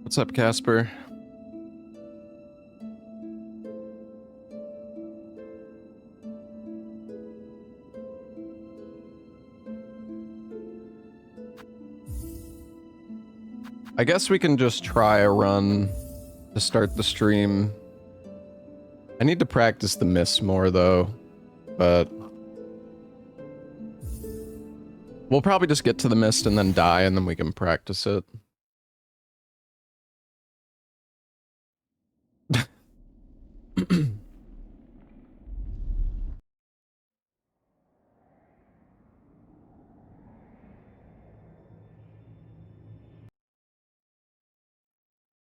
What's up, Casper? I guess we can just try a run to start the stream. I need to practice the mist more, though, but we'll probably just get to the mist and then die, and then we can practice it.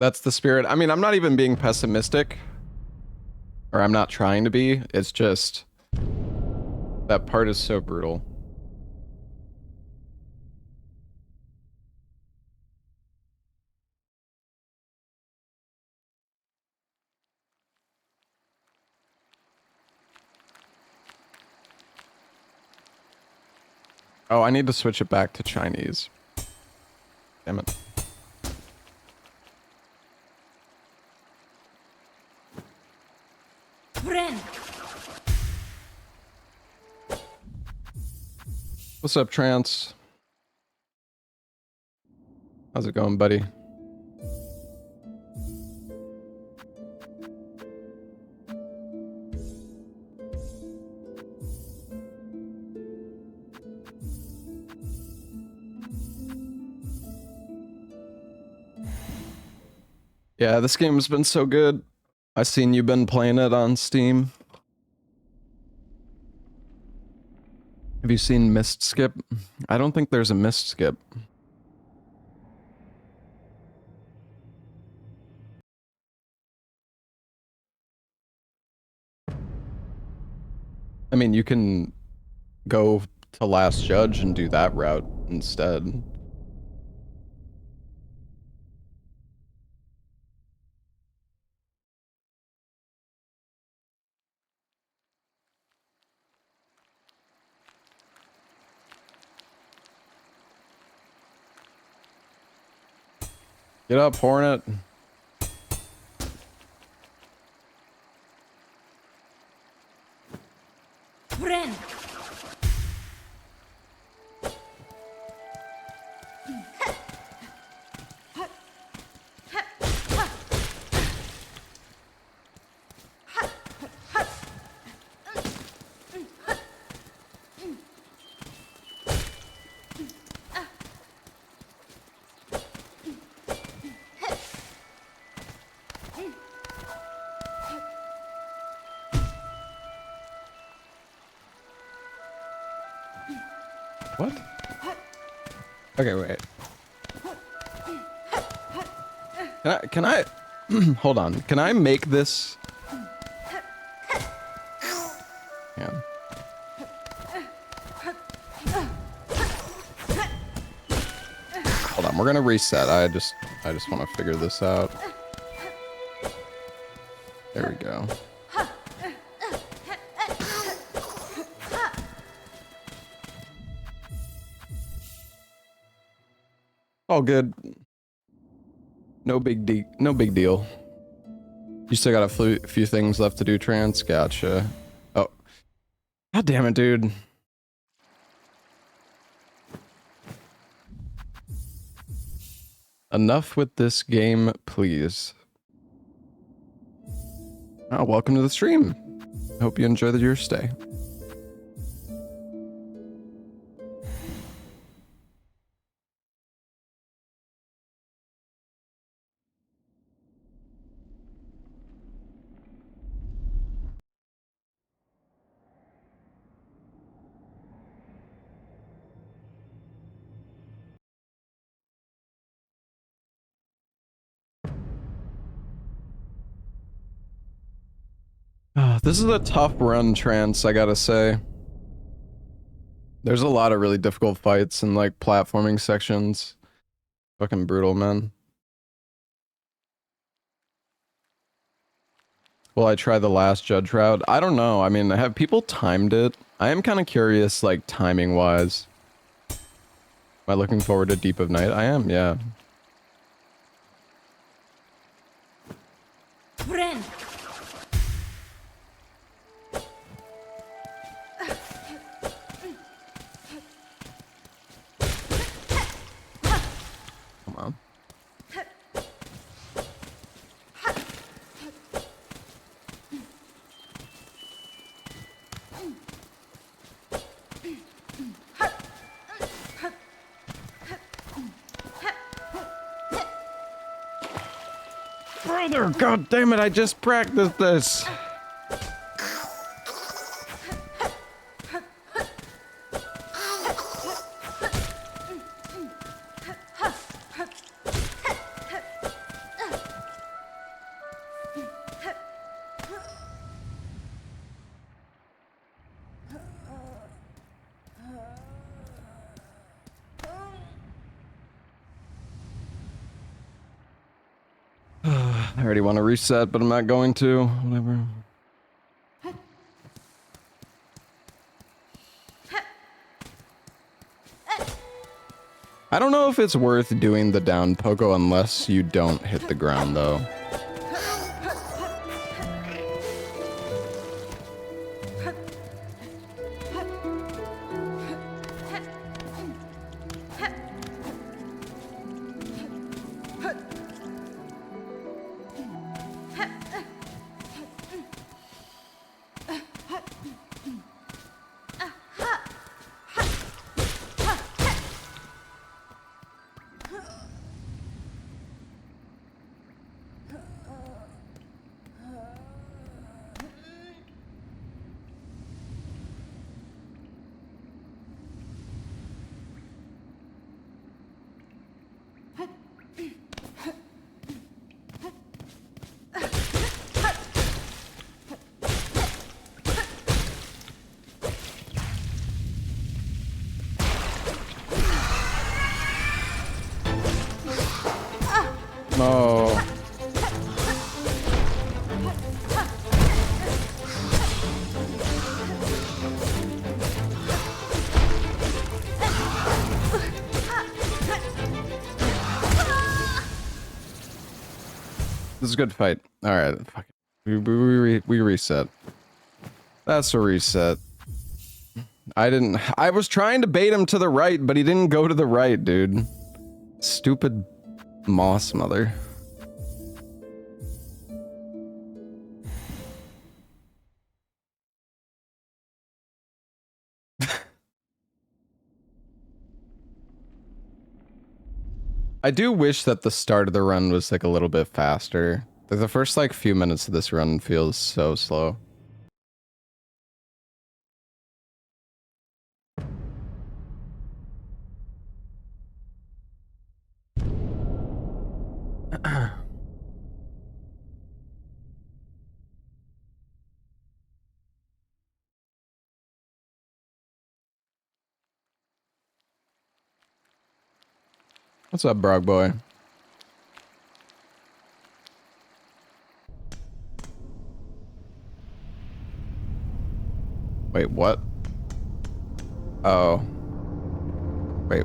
That's the spirit. I mean, I'm not even being pessimistic, or I'm not trying to be. It's just that part is so brutal. Oh, I need to switch it back to Chinese. Damn it. Friend. What's up, Trance? How's it going, buddy? Yeah, this game has been so good. I seen you've been playing it on Steam. Have you seen Mist Skip? I don't think there's a Mist Skip. I mean, you can go to Last Judge and do that route instead. Get up, Hornet. Friend. What? Okay, wait. Can I hold on. Can I make this? Yeah. Hold on, we're gonna reset. I just want to figure this out. There we go. All good. No big deal. You still got a few things left to do, Trance. Gotcha. Oh. God damn it, dude. Enough with this game, please. Oh, welcome to the stream. Hope you enjoy your stay. This is a tough run, Trance, I gotta say. There's a lot of really difficult fights and like platforming sections. Fucking brutal, man. Will I try the Last Judge route? I don't know. I mean, have people timed it? I am kind of curious, like, timing-wise. Am I looking forward to Deep of Night? I am, yeah. friend. Come on. Brother, god damn it, I just practiced this. I already want to reset, but I'm not going to. Whatever. I don't know if it's worth doing the down pogo unless you don't hit the ground, though. No. This is a good fight. All right, fuck it. We reset. That's a reset. I was trying to bait him to the right, but he didn't go to the right, dude. Stupid moss mother. I do wish that the start of the run was like a little bit faster. The first like few minutes of this run feels so slow. What's up, Brog boy? Wait, what? Oh. Wait.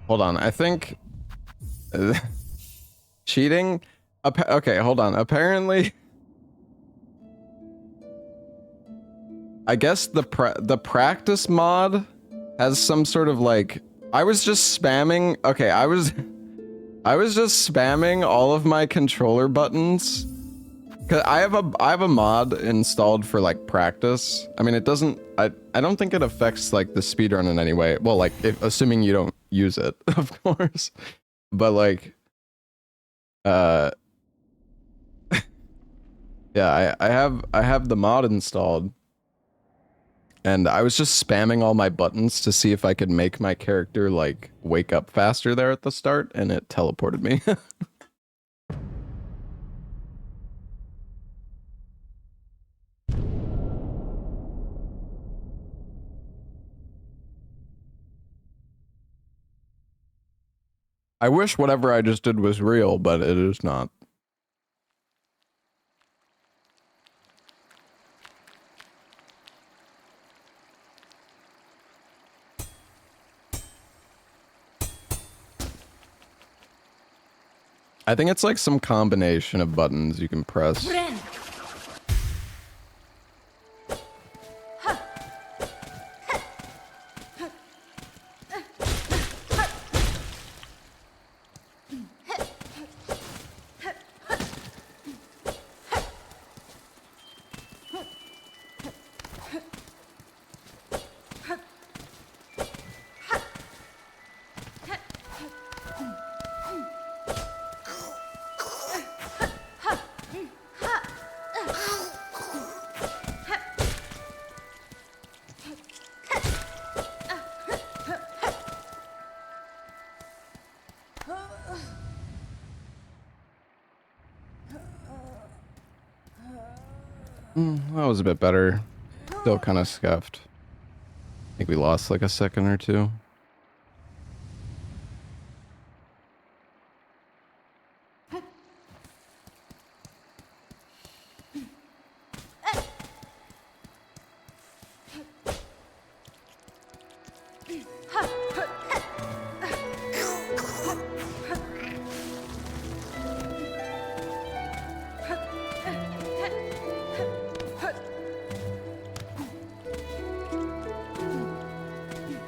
Hold on, I think... cheating? Okay, hold on. Apparently... I guess the practice mod has some sort of like... I was just spamming... Okay, I was just spamming all of my controller buttons. Cause I have a mod installed for like practice. I mean, it doesn't... I don't think it affects like the speedrun in any way. Well, like, assuming you don't use it, of course. But like... yeah, I have the mod installed. And I was just spamming all my buttons to see if I could make my character, like, wake up faster there at the start, and it teleported me. I wish whatever I just did was real, but it is not. I think it's like some combination of buttons you can press. That was a bit better. Still kind of scuffed. I think we lost like a second or two.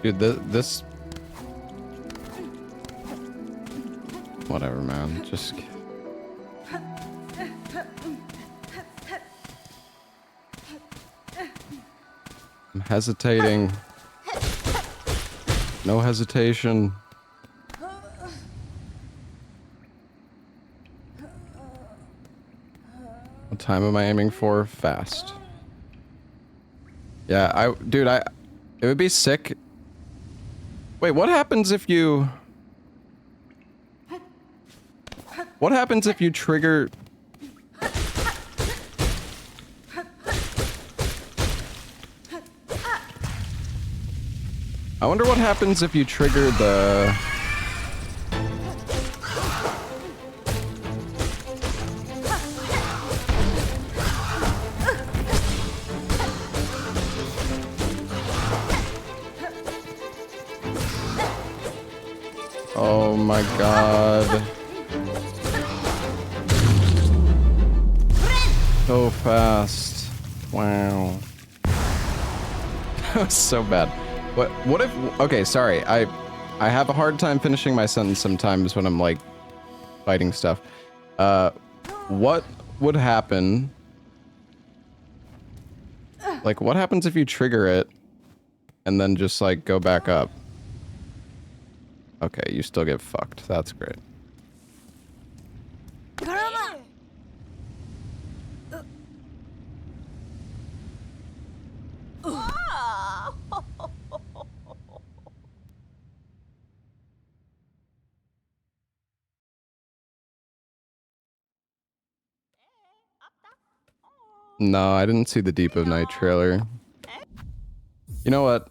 Dude, this... Whatever, man. Just... I'm hesitating. No hesitation. What time am I aiming for? Fast. Yeah, dude, it would be sick. Wait, what happens if you... What happens if you trigger... I wonder what happens if you trigger the... Oh my god. So fast. Wow. That was so bad. What if... Okay, sorry. I have a hard time finishing my sentence sometimes when I'm, like, fighting stuff. What would happen... Like, what happens if you trigger it and then just, like, go back up? Okay, you still get fucked. That's great. No, I didn't see the Deep of Night trailer. You know what?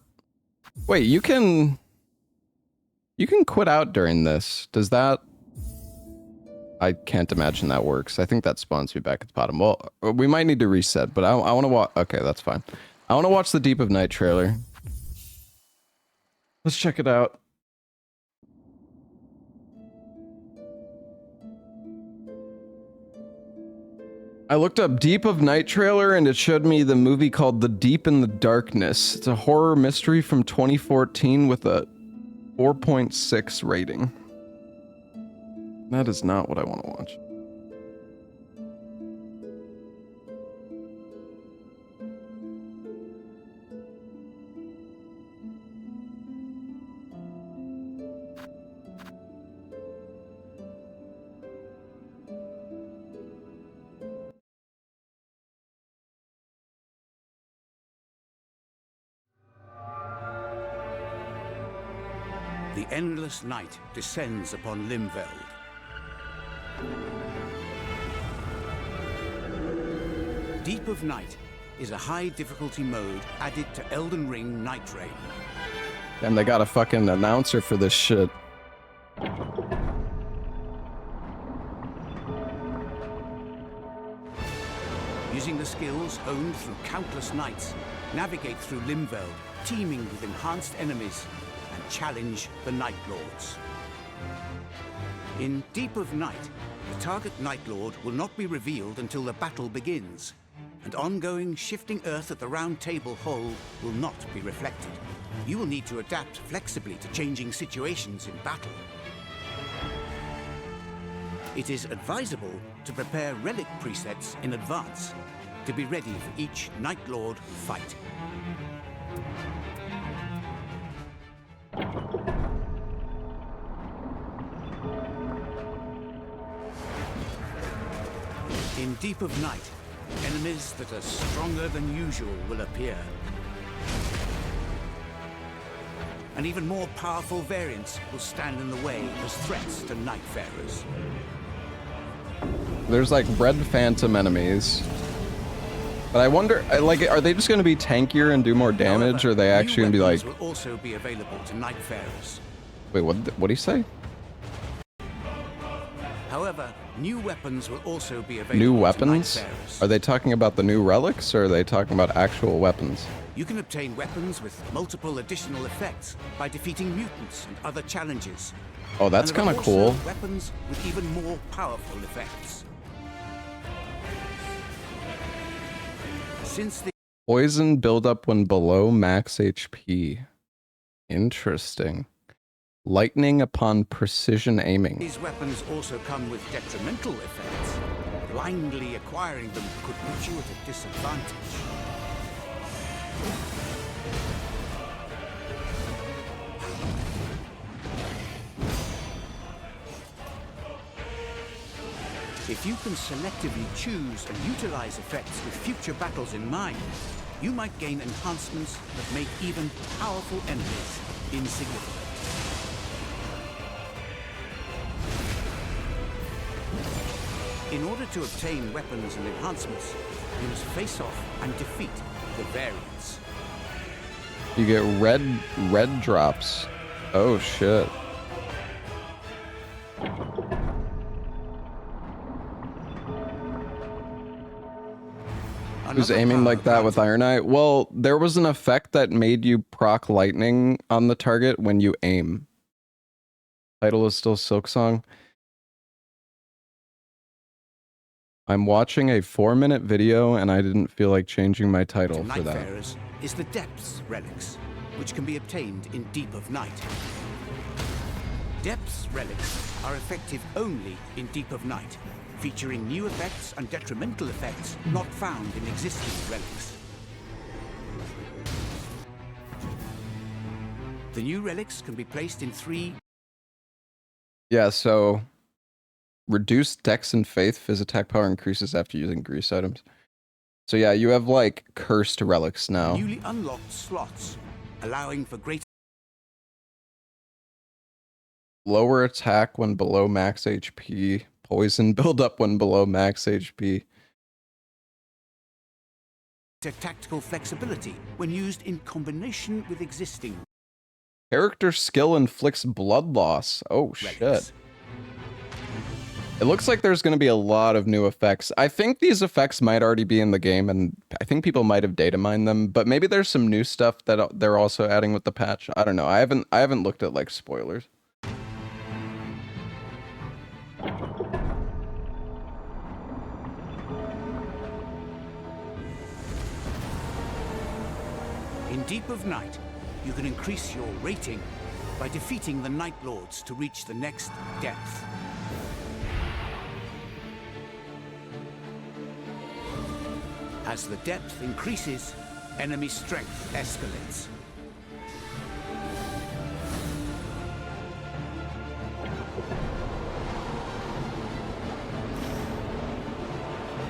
Wait, you can quit out during this. Does that... I can't imagine that works. I think that spawns me back at the bottom. Well, we might need to reset, but I want to watch... Okay, that's fine. I want to watch the Deep of Night trailer. Let's check it out. I looked up Deep of Night trailer and it showed me the movie called The Deep in the Darkness. It's a horror mystery from 2014 with a 4.6 rating. That is not what I want to watch. The endless night descends upon Limveld. Deep of Night is a high difficulty mode added to Elden Ring Night Rain. Damn, they got a fucking announcer for this shit. Using the skills honed through countless nights, navigate through Limveld, teeming with enhanced enemies, and challenge the Night Lords. In Deep of Night, The target Night Lord will not be revealed until the battle begins, and ongoing shifting Earth at the Round Table Hold will not be reflected. You will need to adapt flexibly to changing situations in battle. It is advisable to prepare relic presets in advance to be ready for each Night Lord fight. In Deep of Night, enemies that are stronger than usual will appear. And even more powerful variants will stand in the way as threats to Nightfarers. There's like red phantom enemies. But I wonder, like, are they just going to be tankier and do more damage, However, or are they actually going to be like... will also be available to Nightfarers. Wait, what do you say? However, new weapons will also be available New to weapons? Nightfarers. Are they talking about the new relics, or are they talking about actual weapons? You can obtain weapons with multiple additional effects by defeating mutants and other challenges. Oh, that's And there kind are of also cool. weapons with even more powerful effects. Since the Poison buildup when below max HP. Interesting. Lightning upon precision aiming. these weapons also come with detrimental effects, blindly acquiring them could put you at a disadvantage. If you can selectively choose and utilize effects with future battles in mind, you might gain enhancements that make even powerful enemies insignificant. In order to obtain weapons and enhancements, you must face off and defeat the variants. You get red drops. Oh shit. Who's Another aiming power like that with granted- Iron Eye? Well, there was an effect that made you proc lightning on the target when you aim. Title is still Silksong. I'm watching a 4-minute video and I didn't feel like changing my title to for that. Nightfarers is the Depths relics, which can be obtained in Deep of Night. Depths relics are effective only in Deep of Night, featuring new effects and detrimental effects not found in existing relics. The new relics can be placed in 3 Yeah, so reduced dex and faith, phys attack power increases after using grease items. So yeah, you have like cursed relics now. newly unlocked slots, allowing for greater Lower attack when below max HP. Poison buildup when below max HP. tactical flexibility when used in combination with existing Character skill inflicts blood loss. Oh shit. relics. It looks like there's going to be a lot of new effects. I think these effects might already be in the game, and I think people might have data mined them, but maybe there's some new stuff that they're also adding with the patch. I don't know. I haven't looked at like spoilers. In Deep of Night, you can increase your rating by defeating the Night Lords to reach the next depth. As the depth increases, enemy strength escalates.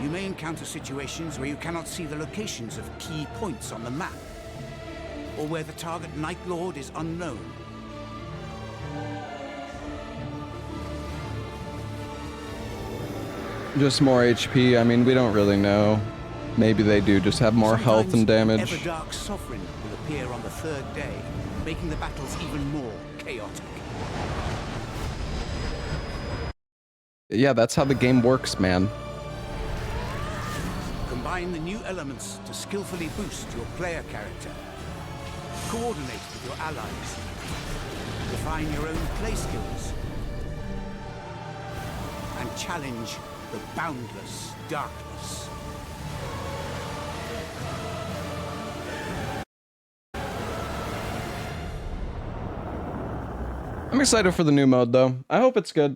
You may encounter situations where you cannot see the locations of key points on the map, or where the target Night Lord is unknown. Just more HP. I mean, we don't really know. Maybe they do just have more health and Sometimes an damage. Everdark Sovereign will appear on the third day, making the battles even more chaotic. Yeah, that's how the game works, man. Combine the new elements to skillfully boost your player character. Coordinate with your allies. Define your own play skills. and challenge the boundless darkness. I'm excited for the new mode, though. I hope it's good.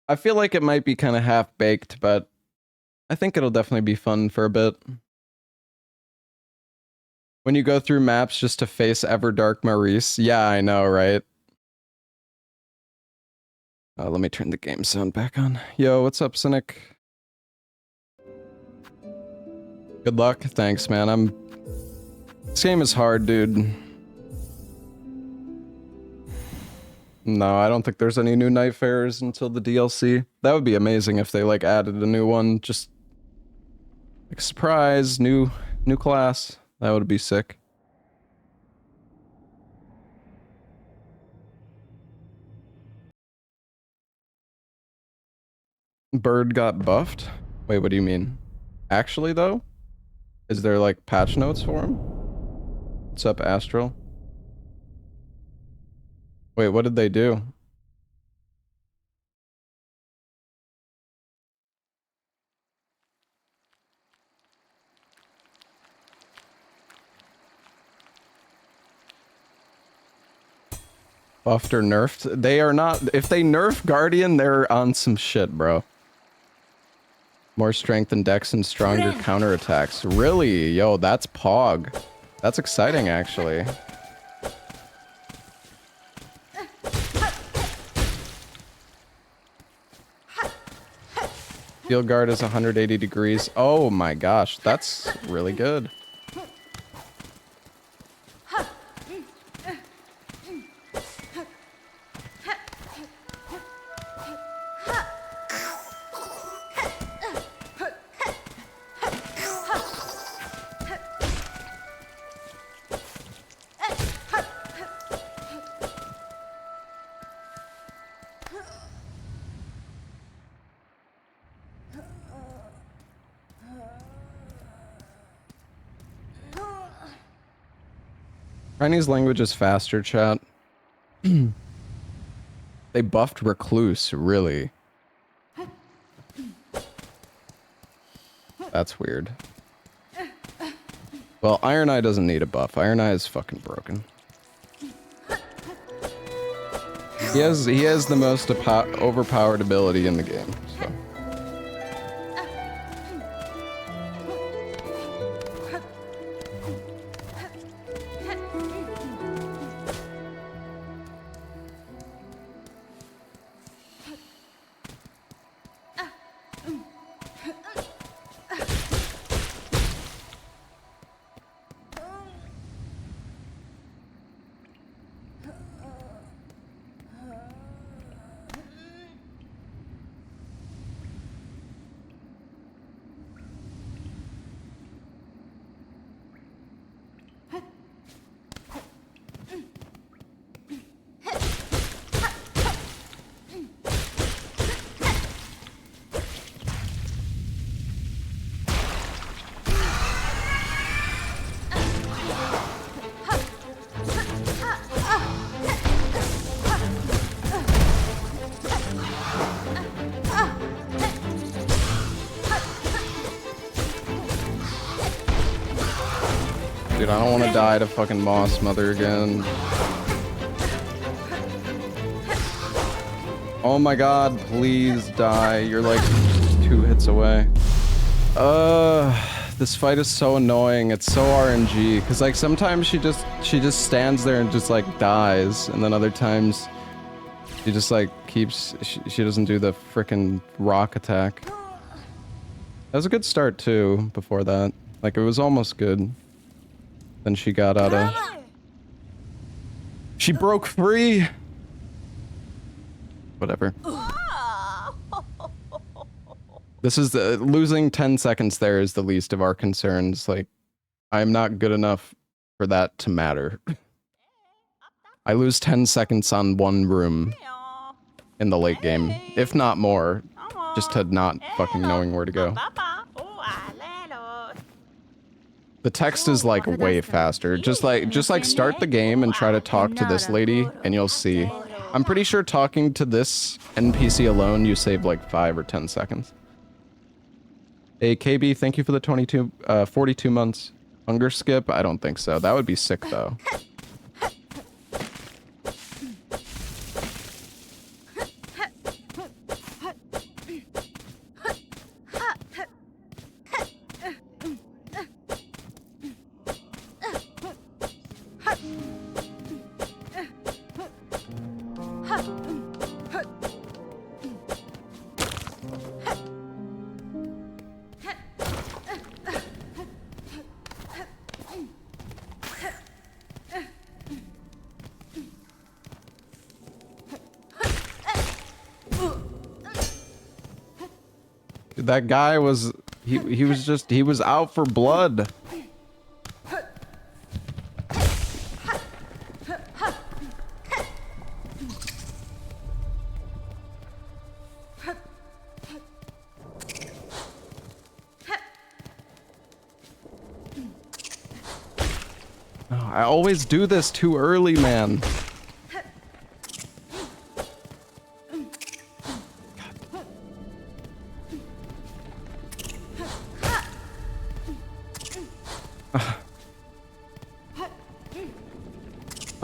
I feel like it might be kind of half-baked, but I think it'll definitely be fun for a bit. When you go through maps just to face Everdark Maurice. Yeah, I know, right? Let me turn the game sound back on. Yo, what's up, Cynic? Good luck. Thanks, man. This game is hard, dude. No, I don't think there's any new Nightfarers until the DLC. That would be amazing if they, like, added a new one. Just, like, surprise, new class. That would be sick. Bird got buffed? Wait, what do you mean? Actually, though? Is there, like, patch notes for him? What's up, Astral? Wait, what did they do? Buffed or nerfed? They are not. If they nerf Guardian, they're on some shit, bro. More strength and dex and stronger counterattacks. Really? Yo, that's Pog. That's exciting, actually. Field guard is 180 degrees. Oh my gosh, that's really good. Chinese language is faster, chat. They buffed Recluse, really. That's weird. Well, Iron Eye doesn't need a buff. Iron Eye is fucking broken. He has the most overpowered ability in the game, so. Dude, I don't want to die to fucking Moss Mother again. Oh my god, please die. You're like 2 hits away. This fight is so annoying. It's so RNG. Cause like sometimes she just stands there and just like dies, and then other times she just like keeps. She doesn't do the frickin' rock attack. That was a good start too. Before that, like it was almost good. Then she got out of. She broke free. Whatever. This is the losing 10 seconds there is the least of our concerns. Like, I'm not good enough for that to matter. I lose 10 seconds on one room in the late game, if not more, just to not fucking knowing where to go. The text is like way faster. Just like start the game and try to talk to this lady and you'll see. I'm pretty sure talking to this NPC alone, you save like 5 or 10 seconds. Hey, KB, thank you for the 42 months. Hunger skip? I don't think so. That would be sick, though. That guy was, he was out for blood. Oh, I always do this too early, man.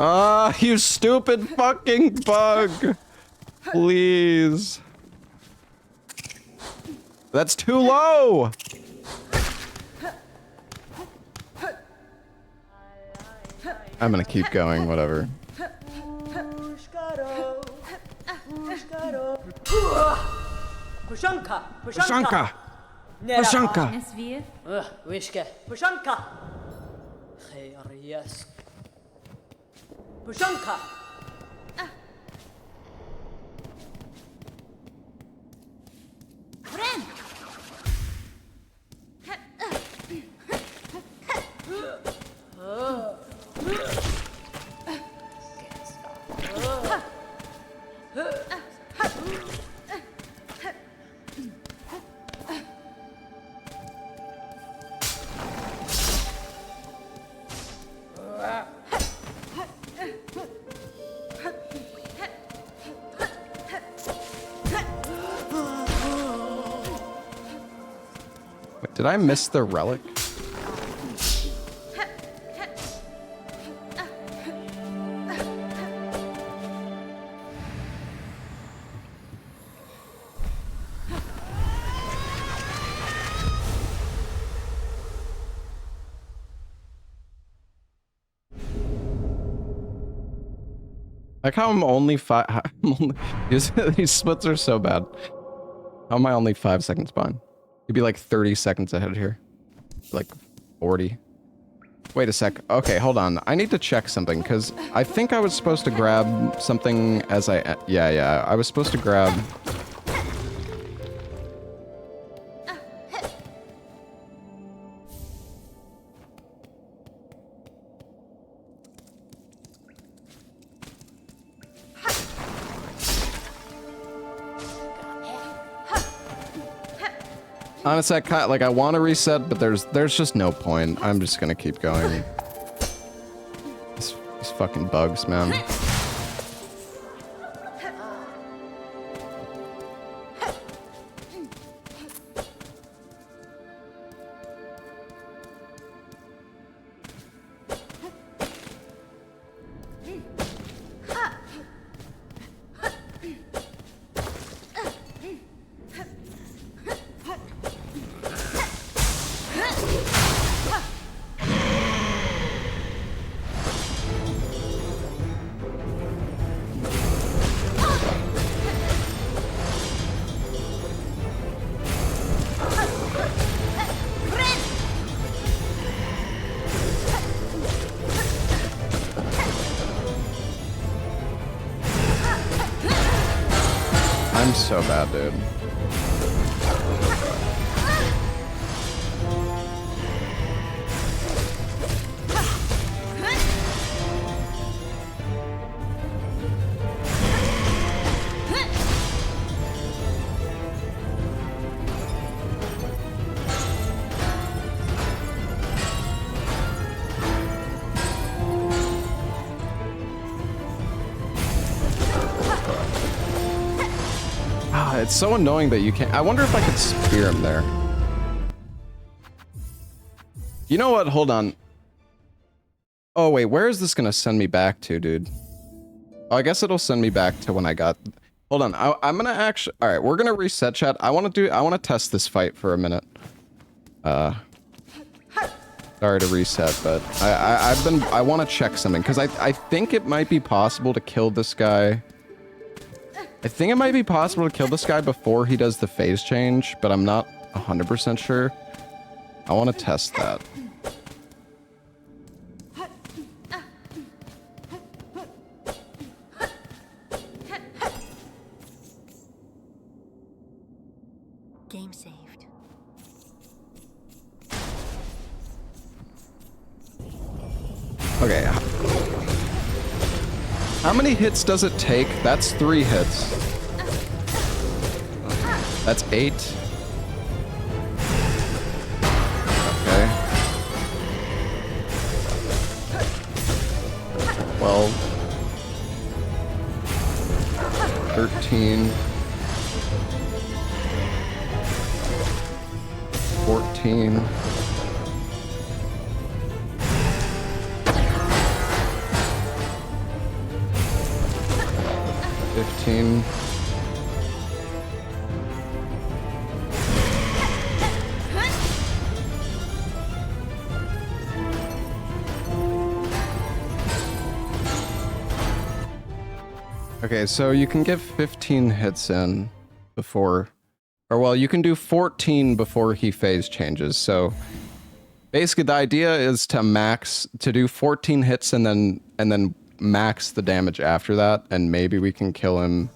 Ah, you stupid fucking bug! Please. That's too low! I'm gonna keep going, whatever. Pushanka! Pushanka! Pushanka! Nesvir? Wishke! Pushanka! Yes. Pushanka! Ren! Wait, did I miss the relic? Like how I'm only these splits are so bad. How am I only 5 seconds behind? You'd be like 30 seconds ahead here. Like 40. Wait a sec. Okay, hold on. I need to check something because I think I was supposed to grab something as I... Yeah. I was supposed to grab... Honestly, like I want to reset, but there's just no point. I'm just gonna keep going. These fucking bugs, man. I'm so bad, dude. it's so annoying that you can't. I wonder if I could spear him there. You know what? Hold on. Oh, wait. Where is this going to send me back to, dude? Oh, I guess it'll send me back to when I got... Hold on. I'm going to actually... All right, we're going to reset chat. I want to test this fight for a minute. Sorry to reset, but I want to check something because I think it might be possible to kill this guy. I think it might be possible to kill this guy before he does the phase change, but I'm not 100% sure. I want to test that. Game saved. Okay. How many hits does it take? That's 3 hits. That's 8. Okay. 12. 13. 14. 15. Okay, so you can get 15 hits in before, or well, you can do 14 before he phase changes. So basically the idea is to do 14 hits and then max the damage after that, and maybe we can kill him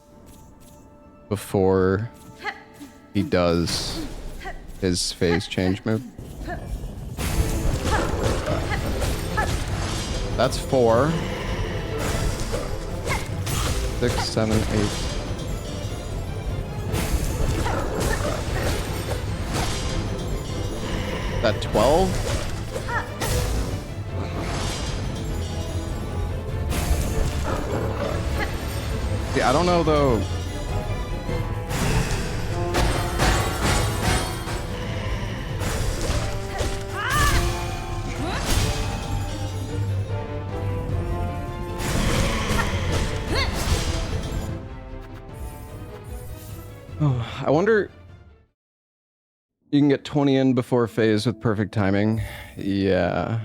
before he does his phase change move. That's 4. 6, 7, 8. That 12? Yeah, I don't know though. Oh, I wonder... You can get 20 in before phase with perfect timing. Yeah.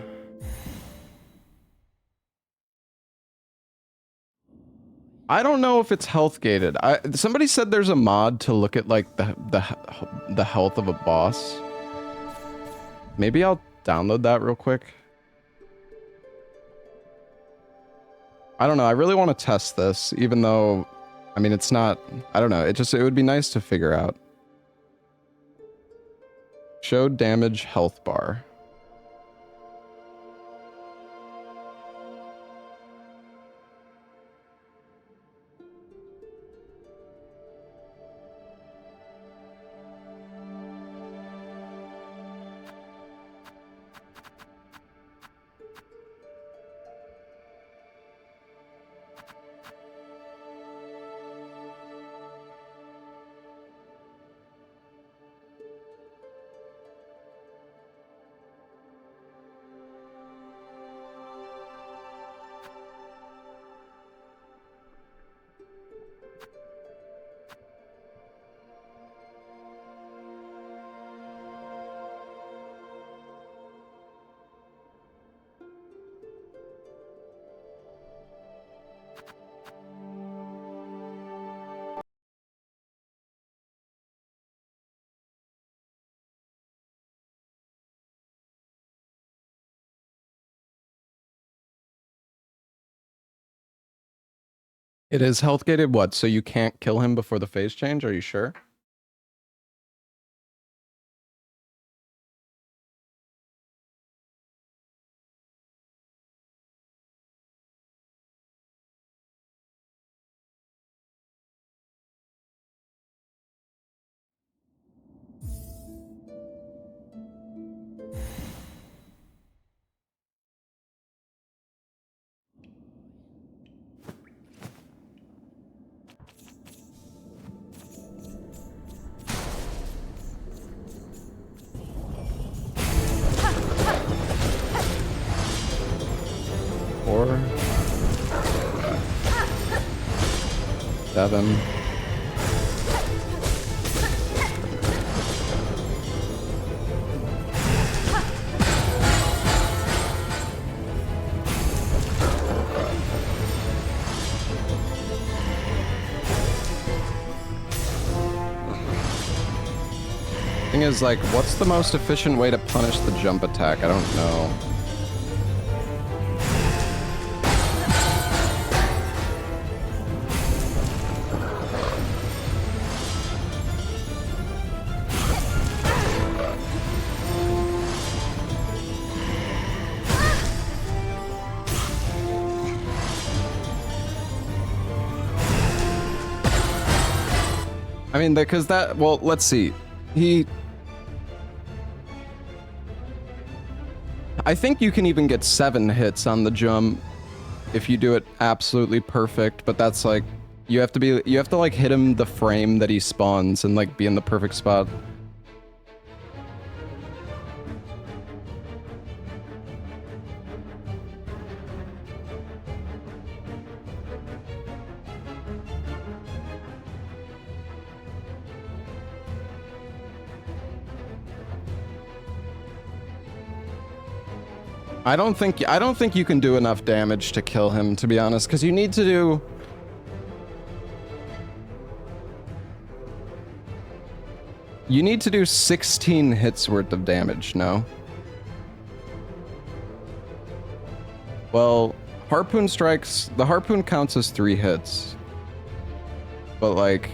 I don't know if it's health gated. Somebody said there's a mod to look at like the health of a boss. Maybe I'll download that real quick. I don't know. I really want to test this, even though, I mean, it's not, I don't know. It would be nice to figure out. Show damage health bar. It is health gated what? So you can't kill him before the phase change? Are you sure? 4, 7. Thing is, like, what's the most efficient way to punish the jump attack? I don't know. I mean, because that, well, let's see. I think you can even get 7 hits on the jump if you do it absolutely perfect, but that's like, you have to like hit him the frame that he spawns and like be in the perfect spot. I don't think you can do enough damage to kill him, to be honest, because you need to do... You need to do 16 hits worth of damage, no? Well, harpoon strikes... The harpoon counts as 3 hits. But like...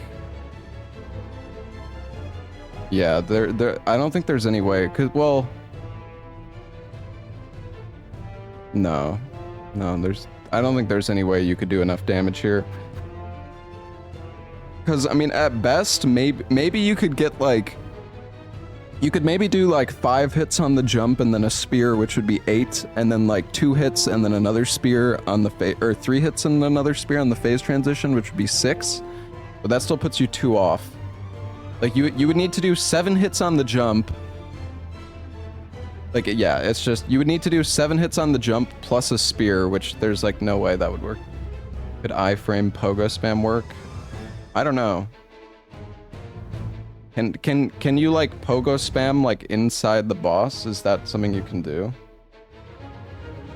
Yeah, I don't think there's any way, because, well... No, I don't think there's any way you could do enough damage here. Because, I mean, at best, maybe you could get, like... You could maybe do, like, 5 hits on the jump and then a spear, which would be 8, and then, like, 2 hits and then another spear on the or 3 hits and another spear on the phase transition, which would be 6. But that still puts you 2 off. Like, you would need to do 7 hits on the jump. Like, yeah, it's just, you would need to do 7 hits on the jump plus a spear, which there's, like, no way that would work. Could iframe pogo spam work? I don't know. Can you, like, pogo spam, like, inside the boss? Is that something you can do?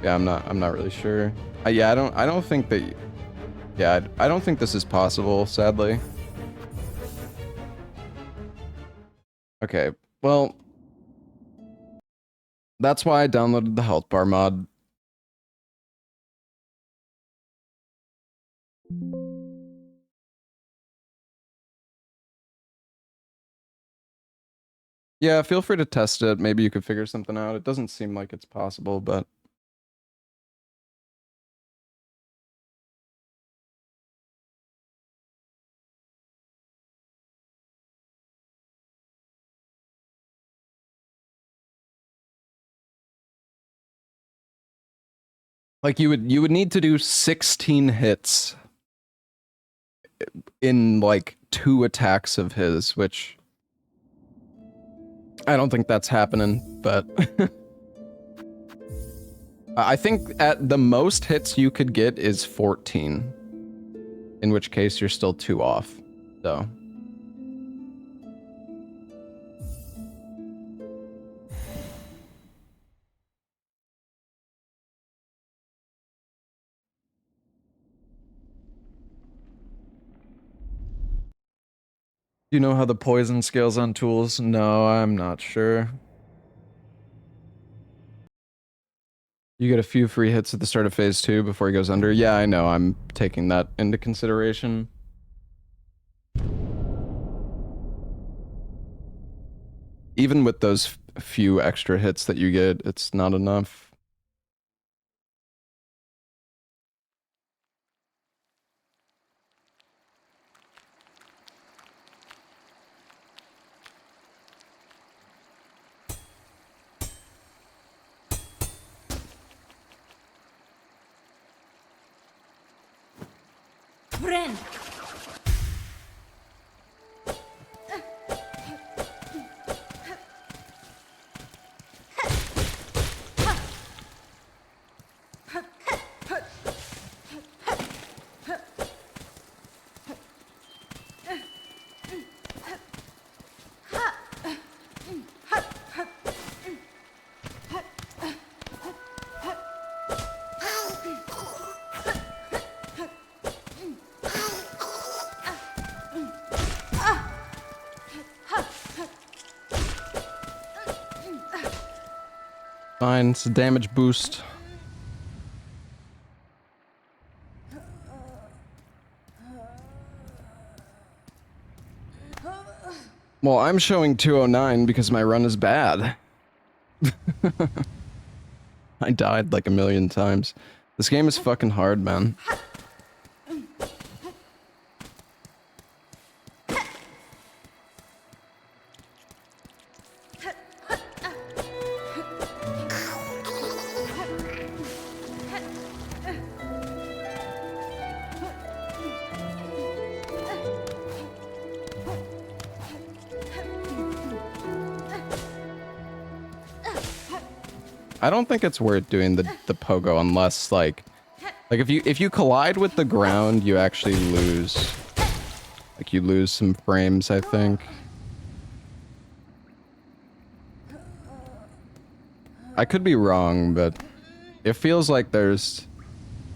Yeah, I'm not really sure. Yeah, I don't think that... Yeah, I don't think this is possible, sadly. Okay, well... That's why I downloaded the health bar mod. Yeah, feel free to test it. Maybe you could figure something out. It doesn't seem like it's possible, but... Like, you would need to do 16 hits in, like, 2 attacks of his, which... I don't think that's happening, but... I think at the most hits you could get is 14. In which case you're still 2 off, so... Do you know how the poison scales on tools? No, I'm not sure. You get a few free hits at the start of phase 2 before he goes under. Yeah, I know. I'm taking that into consideration. Even with those few extra hits that you get, it's not enough. Bren! Fine, it's a damage boost. Well, I'm showing 209 because my run is bad. I died like a million times. This game is fucking hard, man. I don't think it's worth doing the pogo unless like if you collide with the ground, you actually lose. Like you lose some frames, I think. I could be wrong, but it feels like there's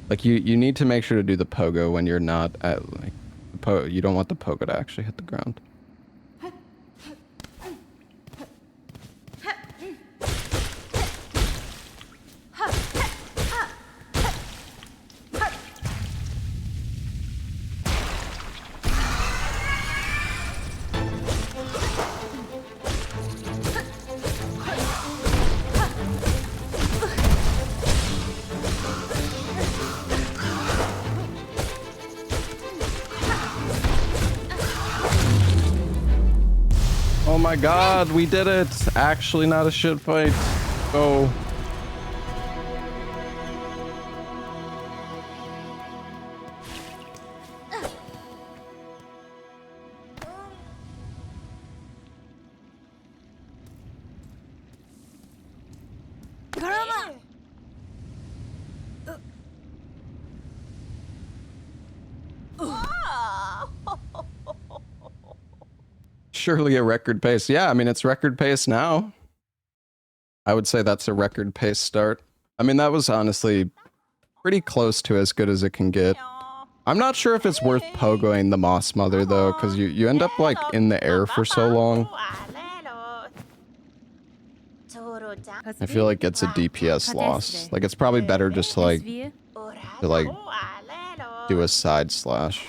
like you need to make sure to do the pogo when you're not at like you don't want the pogo to actually hit the ground. Oh my god, we did it! Actually not a shit fight. Go. Surely a record pace. Yeah, I mean, it's record pace now. I would say that's a record pace start. I mean, that was honestly pretty close to as good as it can get. I'm not sure if it's worth pogoing the Moss Mother, though, because you end up, like, in the air for so long. I feel like it's a DPS loss. Like, it's probably better just to, like, do a side slash.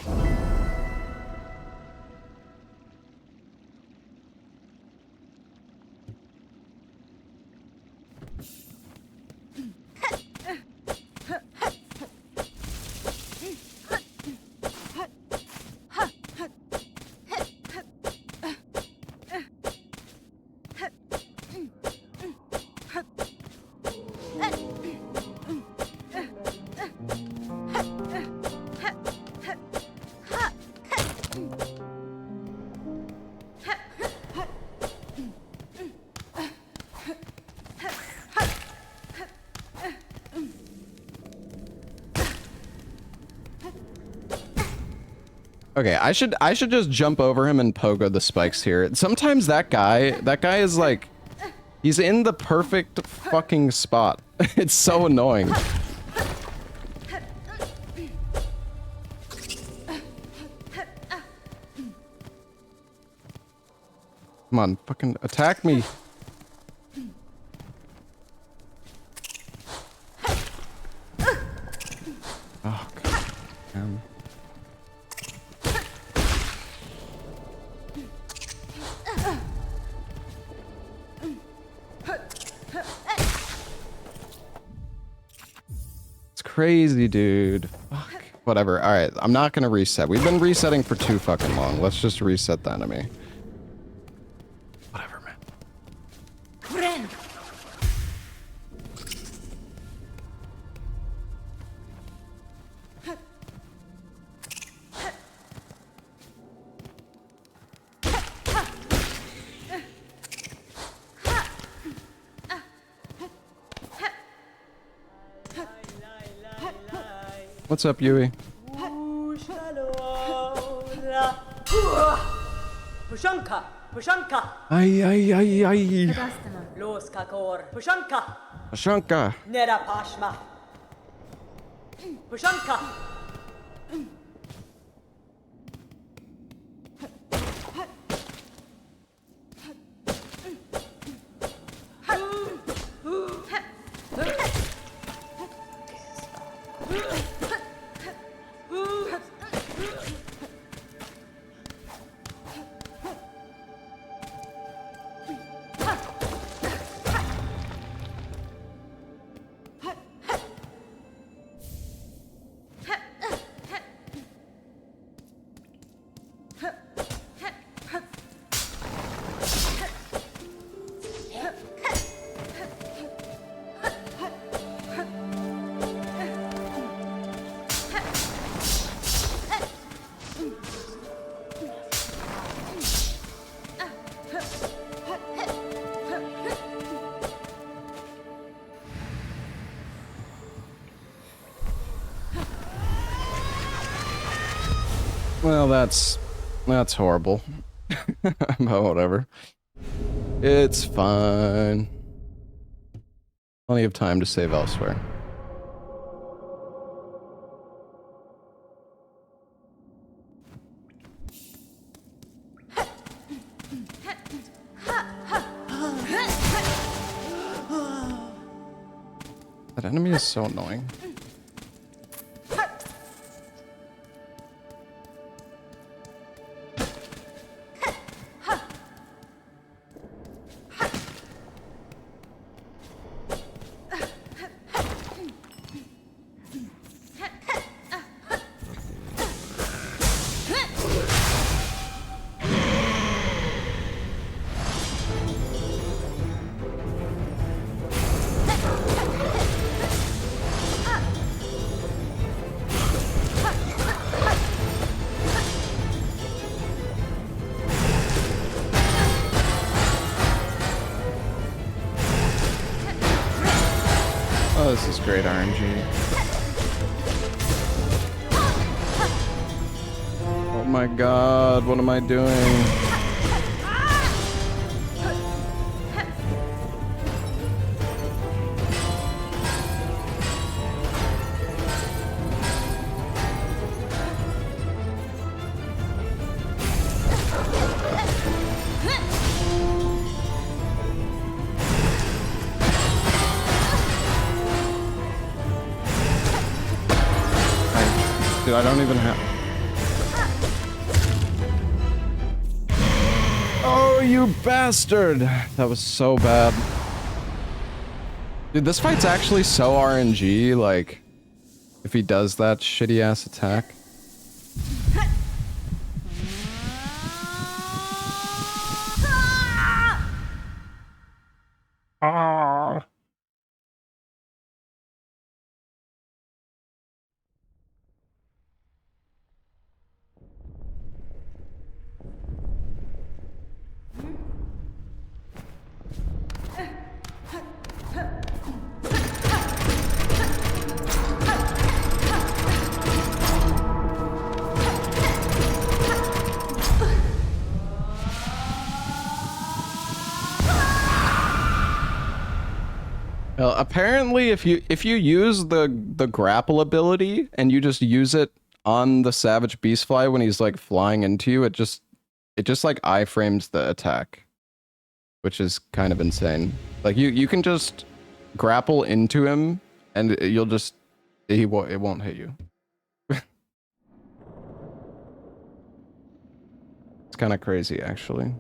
Okay, I should just jump over him and pogo the spikes here. Sometimes that guy is like, he's in the perfect fucking spot. It's so annoying. Come on, fucking attack me. Oh, god damn. Crazy, dude. Fuck. Whatever. Alright, I'm not gonna reset. We've been resetting for too fucking long. Let's just reset the enemy. Whatever, man. What's up, Yui? Pushanka, Pushanka. Ay. Los kakor. Pushanka. Ashanka. Nera pashma. Pushanka. Well, that's horrible. But whatever. It's fine. Plenty of time to save elsewhere. That enemy is so annoying. Oh, this is great RNG. Oh my god, what am I doing? Dude, I don't even have... Oh, you bastard! That was so bad. Dude, this fight's actually so RNG, like... If he does that shitty-ass attack. Ah! Well, apparently, if you use the grapple ability and you just use it on the Savage Beastfly when he's like flying into you, it just like iframes the attack, which is kind of insane. Like you can just grapple into him and you'll just it won't hit you. It's kind of crazy, actually.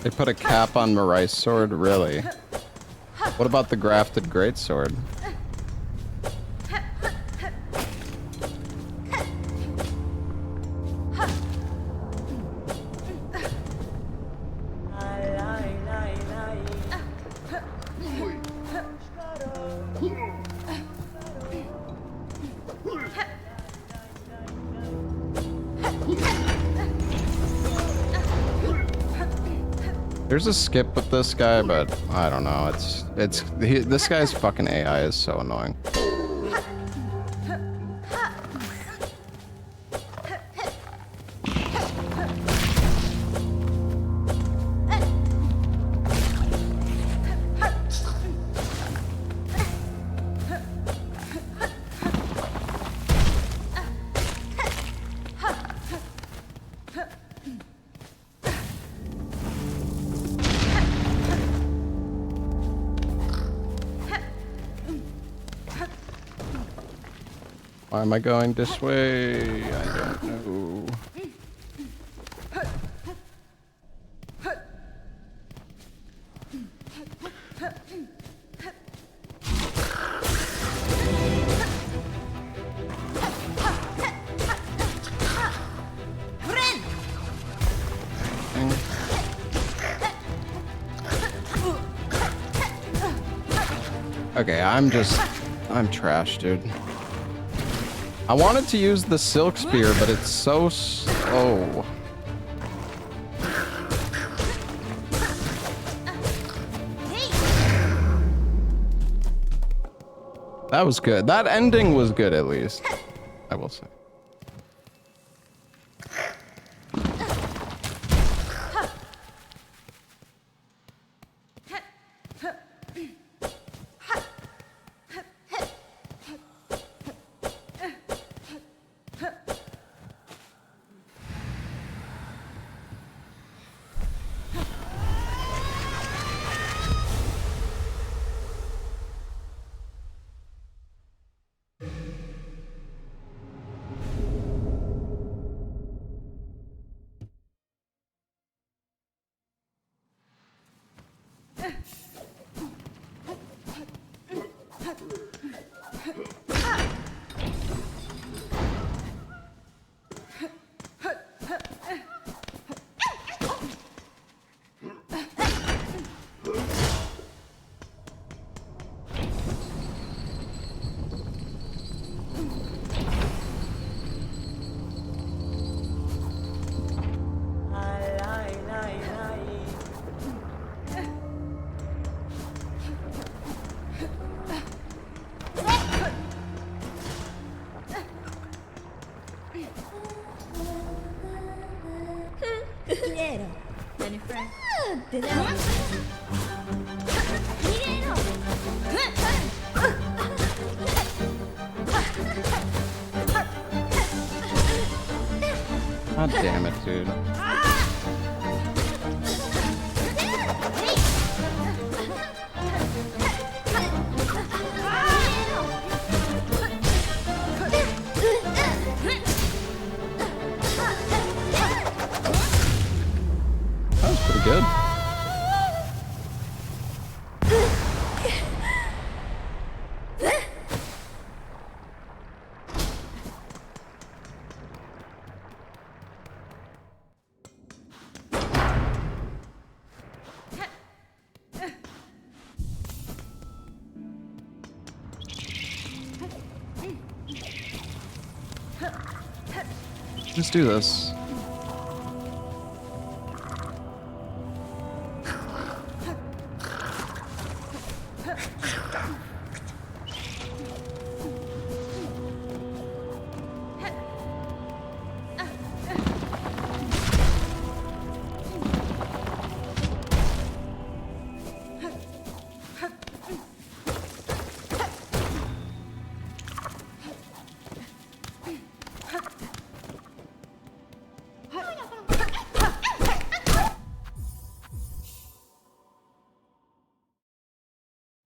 They put a cap on Marai's sword, really? What about the grafted greatsword? There's a skip with this guy, but I don't know. This guy's fucking AI is so annoying. Why am I going this way? I don't know. Okay, I'm trash, dude. I wanted to use the silk spear, but it's so slow. That was good. That ending was good, at least. I will say. God damn it, dude. That was pretty good. Let's do this.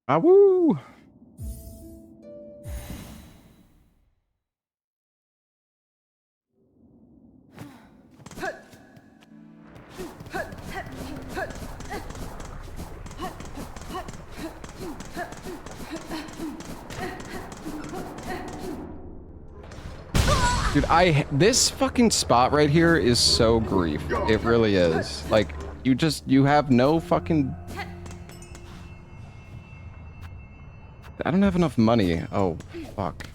Ah, woo! Dude, this fucking spot right here is so grief. It really is. Like, you have no fucking... I don't have enough money. Oh, fuck.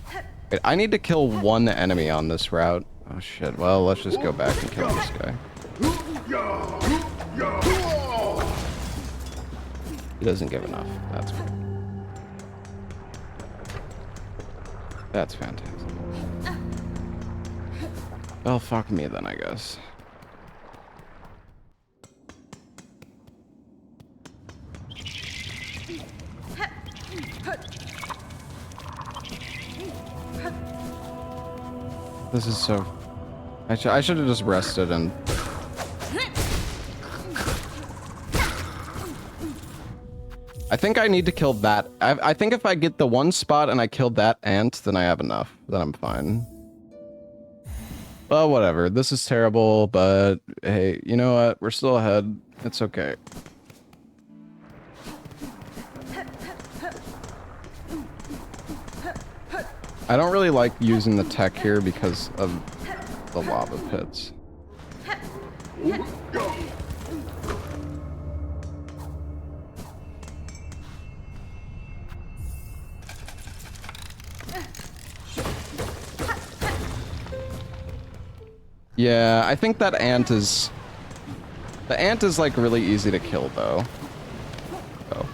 Wait, I need to kill one enemy on this route. Oh, shit. Well, let's just go back and kill this guy. He doesn't give enough. That's great. That's fantastic. Well, fuck me then, I guess. This is so... I should have just rested and... I think I need to kill that. I think if I get the one spot and I kill that ant, then I have enough. Then I'm fine. Well, whatever. This is terrible, but hey, you know what? We're still ahead. It's okay. I don't really like using the tech here because of the lava pits. Yeah, I think that ant is... The ant is like really easy to kill though. Oh.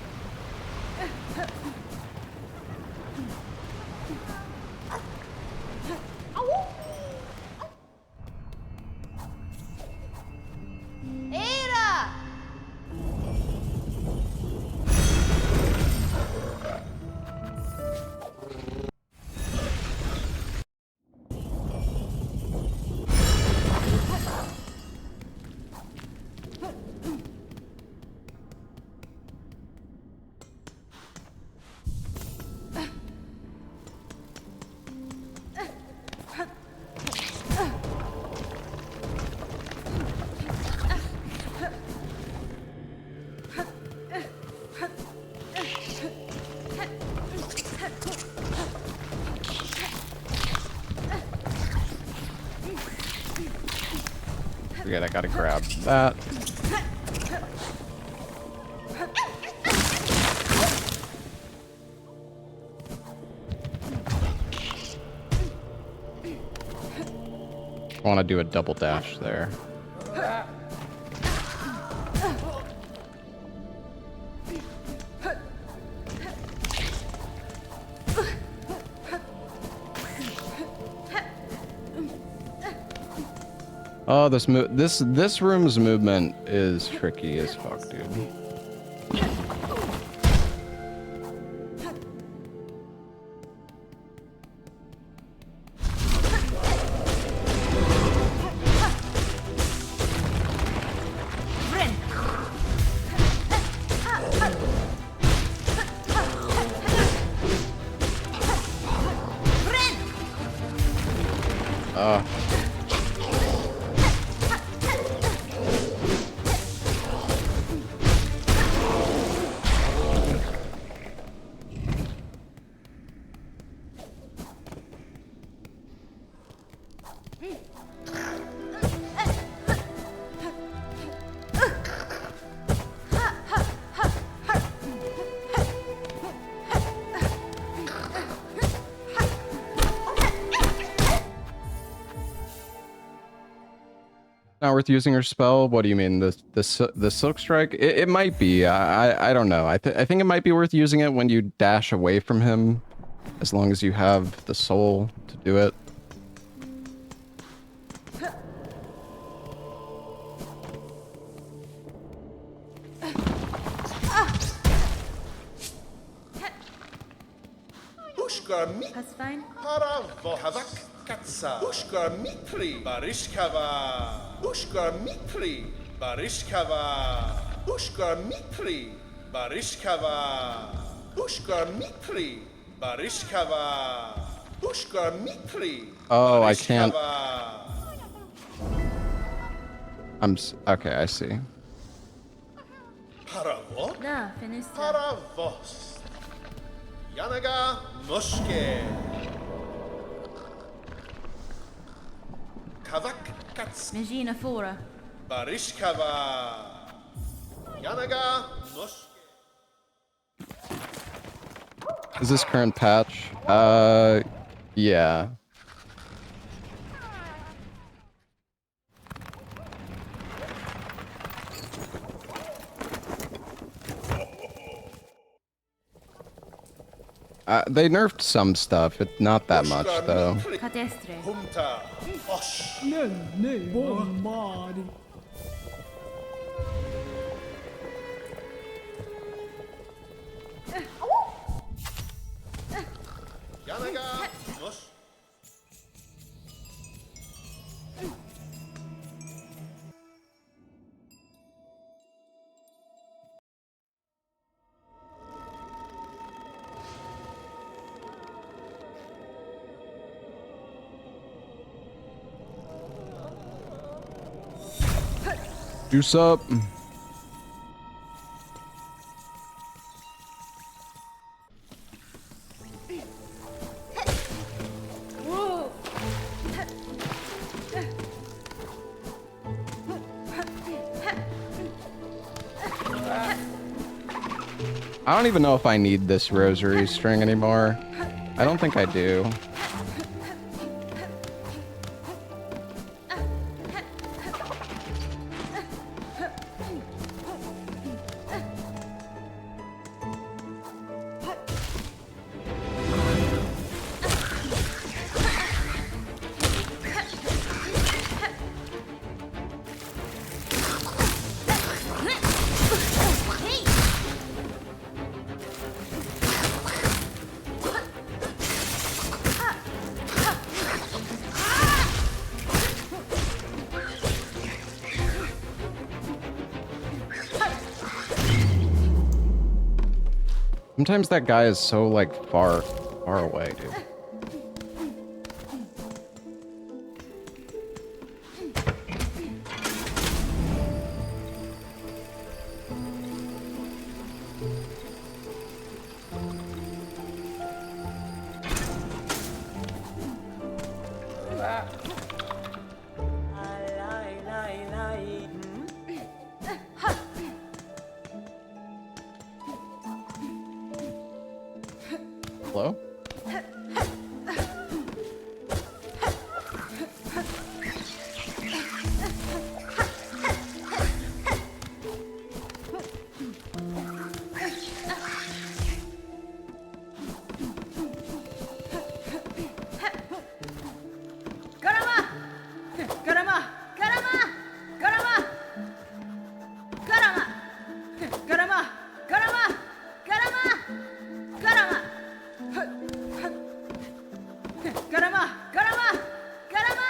Forget I gotta grab that. I want to do a double dash there. Oh, this room's movement is tricky as fuck, dude. Not worth using her spell? What do you mean? The Silk Strike? It might be. I don't know. I think it might be worth using it when you dash away from him, as long as you have the soul to do it. Pasfine? Katsa. Ushkar Mitri Barishkava. Ushkar Mitri Barishkava. Ushkar Mitri Barishkava. Ushkar Mikri, Barishkava. Ushkar Mikri. Oh, I can't. Barishkava. Okay, I see. Paravot? Da, finished. Paravos. Yanaga Noshke. Kavak Kats. Megina Fora. Barishkava. Yanaga Noshke. Is this current patch? Yeah. They nerfed some stuff, not that much though. Cadestre. Humta. Osh. Yanaga Nosh. Juice up. Whoa. I don't even know if I need this rosary string anymore. I don't think I do. Sometimes that guy is so, like, far away, dude. Hello? Garama! Garama! Garama! Garama! Garama! Garama! Garama! Garama! Garama! Garama! Garama! Garama!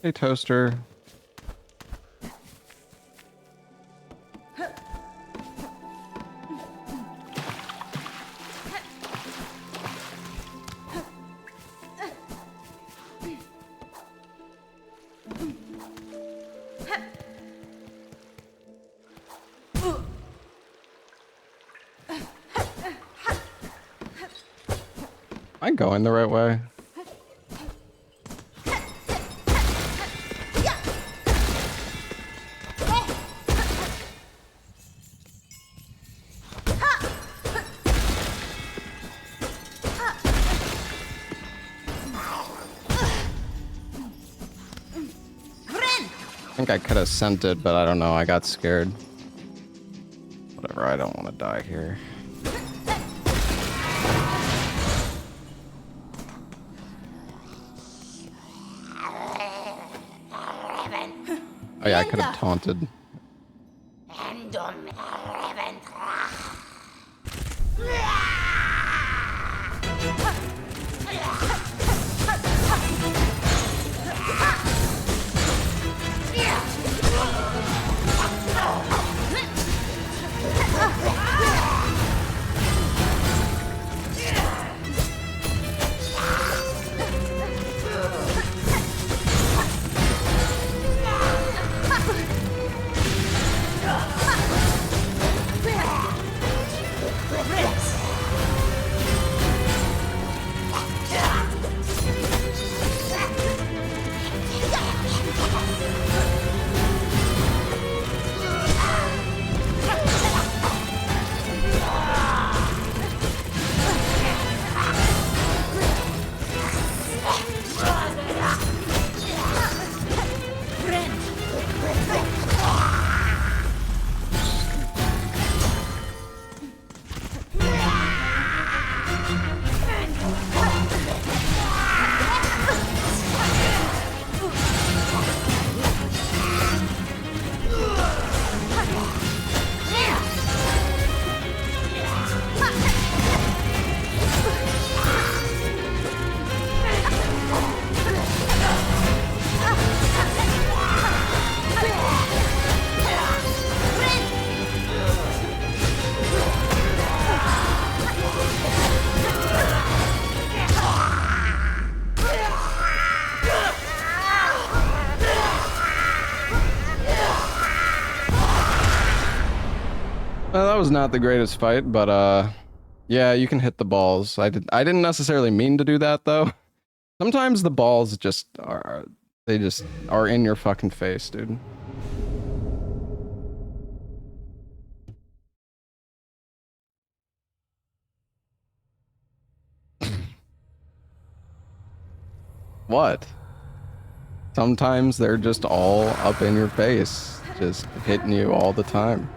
Hey, Toaster. I going the right way? I think I could have sent it, but I don't know. I got scared. Whatever, I don't want to die here. Oh yeah, I could have taunted. That was not the greatest fight, but yeah, you can hit the balls. I didn't necessarily mean to do that though. Sometimes the balls just are in your fucking face, dude. What? Sometimes they're just all up in your face, just hitting you all the time.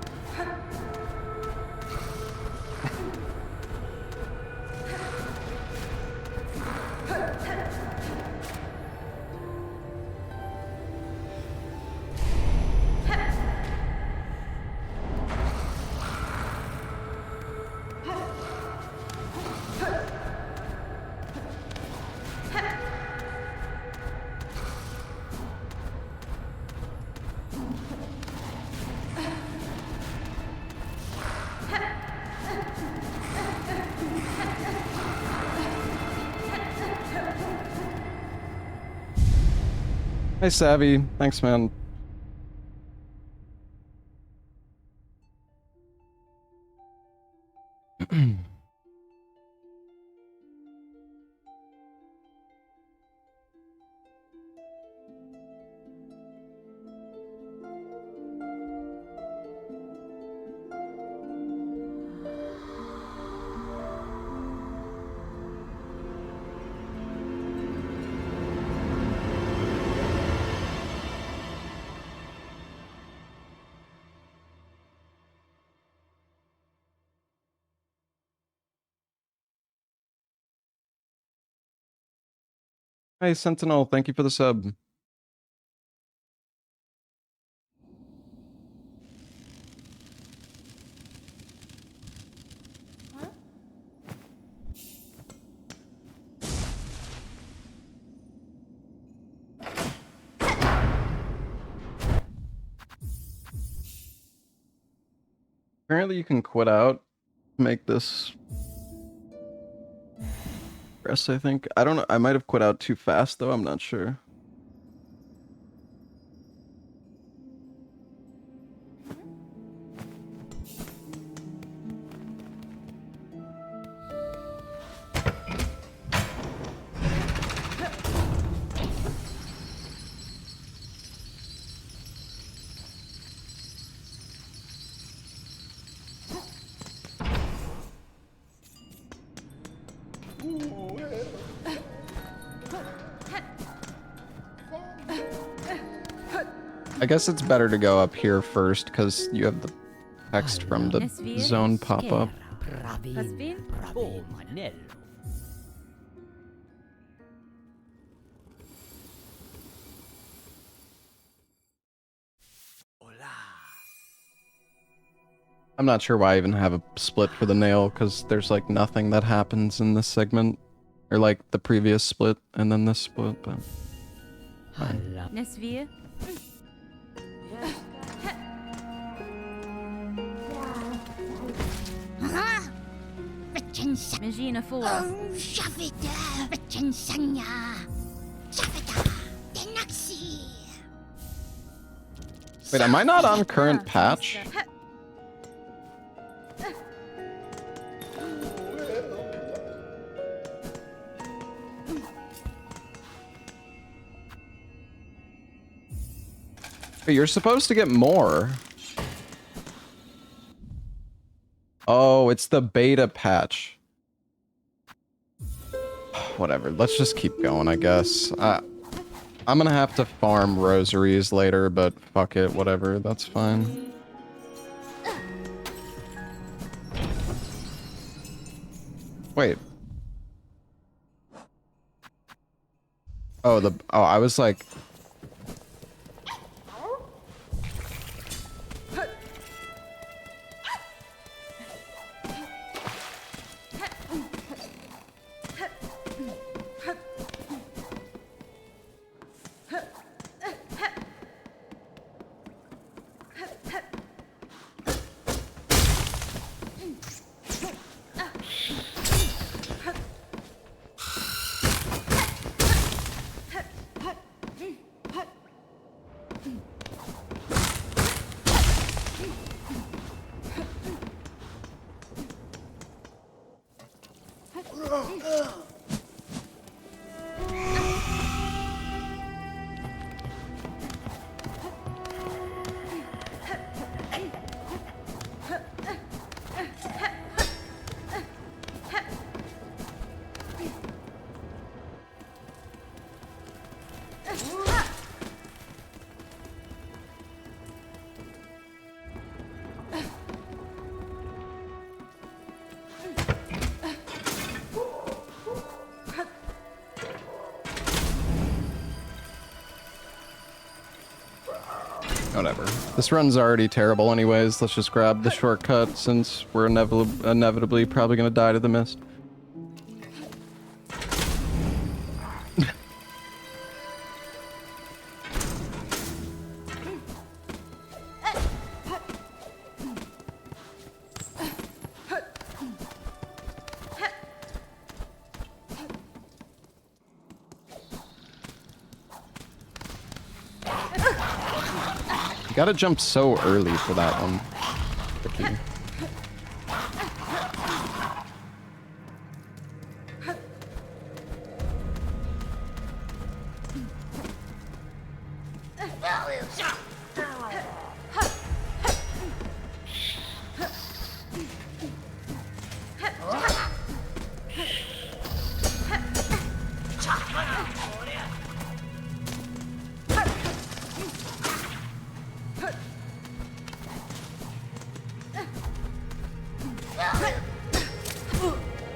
Hey, Savvy. Thanks, man. Hey, Sentinel. Thank you for the sub. Apparently you can quit out, make this press, I think. I don't know. I might have quit out too fast though. I'm not sure. I guess it's better to go up here first because you have the text from the zone pop up. Paspin? Oh, Manello. I'm not sure why I even have a split for the nail because there's like nothing that happens in this segment. Or like the previous split and then this split, but fine. Nesvir? Magina 4. Wait, am I not on current patch? But you're supposed to get more. Oh, it's the beta patch. Whatever, let's just keep going, I guess. I'm gonna have to farm rosaries later, but fuck it, whatever, that's fine. Wait. Oh, I was like... Whatever. This run's already terrible anyways. Let's just grab the shortcut since we're inevitably probably gonna die to the mist. You gotta jump so early for that one. Tricky.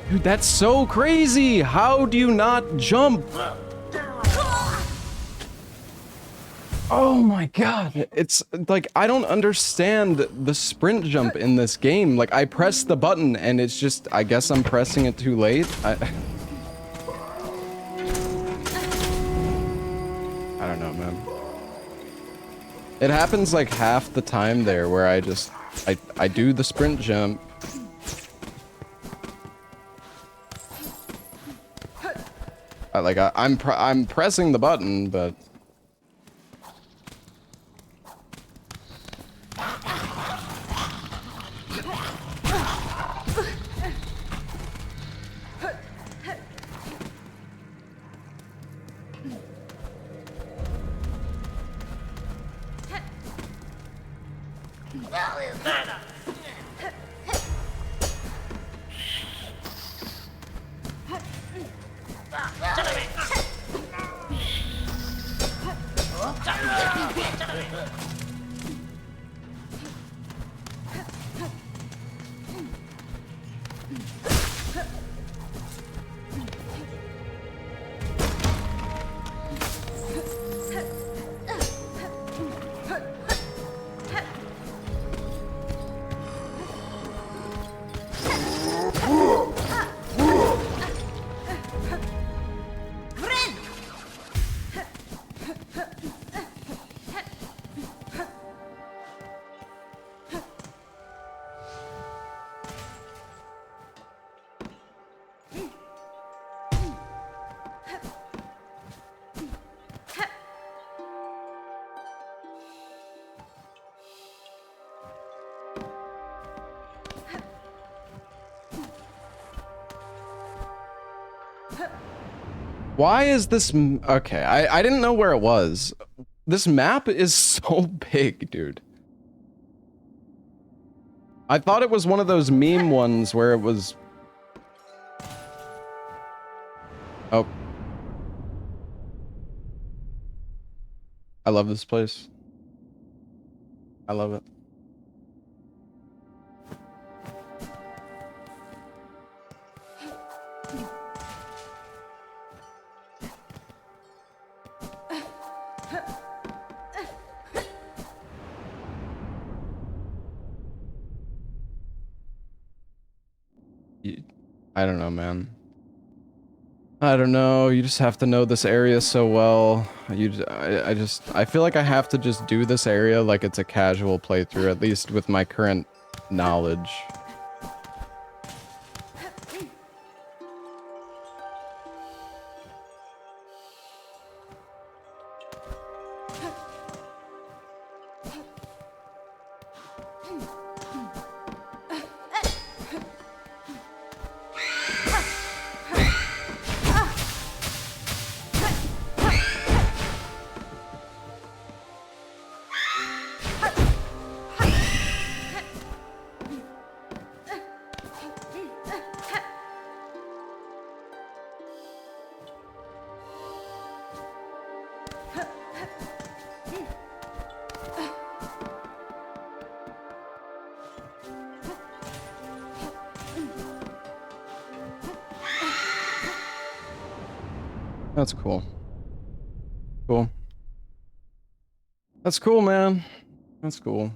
Dude, that's so crazy! How do you not jump? Oh my god, it's like, I don't understand the sprint jump in this game. Like, I press the button and it's just, I guess I'm pressing it too late. I don't know, man. It happens like half the time there where I just, I do the sprint jump. I'm pressing the button, but Why is this... Okay, I didn't know where it was. This map is so big, dude. I thought it was one of those meme ones where it was... Oh. I love this place. I love it. I don't know, man. I don't know. You just have to know this area so well. I feel like I have to just do this area like it's a casual playthrough, at least with my current knowledge. That's cool. Cool. That's cool, man. That's cool.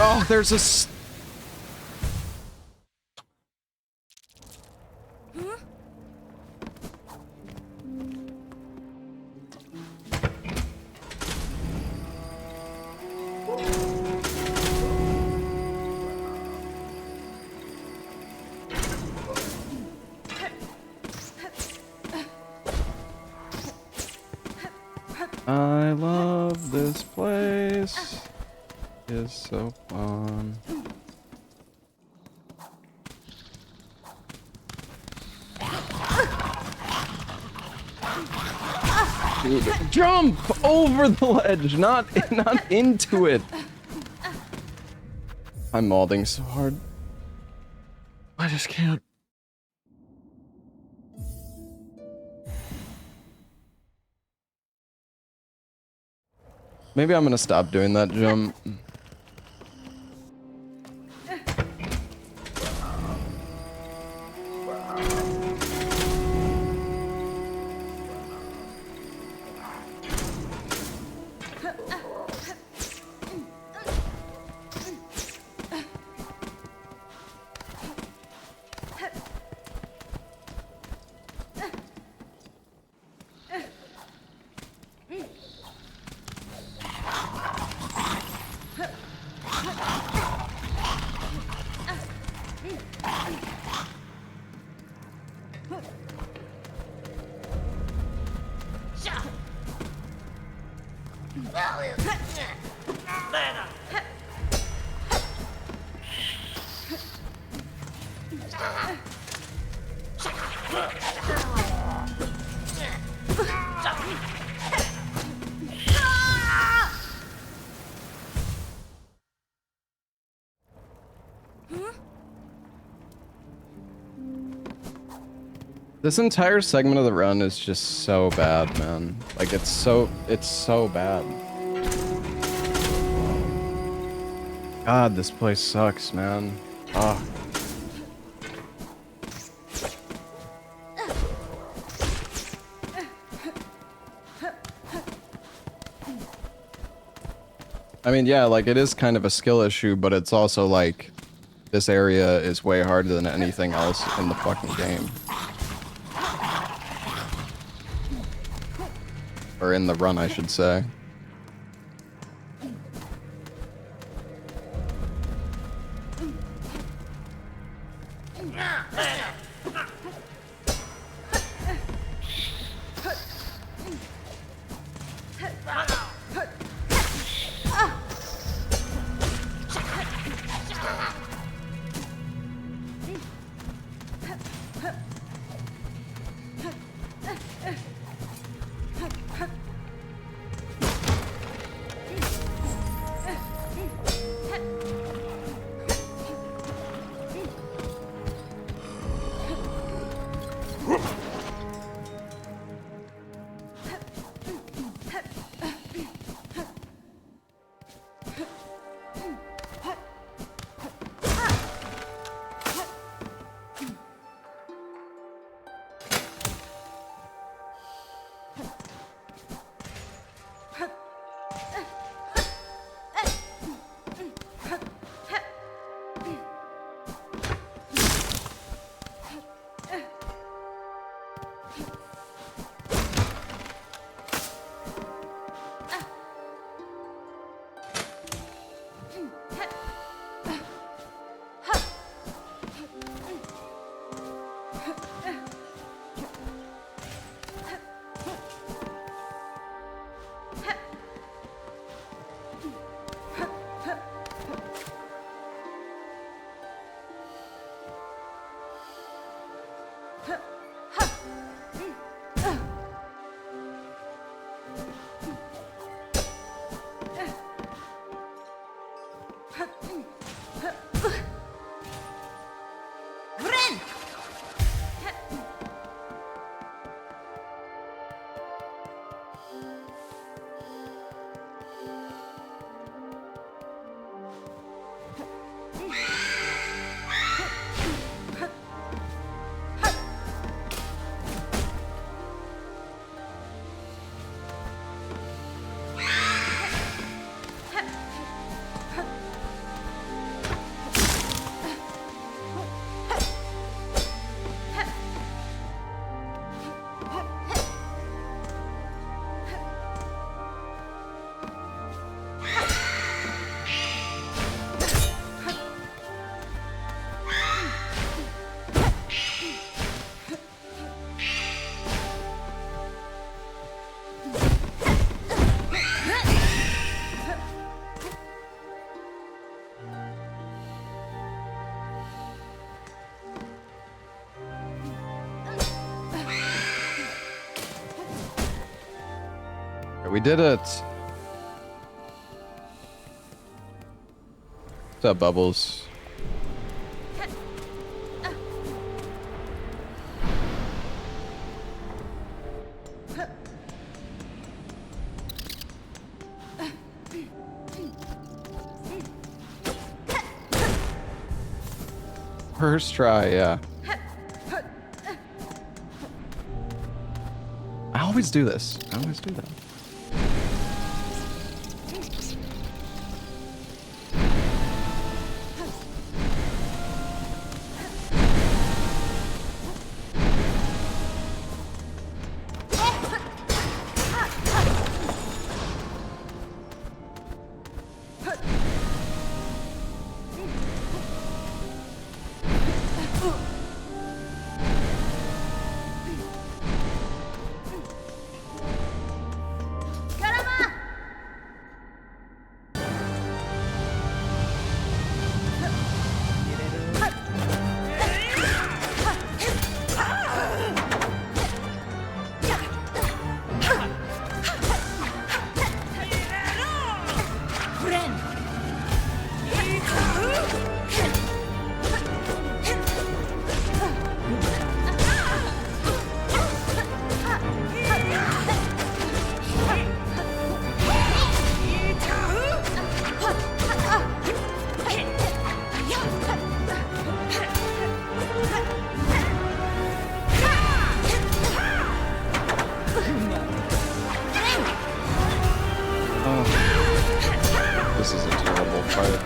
Oh, there's a I love this place. It's so fun. Dude, jump over the ledge, not into it. I'm mauling so hard. I just can't. Maybe I'm gonna stop doing that jump. This entire segment of the run is just so bad, man. Like, it's so bad. God, this place sucks, man. Ah. I mean, yeah, like, it is kind of a skill issue, but it's also like, this area is way harder than anything else in the fucking game. Or in the run, I should say. We did it. What's up, Bubbles? First try, yeah. I always do this. I always do that. part.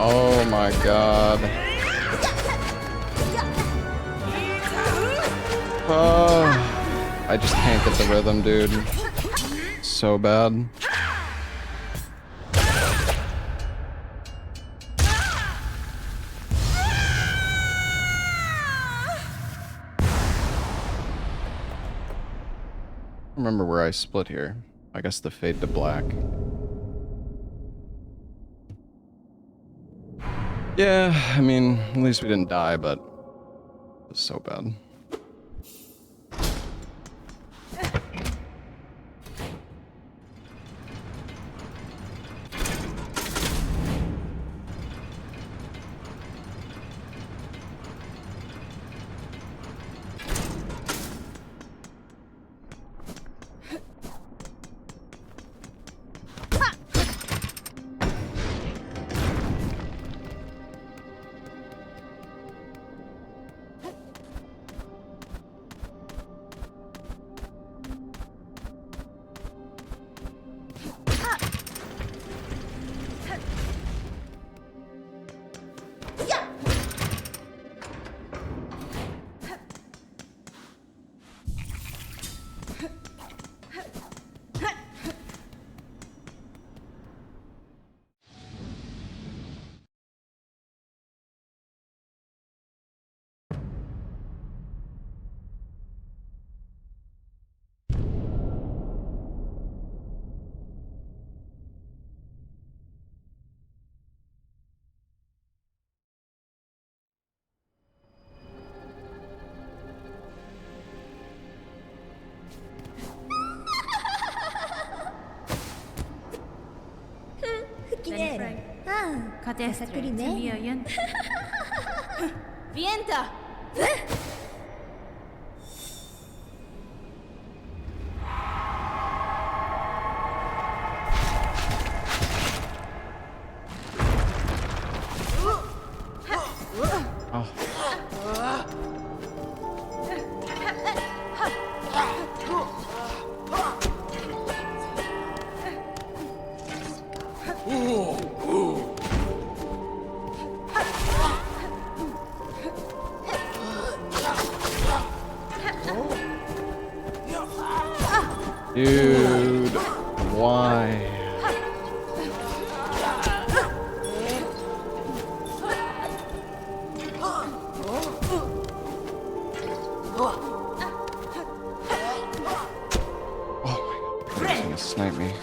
Oh my god. Oh, I just can't get the rhythm, dude. So bad. Remember where I split here. I guess the fade to black. Yeah, I mean, at least we didn't die, but it was so bad. Vienta! Dude, why? Oh my god, he's gonna snipe me.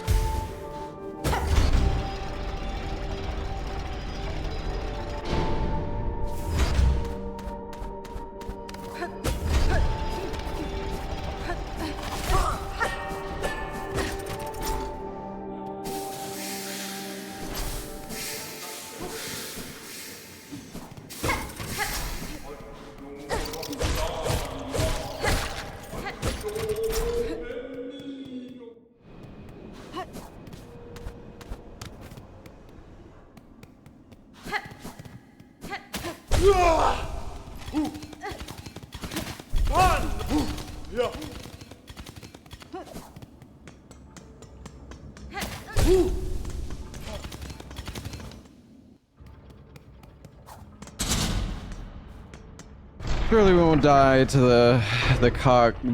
Surely we won't die to the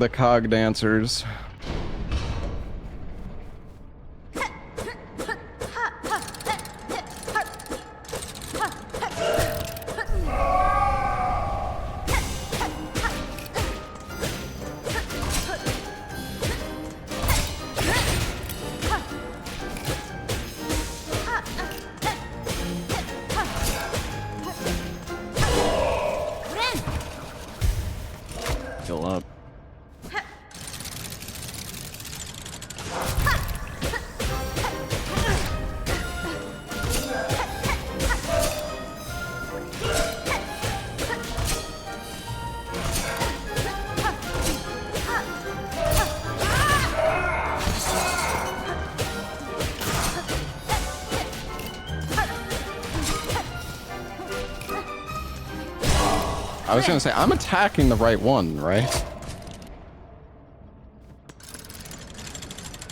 cog dancers. I was gonna say, I'm attacking the right one, right?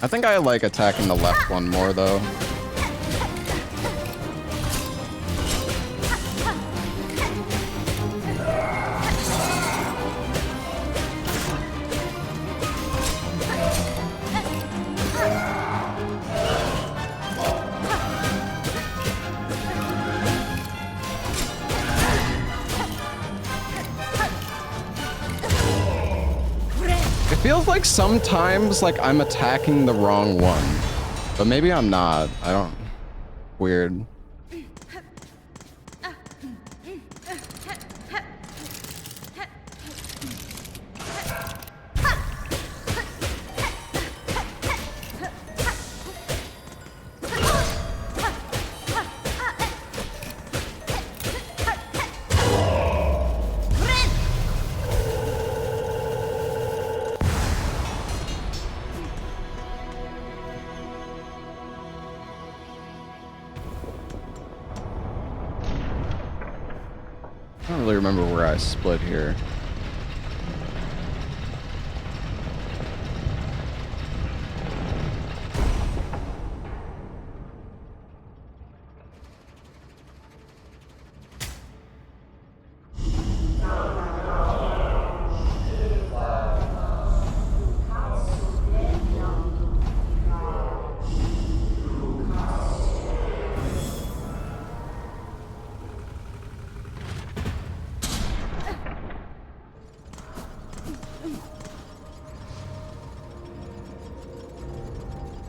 I think I like attacking the left one more, though. It feels like sometimes like I'm attacking the wrong one, but maybe I'm not. I don't. Weird. I don't really remember where I split here.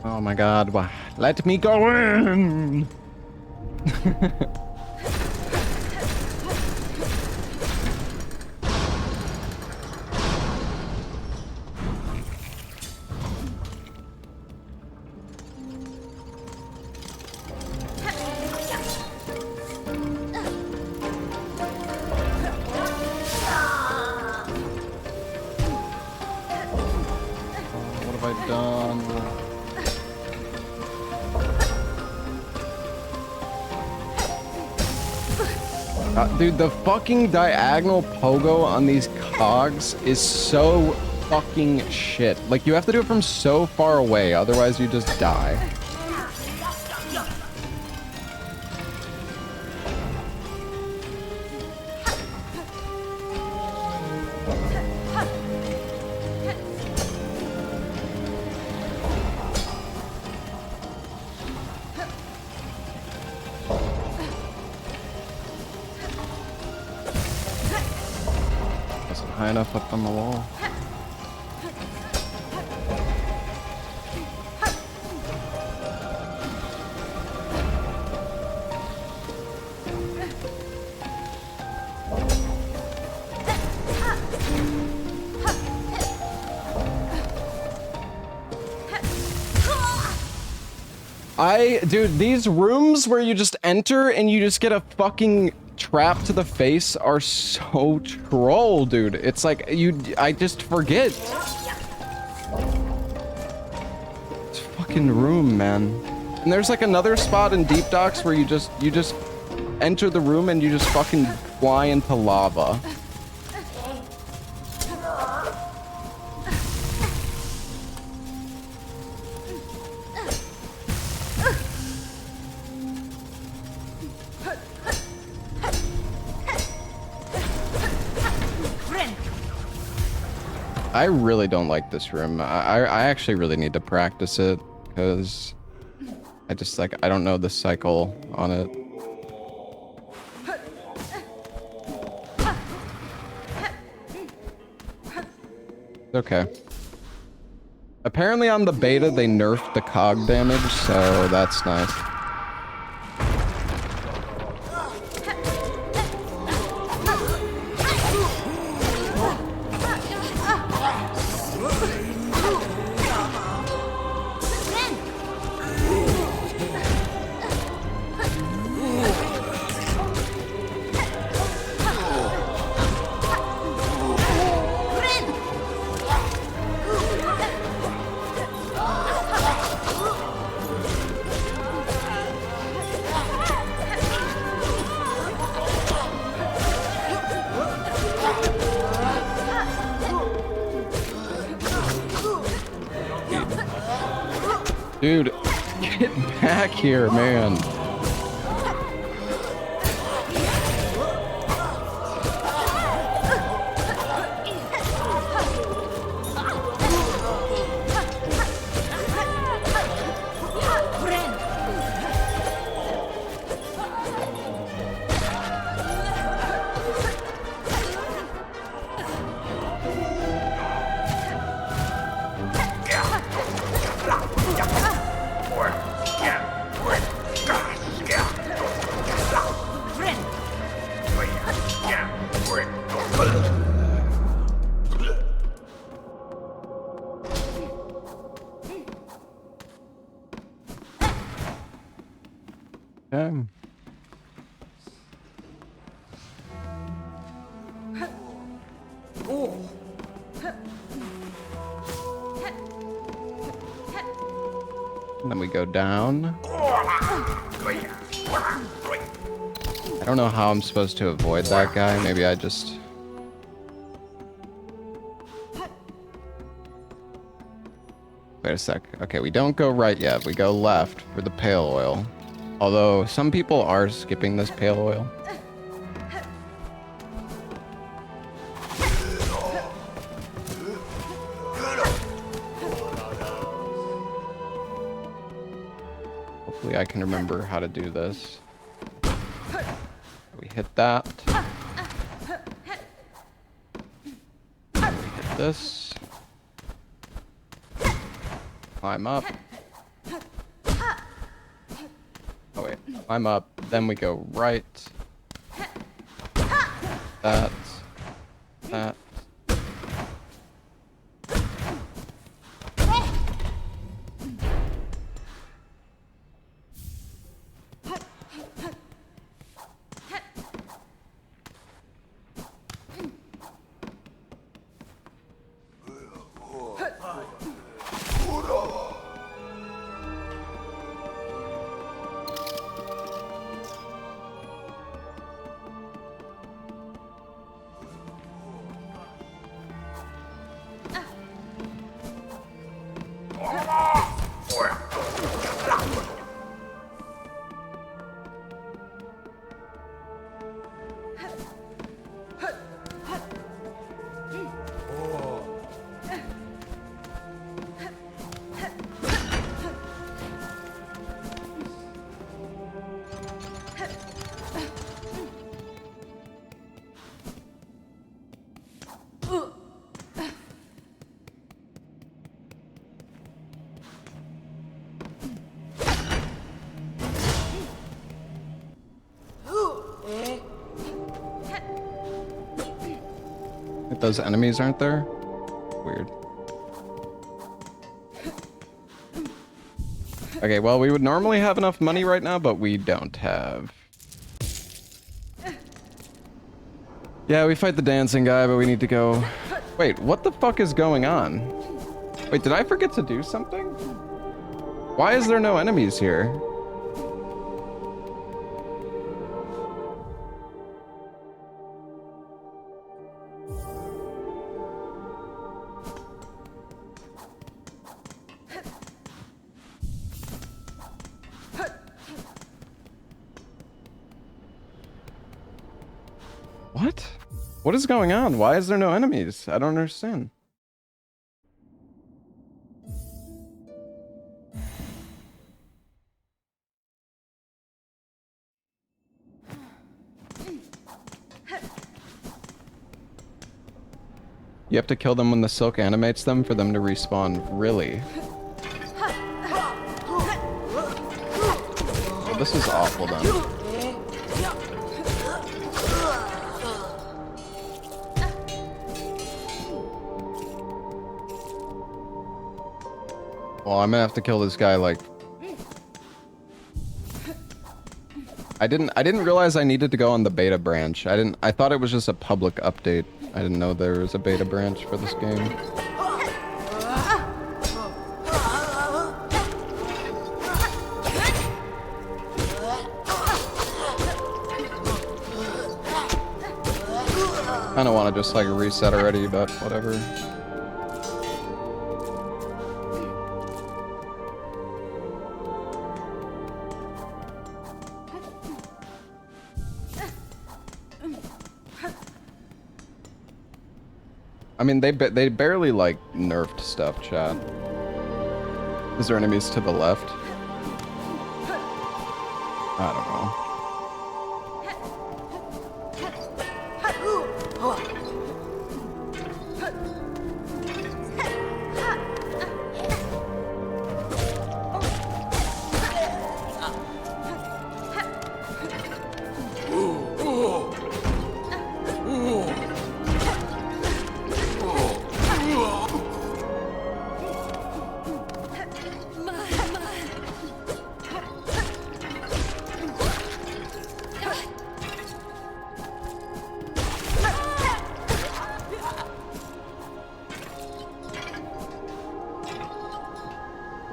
Oh my god, why? Let me go in! What have I done? Dude, the fucking diagonal pogo on these cogs is so fucking shit. Like, you have to do it from so far away, otherwise you just die. High enough up on the wall. Dude, these rooms where you just enter and you just get a fucking trap to the face are so troll, dude. It's like I just forget. It's fucking room, man. And there's like another spot in Deep Docks where you just enter the room and you just fucking fly into lava. I really don't like this room. I actually really need to practice it because I just like, I don't know the cycle on it. Okay. Apparently on the beta they nerfed the cog damage, so that's nice. Dude, get back here, man. Okay. And then we go down. I don't know how I'm supposed to avoid that guy. Maybe I just... Wait a sec. Okay, we don't go right yet. We go left for the pale oil. Although, some people are skipping this pale oil. Hopefully I can remember how to do this. We hit that. We hit this. Climb up. Oh wait, climb up, then we go right. That. That. Those enemies aren't there? Weird. Okay, well, we would normally have enough money right now, but we don't have. Yeah, we fight the dancing guy, but we need to go... Wait, what the fuck is going on? Wait, did I forget to do something? Why is there no enemies here? What? What is going on? Why is there no enemies? I don't understand. You have to kill them when the silk animates them for them to respawn. Really? Well, this is awful then. Well, I'm gonna have to kill this guy, like... I didn't realize I needed to go on the beta branch. I thought it was just a public update. I didn't know there was a beta branch for this game. Kinda wanna just like reset already, but whatever. I mean, they barely like nerfed stuff, chat. Is there enemies to the left? I don't know.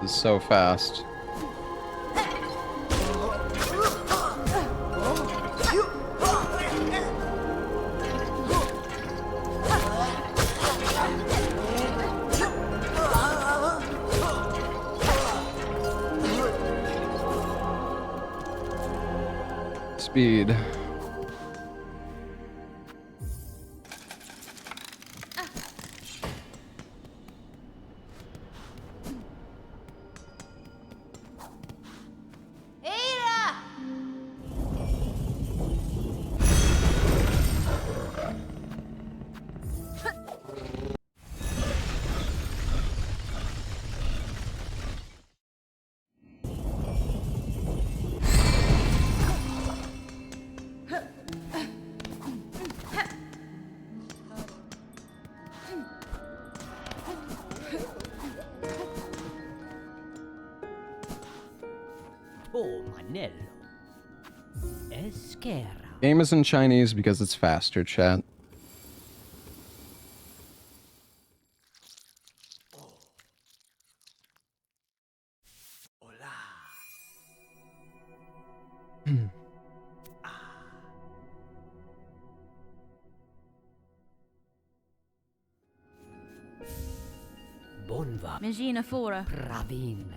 This is so fast. Speed. Game is in Chinese because it's faster, chat. Magina Fora. Rabin.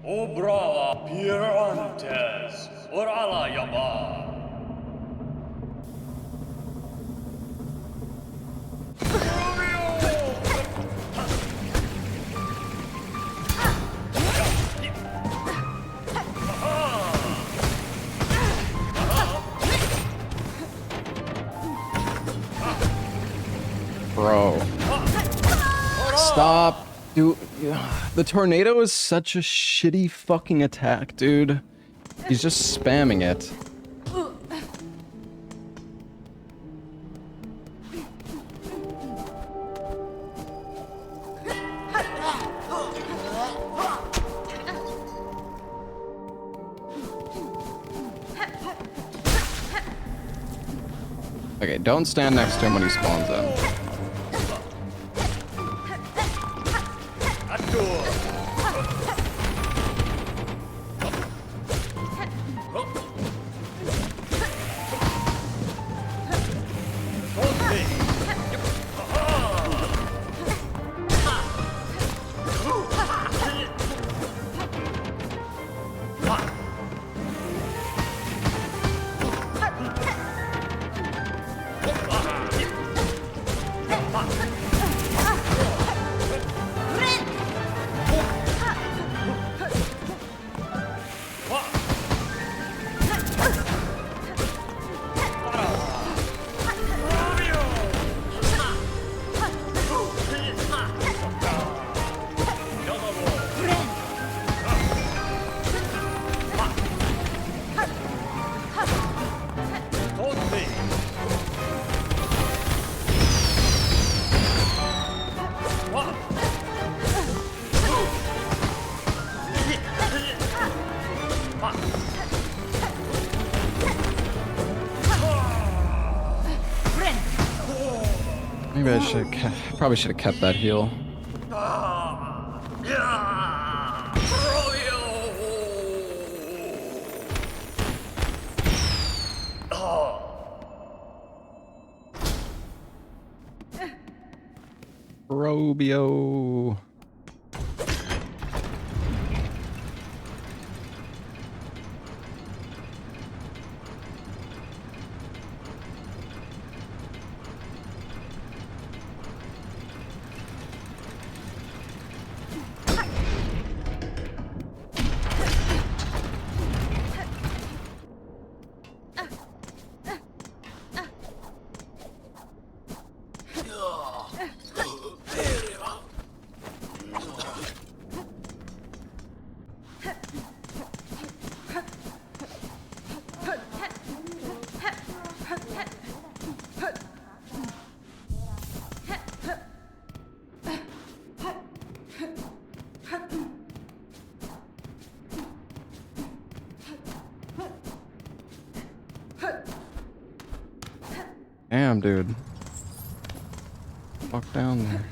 Obrava Pirantes, Orala Yama. Bro. Stop. Dude, the tornado is such a shitty fucking attack, dude. He's just spamming it. Okay, don't stand next to him when he spawns in. Maybe I should probably should have kept that heal. Robio. Damn, dude. Fuck down there.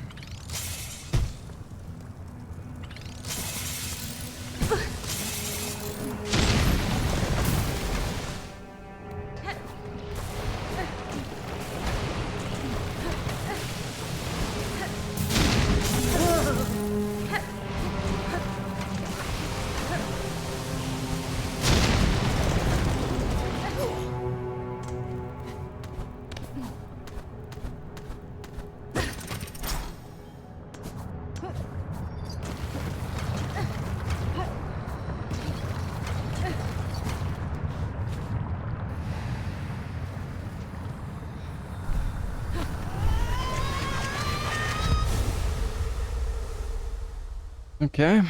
Okay.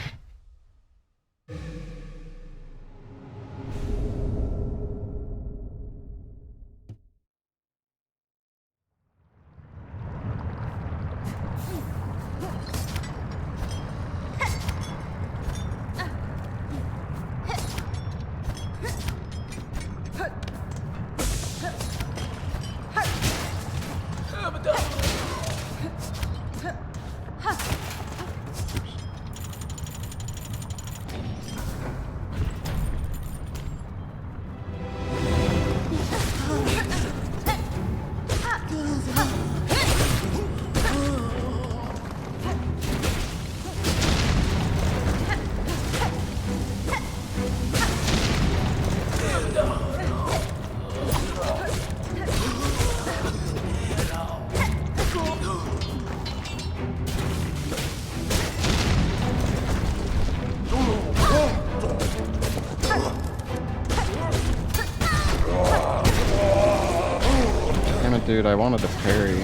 Damn it, dude, I wanted to parry. You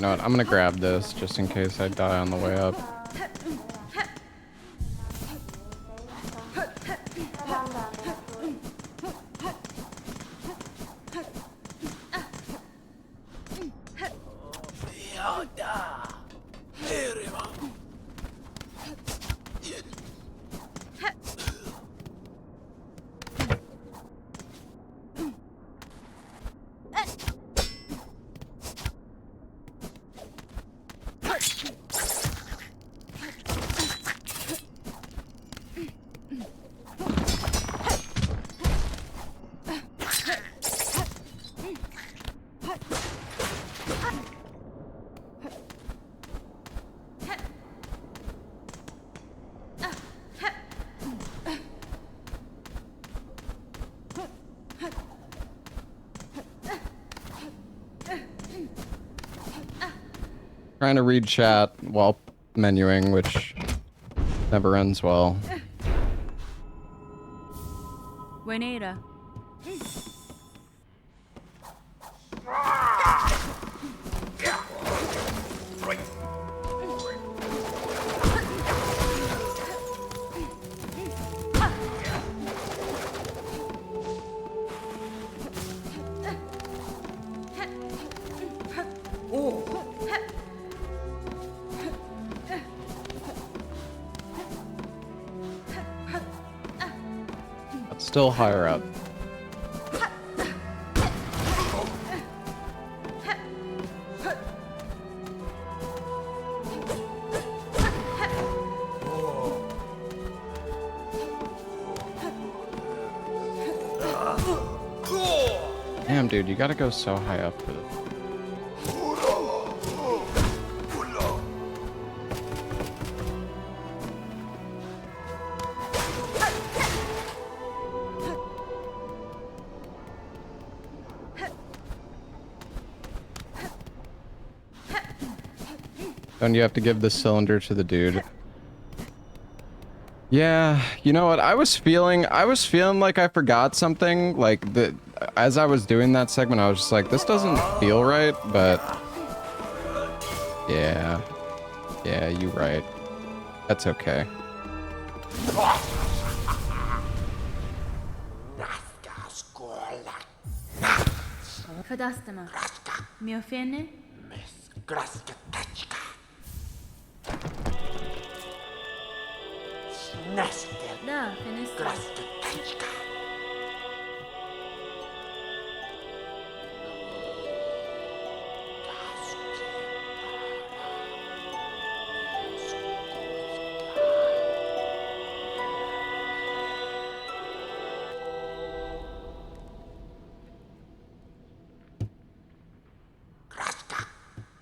know what, I'm gonna grab this just in case I die on the way up. Trying to read chat while menuing, which never ends well. Buenera. Still higher up. Damn, dude, you gotta go so high up for this. Don't you have to give the cylinder to the dude? Yeah, you know what? I was feeling like I forgot something. Like as I was doing that segment, I was just like, this doesn't feel right, but yeah, you're right. That's okay. Kadastama. Miofene? Da, finistra.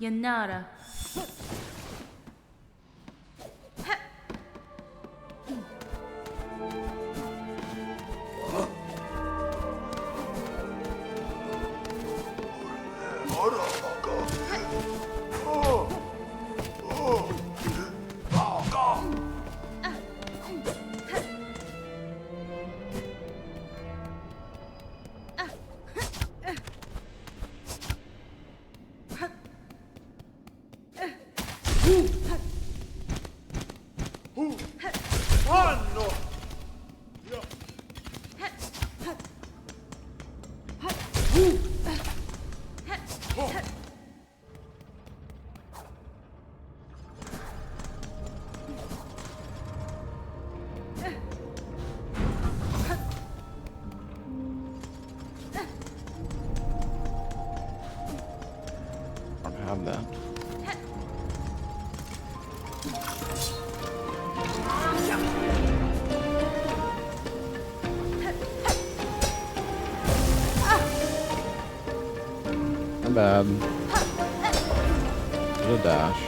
Yanara. Have that. Not bad. Should have dashed.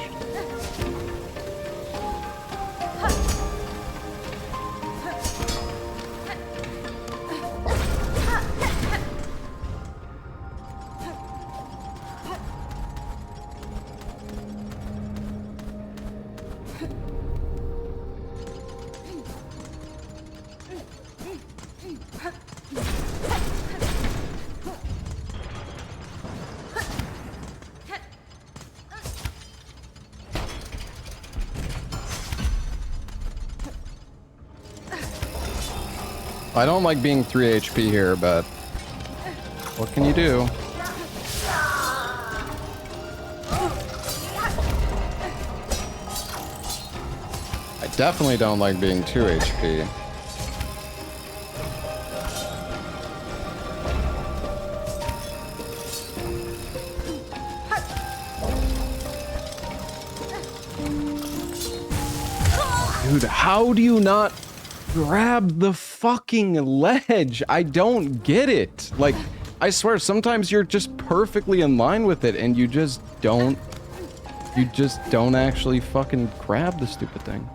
I don't like being 3 HP here, but what can you do? I definitely don't like being 2 HP. Dude, how do you not grab the fucking ledge? I don't get it. Like, I swear, sometimes you're just perfectly in line with it and you just don't actually fucking grab the stupid thing.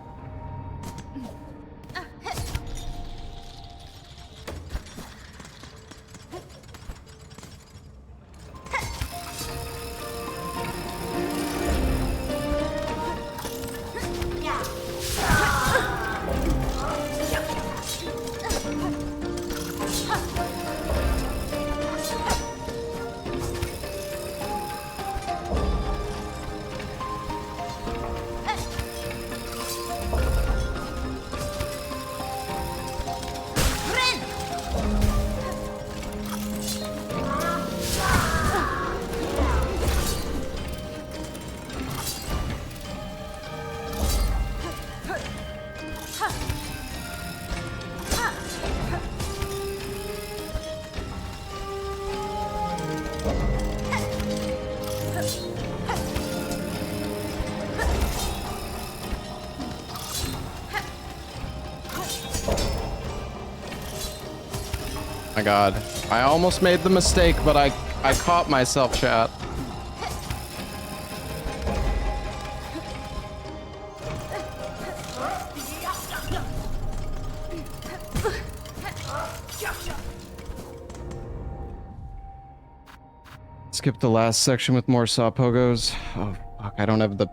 My god. I almost made the mistake, but I caught myself, chat. Skip the last section with more saw pogos. Oh, fuck, I don't have the...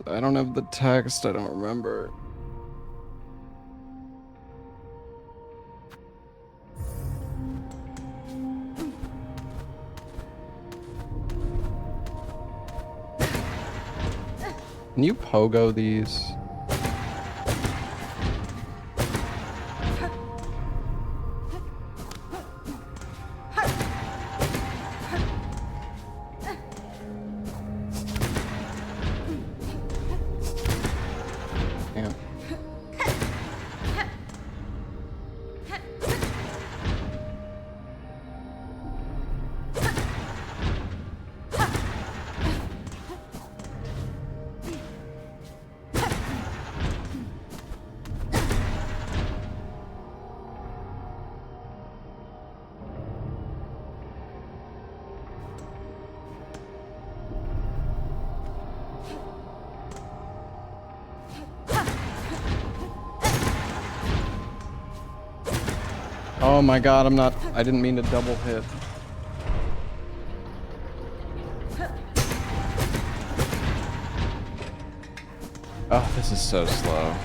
I don't have the text, I don't remember. Can you pogo these? Damn. Oh my god, I didn't mean to double hit. Oh, this is so slow.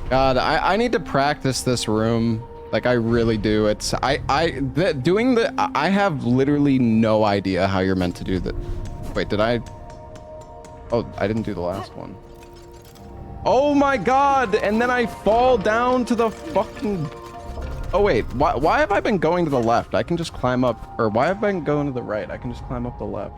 God, I need to practice this room. Like, I really do. It's, I have literally no idea how you're meant to do that. Wait, did I? Oh, I didn't do the last one. Oh my god! And then I fall down to the fucking... Oh wait, why have I been going to the left? I can just climb up, or why have I been going to the right? I can just climb up the left.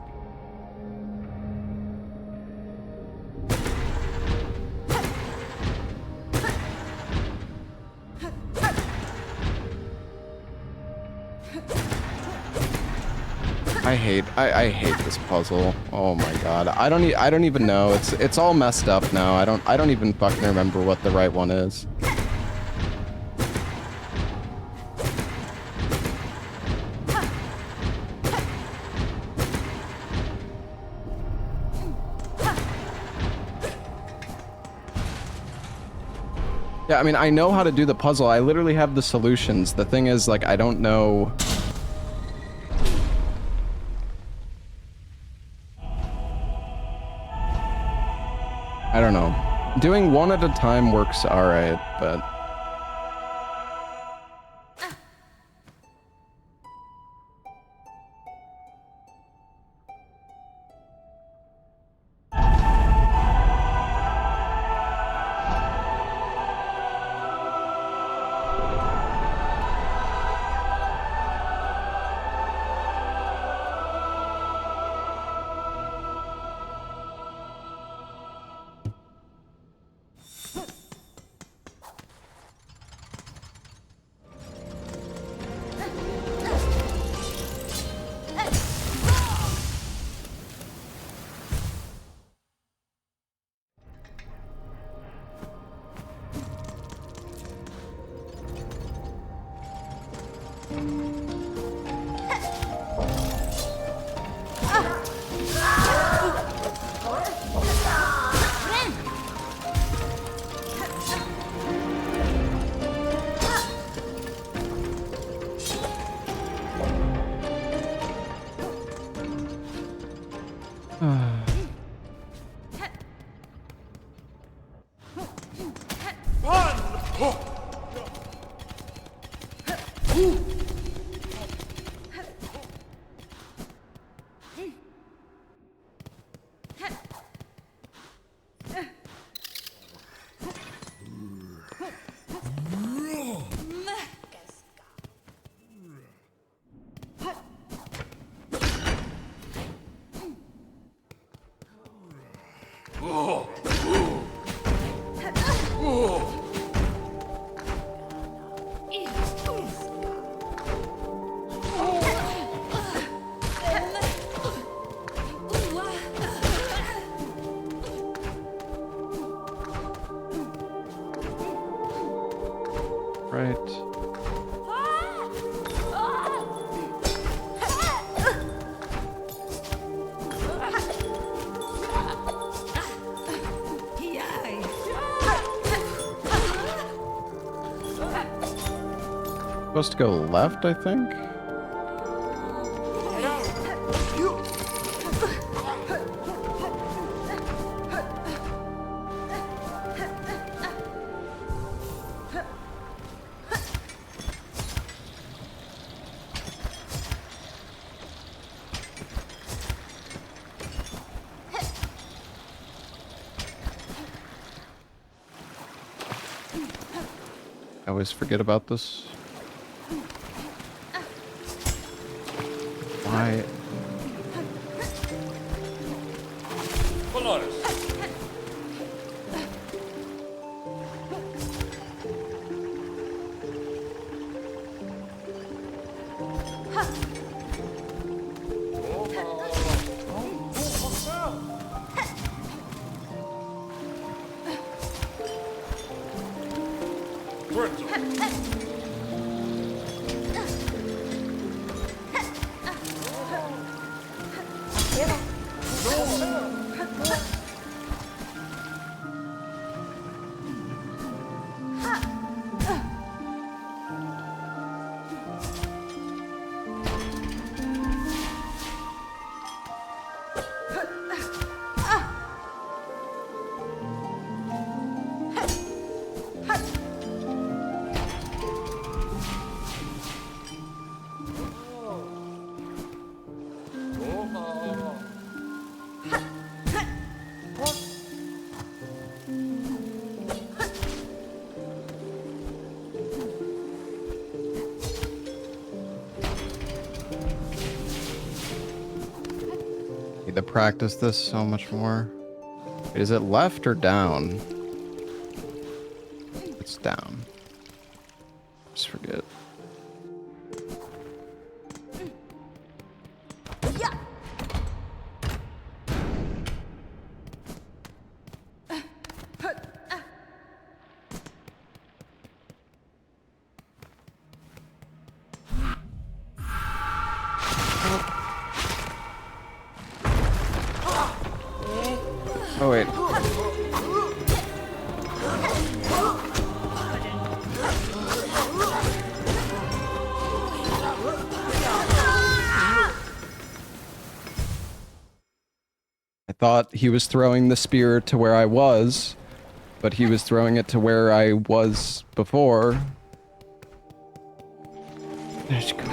I hate this puzzle. Oh my god. I don't even know. It's all messed up now. I don't even fucking remember what the right one is. Yeah, I mean, I know how to do the puzzle. I literally have the solutions. The thing is, like, I don't know... I don't know. Doing one at a time works alright, but... Right. Supposed to go left, I think. I always forget about this. Why? Polaris. Need to practice this so much more. Is it left or down? It's down. Just forget. Oh wait. I thought he was throwing the spear to where I was, but he was throwing it to where I was before. Let's go.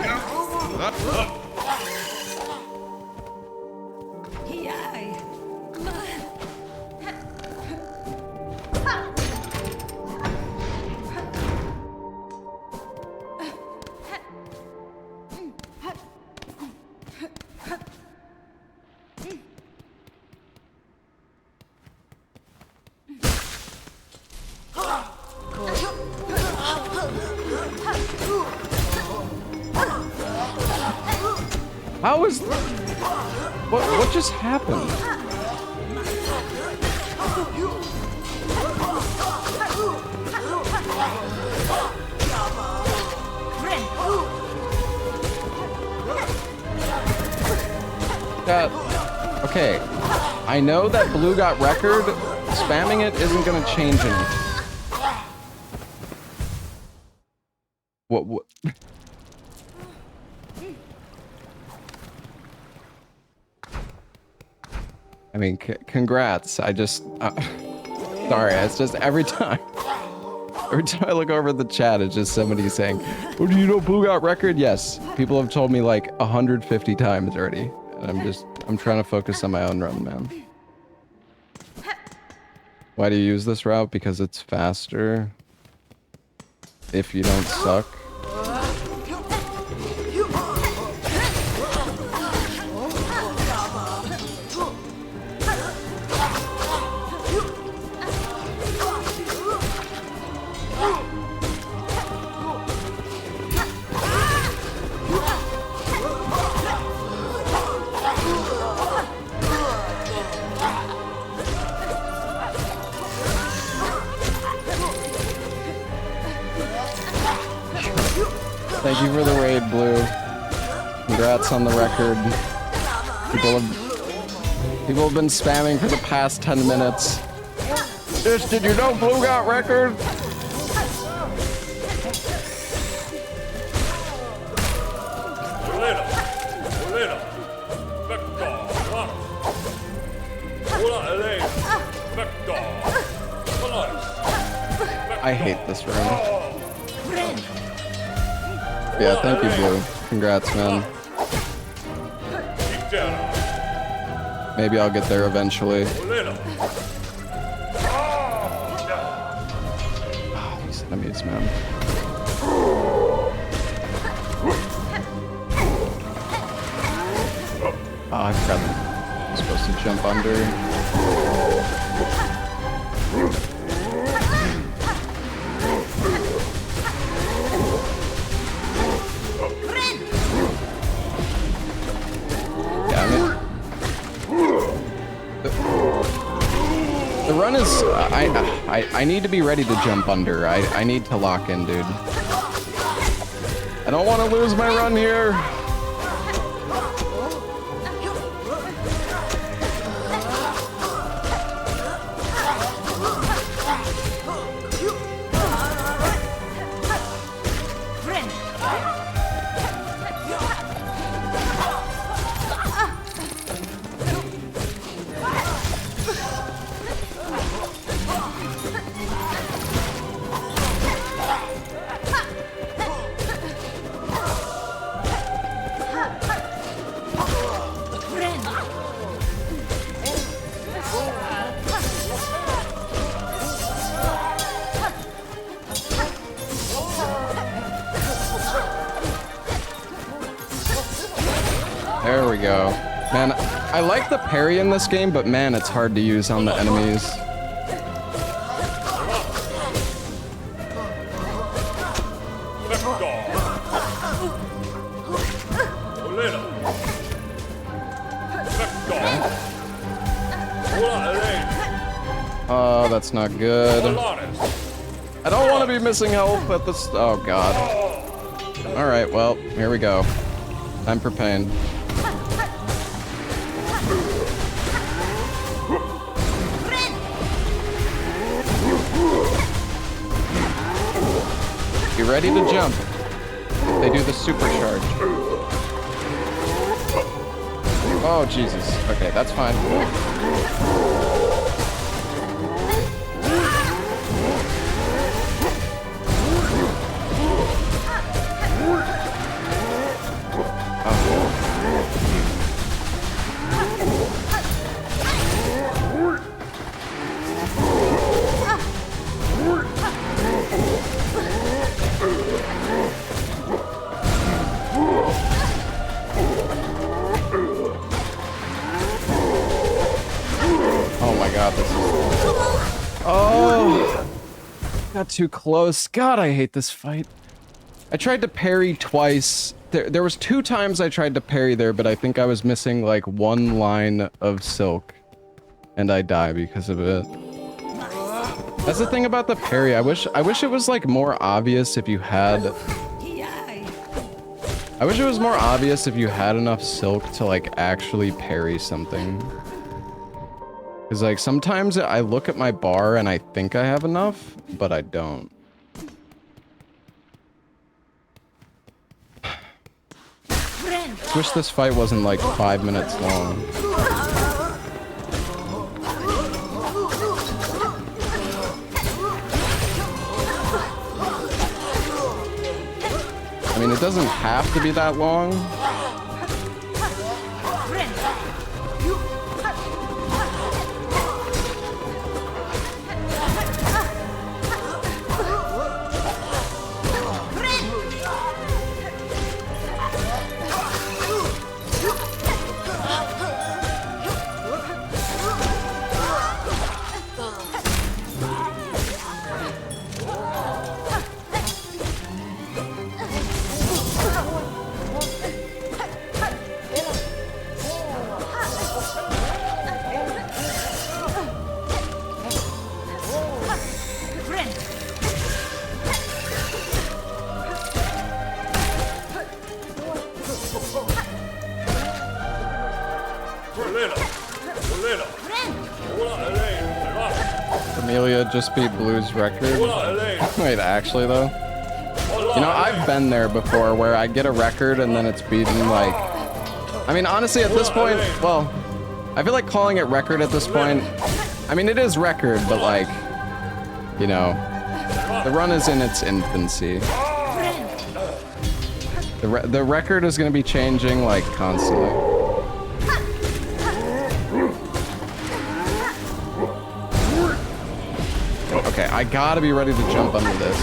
How is... What just happened? Okay, I know that blue got record. Spamming it isn't gonna change anything. What? I mean, congrats. I just... sorry, it's just every time I look over the chat, it's just somebody saying, oh, do you know Blue got record? Yes. People have told me like 150 times already. And I'm trying to focus on my own run, man. Why do you use this route? Because it's faster. If you don't suck. Thank you for the raid, Blue. Congrats on the record. People have been spamming for the past 10 minutes. Did you know Blue got record? I hate this room. Yeah, thank you, Blue. Congrats, man. Maybe I'll get there eventually. Oh, these enemies, man. Oh, I forgot I'm supposed to jump under. The run is, I need to be ready to jump under. I need to lock in, dude. I don't want to lose my run here. There we go. Man, I like the parry in this game, but man, it's hard to use on the enemies. Oh, that's not good. I don't want to be missing health at this. Oh, God. Alright, well, here we go. Time for pain. Be ready to jump. They do the supercharge. Oh, Jesus. Okay, that's fine. Oh my God, this is... Oh! Got too close. God, I hate this fight. I tried to parry twice. There was 2 times I tried to parry there, but I think I was missing like 1 line of silk. And I die because of it. That's the thing about the parry. I wish it was like more obvious if you had... I wish it was more obvious if you had enough silk to like actually parry something. Because like sometimes I look at my bar and I think I have enough, but I don't. I wish this fight wasn't like 5 minutes long. I mean, it doesn't have to be that long. good. Just beat Blue's record. Wait, actually though? You know, I've been there before where I get a record and then it's beaten like... I mean, honestly, at this point, well, I feel like calling it record at this point... I mean, it is record, but like, you know, the run is in its infancy. The record is going to be changing like constantly. Okay, I gotta be ready to jump under this.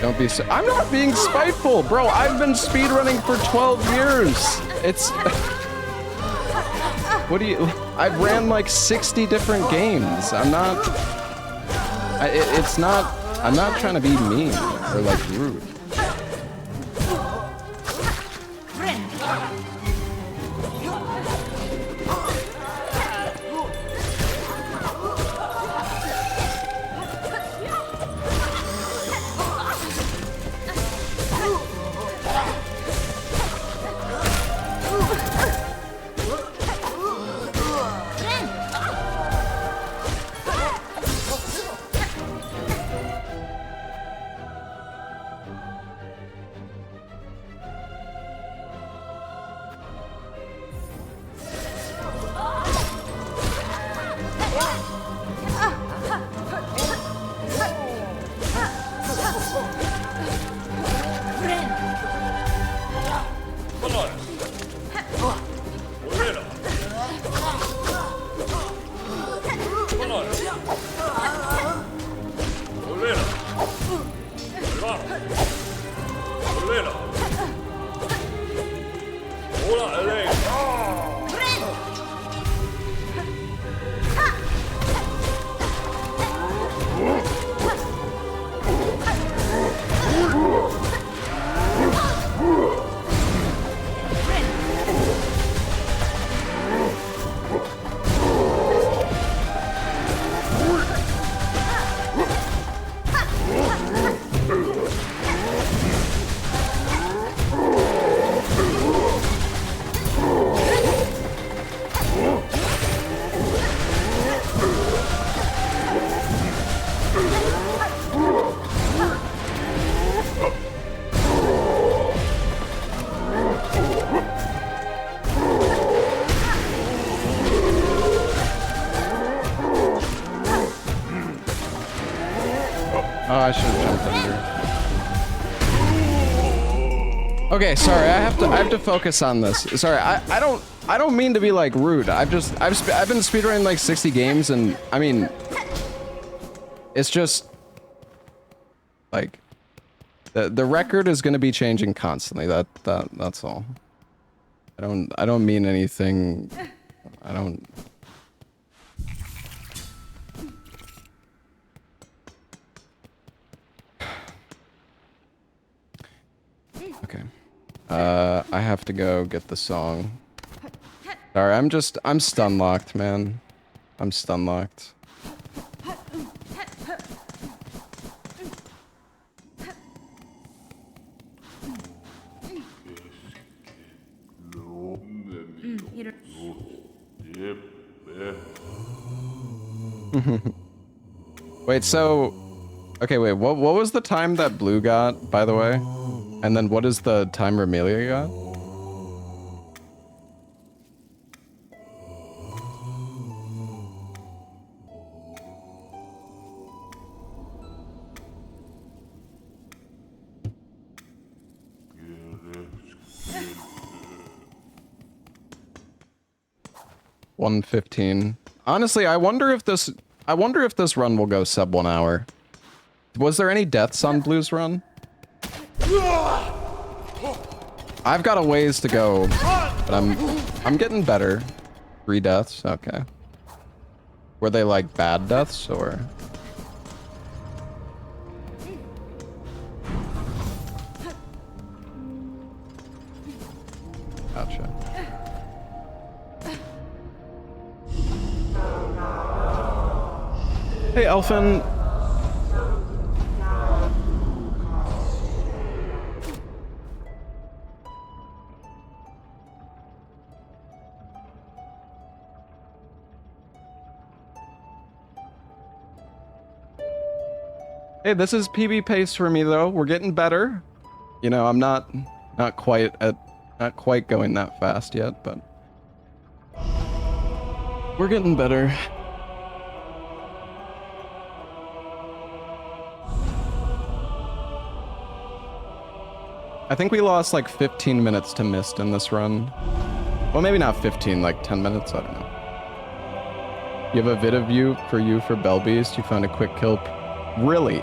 Don't be so— I'm not being spiteful, bro. I've been speedrunning for 12 years. It's... What do you... I've ran like 60 different games. I'm not... it's not... I'm not trying to be mean or like rude. I should have jumped under. Okay, sorry. I have to focus on this. Sorry, I don't mean to be like rude. I've been speedrunning like 60 games, and I mean, it's just like the record is going to be changing constantly. That's all. I don't mean anything. I don't. Okay. I have to go get the song. Sorry, I'm stun locked, man. I'm stun locked. Wait, so... Okay, wait, what was the time that Blue got, by the way? And then what is the time Remelia got? $1:15. Honestly, I wonder if this run will go sub 1 hour. Was there any deaths on Blue's run? I've got a ways to go, but I'm getting better. 3 deaths, okay. Were they like bad deaths or? Gotcha. Hey, Elfin. Hey, this is PB pace for me though. We're getting better. You know, I'm not quite going that fast yet, but we're getting better. I think we lost like 15 minutes to mist in this run. Well, maybe not 15, like 10 minutes, I don't know. You have a vid of you for Bell Beast. You found a quick kill. Really?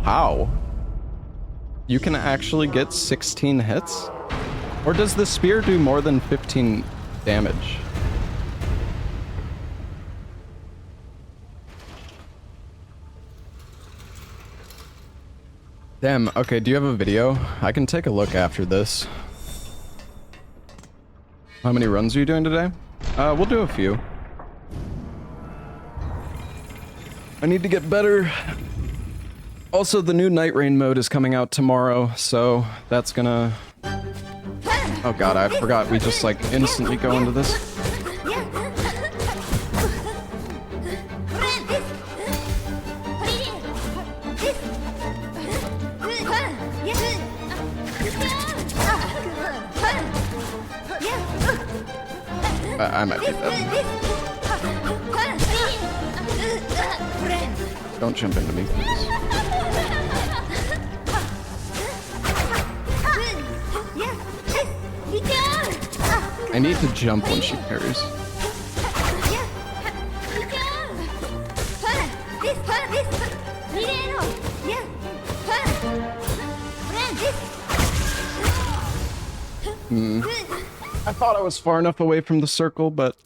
How? You can actually get 16 hits? Or does the spear do more than 15 damage? Damn, okay, do you have a video? I can take a look after this. How many runs are you doing today? We'll do a few. I need to get better. Also, the new Night Rain mode is coming out tomorrow, so that's gonna... Oh god, I forgot we just like instantly go into this. I might be dead. Don't jump into me, please. I need to jump when she parries. I thought I was far enough away from the circle, but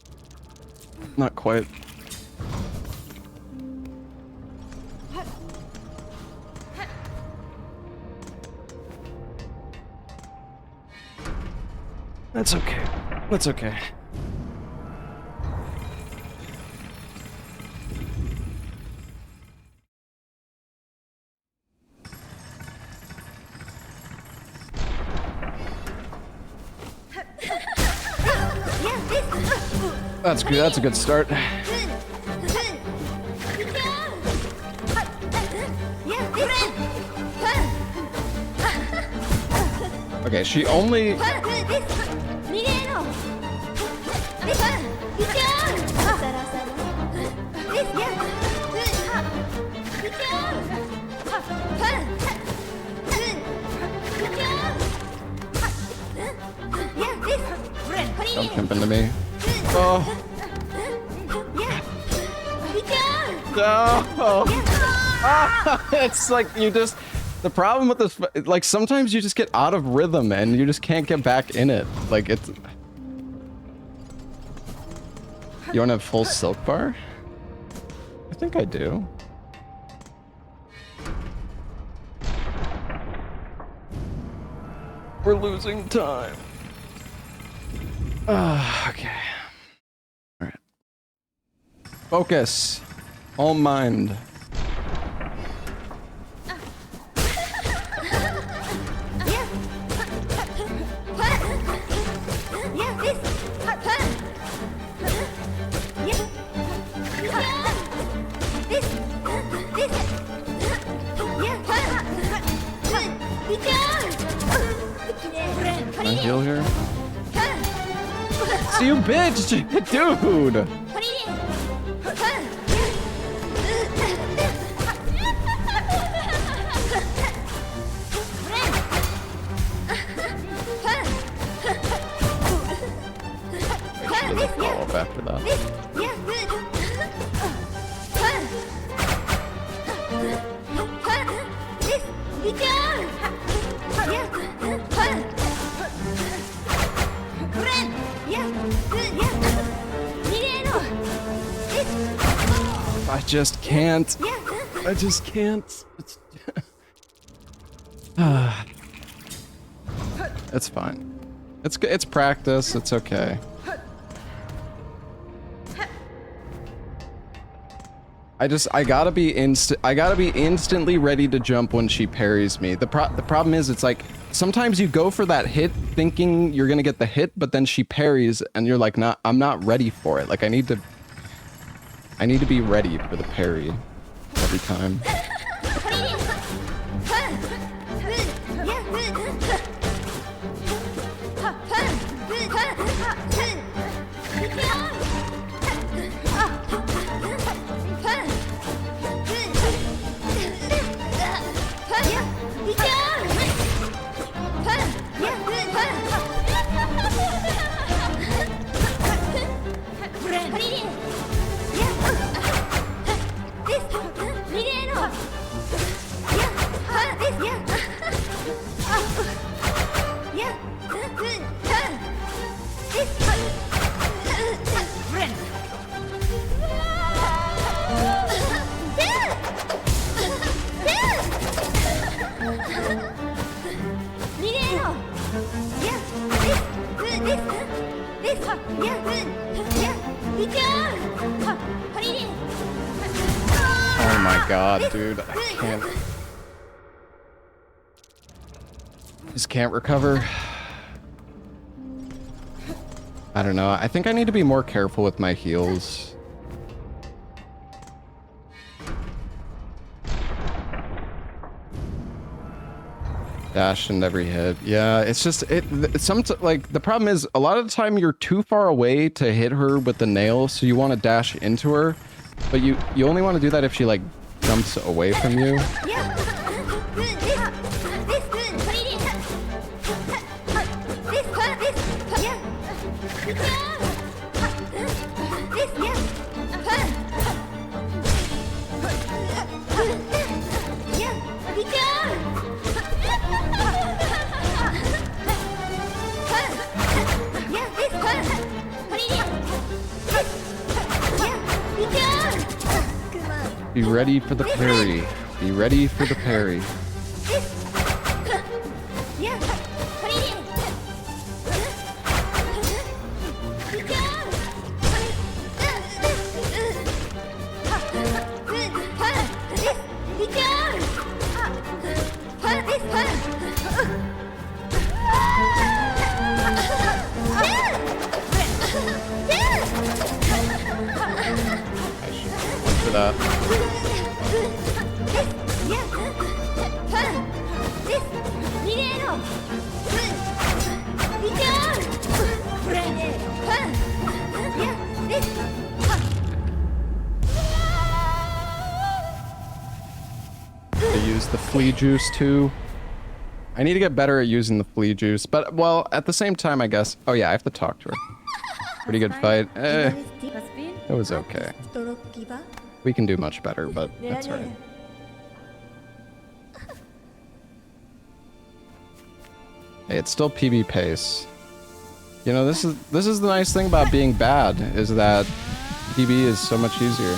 not quite. That's okay. That's okay. That's good. That's a good start. Okay, she only... Don't jump into me. Oh. No. Ah, it's like you just... The problem with this, like sometimes you just get out of rhythm and you just can't get back in it. Like it's... You don't have full silk bar? I think I do. We're losing time. Okay. Alright. Focus. All mind. Can I heal here? See you, bitch! Dude! Follow up after that. I just can't. I just can't. It's fine. It's practice. It's okay. I gotta be instantly ready to jump when she parries me. The problem is it's like sometimes you go for that hit thinking you're gonna get the hit, but then she parries and you're like, I'm not ready for it. Like I need to be ready for the parry every time. Oh my god, dude. I can't. Just can't recover. I don't know. I think I need to be more careful with my heals. Dash in every hit. Yeah, it's just like the problem is a lot of the time you're too far away to hit her with the nail, so you want to dash into her, but you only want to do that if she like jumps away from you. Be ready for the parry. Be ready for the parry. For that. I use the flea juice too. I need to get better at using the flea juice, but well, at the same time, I guess. Oh yeah, I have to talk to her. Pretty good fight. It was okay. We can do much better, but that's right. Hey, it's still PB pace. You know, this is the nice thing about being bad, is that PB is so much easier.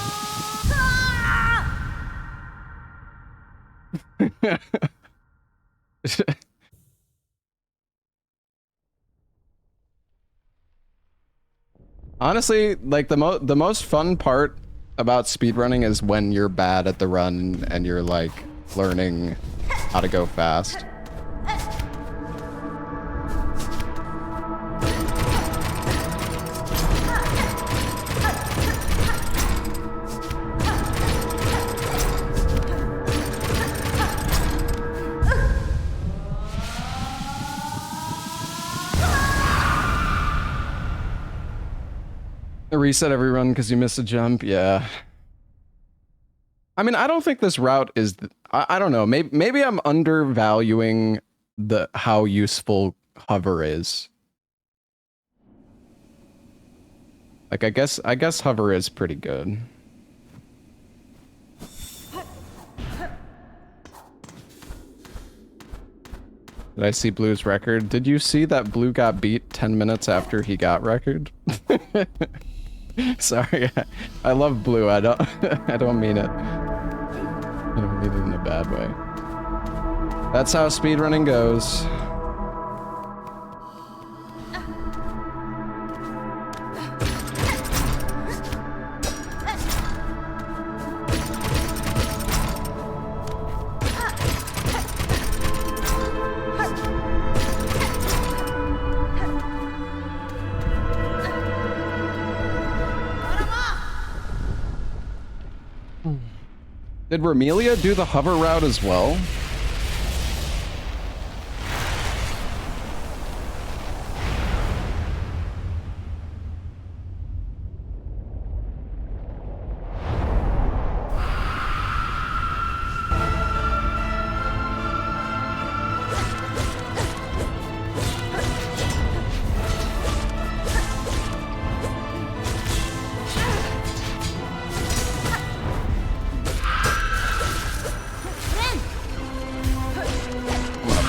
Honestly, like the most fun part about speedrunning is when you're bad at the run and you're like learning how to go fast. Reset every run because you missed a jump. Yeah. I mean, I don't think this route is. I don't know. Maybe I'm undervaluing how useful hover is. Like, I guess hover is pretty good. Did I see Blue's record? Did you see that Blue got beat 10 minutes after he got record? Sorry, I love Blue. I don't mean it. I don't mean it in a bad way. That's how speedrunning goes. Did Romelia do the hover route as well?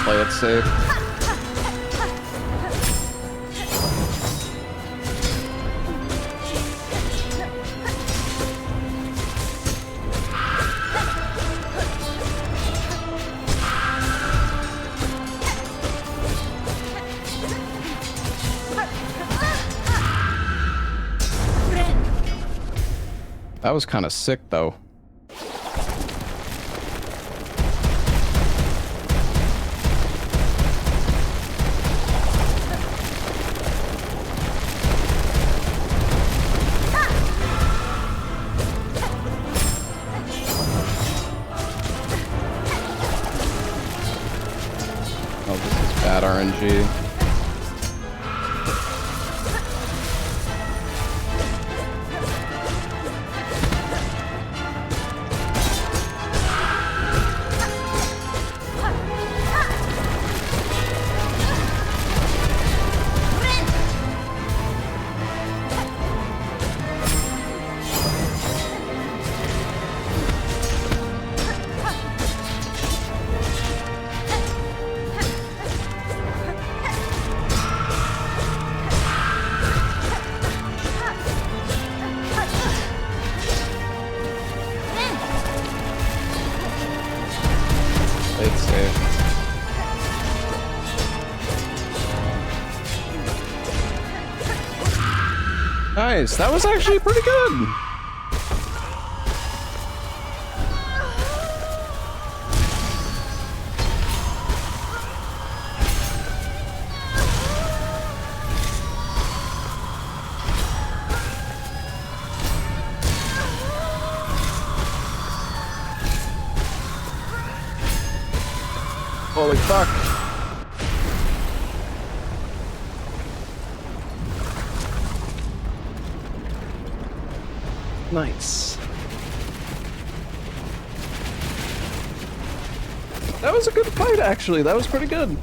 Play it safe. That was kind of sick, though. Oh, this is bad RNG. It's safe. Nice, that was actually pretty good. Holy fuck. Nice. That was a good fight, actually. That was pretty good.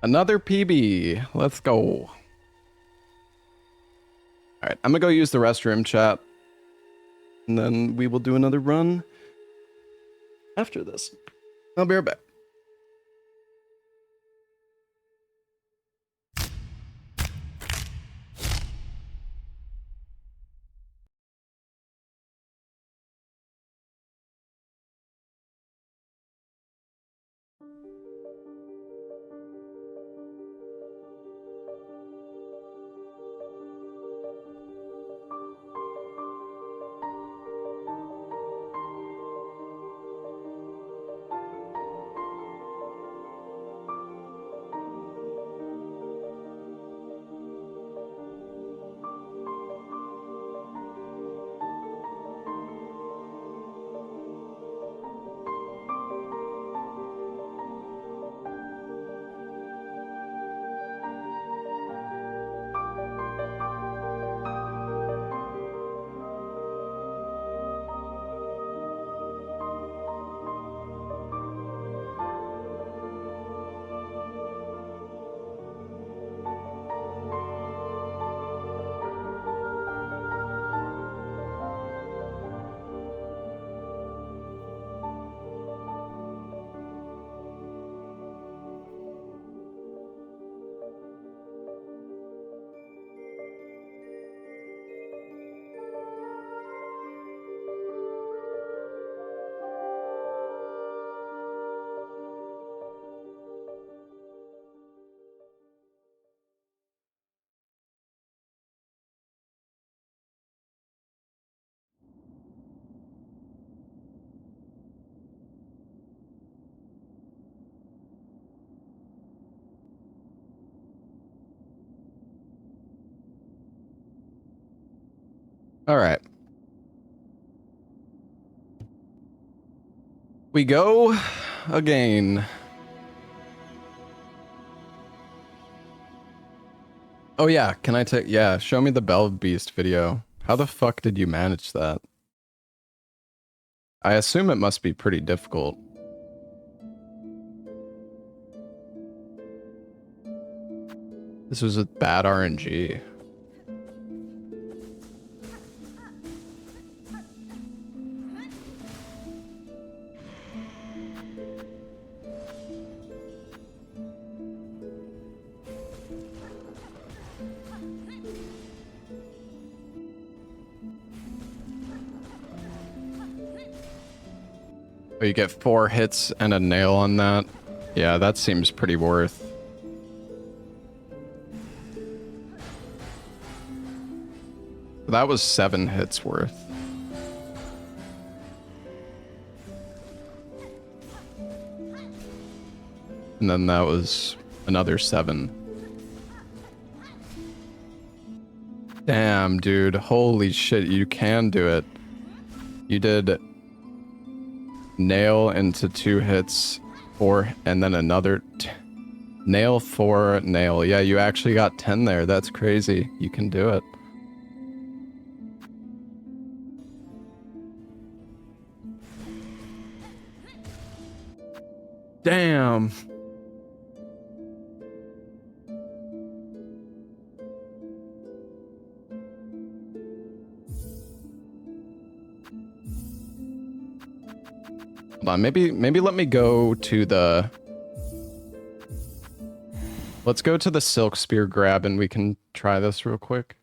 Another PB. Let's go. Alright, I'm gonna go use the restroom, chat. And then we will do another run after this. I'll be right back. All right. We go again. Oh yeah, can I take, yeah, show me the Bell Beast video. How the fuck did you manage that? I assume it must be pretty difficult. This was with bad RNG. But you get 4 hits and a nail on that. Yeah, that seems pretty worth. That was 7 hits worth. And then that was another 7. Damn, dude. Holy shit, you can do it. You did nail into 2 hits, 4, and then another nail, 4, nail. Yeah, you actually got 10 there. That's crazy. You can do it. Damn. Hold on, maybe let me go to the... Let's go to the Silk Spear grab and we can try this real quick.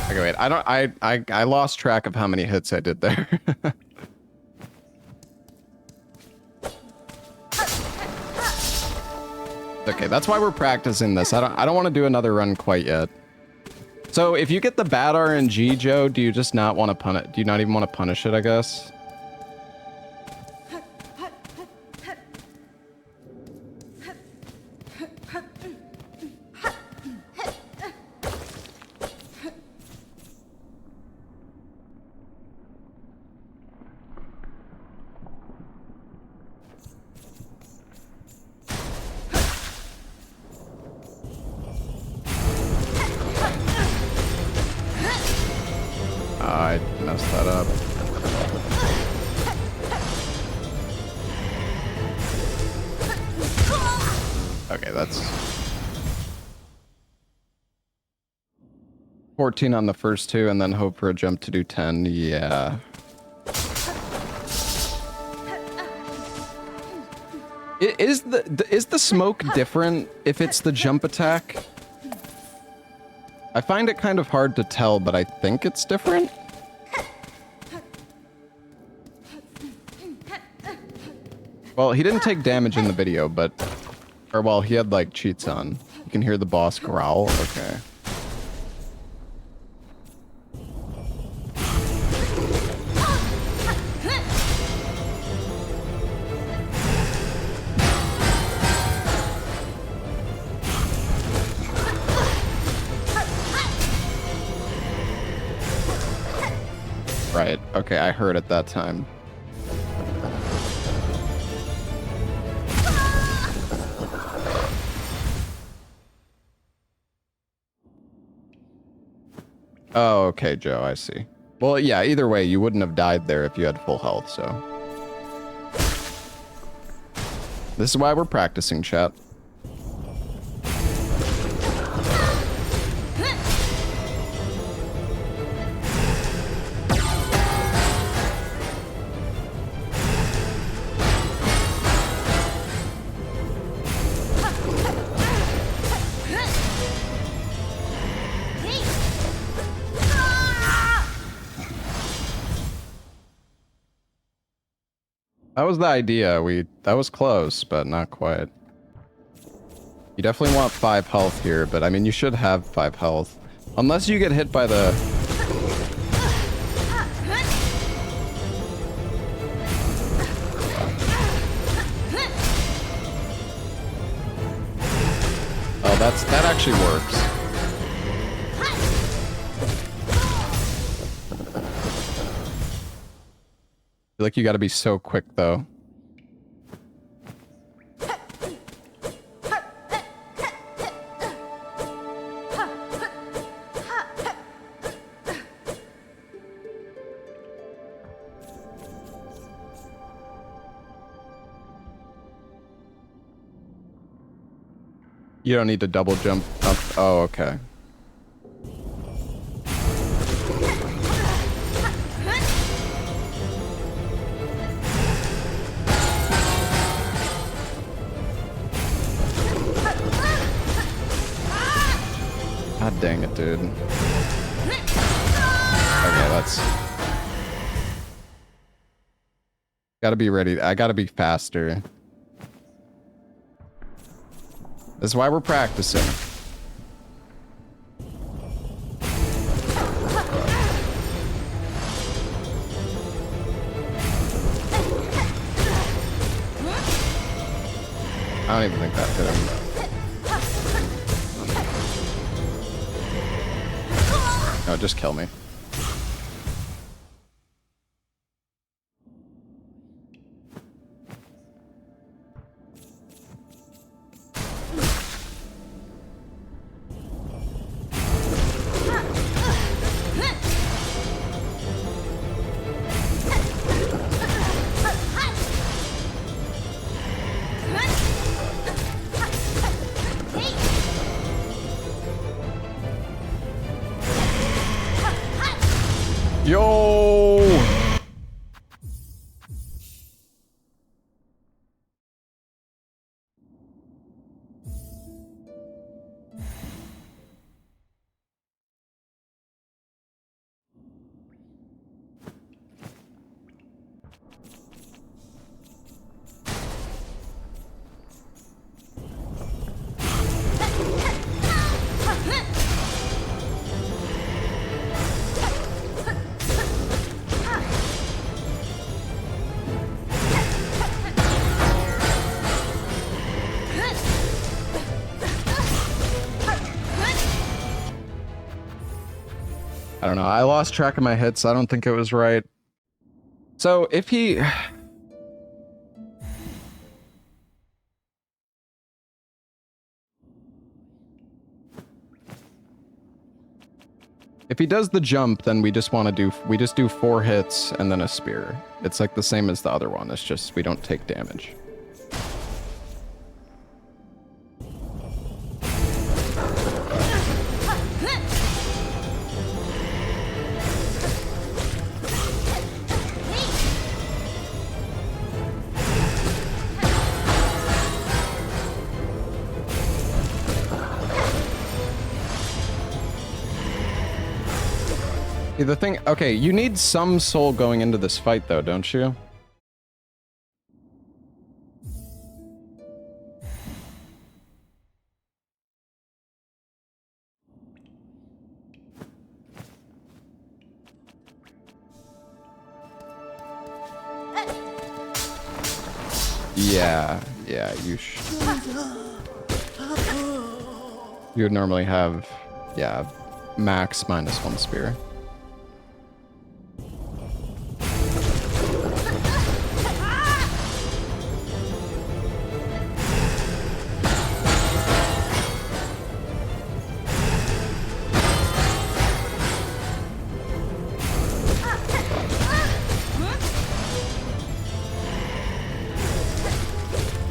Okay, wait. I lost track of how many hits I did there. Okay, that's why we're practicing this. I don't want to do another run quite yet. So if you get the bad RNG, Joe, do you just not want to punish? Do you not even want to punish it, I guess? I messed that up. Okay, that's 14 on the first 2 and then hope for a jump to do 10. Yeah. Is the smoke different if it's the jump attack? I find it kind of hard to tell, but I think it's different. Well, he didn't take damage in the video, but... Or, well, he had, like, cheats on. You can hear the boss growl. Okay. Right. Okay, I heard it that time. Oh, okay, Joe, I see. Well, yeah, either way, you wouldn't have died there if you had full health, so... This is why we're practicing, chat. That was the idea. That was close, but not quite. You definitely want 5 health here, but I mean, you should have 5 health. Unless you get hit by the... that actually works. I feel like you gotta be so quick though. You don't need to double jump up. Oh, okay. God dang it, dude. Okay, that's... Gotta be ready. I gotta be faster. That's why we're practicing. I don't even think that hit him. No, just kill me. Yo! I don't know. I lost track of my hits. I don't think it was right. So if he... If he does the jump, then we just want to do... We just do 4 hits and then a spear. It's like the same as the other one. It's just we don't take damage. The thing, okay, you need some soul going into this fight though, don't you? Yeah, you you would normally have, yeah, max -1 spear.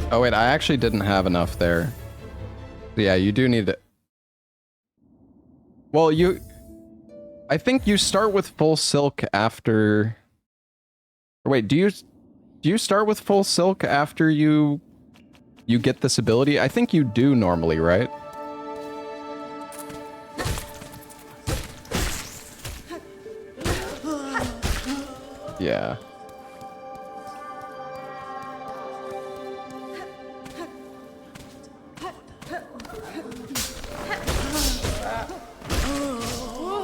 Oh wait, I actually didn't have enough there. Yeah, you do need it. Well, I think you start with full silk after... Or wait, do you start with full silk after you get this ability? I think you do normally, right? Yeah.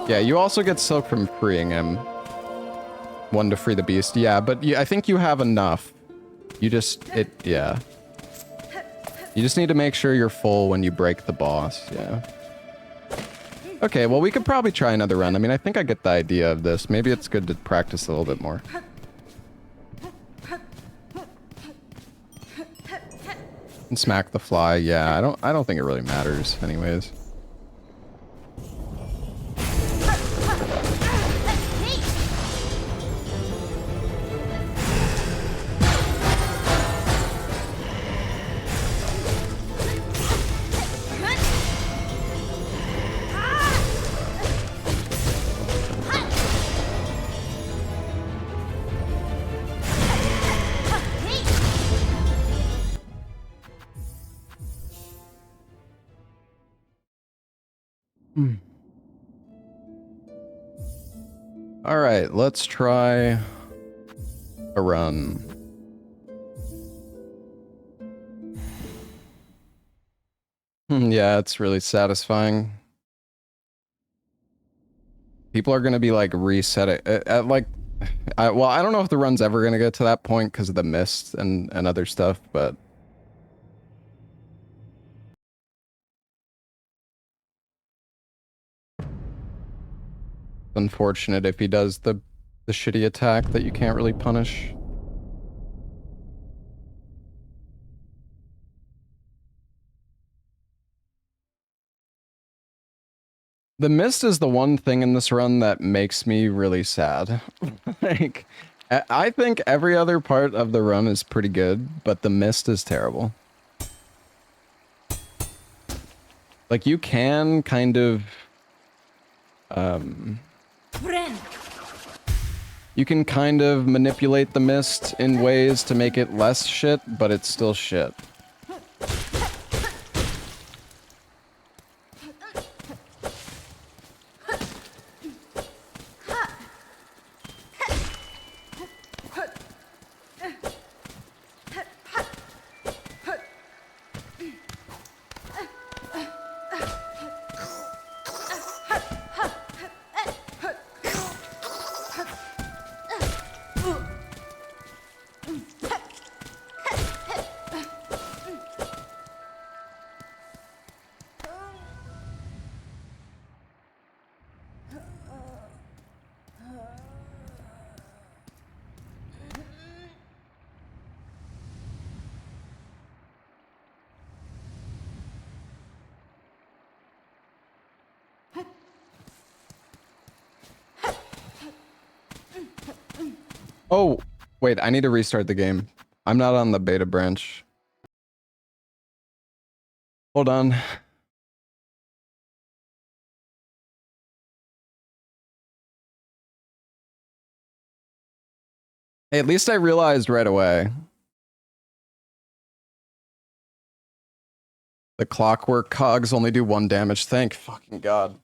Yeah, you also get silk from freeing him. 1 to free the beast. Yeah, but I think you have enough. You just, yeah. You just need to make sure you're full when you break the boss, yeah. Okay, well, we could probably try another run. I mean, I think I get the idea of this. Maybe it's good to practice a little bit more. And smack the fly, yeah. I don't think it really matters anyways. All right, let's try a run. Yeah, it's really satisfying. People are gonna be like resetting at like, well, I don't know if the run's ever gonna get to that point because of the mist and other stuff, but unfortunate if he does the shitty attack that you can't really punish. The mist is the one thing in this run that makes me really sad. Like, I think every other part of the run is pretty good, but the mist is terrible. Like, you can kind of you can kind of manipulate the mist in ways to make it less shit, but it's still shit. Oh, wait, I need to restart the game. I'm not on the beta branch. Hold on. Hey, at least I realized right away. The clockwork cogs only do 1 damage. Thank fucking God.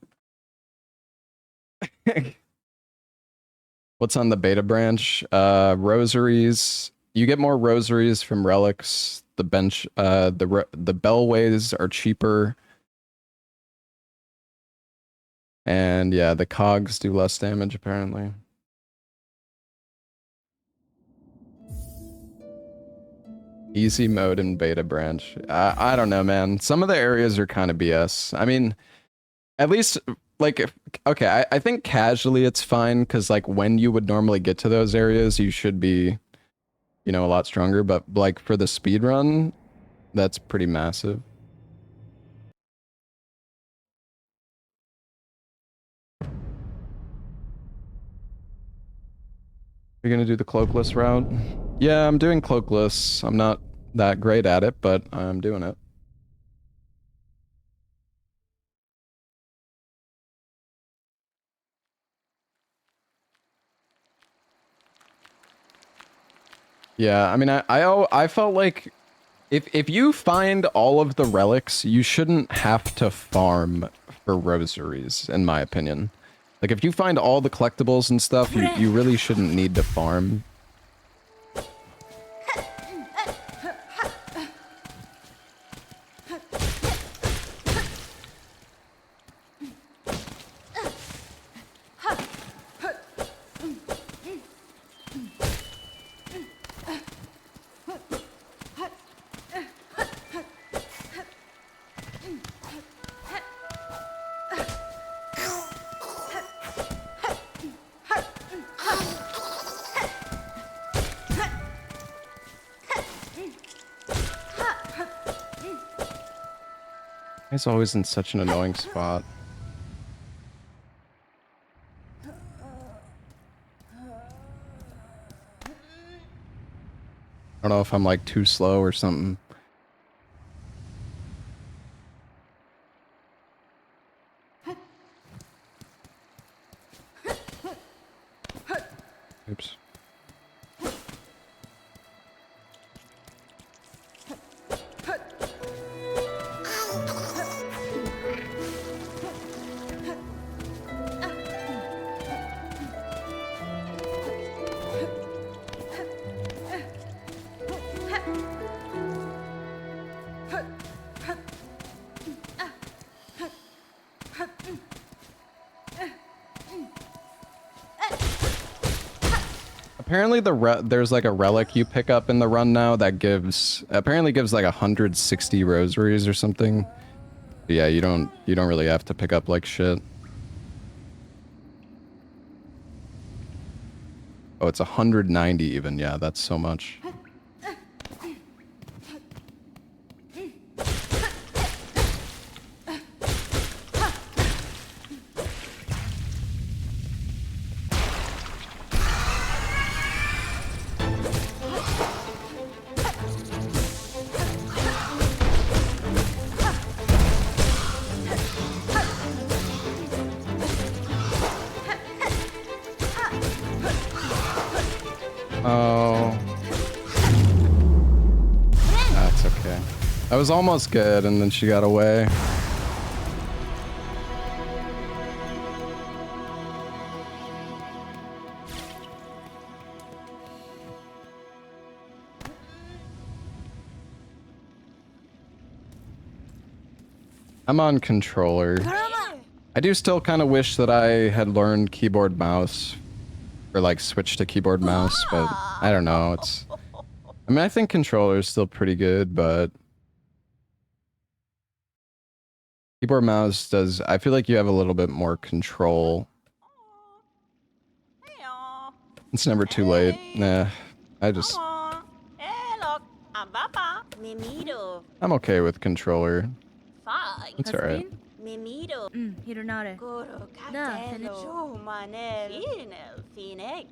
What's on the beta branch? Rosaries. You get more rosaries from relics. The bench, the bellways are cheaper. And yeah, the cogs do less damage apparently. Easy mode in beta branch. I don't know, man. Some of the areas are kind of BS. I mean, at least, like, okay, I think casually it's fine, because, like, when you would normally get to those areas, you should be, you know, a lot stronger, but, like, for the speedrun, that's pretty massive. You're gonna do the cloakless route? Yeah, I'm doing cloakless. I'm not that great at it, but I'm doing it. Yeah, I mean, I felt like if you find all of the relics, you shouldn't have to farm for rosaries, in my opinion. Like, if you find all the collectibles and stuff, you really shouldn't need to farm. He's always in such an annoying spot. I don't know if I'm like too slow or something. Oops. Apparently there's like a relic you pick up in the run now that apparently gives like 160 rosaries or something. But yeah, you don't really have to pick up like shit. Oh, it's 190 even. Yeah, that's so much. Oh. That's okay. That was almost good, and then she got away. I'm on controller. I do still kind of wish that I had learned keyboard mouse. Or like switch to keyboard mouse, but I don't know. I mean, I think controller is still pretty good, but keyboard mouse does. I feel like you have a little bit more control. It's never too late. Nah, I'm okay with controller. It's alright. Hironare. Da, finish.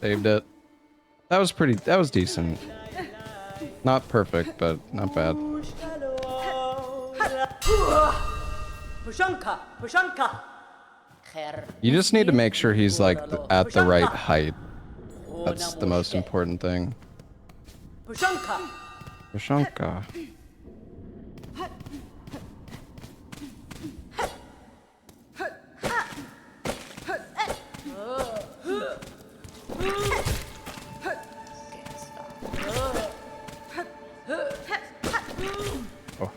Saved it. That was decent. Not perfect, but not bad. You just need to make sure he's like at the right height. That's the most important thing. Pushanka. Oh.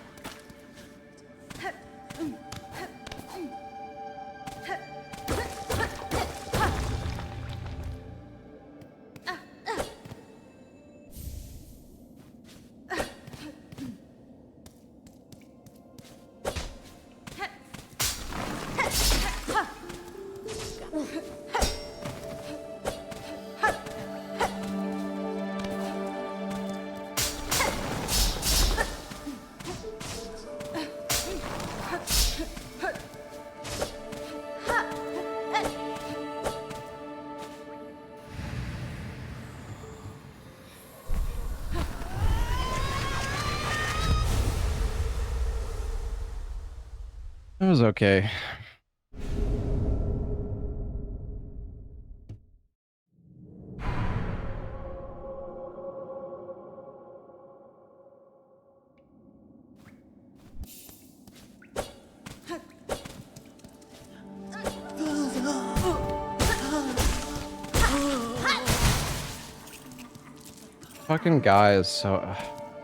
It was okay. Fucking guy is so...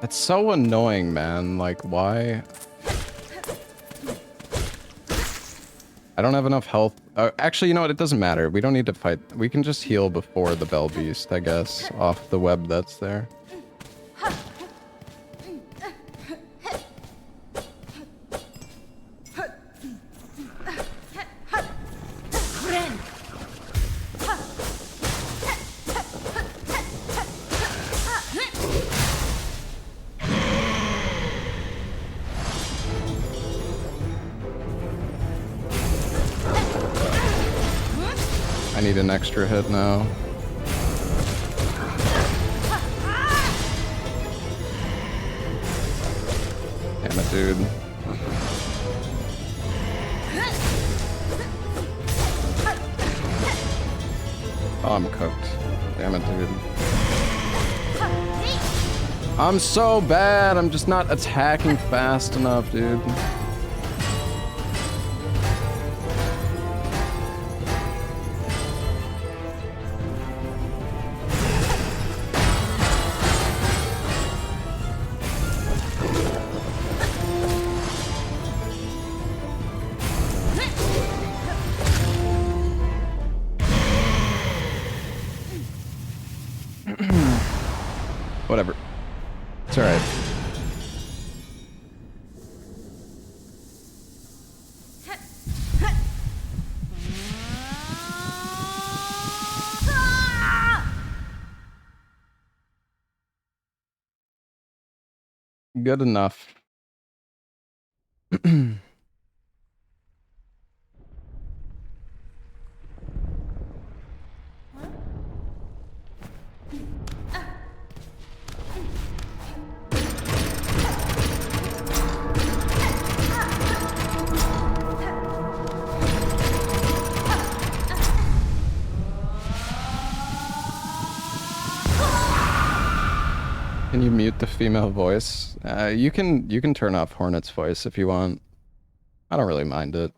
It's so annoying, man. Like, why? I don't have enough health. Actually, you know what? It doesn't matter. We don't need to fight. We can just heal before the Bell Beast, I guess, off the web that's there. I need an extra hit now. Damn it, dude. Oh, I'm cooked. Damn it, dude. I'm so bad. I'm just not attacking fast enough, dude. Whatever. It's alright. Good enough. Can you mute the female voice? You can turn off Hornet's voice if you want. I don't really mind it.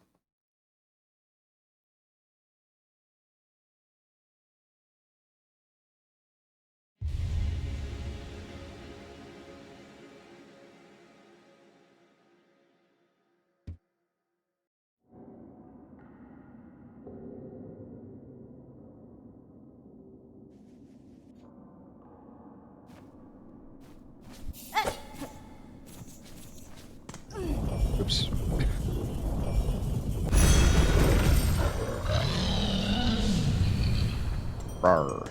Oops. Rawr.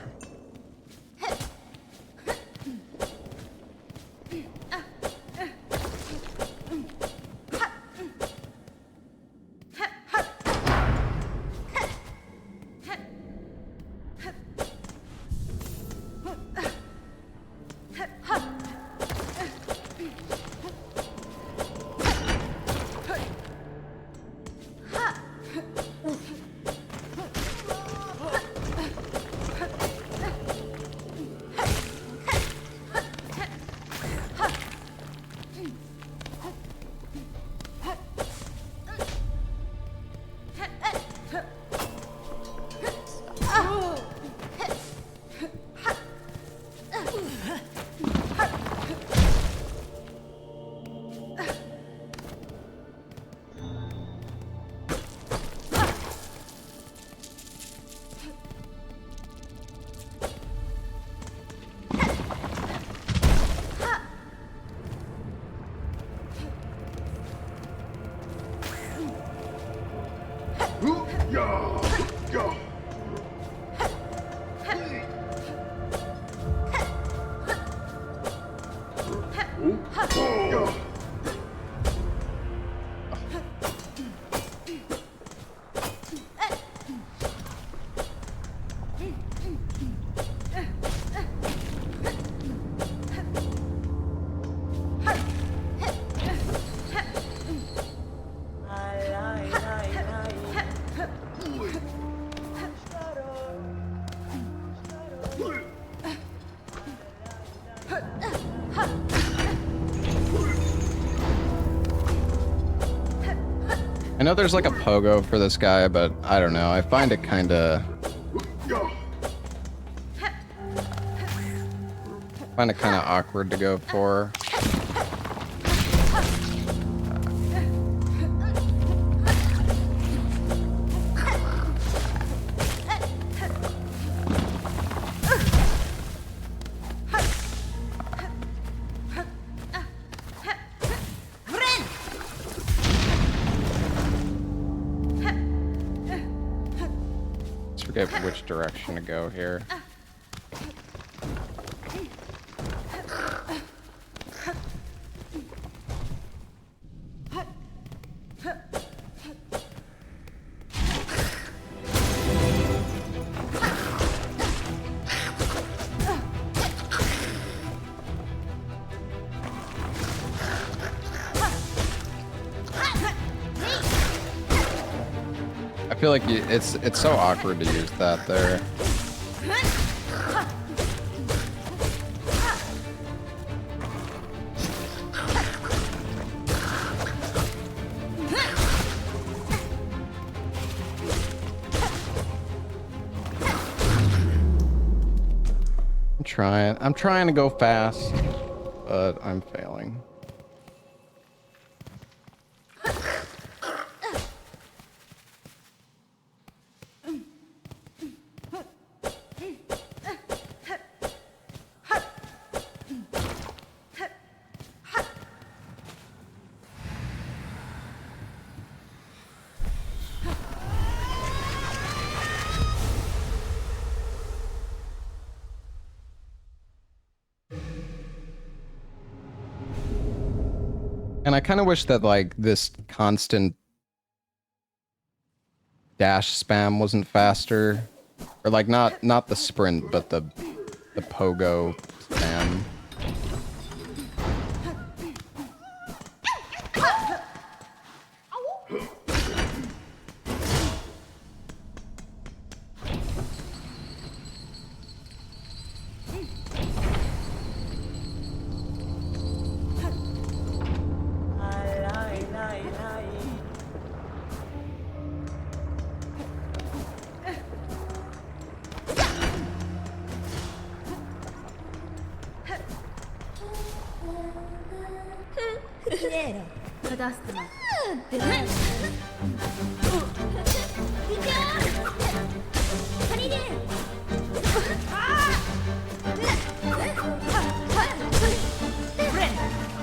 I know there's like a pogo for this guy, but I don't know. I find it kind of awkward to go for. Forget which direction to go here. I feel like it's so awkward to use that there. I'm trying to go fast, but I'm failing. And I kind of wish that like this constant dash spam wasn't faster, or like not the sprint, but the pogo spam.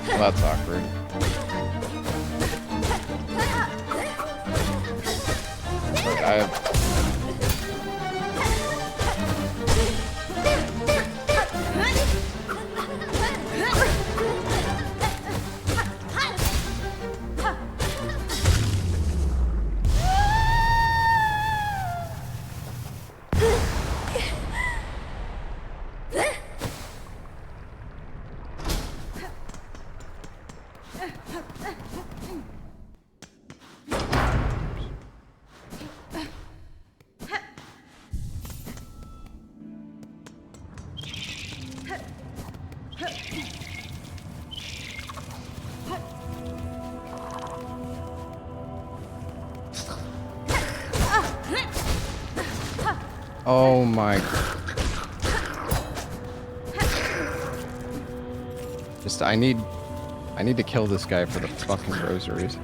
Well, that's awkward. Wait, I have... Oh my... Just, I need to kill this guy for the fucking rosaries.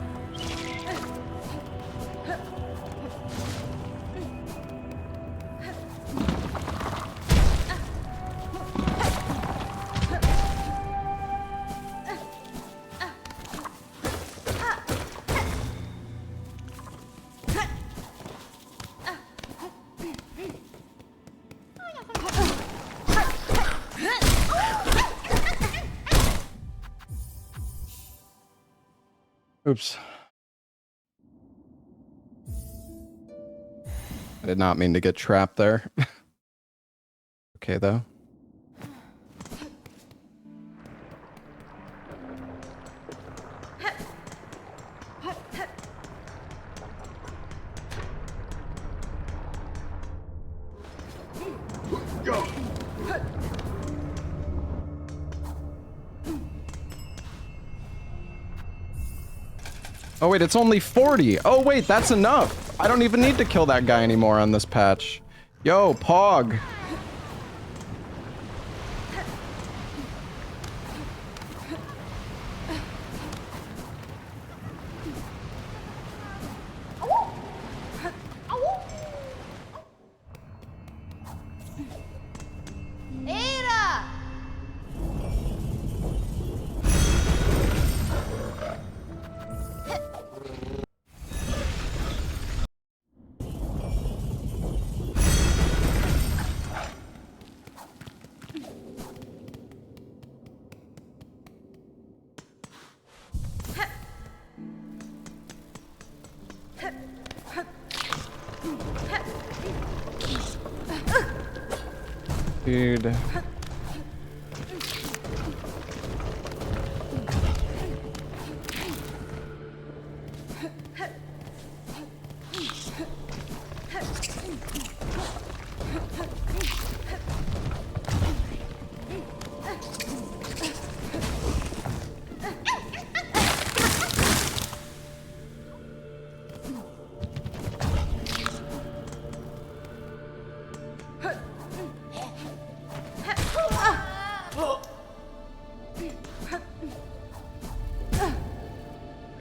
Oops. I did not mean to get trapped there. Okay, though. Oh wait, it's only 40. Oh wait, that's enough. I don't even need to kill that guy anymore on this patch. Yo, Pog. Dude.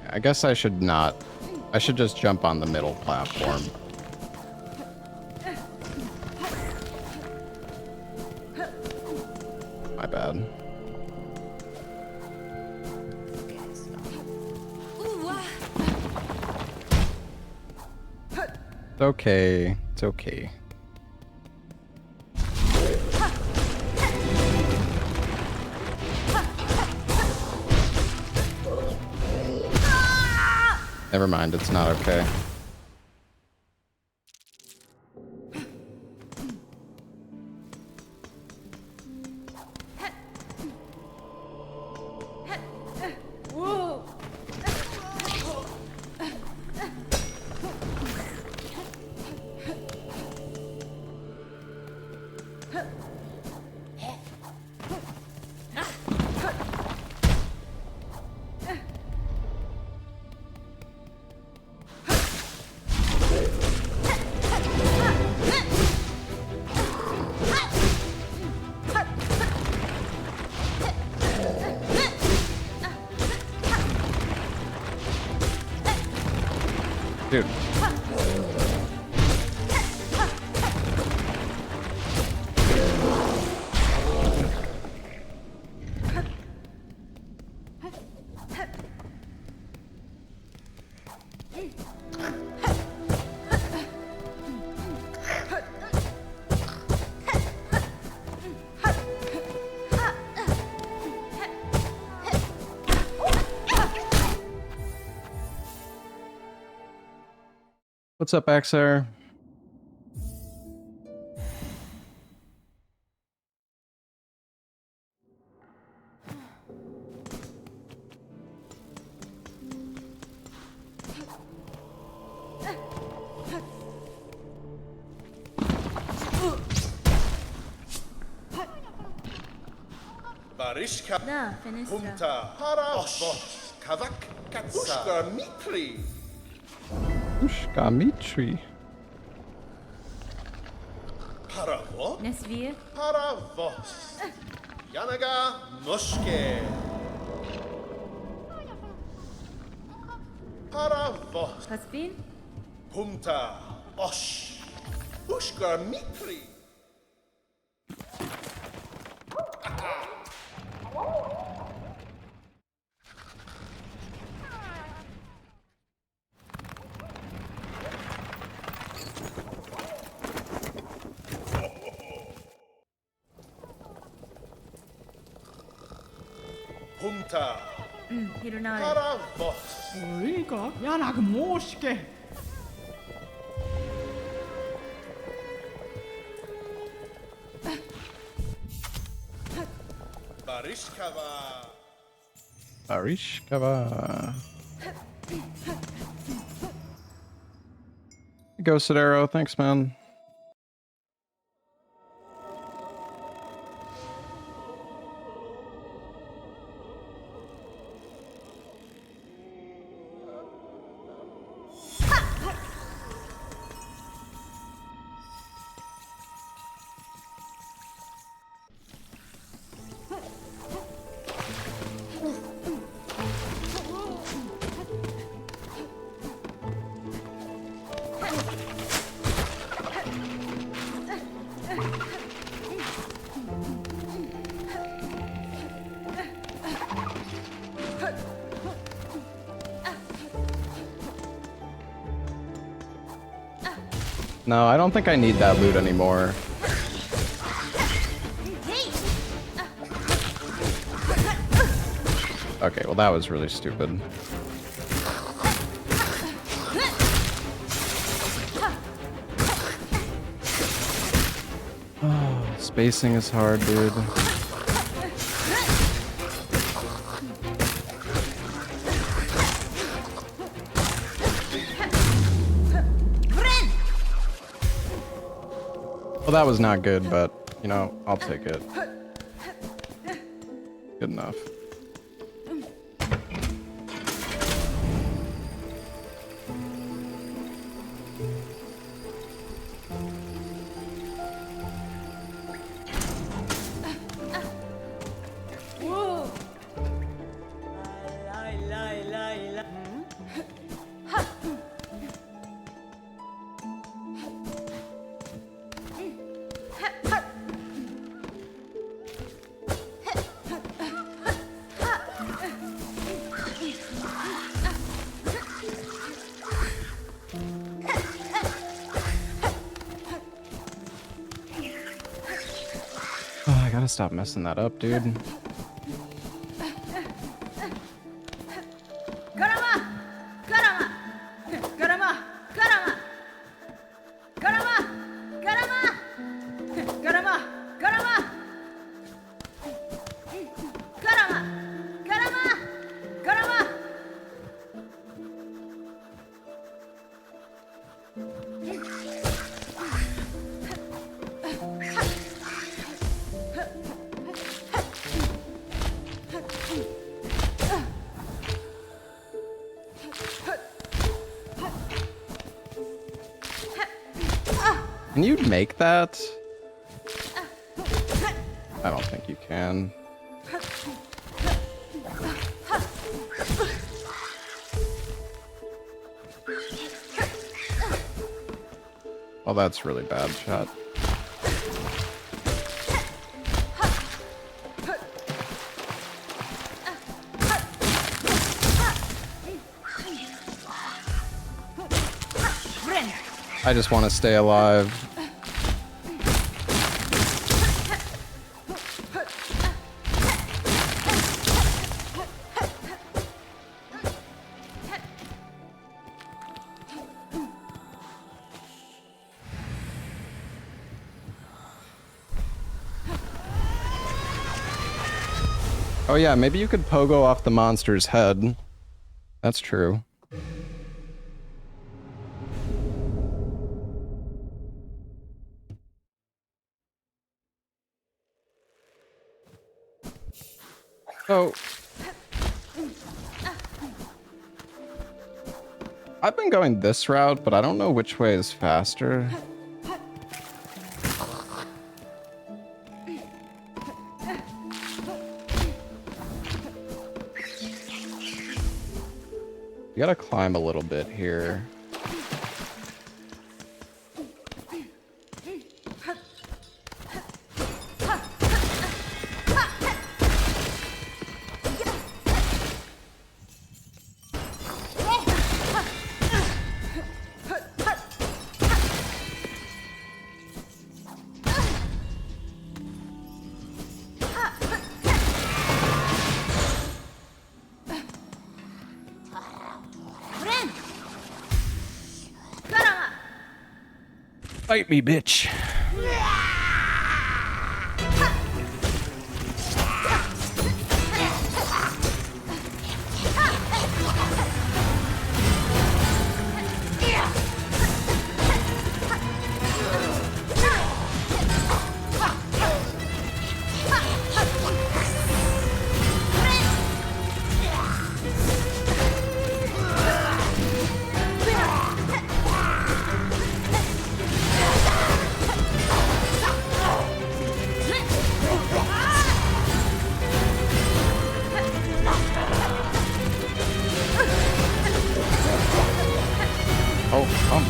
I guess I should not. I should just jump on the middle platform. My bad. It's okay. It's okay. Never mind, it's not okay. Dude. What's up, Axar? Barishka Na, finistra. Punta Paravos Kavak Katsa Mitri Ushka Mitri. Paravo Nesvir. Paravos Yanaga Noshke Paravos Kaspin. Punta Osh Ushka Mitri Punta Hirunare. Paravos Rico, Janak Moske. Barishkava Arishkava. Go, Sidero. Thanks, man. No, I don't think I need that loot anymore. Okay, well that was really stupid. Oh, spacing is hard, dude. Well, that was not good, but, you know, I'll take it. Good enough. Oh, I gotta stop messing that up, dude. Can you make that? I don't think you can. Well, that's really bad shot. I just want to stay alive. Oh yeah, maybe you could pogo off the monster's head. That's true. So, I've been going this route, but I don't know which way is faster. You gotta climb a little bit here. Fight me, bitch. Oh, come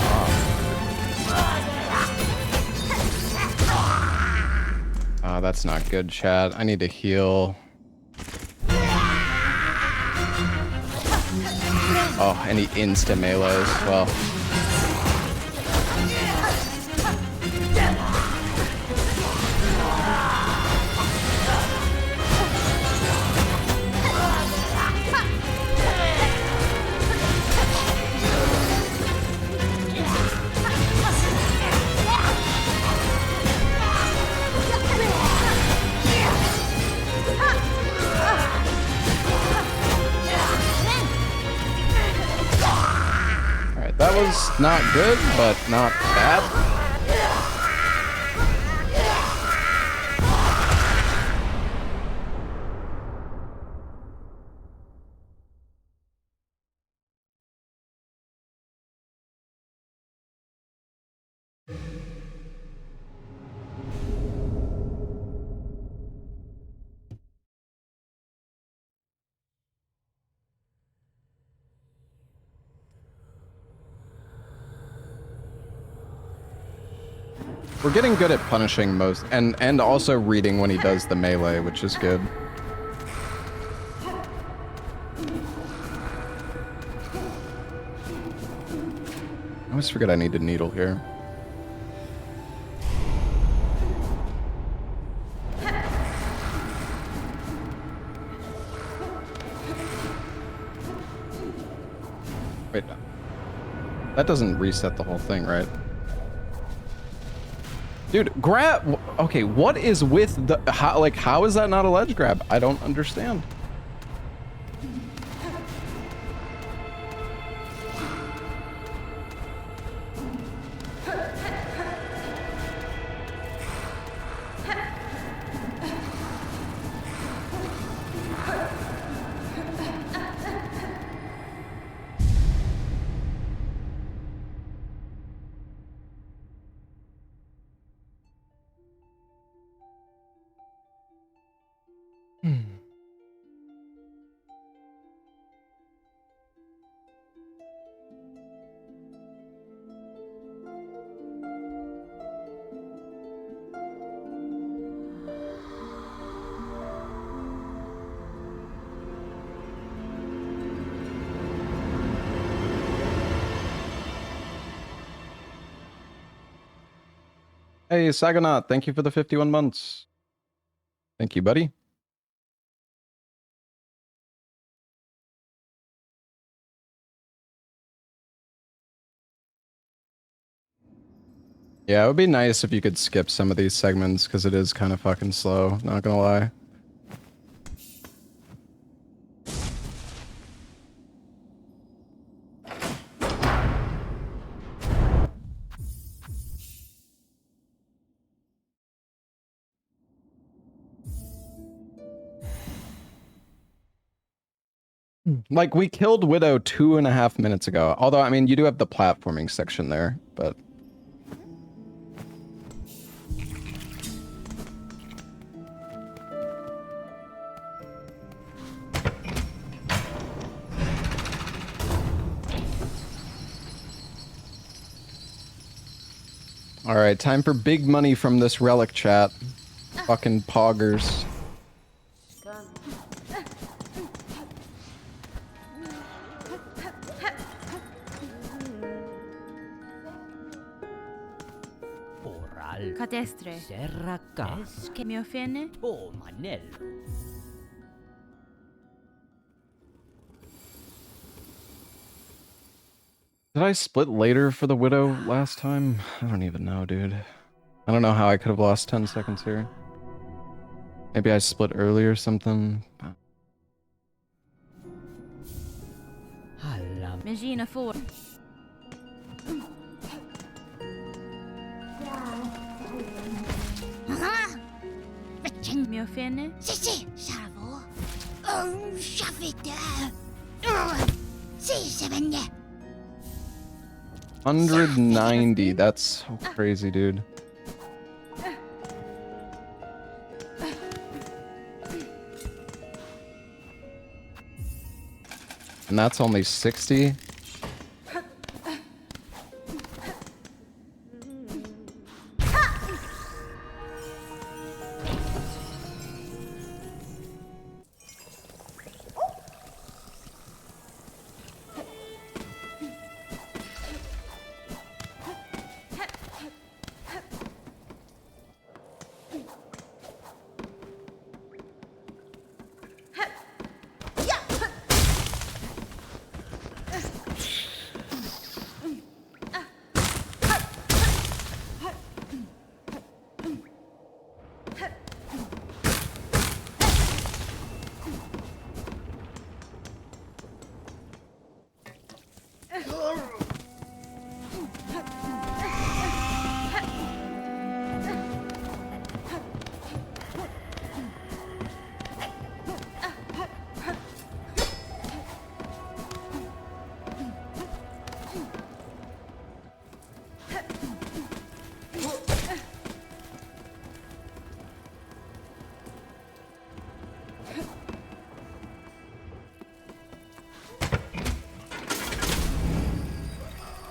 on. That's not good, chat. I need to heal. Oh, and he insta-melees. Well. was not good, but not bad. We're getting good at punishing most, and also reading when he does the melee, which is good. I always forget I need a needle here. Wait, that doesn't reset the whole thing, right? Dude, grab. Okay, what is with the how is that not a ledge grab? I don't understand. Hey, Sagonaut, thank you for the 51 months. Thank you, buddy. Yeah, it would be nice if you could skip some of these segments, because it is kind of fucking slow, not gonna lie. Like, we killed Widow 2.5 minutes ago. Although, I mean, you do have the platforming section there, but... Alright, time for big money from this relic chat. Fucking poggers. Cadestre. Mio fene. Did I split later for the Widow last time? I don't even know, dude. I don't know how I could have lost 10 seconds here. Maybe I split early or something. Megina 4. Mio fene. Si, salvo. Shavita. Si, sevenne. 190, that's so crazy, dude. And that's only 60?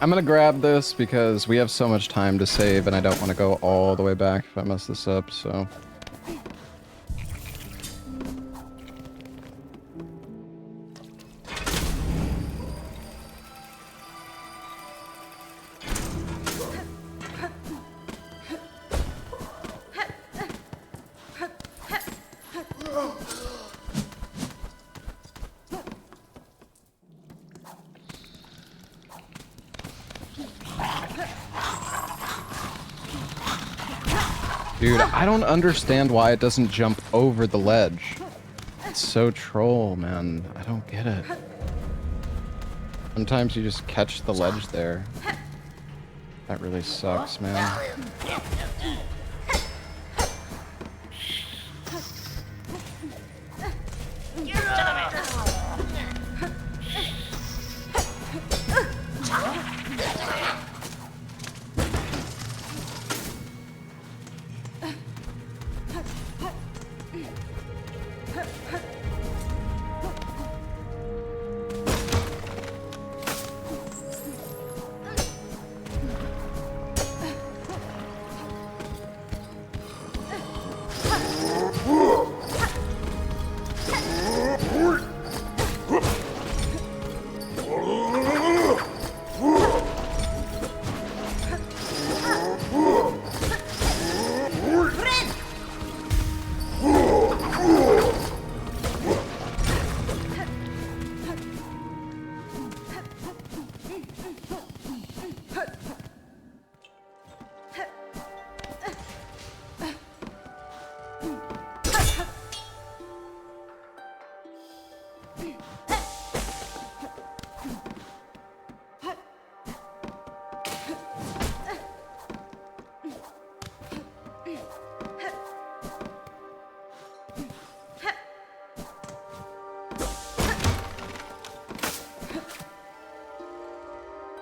I'm gonna grab this because we have so much time to save and I don't want to go all the way back if I mess this up, so. Dude, I don't understand why it doesn't jump over the ledge. It's so troll, man. I don't get it. Sometimes you just catch the ledge there. That really sucks, man.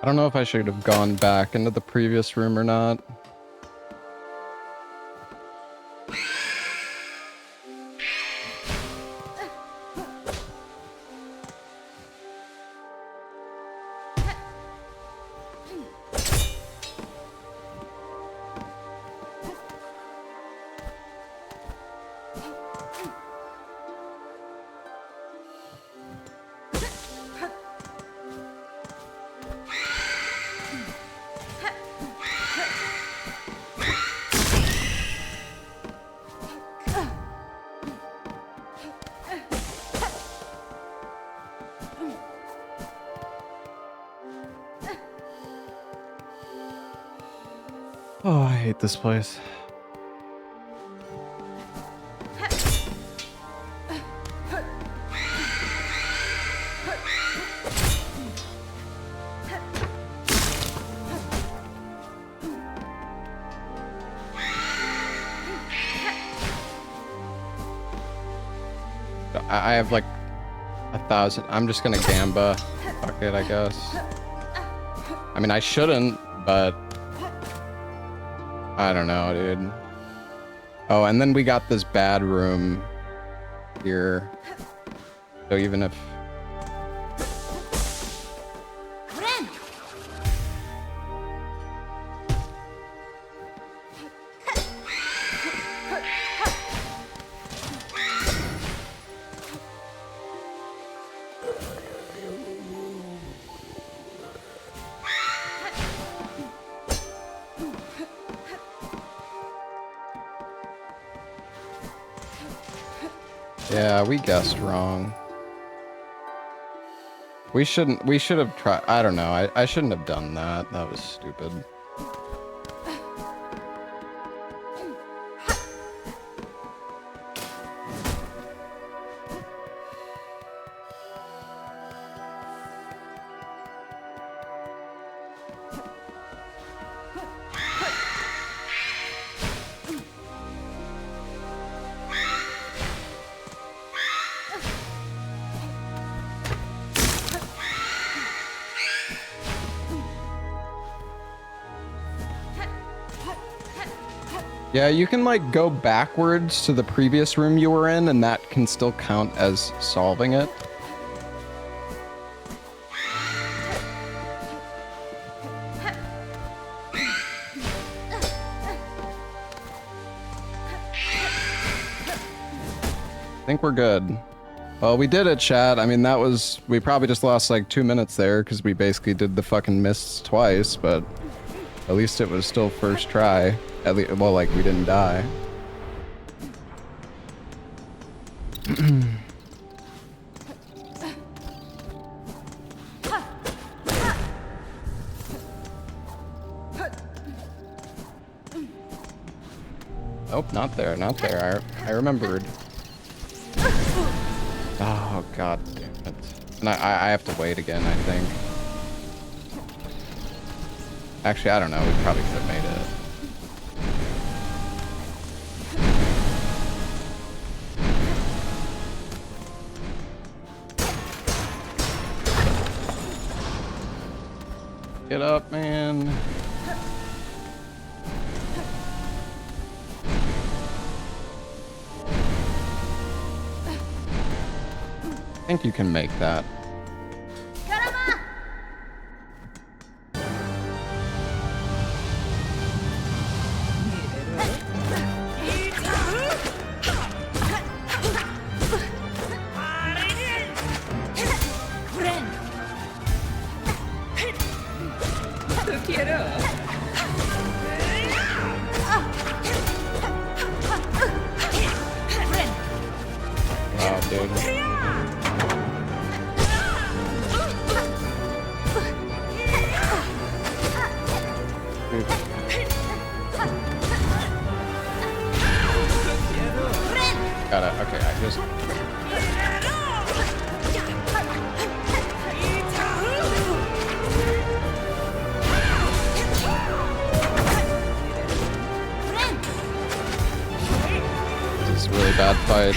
I don't know if I should have gone back into the previous room or not. Oh, I hate this place. I have like 1,000. I'm just gonna gamba. Fuck it, I guess. I mean, I shouldn't, but I don't know, dude. Oh, and then we got this bad room here. So even if... Yeah, we guessed wrong. We should have tried. I don't know. I shouldn't have done that. That was stupid. Yeah, you can like go backwards to the previous room you were in, and that can still count as solving it. think we're good. Well, we did it, chat. I mean, we probably just lost like 2 minutes there because we basically did the fucking mists twice, but at least it was still first try. At least, well, like, we didn't die. Nope, not there, not there. I remembered. Oh, god damn it. And I have to wait again, I think. Actually, I don't know. We probably could have made it. Get up, man. I think you can make that. Wow, dude. Got it. Okay, I just... This is a really bad fight.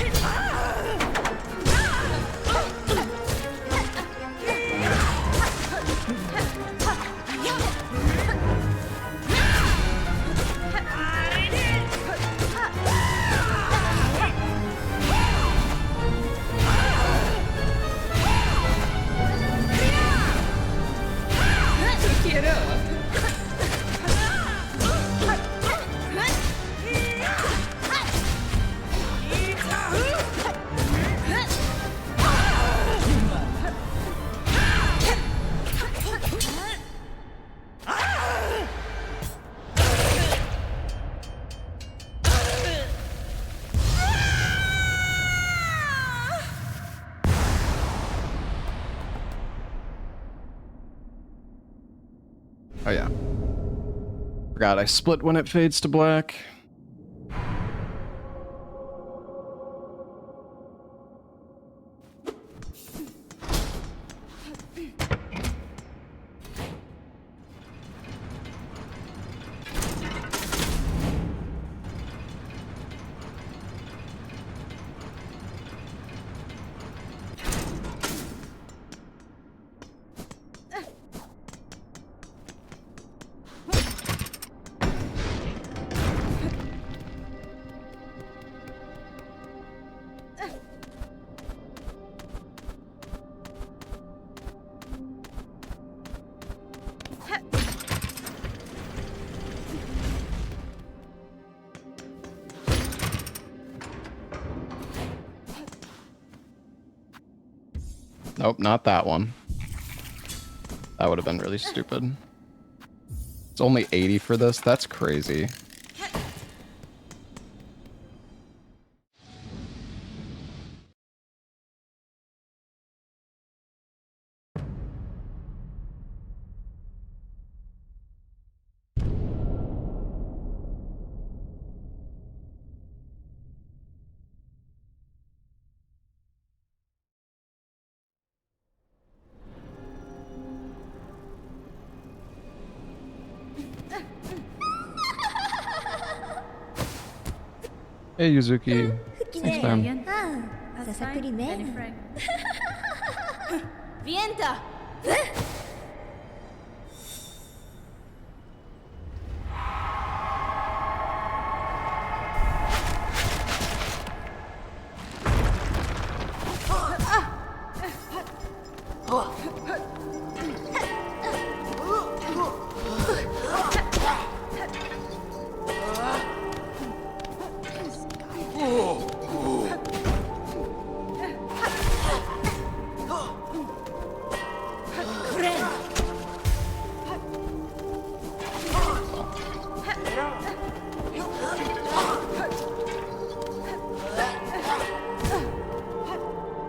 Oh yeah. Forgot I split when it fades to black. Nope, not that one. That would have been really stupid. It's only 80 for this? That's crazy. Hey, Yuzuki. Thanks, man. Ah, sa saprimento. Vienta!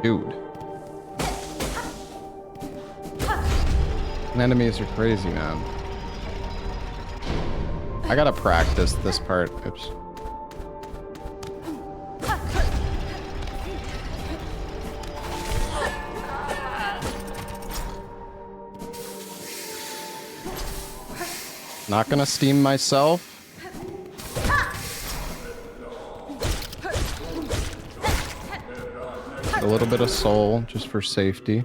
Dude. Enemies are crazy, man. I gotta practice this part. Oops. Not gonna steam myself. A little bit of soul, just for safety.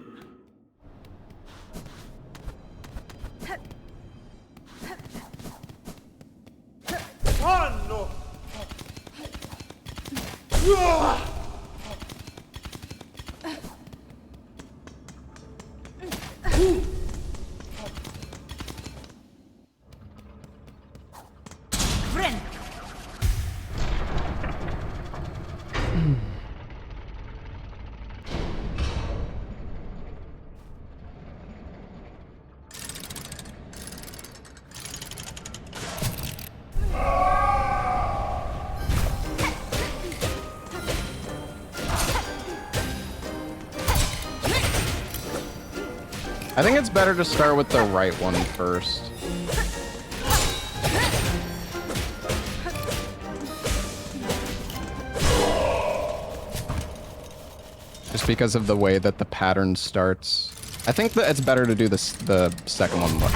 I think it's better to start with the right one first. Just because of the way that the pattern starts. I think that it's better to do this, the second one.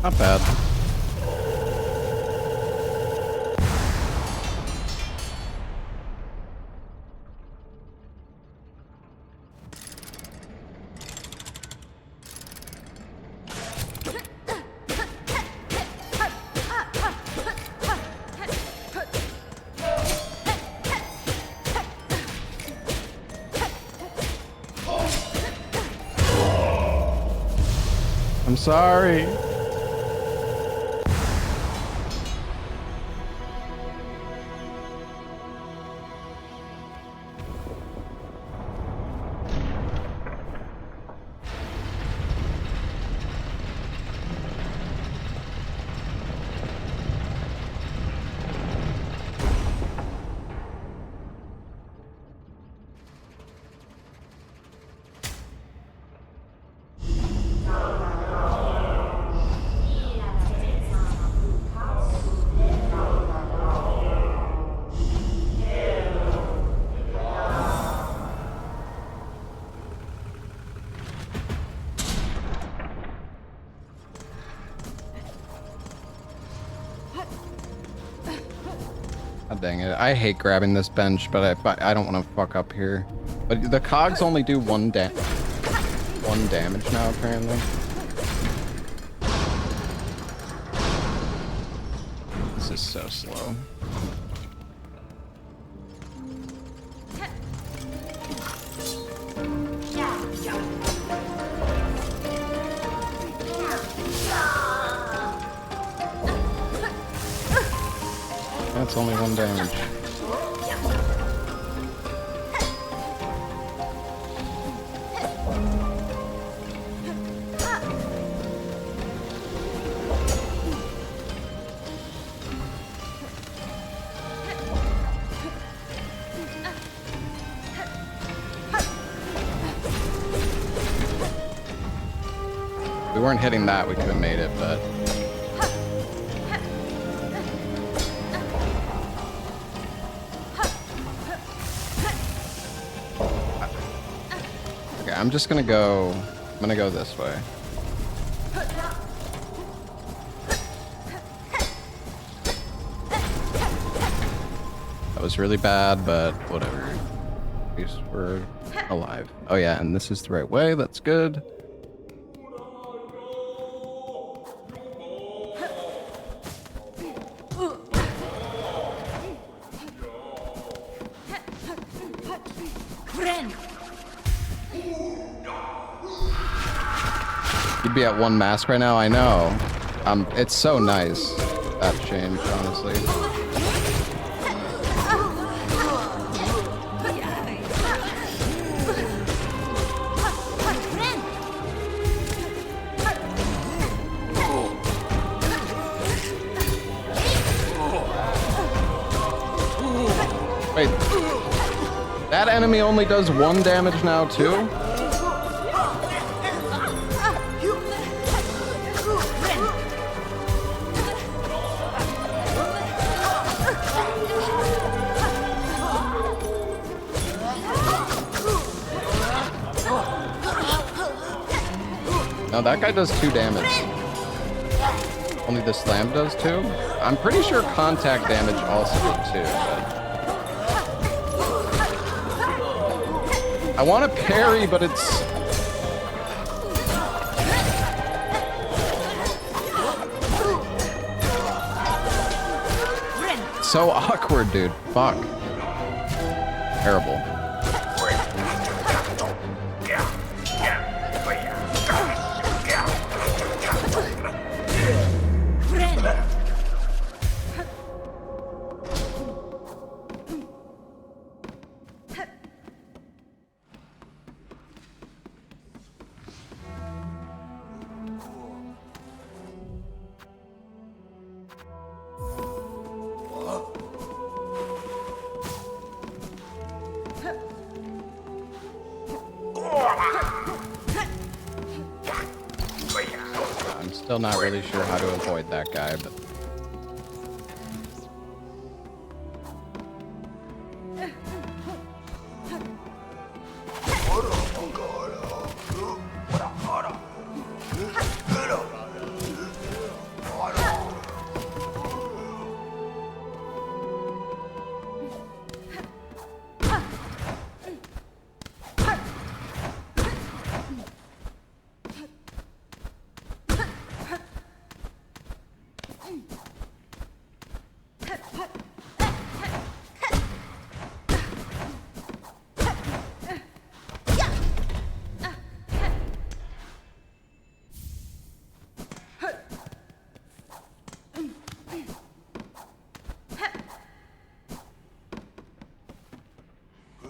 Not bad. I'm sorry. God dang it. I hate grabbing this bench, but I don't want to fuck up here. But the cogs only do one damage now, apparently. This is so slow. That's only one damage. If we weren't hitting that, we could have made it, but... I'm just gonna go... I'm gonna go this way. That was really bad, but whatever. At least we're alive. Oh yeah, and this is the right way. That's good. You'd be at one mask right now, I know. It's so nice, that change, honestly. Wait, that enemy only does 1 damage now, too? No, that guy does 2 damage. Only the slam does 2? I'm pretty sure contact damage also did 2, but... I want to parry, but it's... so awkward, dude. Fuck. Terrible. I'm still not really sure how to avoid that guy, but...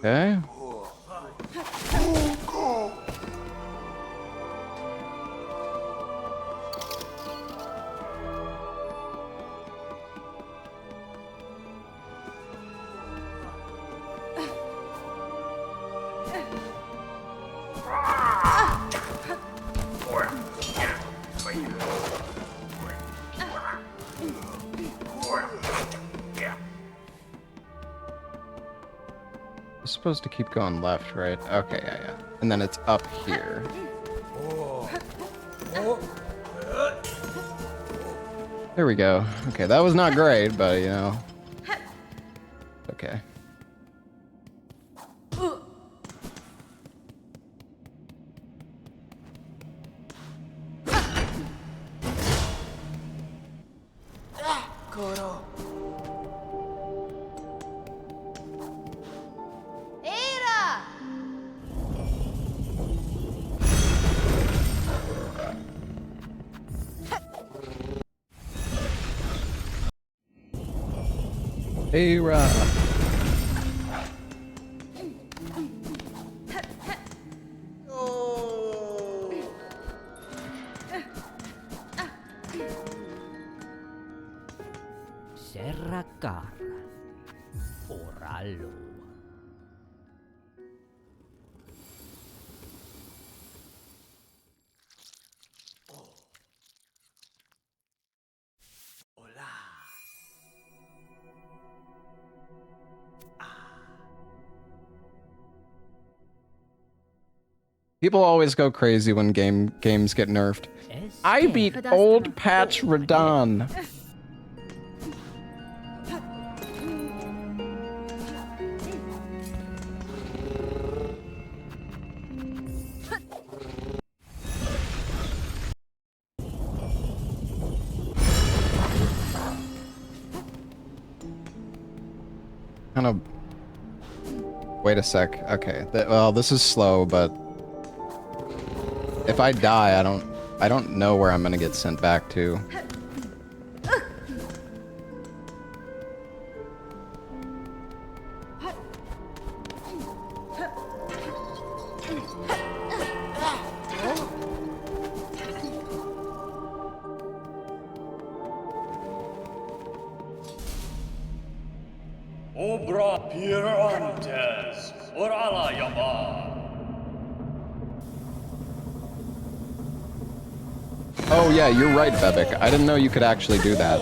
Okay. It's supposed to keep going left, right? Okay, yeah. And then it's up here. There we go. Okay, that was not great, but you know. Okay. Hey-ra! Serracar. Oralo. People always go crazy when games get nerfed. I beat old patch Radon. Kind of... Wait a sec. Okay. Well, this is slow, but... If I die, I don't know where I'm gonna get sent back to. Obra Pirantes, Orala Yama. Oh yeah, you're right, Bebek. I didn't know you could actually do that.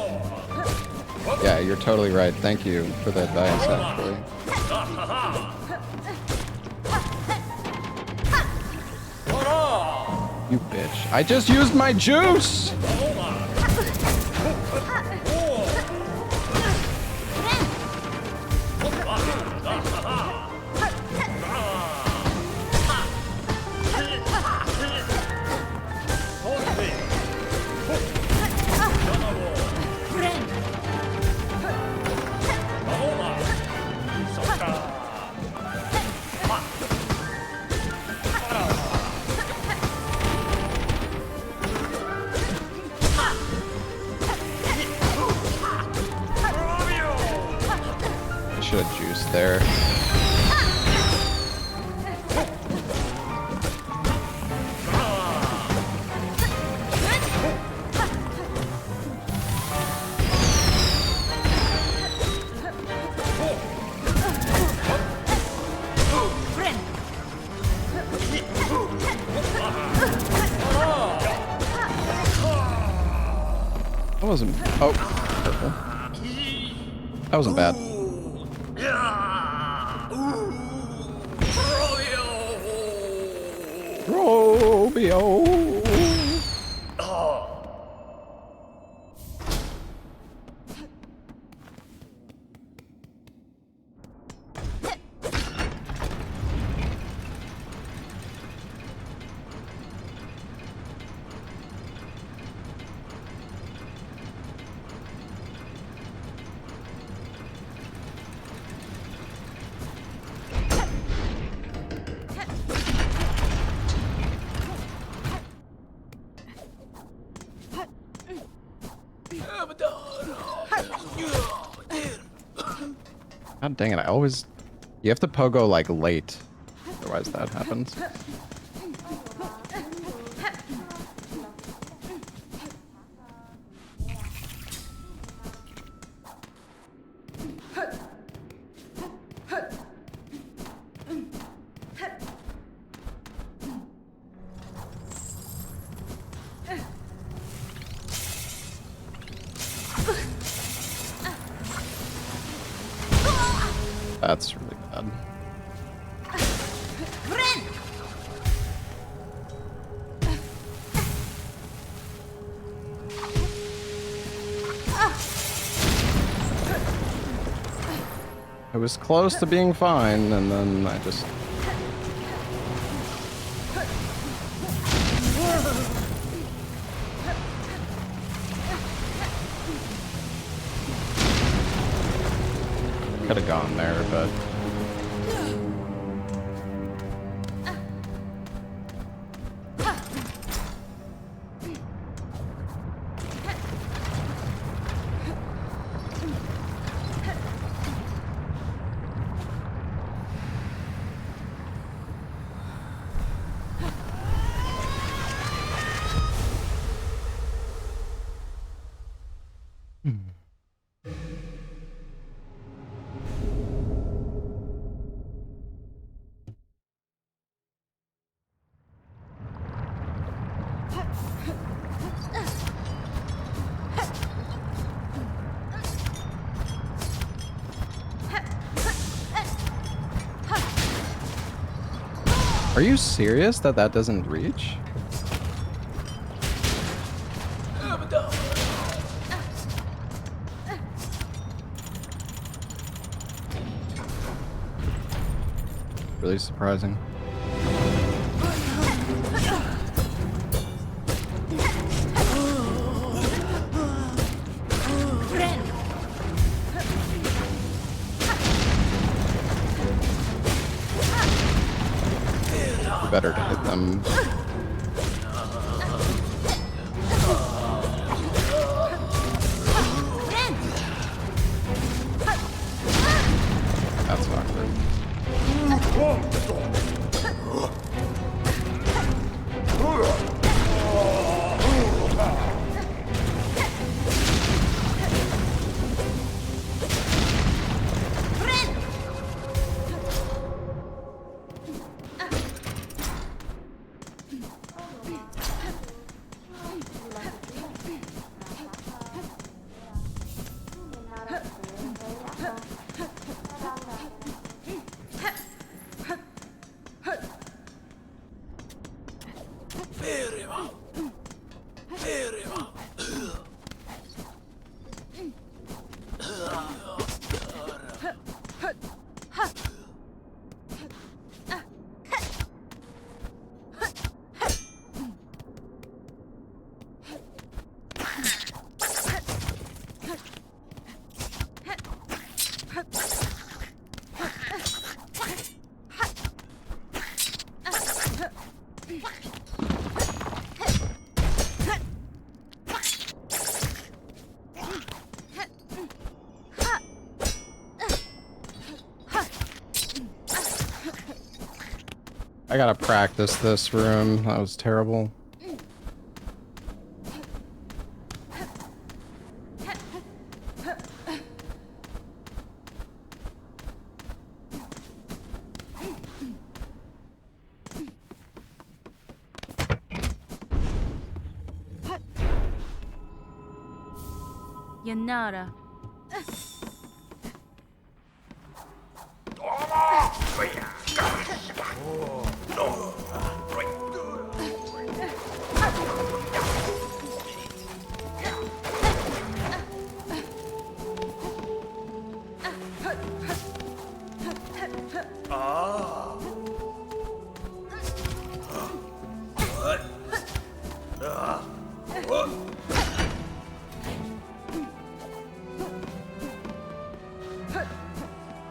Yeah, you're totally right. Thank you for the advice, actually. You bitch. I just used my juice! Should have juiced there. That wasn't... Oh, purple. That wasn't bad. Romeo. God dang it, I always... You have to pogo, like, late. Otherwise that happens. That's really bad. I was close to being fine, and then I just... Could have gone there, but... Are you serious that that doesn't reach? Really surprising. better to hit them. That's awkward. I gotta practice this room. That was terrible. Yanara.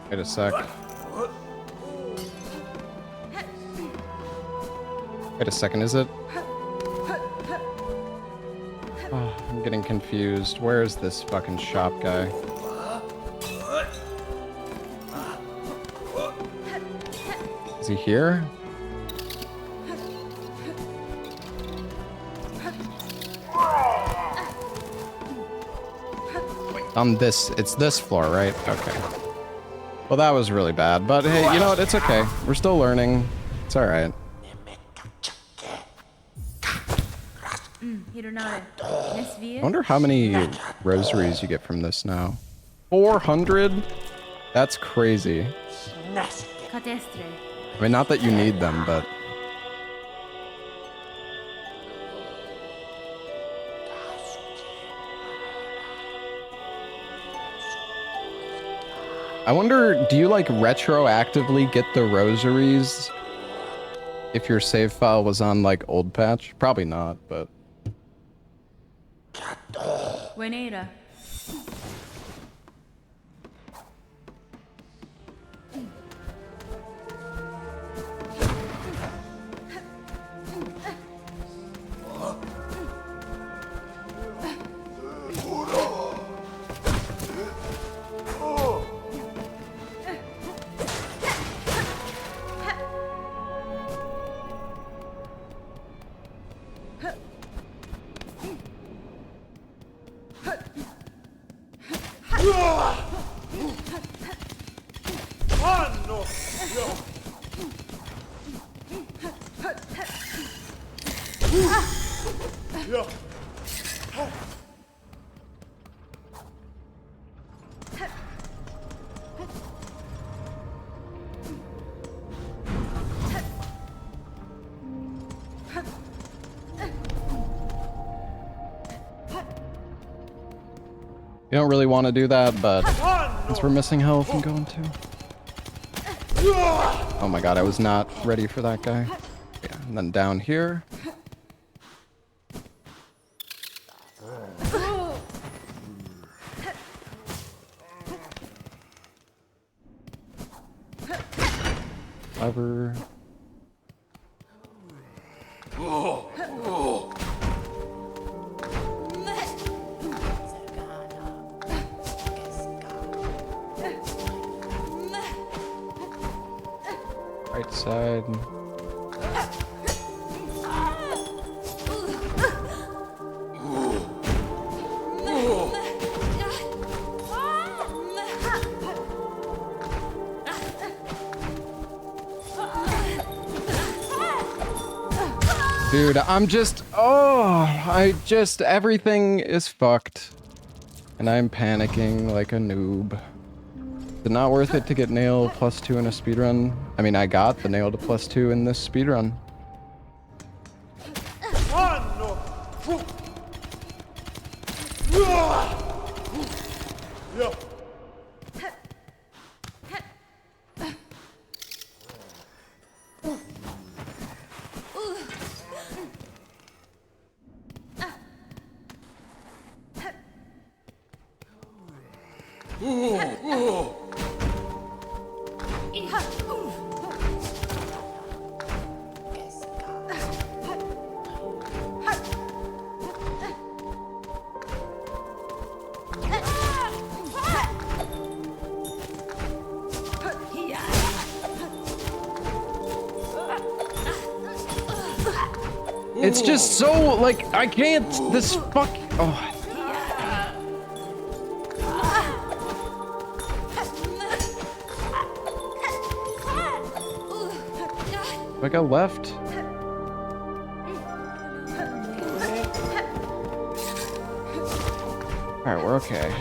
Wait a sec. Wait a second, is it? Oh, I'm getting confused. Where is this fucking shop guy? Is he here? On this, it's this floor, right? Okay. Well, that was really bad, but hey, you know what? It's okay. We're still learning. It's all right. I wonder how many rosaries you get from this now. 400? That's crazy. I mean, not that you need them, but... I wonder, do you like retroactively get the rosaries if your save file was on like old patch? Probably not, but... Buenera. You don't really want to do that, but since we're missing health, I'm going to. Oh my god, I was not ready for that guy. Yeah, and then down here. Lever. Right side. Dude, I'm just, everything is fucked. And I'm panicking like a noob. Is it not worth it to get nail +2 in a speedrun? I mean, I got the nail to +2 in this speedrun. It's just so, like, I can't, this fuck, oh. Do I go left? Alright, we're okay.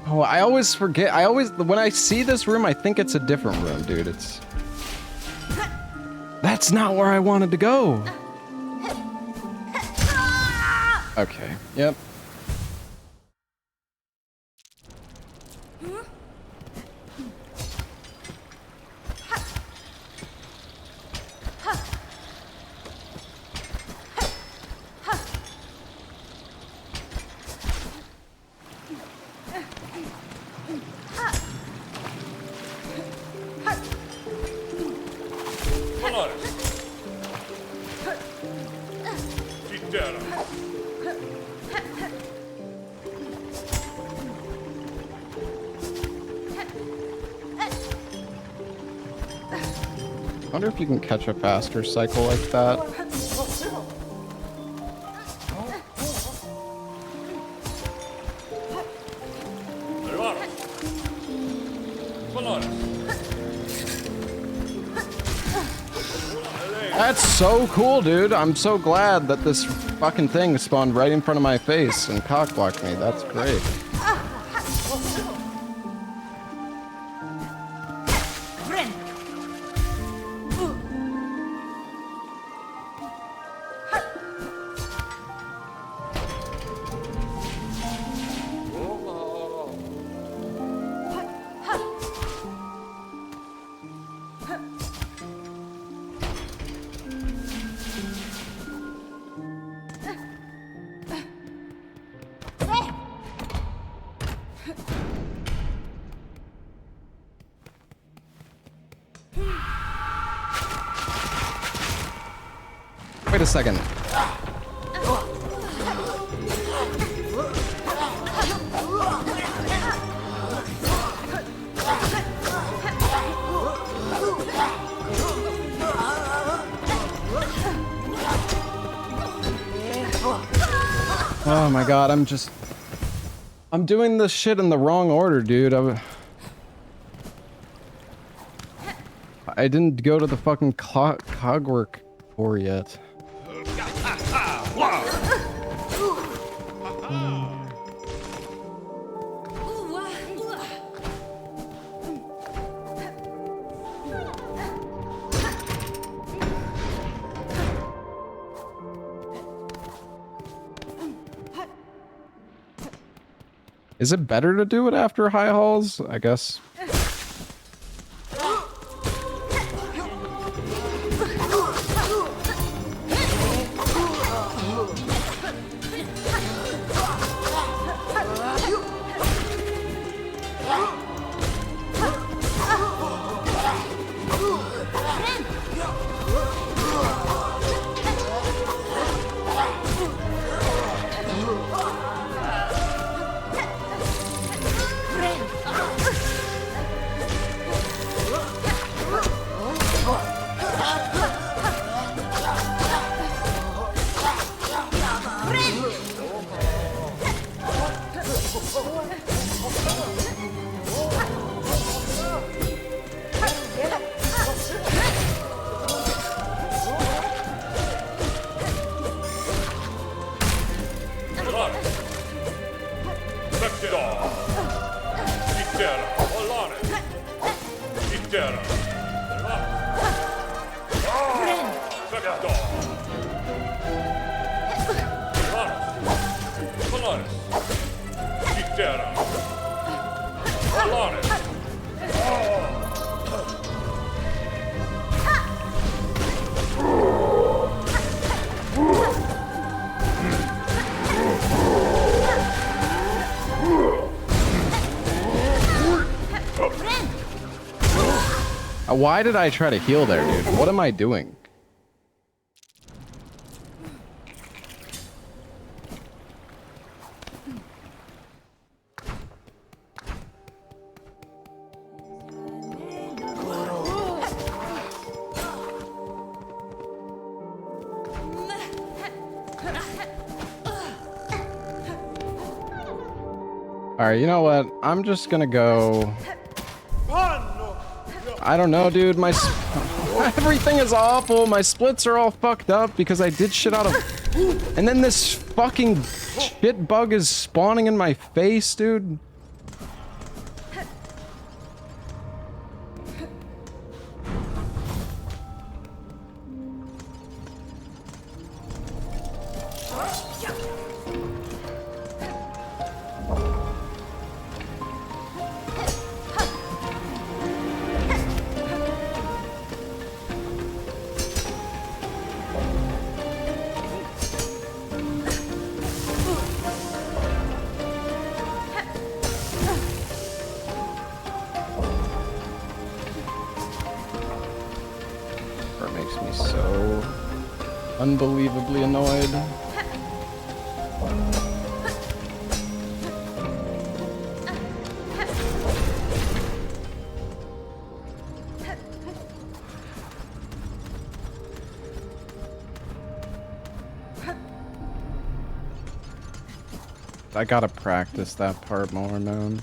Oh, I always forget. When I see this room, I think it's a different room, dude. That's not where I wanted to go. Okay, yep. I wonder if you can catch a faster cycle like that. That's so cool, dude. I'm so glad that this fucking thing spawned right in front of my face and cockblocked me. That's great. Wait a second. Oh my god, I'm just... I'm doing this shit in the wrong order, dude. I didn't go to the fucking cogwork core yet. Is it better to do it after high halls? I guess. Why did I try to heal there, dude? What am I doing? Alright, you know what? I'm just gonna go... I don't know, dude. Everything is awful. My splits are all fucked up because I did shit out of... And then this fucking shit bug is spawning in my face, dude. Unbelievably annoyed. I gotta practice that part more, man.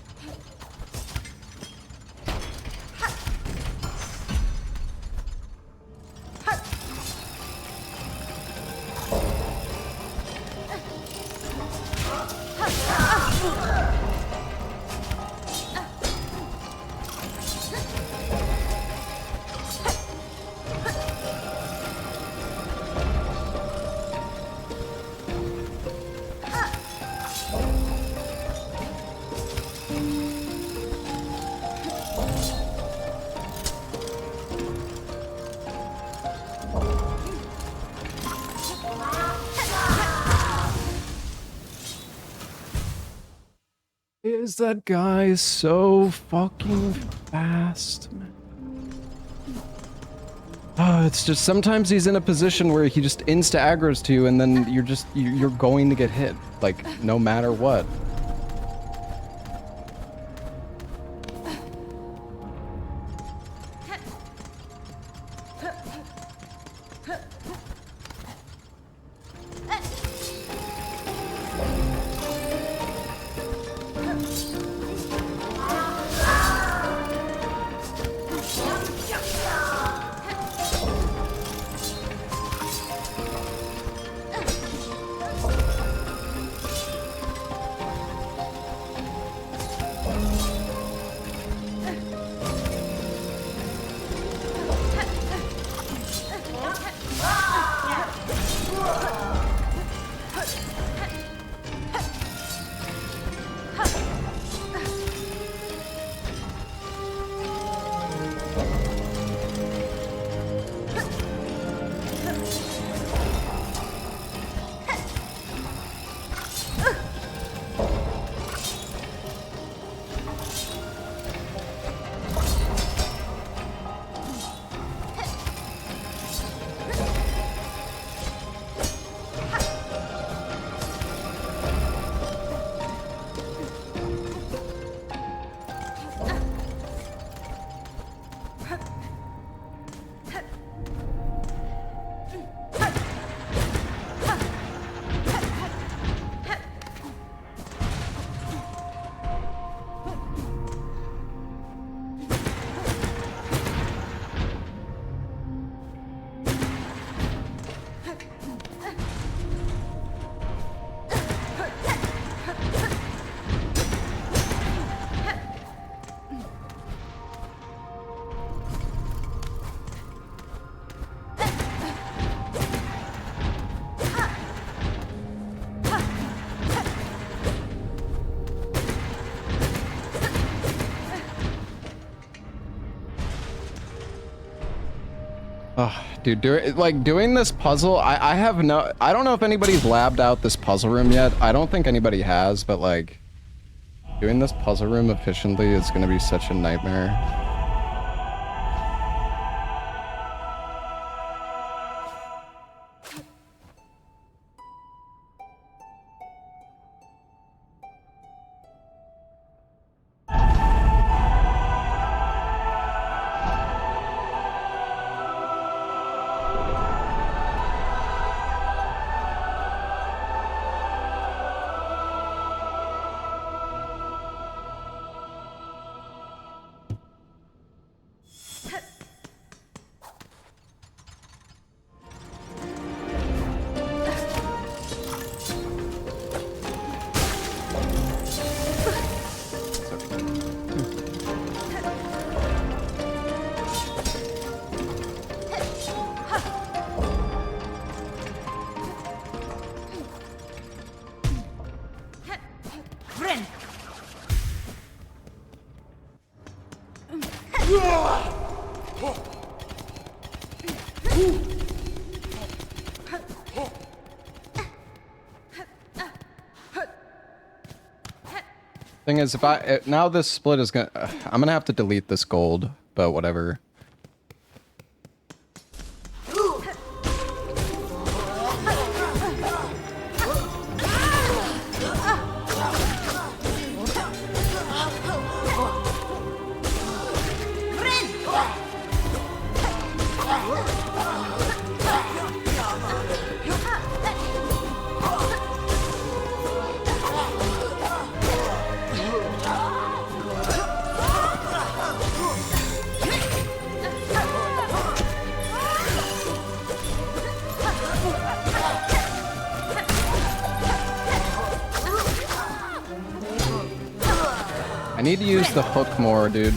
Is that guy so fucking fast, man? Oh, it's just sometimes he's in a position where he just insta aggro's to you and then you're going to get hit, like, no matter what. Dude, doing this puzzle, I have no... I don't know if anybody's labbed out this puzzle room yet. I don't think anybody has, but like... Doing this puzzle room efficiently is gonna be such a nightmare. Thing is, if now this split is gonna... I'm gonna have to delete this gold, but whatever. I need to use the hook more, dude.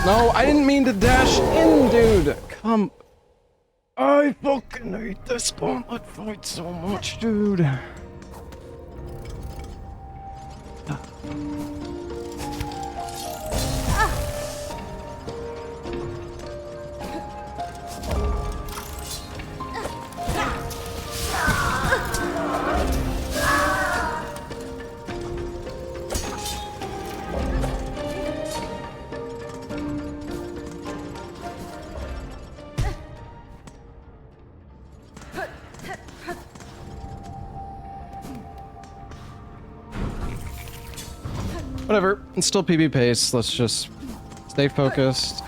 No, I didn't mean to dash in, dude. Come. I fucking hate this gauntlet fight so much, dude. Whatever. It's still PB pace. Let's just stay focused.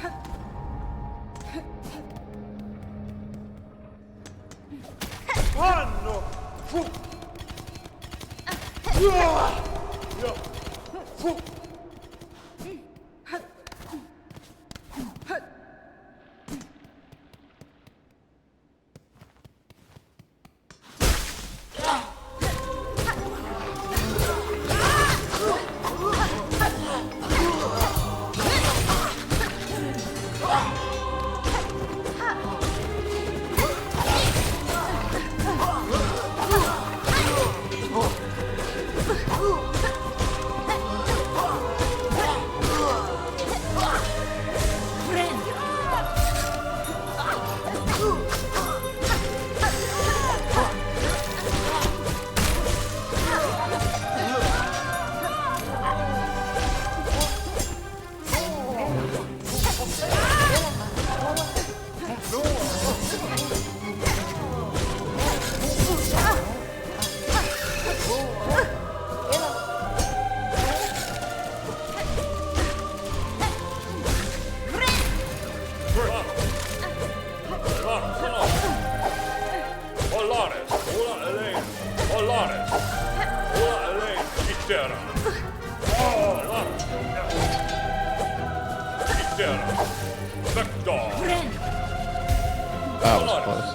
That was close.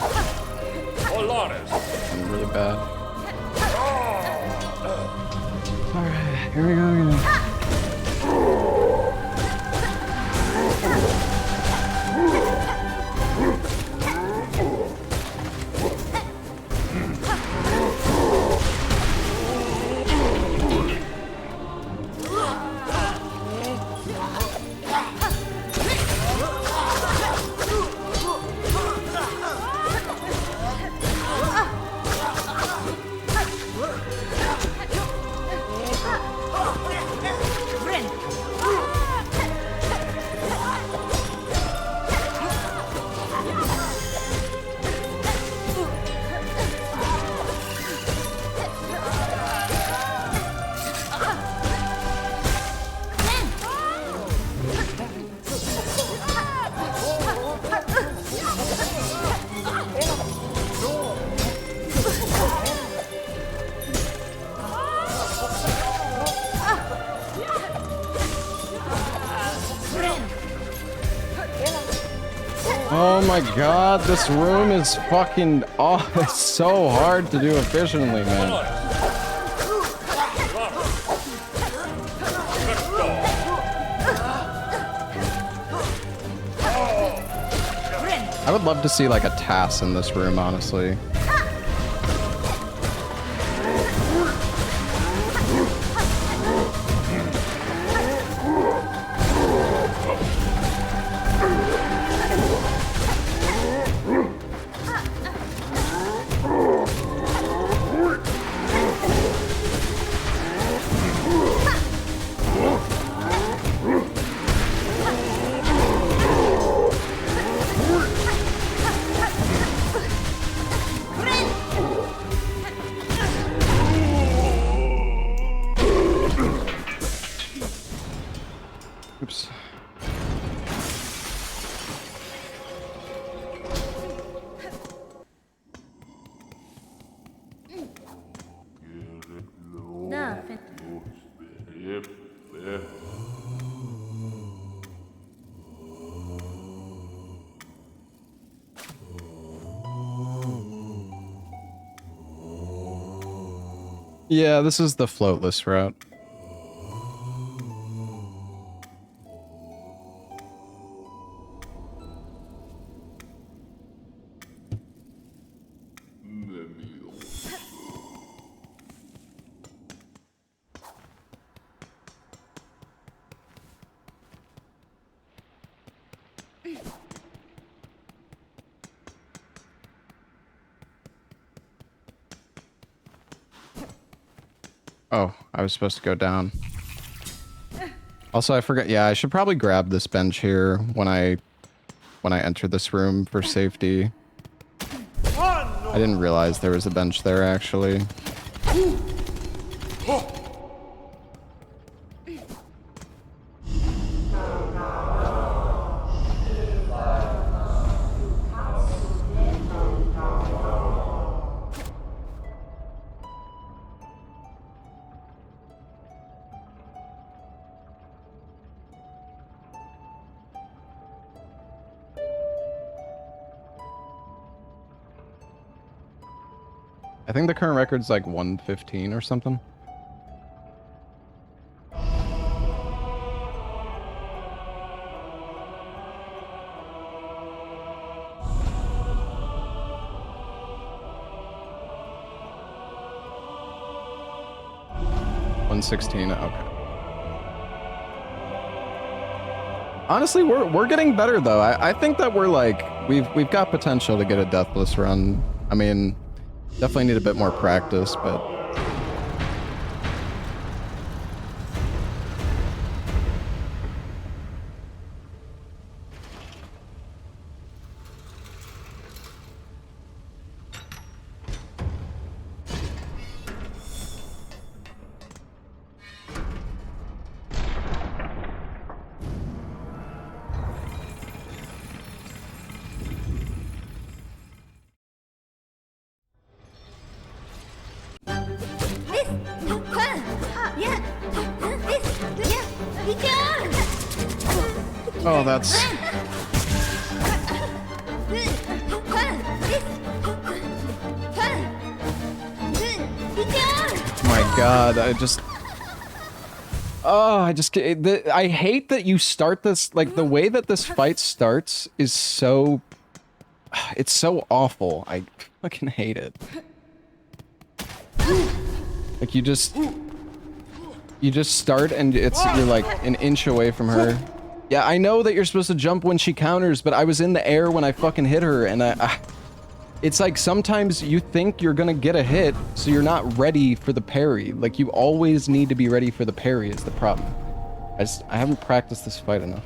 I'm really bad. Alright, here we go again. Oh my god, this room is fucking... Oh, it's so hard to do efficiently, man. I would love to see like a TAS in this room, honestly. Oops. Da, Yeah, this is the floatless route. Oh, I was supposed to go down. Also, I forgot. Yeah, I should probably grab this bench here when I enter this room for safety. I didn't realize there was a bench there, actually. I think the current record's like 115 or something. $116. Okay. Honestly, we're getting better though. I think that we're like we've got potential to get a deathless run. I mean, definitely need a bit more practice, but oh, that's my God. I hate that you start this, like, the way that this fight starts is so, it's so awful. I fucking hate it. Like, you just start and you're like an inch away from her. Yeah, I know that you're supposed to jump when she counters, but I was in the air when I fucking hit her, and it's like sometimes you think you're gonna get a hit, so you're not ready for the parry. Like, you always need to be ready for the parry is the problem. I haven't practiced this fight enough.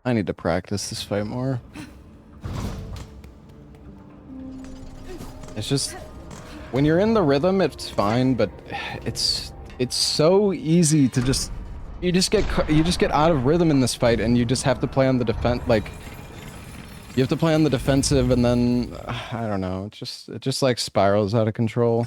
I need to practice this fight more. It's just, when you're in the rhythm, it's fine, but it's so easy to you just get out of rhythm in this fight, and you just have to play on the defense. Like, you have to play on the defensive, and then I don't know. It just like spirals out of control.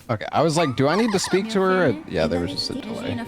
Okay, I was like, do I need to speak to her? Yeah, there was just a delay.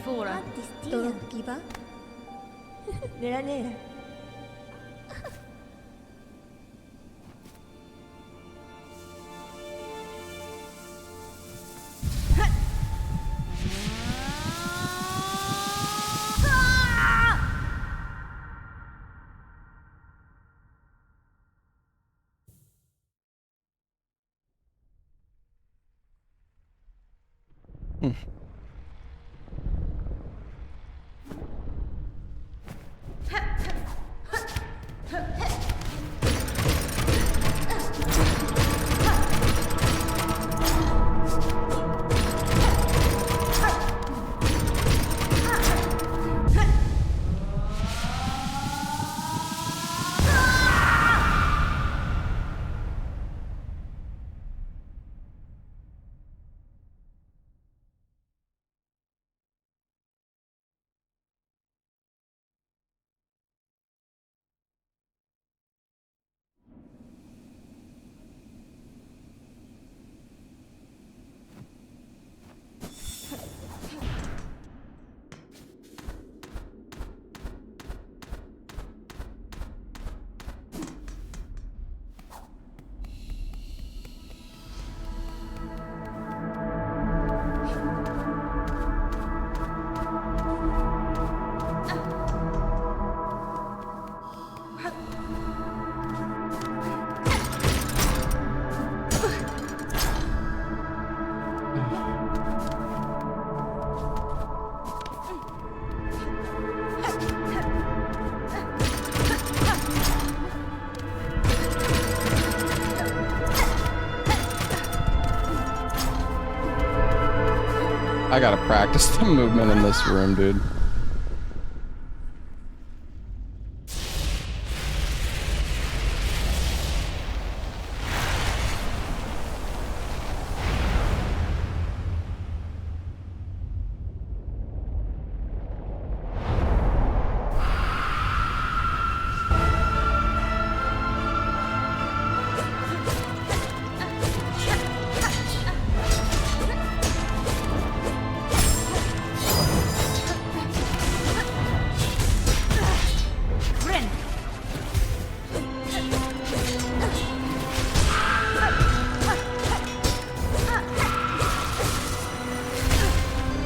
I gotta practice the movement in this room, dude.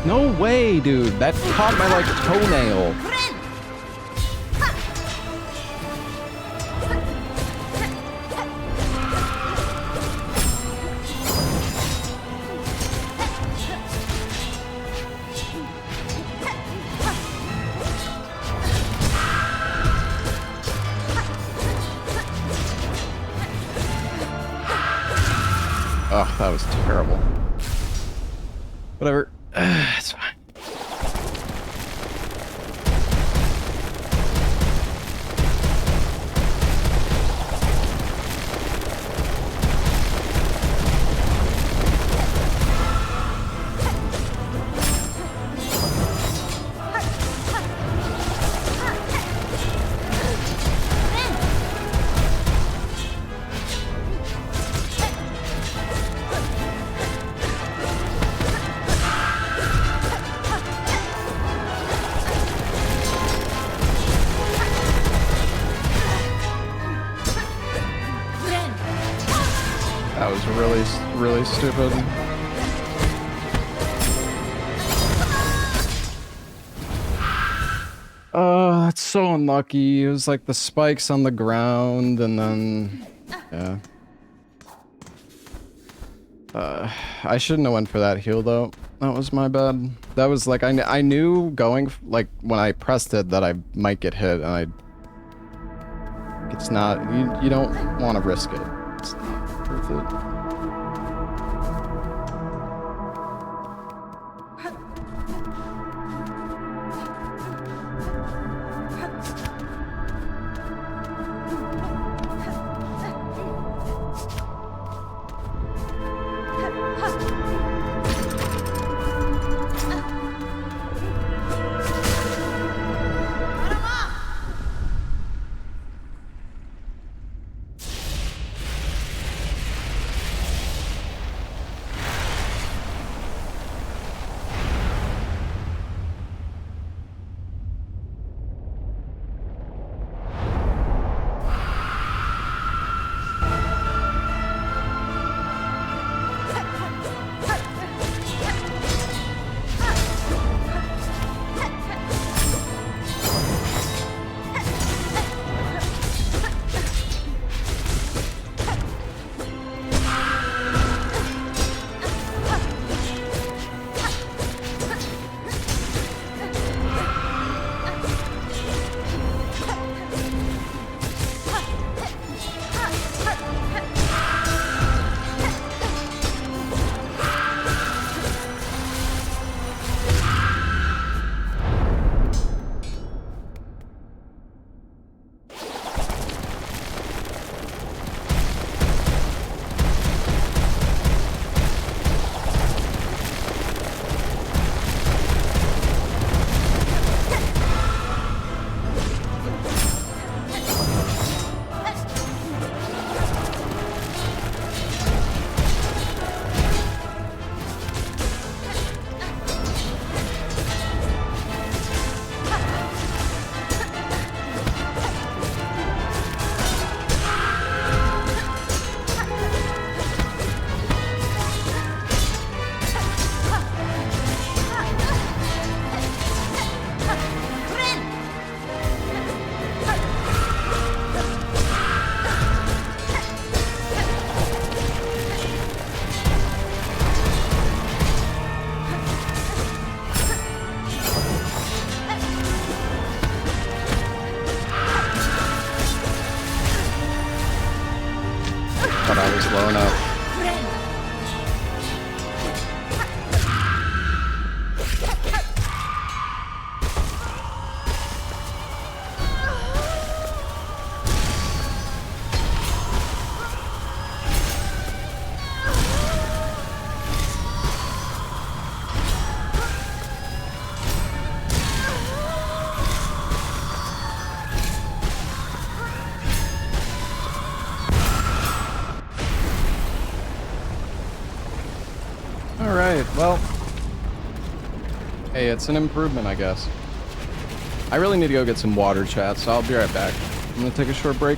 No way, dude. That caught my, like, toenail. Oh, that was terrible. Whatever. It's fine. That was really stupid. Oh, that's so unlucky. It was like the spikes on the ground, and then... yeah. I shouldn't have went for that heal, though. That was my bad. That was like, I knew going, like, when I pressed it that I might get hit, and it's not... You don't want to risk it. It's not worth it. Well, hey, it's an improvement, I guess. I really need to go get some water, chat, so I'll be right back. I'm gonna take a short break.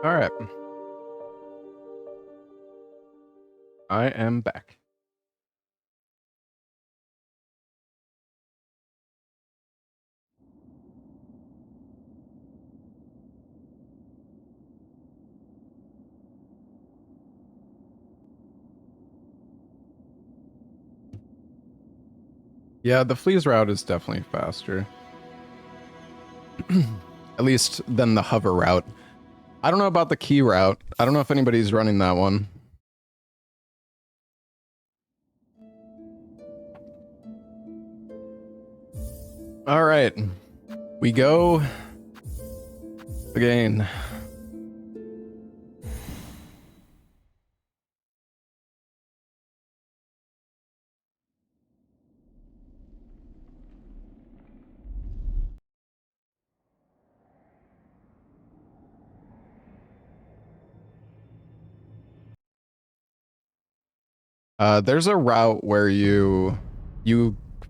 All right. I am back. Yeah, the fleas route is definitely faster. At least than the hover route. I don't know about the key route. I don't know if anybody's running that one. All right. We go again. There's a route where you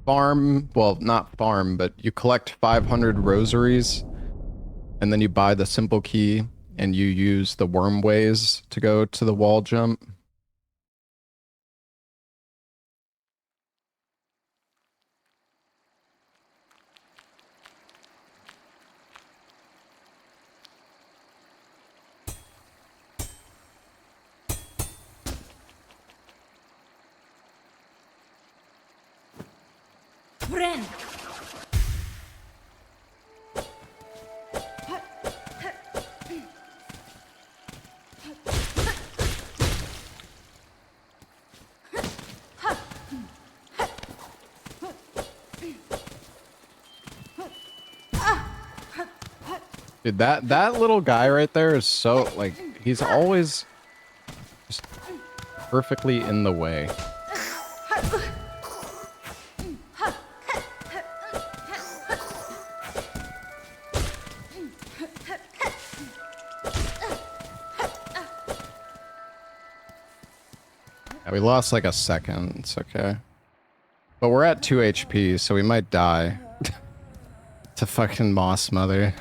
farm, well, not farm, but you collect 500 rosaries, and then you buy the simple key, and you use the worm ways to go to the wall jump. Friend. Dude, that little guy right there is so, like, he's always just perfectly in the way. Yeah, we lost like a second. It's okay. But we're at 2 HP, so we might die. To fucking Moss Mother.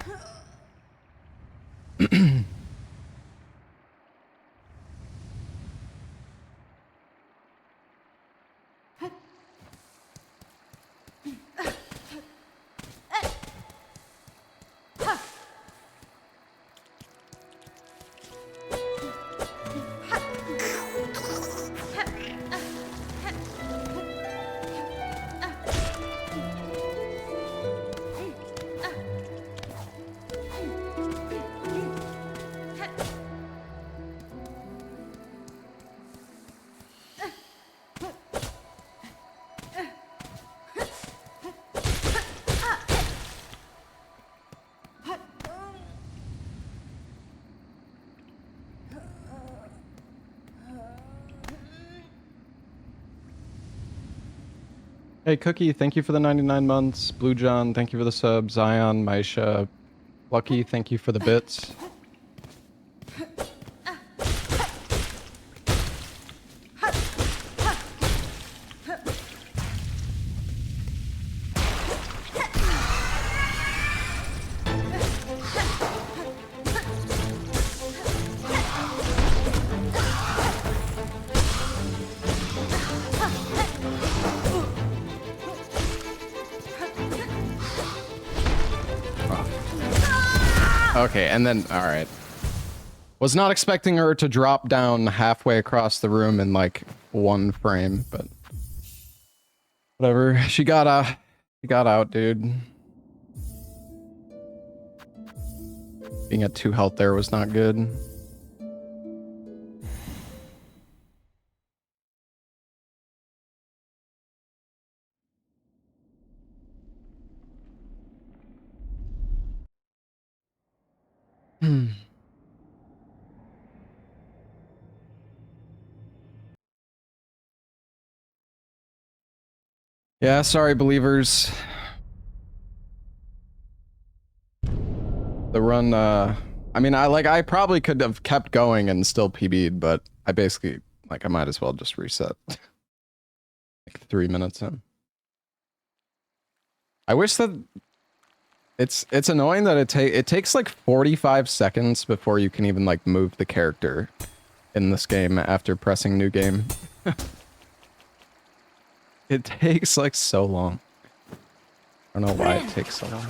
Hey, Cookie, thank you for the 99 months. Blue John, thank you for the sub. Zion, Maisha, Lucky, thank you for the bits. Okay, and then, alright. Was not expecting her to drop down halfway across the room in, like, one frame, but... whatever. She got out, dude. Being at 2 health there was not good. Yeah, sorry, believers. The run, I mean, I probably could have kept going and still PB'd, but I basically, like, I might as well just reset. Like 3 minutes in. I wish that it's annoying that it takes like 45 seconds before you can even like move the character in this game after pressing new game. It takes like so long. I don't know why it takes so long.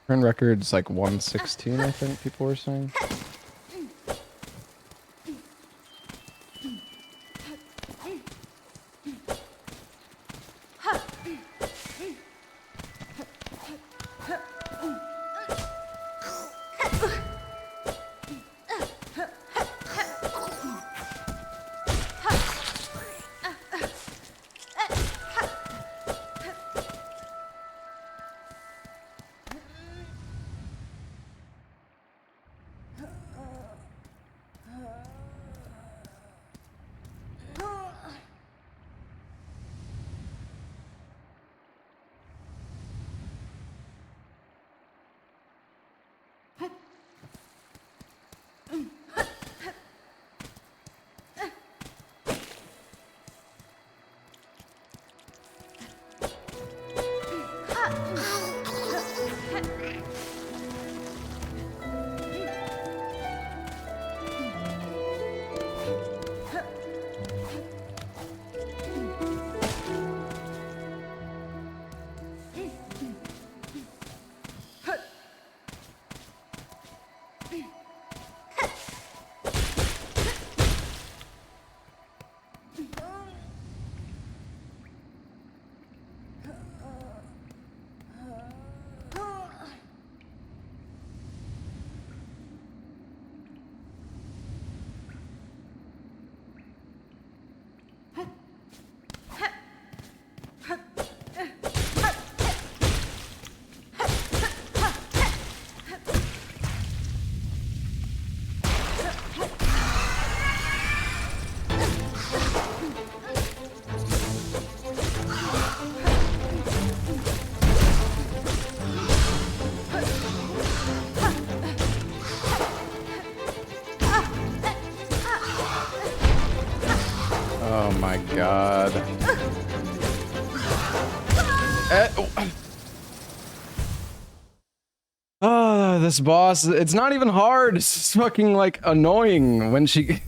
Current record's like 116, I think people were saying. Oh my god. Oh, this boss, it's not even hard. It's just fucking like annoying when she...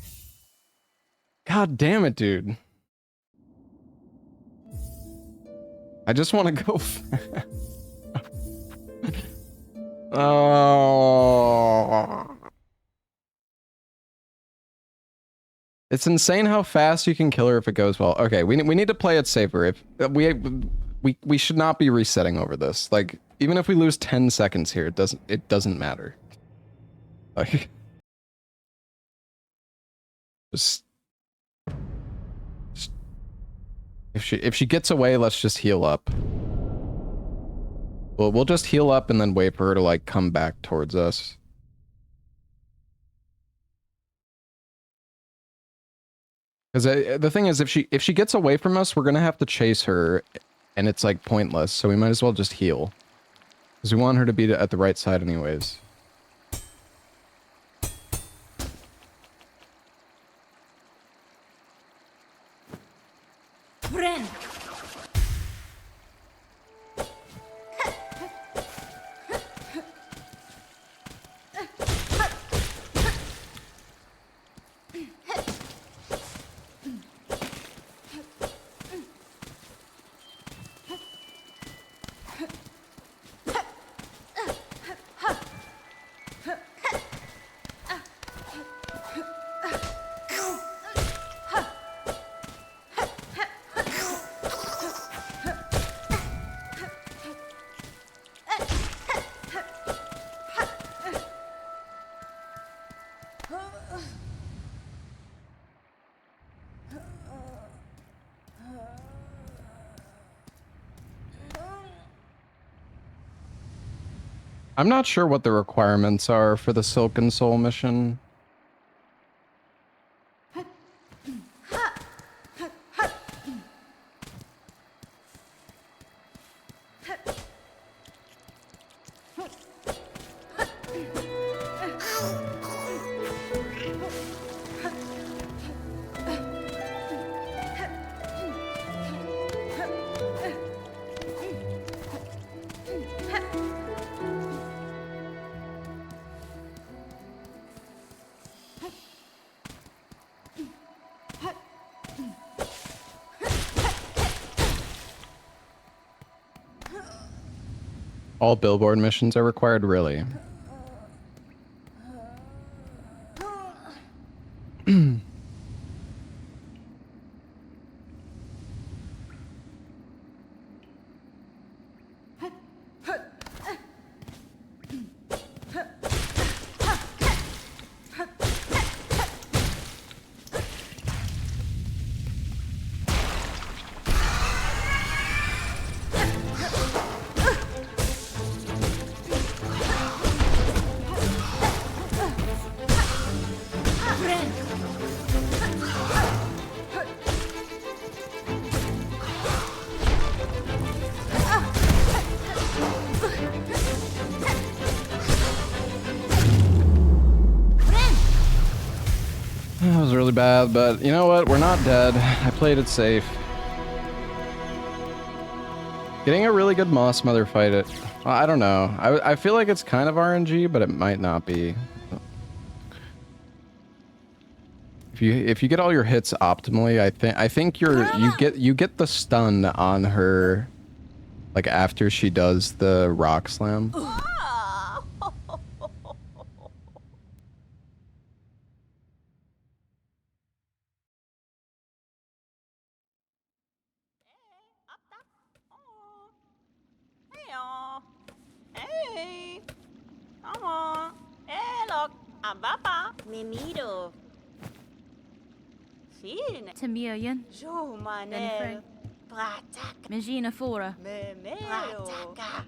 God damn it, dude. I just want to go... Oh... It's insane how fast you can kill her if it goes well. Okay, we need to play it safer. If we should not be resetting over this. Like, even if we lose 10 seconds here, it doesn't matter. Like, just if she gets away, let's just heal up. We'll just heal up and then wait for her to like come back towards us. Because the thing is, if she gets away from us, we're gonna have to chase her, and it's like pointless. So we might as well just heal, because we want her to be at the right side anyways. Friend. I'm not sure what the requirements are for the Silken Soul mission. All billboard missions are required, really? That was really bad, but you know what? We're not dead. I played it safe. Getting a really good Moss Mother fight it. I don't know. I feel like it's kind of RNG, but it might not be. If you get all your hits optimally, I think you get the stun on her, like after she does the rock slam. Hey, come on. Hey, look, I'm Papa. Me miro. Fine. Tamilian. Jo manel. Prataka. Magina Fora. Me mero. Prataka.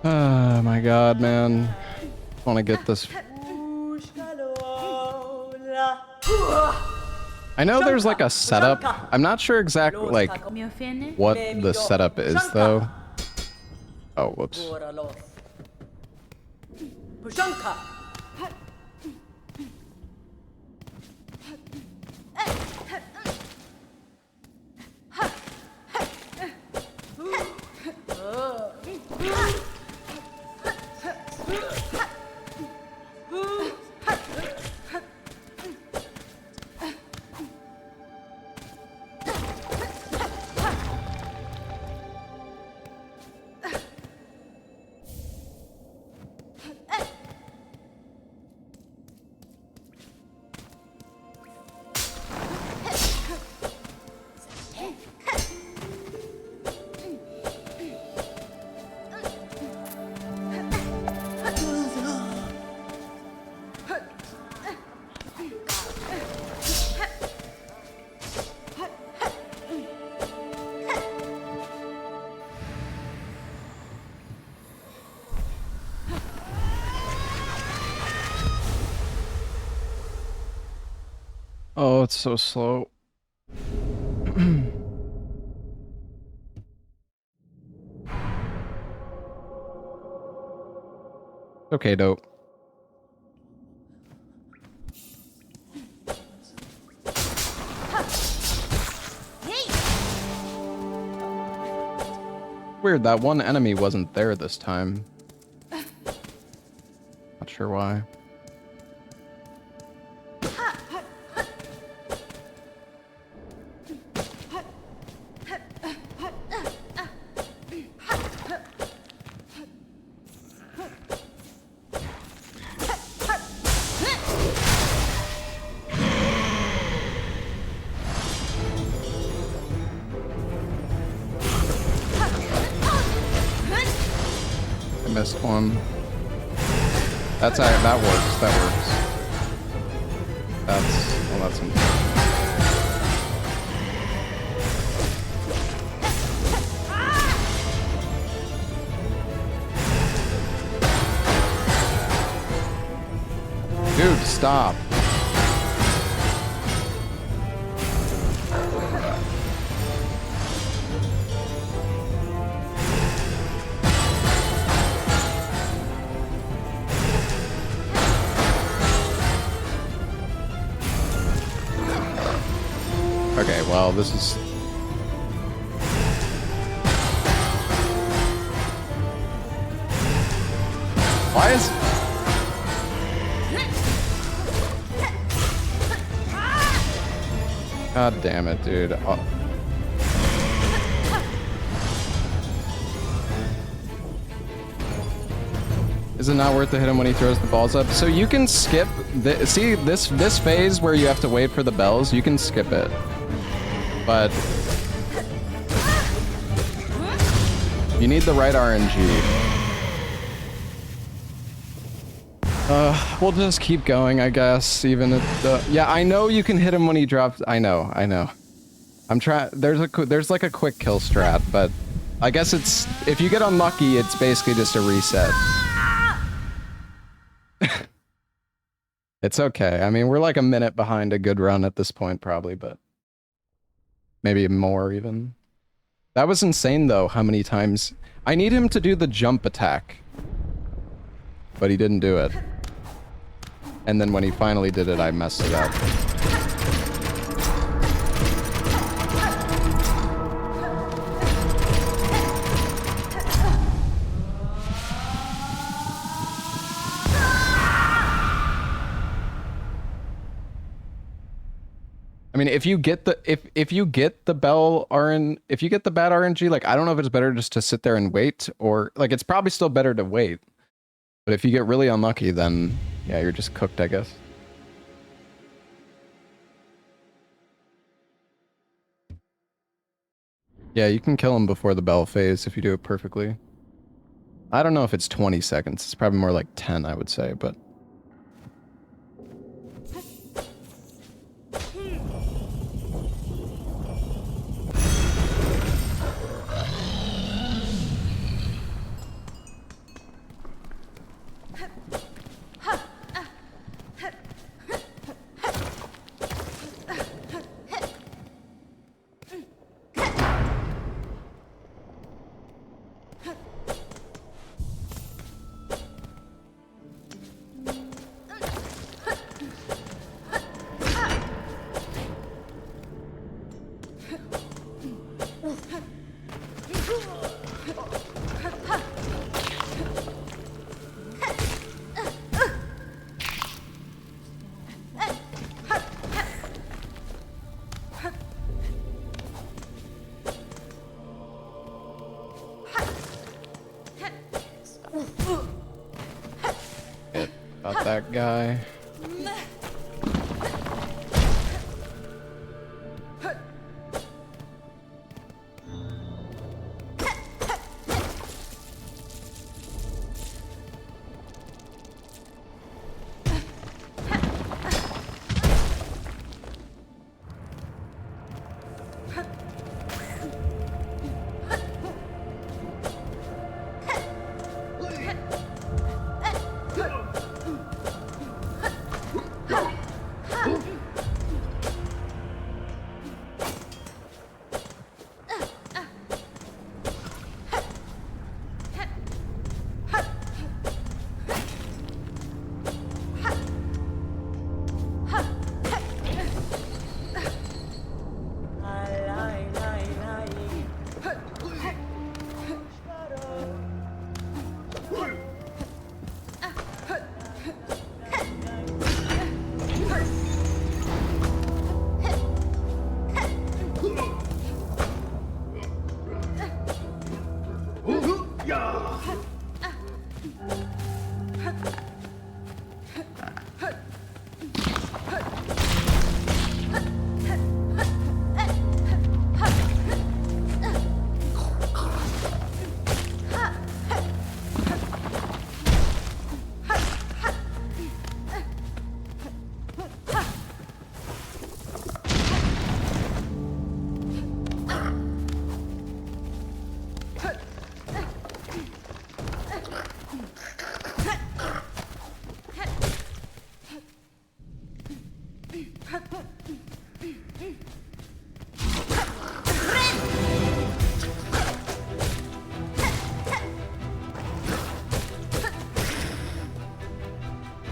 Oh my god, man. I want to get this. I know there's like a setup. I'm not sure exactly like Mi offende? what the setup is though. Oh, whoops. Pushanka. Oh, it's so slow. Okay, dope. Weird, that one enemy wasn't there this time. Not sure why. Missed one. That's that works. That works. Well, that's important. Dude, stop. Okay, well, this is... Why is... God damn it, dude. Oh. Is it not worth to hit him when he throws the balls up? So you can skip... See, this phase where you have to wait for the bells, you can skip it. But you need the right RNG. We'll just keep going, I guess, even if the... Yeah, I know you can hit him when he drops... I know. I'm trying... There's like a quick kill strat, but I guess it's... If you get unlucky, it's basically just a reset. It's okay. I mean, we're like a minute behind a good run at this point, probably, but... Maybe more, even. That was insane, though, how many times... I need him to do the jump attack. But he didn't do it. And then when he finally did it, I messed it up. I mean, if you get the if you get the bell RN, if you get the bad RNG, like I don't know if it's better just to sit there and wait, or like it's probably still better to wait. But if you get really unlucky, then yeah, you're just cooked, I guess. Yeah, you can kill him before the bell phase if you do it perfectly. I don't know if it's 20 seconds. It's probably more like 10, I would say, but... Shit, about that guy.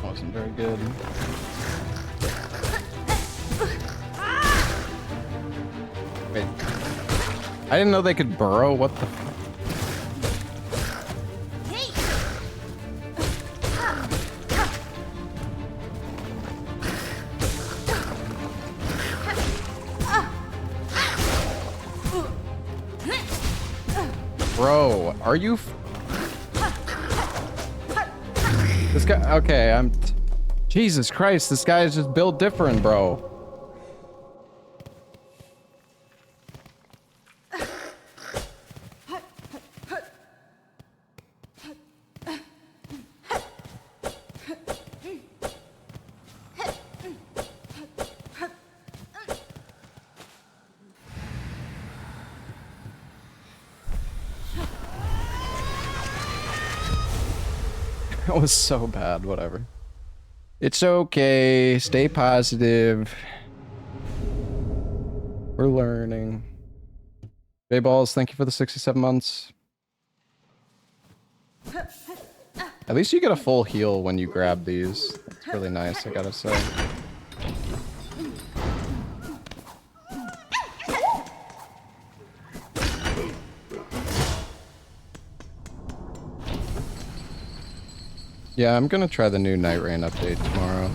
Wasn't very good. Wait. I didn't know they could burrow. What the fuck? Bro, are you this guy? Okay, Jesus Christ, this guy is just built different, bro. That was so bad, whatever. It's okay, stay positive. We're learning. Bayballs, thank you for the 67 months. At least you get a full heal when you grab these. It's really nice, I gotta say. Yeah, I'm gonna try the new Night Rain update tomorrow.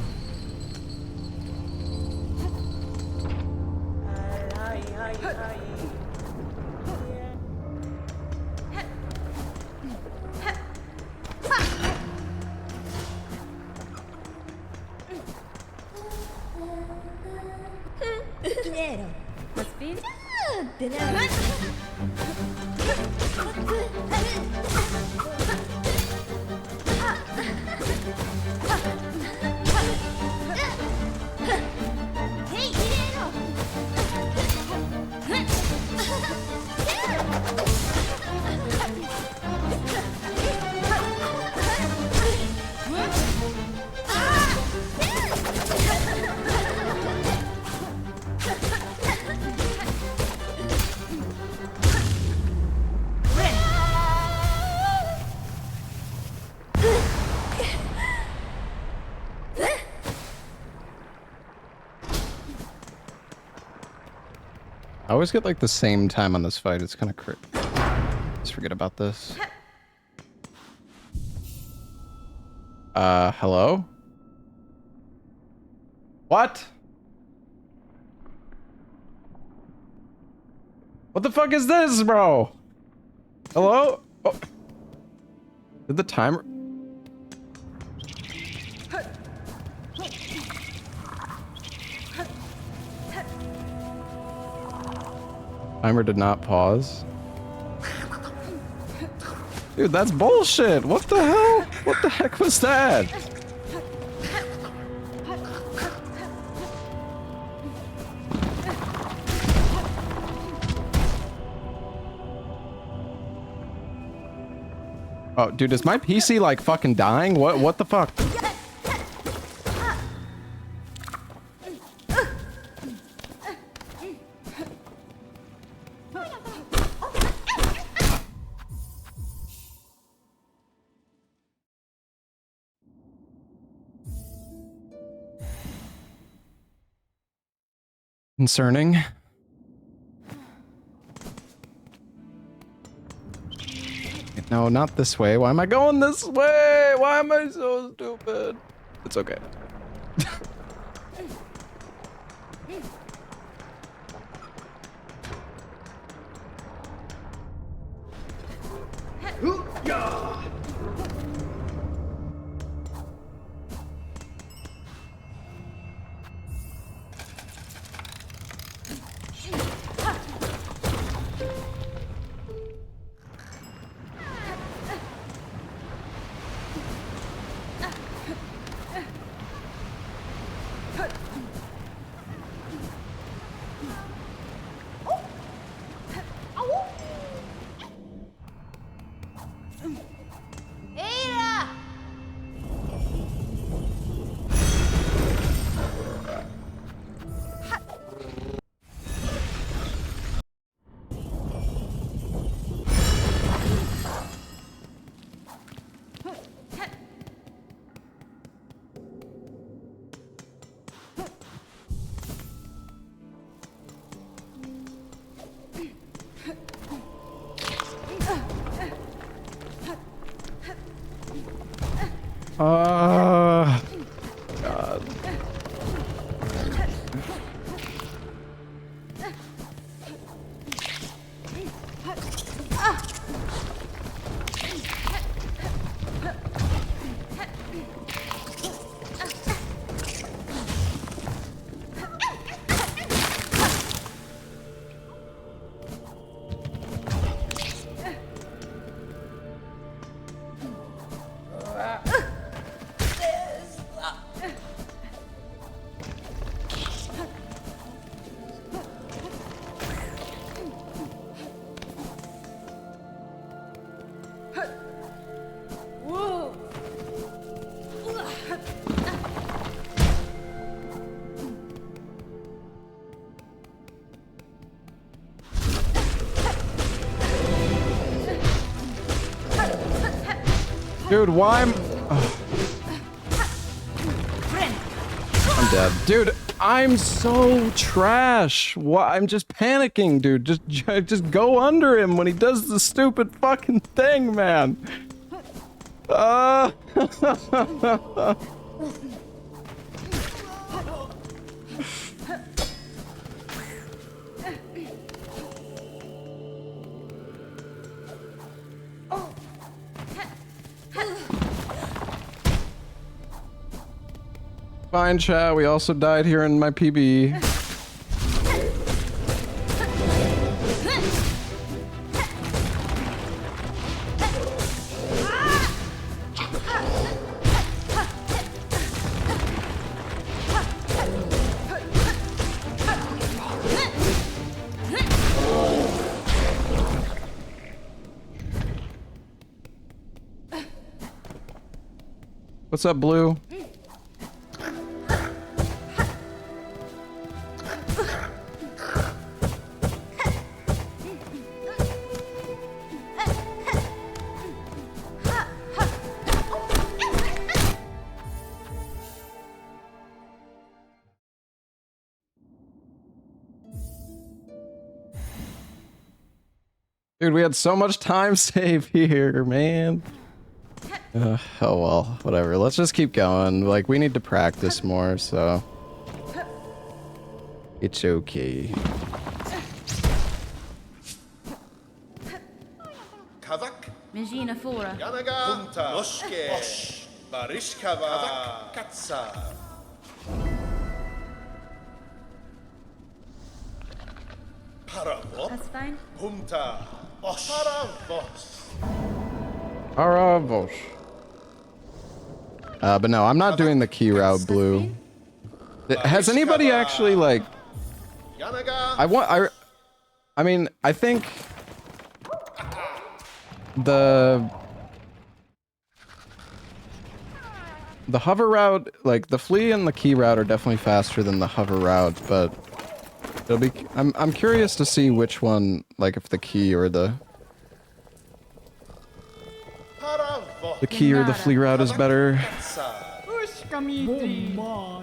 I always get like the same time on this fight. It's kind of crit. Let's forget about this. Hello? What? What the fuck is this, bro? Hello? Oh. Did the timer? Timer did not pause. Dude, that's bullshit. What the hell? What the heck was that? Oh, dude, is my PC like fucking dying? What the fuck? Concerning. No, not this way. Why am I going this way? Why am I so stupid? It's okay. God. Dude, why am... Oh. I'm dead. Dude, I'm so trash. Why? I'm just panicking, dude. Just go under him when he does the stupid fucking thing, man. Fine, chat. We also died here in my PB. What's up, Blue? Dude, we had so much time save here, man. Oh well, whatever. Let's just keep going. Like, we need to practice more, so... It's okay. Kavak Magina Fora. Yanaga. Punta. Noske. Osh. Barishkava. Katsa. Paravot. That's fine. Punta. Osh. Paravos. Aravosh. But no, I'm not doing the key route blue. Has anybody actually like? Yanaga. I mean, I think the hover route, like the flea and the key route, are definitely faster than the hover route, but it'll be. I'm curious to see which one, like if the key or the key or the flea route is better.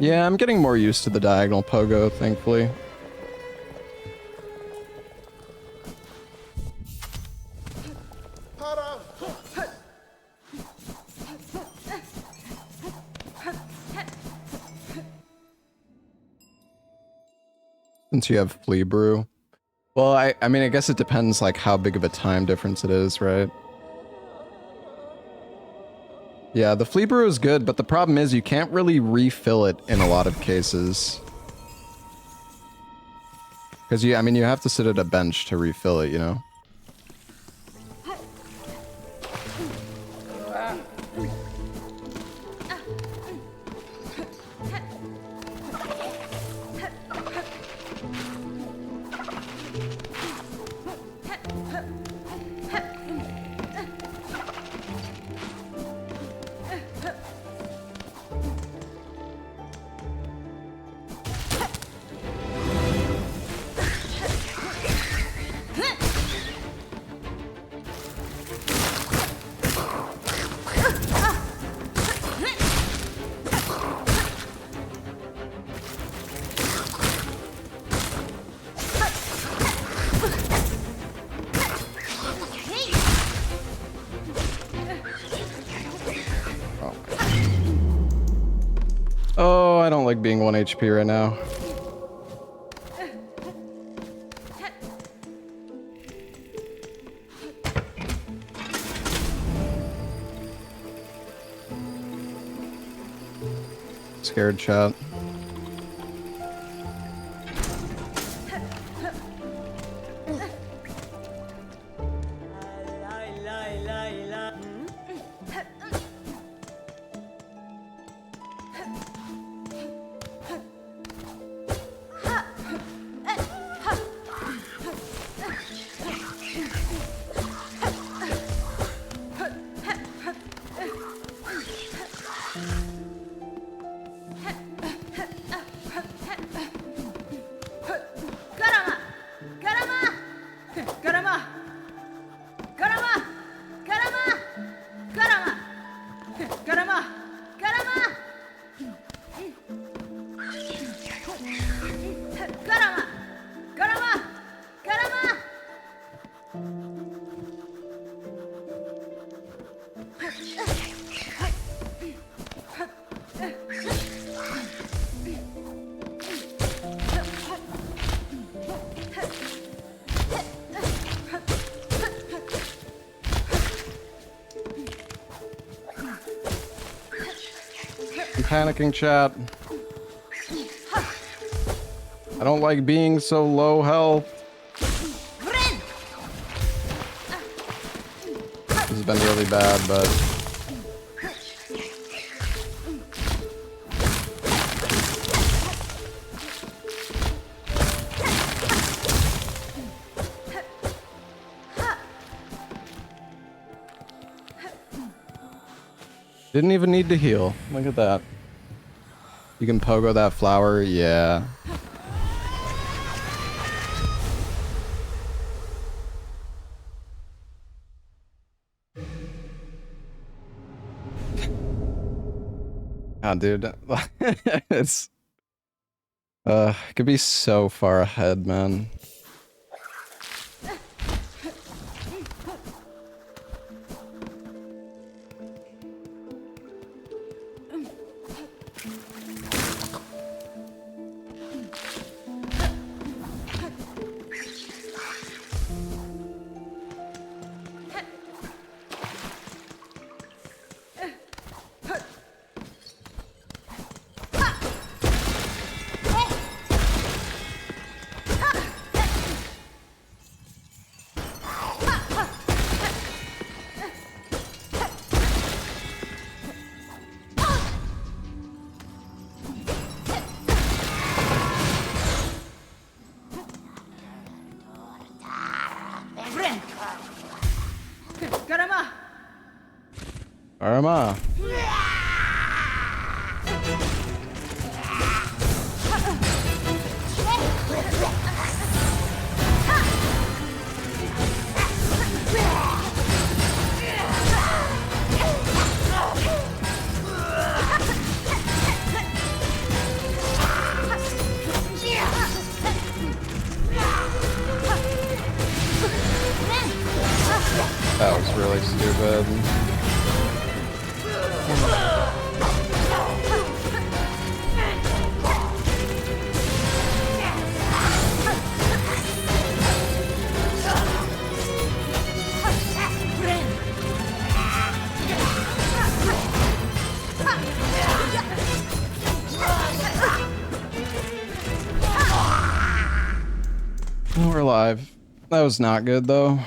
Yeah, I'm getting more used to the diagonal pogo, thankfully. Since you have flea brew. Well, I mean, I guess it depends like how big of a time difference it is, right? Yeah, the flea brew is good, but the problem is you can't really refill it in a lot of cases. Because I mean, you have to sit at a bench to refill it, you know? Oh, I don't like being 1 HP right now. Scared chat. Panicking, chat. I don't like being so low health. This has been really bad, but didn't even need to heal. Look at that. You can pogo that flower, yeah. Ah, dude. It's it could be so far ahead, man. Arma. That was really stupid. We're alive. That was not good though.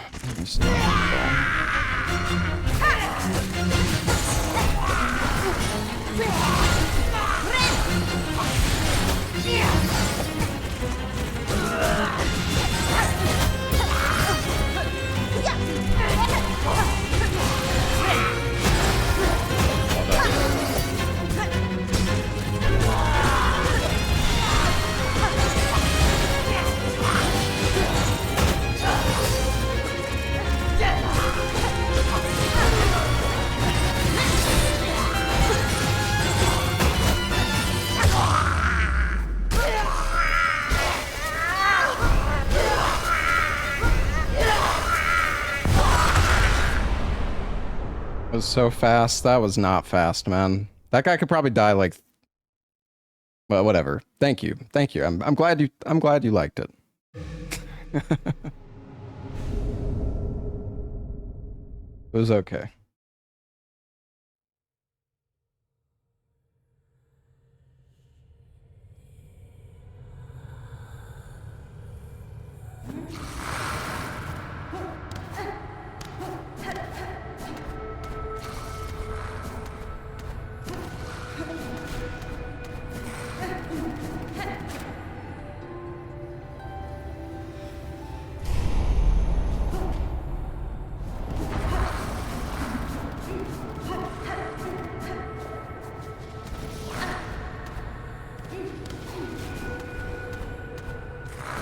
Was so fast. That was not fast, man. That guy could probably die like, well, whatever. Thank you. Thank you. I'm glad you liked it. It was okay.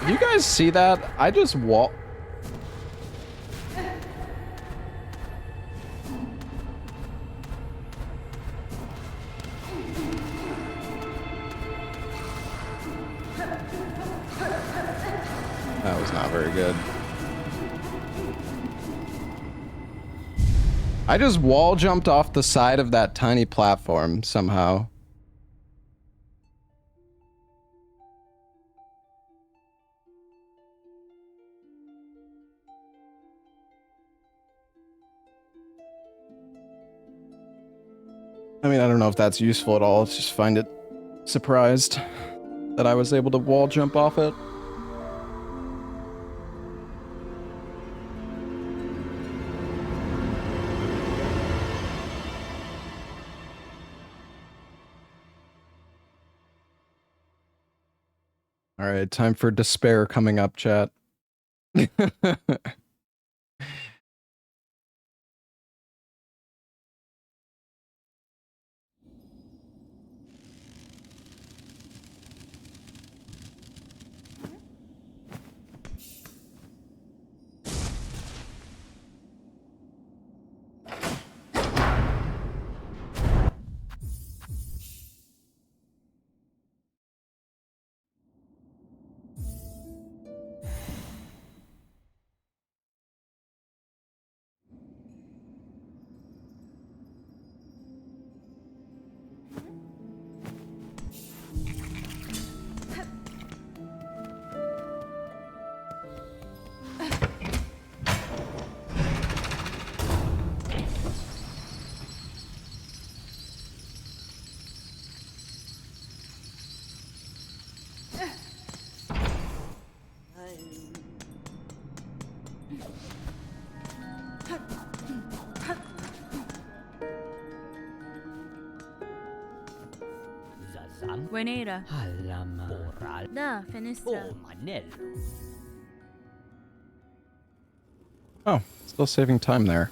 You guys see that? I just walk. That was not very good. I just wall jumped off the side of that tiny platform somehow. I mean, I don't know if that's useful at all. Just find it surprised that I was able to wall jump off it. All right, time for despair coming up, chat. Buenera. Da, finestra. Oh, still saving time there.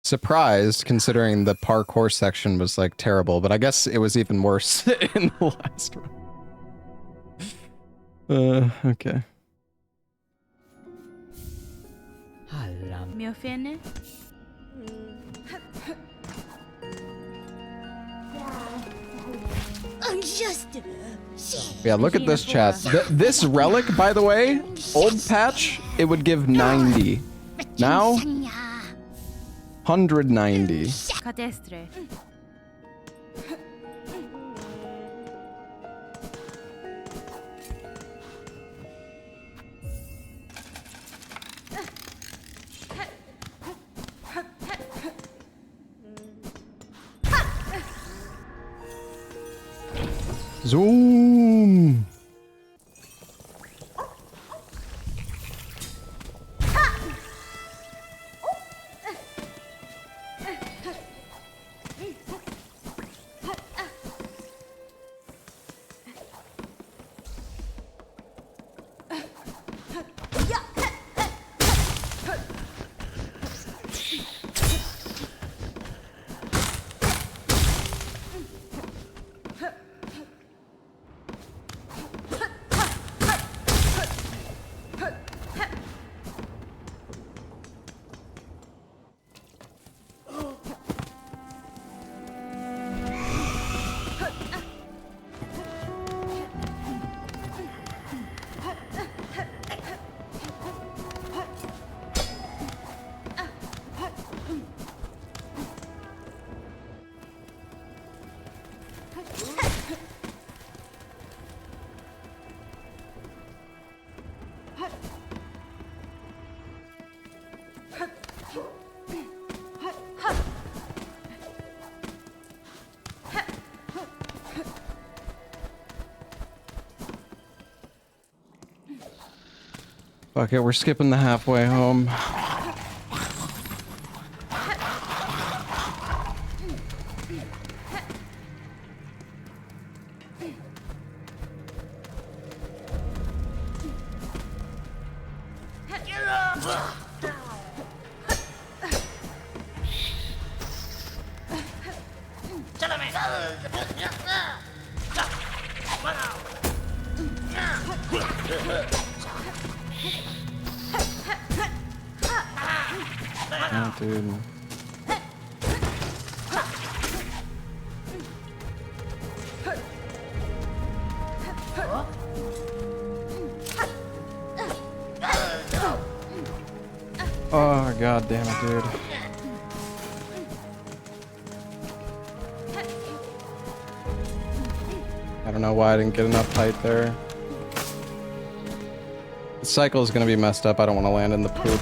surprised considering the parkour section was like terrible, but I guess it was even worse in the last one. Okay. Mio fene? Yeah, look at this chat. This relic, by the way, old patch, it would give 90. Now, 190. Catestre. Zoom. Fuck it, we're skipping the halfway home. Oh, dude. Oh, god damn it, dude. I don't know why I didn't get enough height there. The cycle is gonna be messed up. I don't want to land in the poop.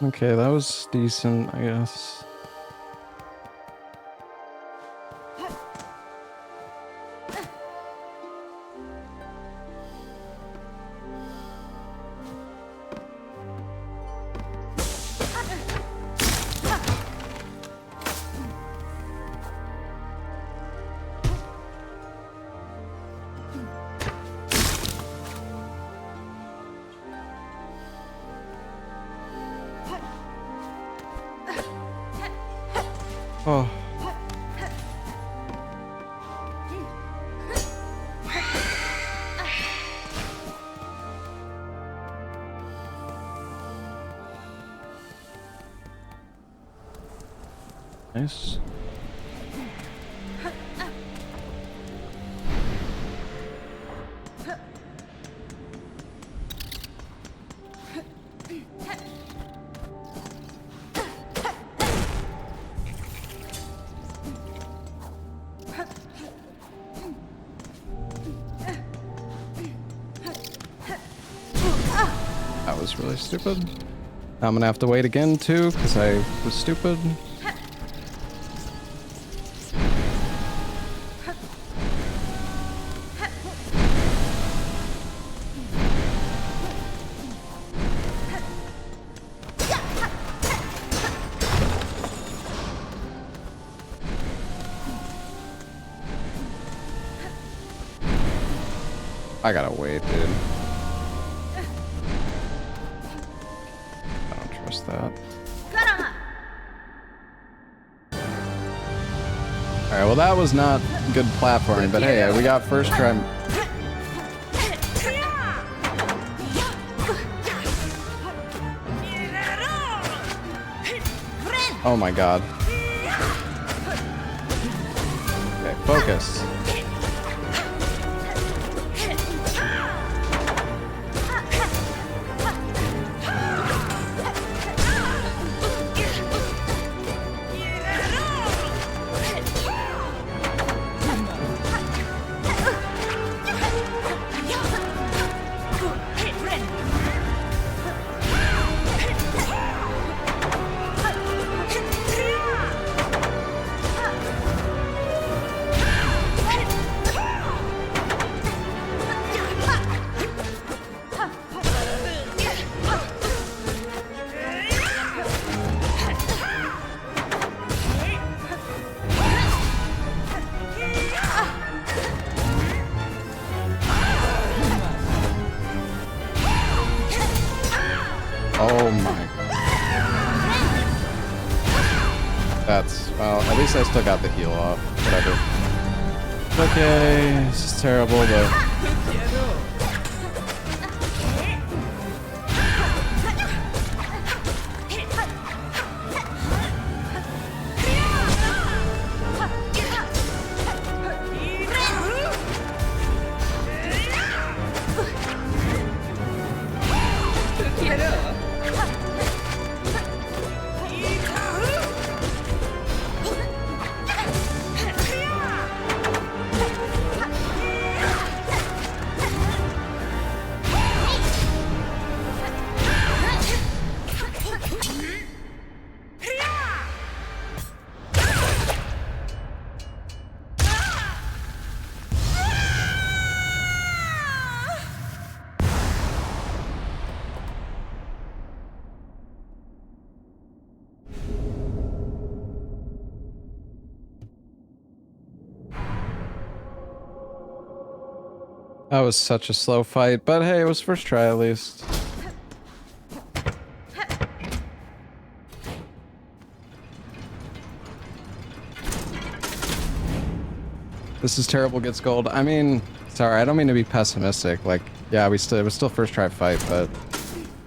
Okay, that was decent, I guess. Oh. Nice. That was really stupid. I'm gonna have to wait again too, because I was stupid. I gotta wait, dude. I don't trust that. Alright, well that was not good platforming, but hey, we got first try. Oh my god. Okay, focus. Oh my god. That's, well, at least I still got the heal off. Whatever. Okay, this is terrible, but... That was such a slow fight, but hey, it was first try at least. This is terrible gets gold. I mean, sorry, I don't mean to be pessimistic. Like, yeah, it was still first try fight, but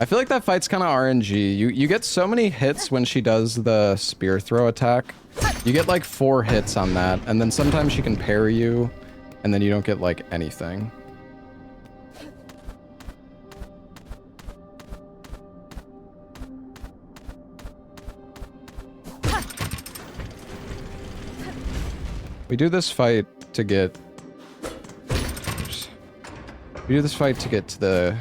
I feel like that fight's kind of RNG. You get so many hits when she does the spear throw attack. You get like 4 hits on that, and then sometimes she can parry you, and then you don't get like anything. We do this fight to get... We do this fight to get to the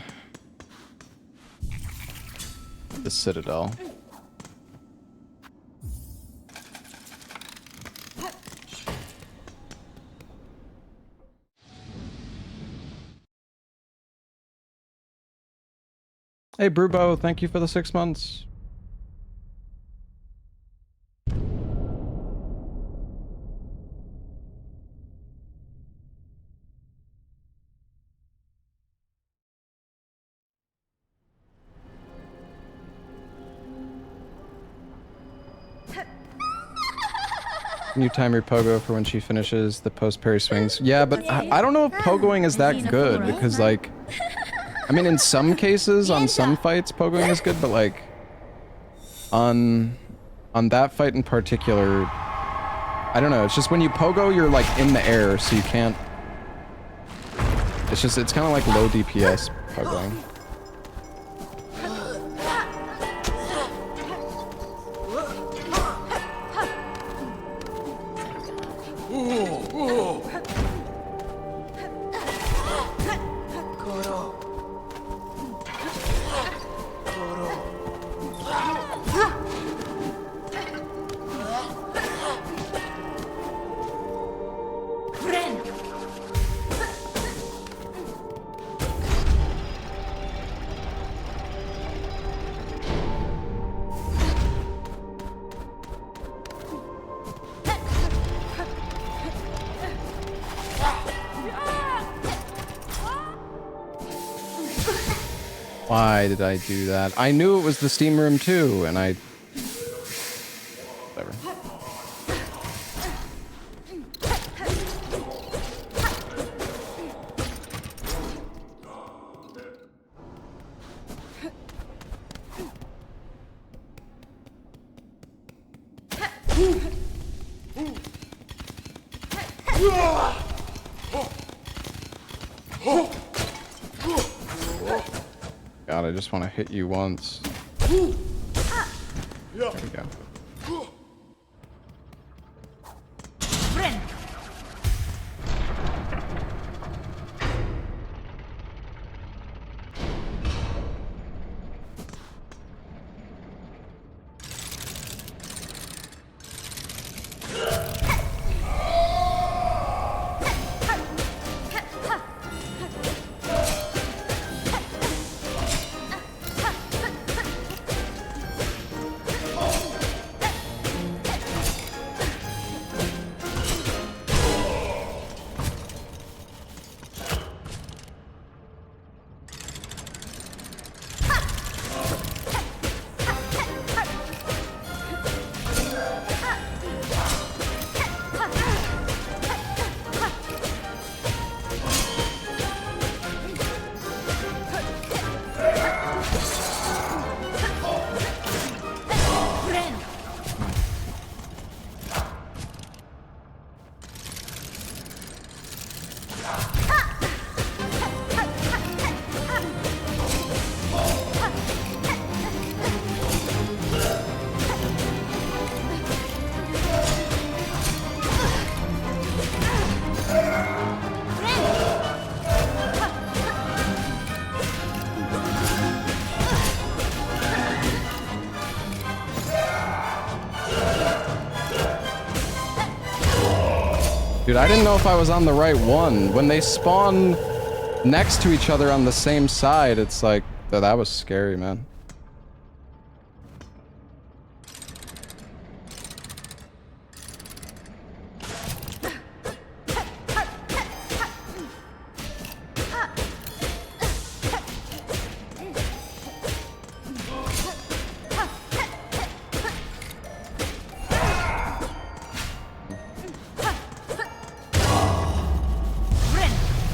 Citadel. Hey, Brubo, thank you for the 6 months. Can you time your pogo for when she finishes the post parry swings? Yeah, but I don't know if pogoing is that good because like, I mean in some cases on some fights pogoing is good, but like on that fight in particular, I don't know. It's just when you pogo, you're like in the air, so you can't. It's kind of like low DPS pogoing. Why did I do that? I knew it was the steam room too, and I... Whatever. God, I just want to hit you once. There we go. Dude, I didn't know if I was on the right one. When they spawn next to each other on the same side, it's like, that was scary, man.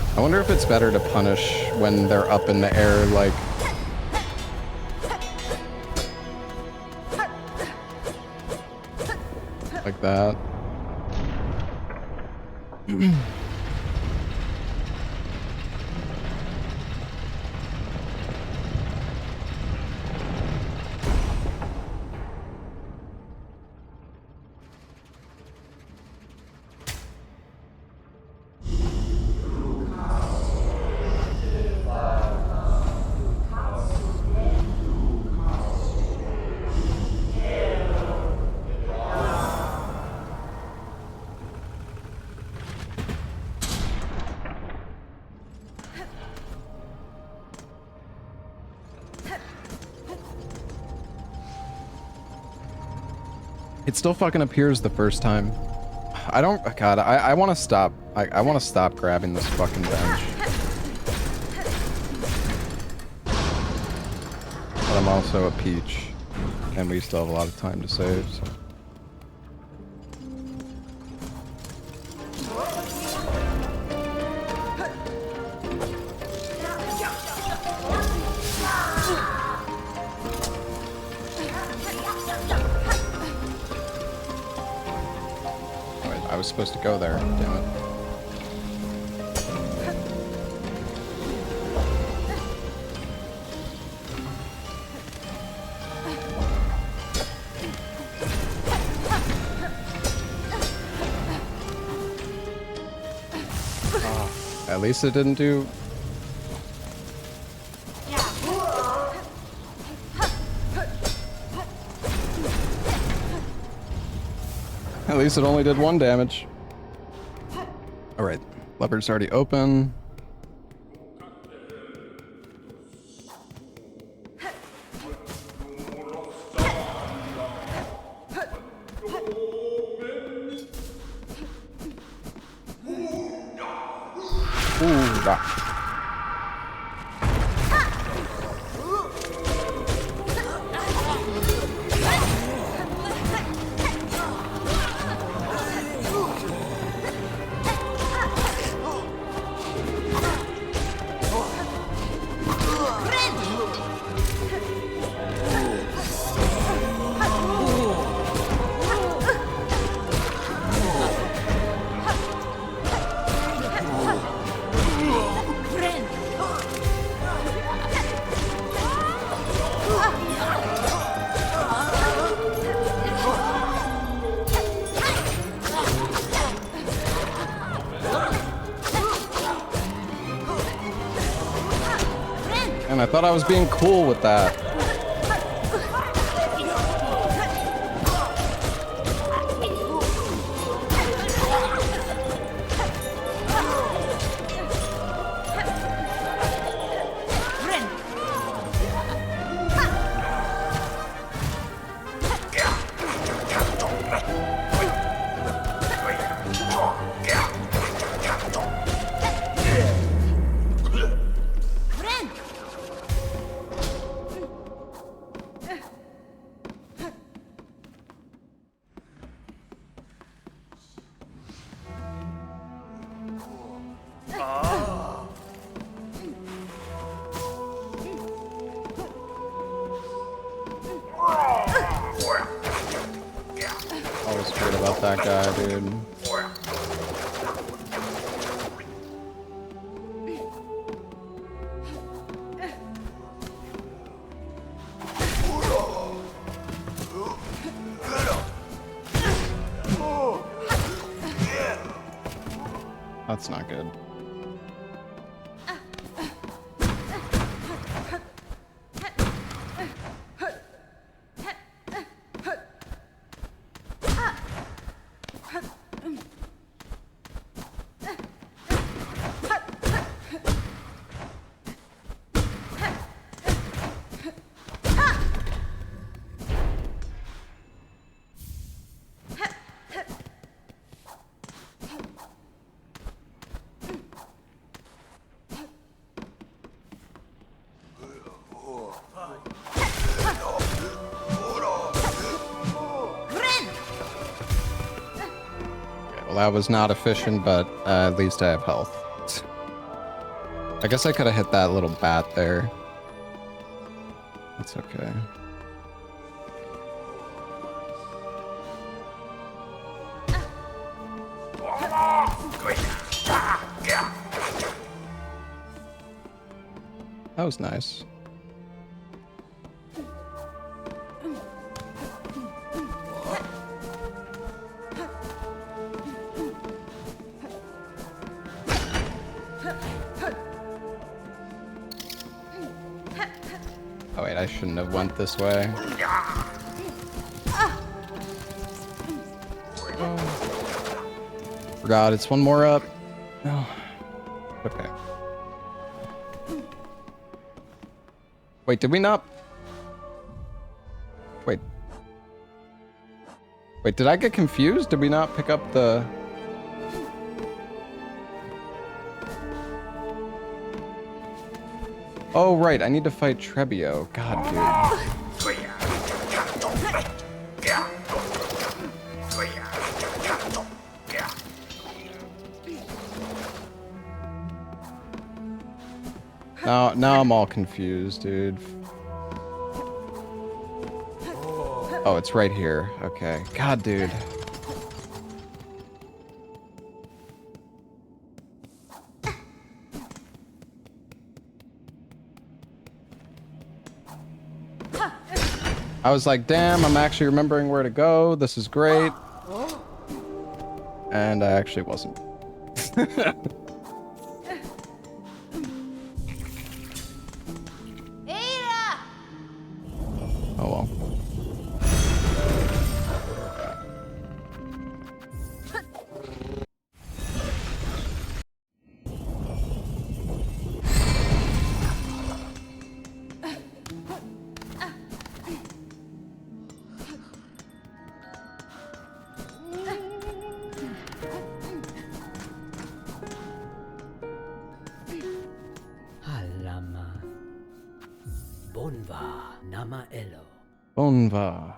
I wonder if it's better to punish when they're up in the air, like that. It still fucking appears the first time. I don't... God, I want to stop. I want to stop grabbing this fucking bench. But I'm also a peach. And we still have a lot of time to save, so... I was supposed to go there. Damn it. At least it didn't do... At least it only did 1 damage. Alright, lever's already open. Ooh, ah. And I thought I was being cool with that. Always forget about that guy, dude. That's not good. That was not efficient, but at least I have health. I guess I could have hit that little bat there. That's okay. That was nice. Oh wait, I shouldn't have went this way. Forgot, it's one more up. No. Okay. Wait, did we not? Wait. Wait, did I get confused? Did we not pick up the... Oh, right, I need to fight Trebio. God, dude. Now I'm all confused, dude. Oh, it's right here. Okay. God, dude. I was like, damn, I'm actually remembering where to go. This is great. And I actually wasn't. Oh well. Halama. Bonva nama elo. Bonva.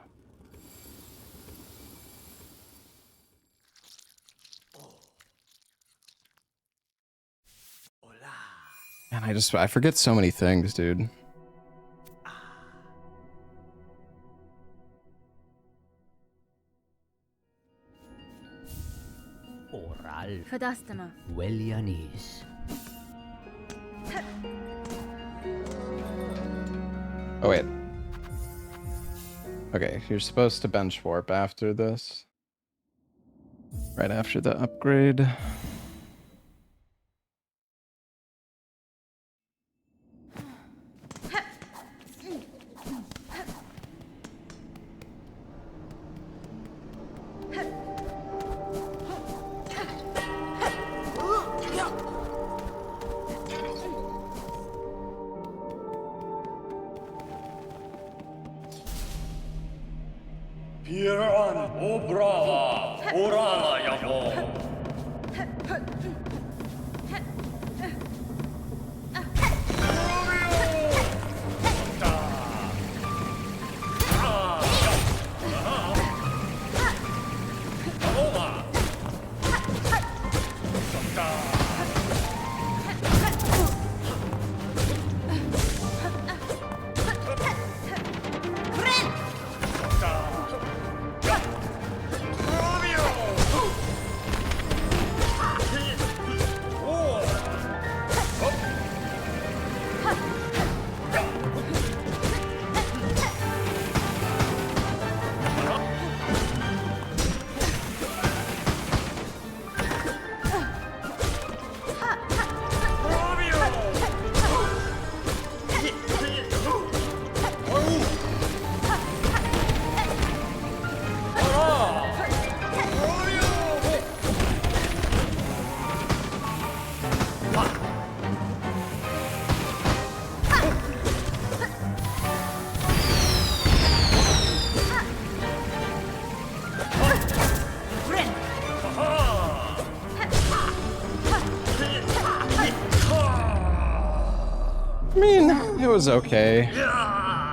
Man, I forget so many things, dude. Oral. Fadastama. Welianis. Oh wait. Okay, you're supposed to bench warp after this. Right after the upgrade. Piran Obrava Orala Yamo. It was okay.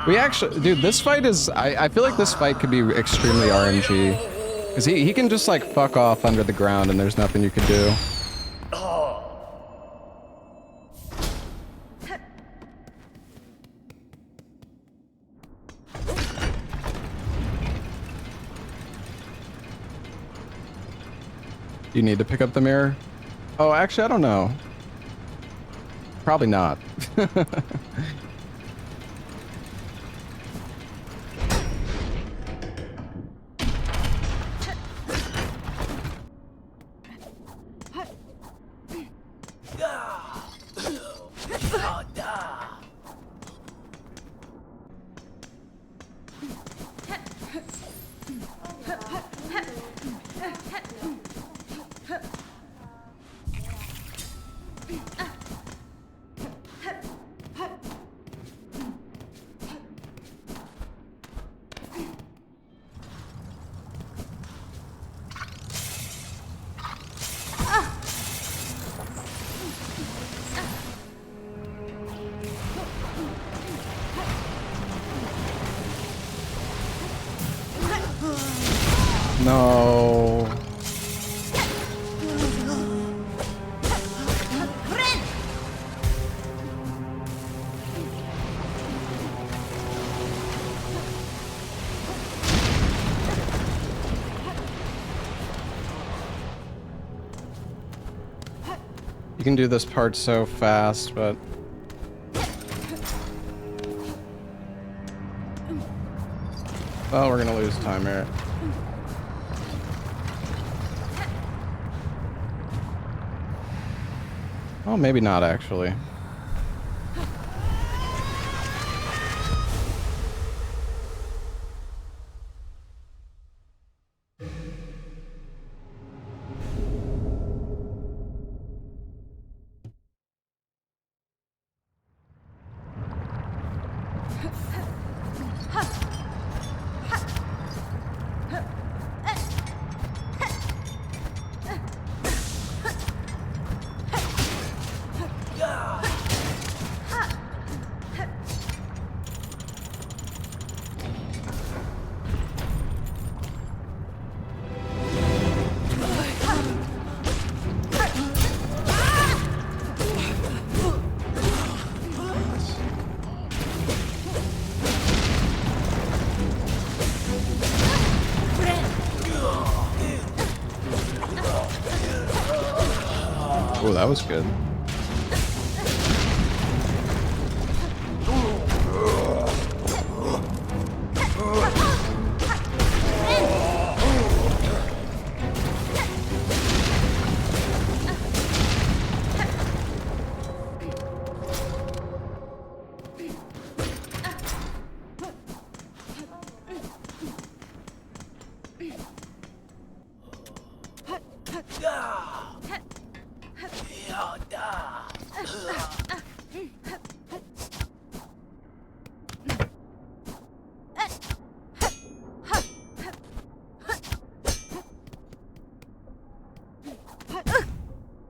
We actually, dude, this fight is, I feel like this fight could be extremely RNG. Because he can just like fuck off under the ground and there's nothing you can do. You need to pick up the mirror? Oh, actually, I don't know. Probably not. No. You can do this part so fast, but Oh, we're gonna lose time here. Oh, maybe not actually. Oh, that was good.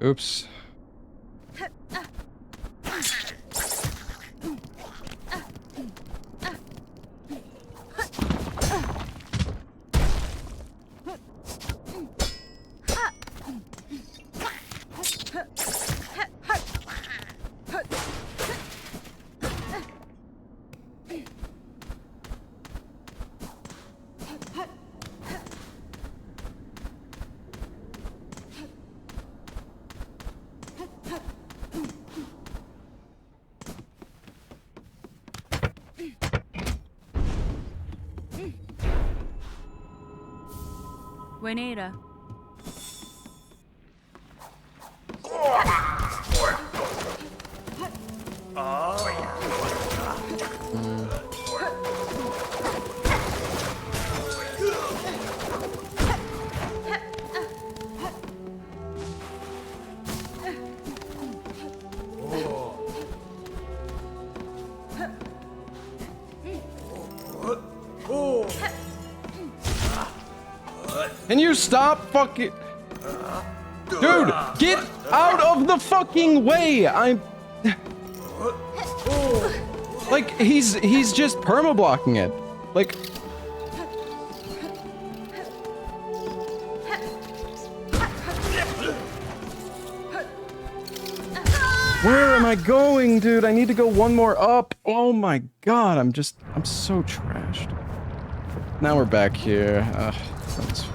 Oops. Buenera. Can you stop fucking... Dude, get out of the fucking way! I'm... Like, he's just perma-blocking it. Like... Where am I going, dude? I need to go one more up. Oh my god, I'm so trashed. Now we're back here. That's...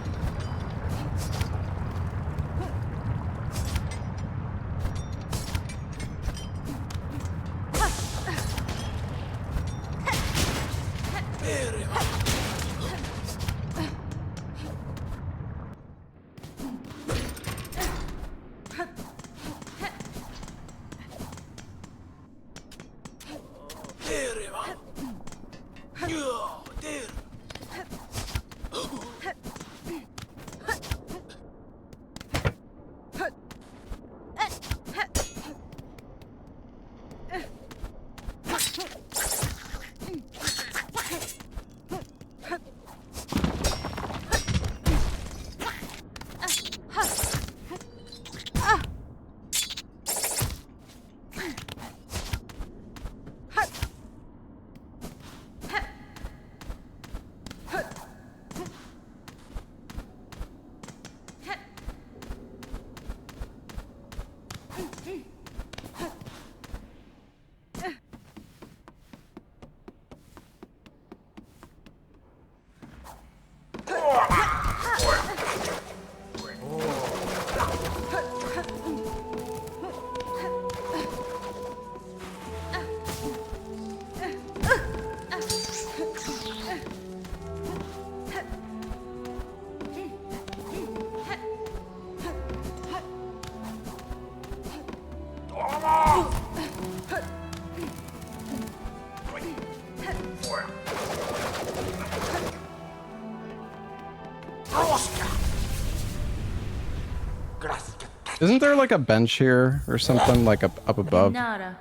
Isn't there like a bench here or something like up above? Nara.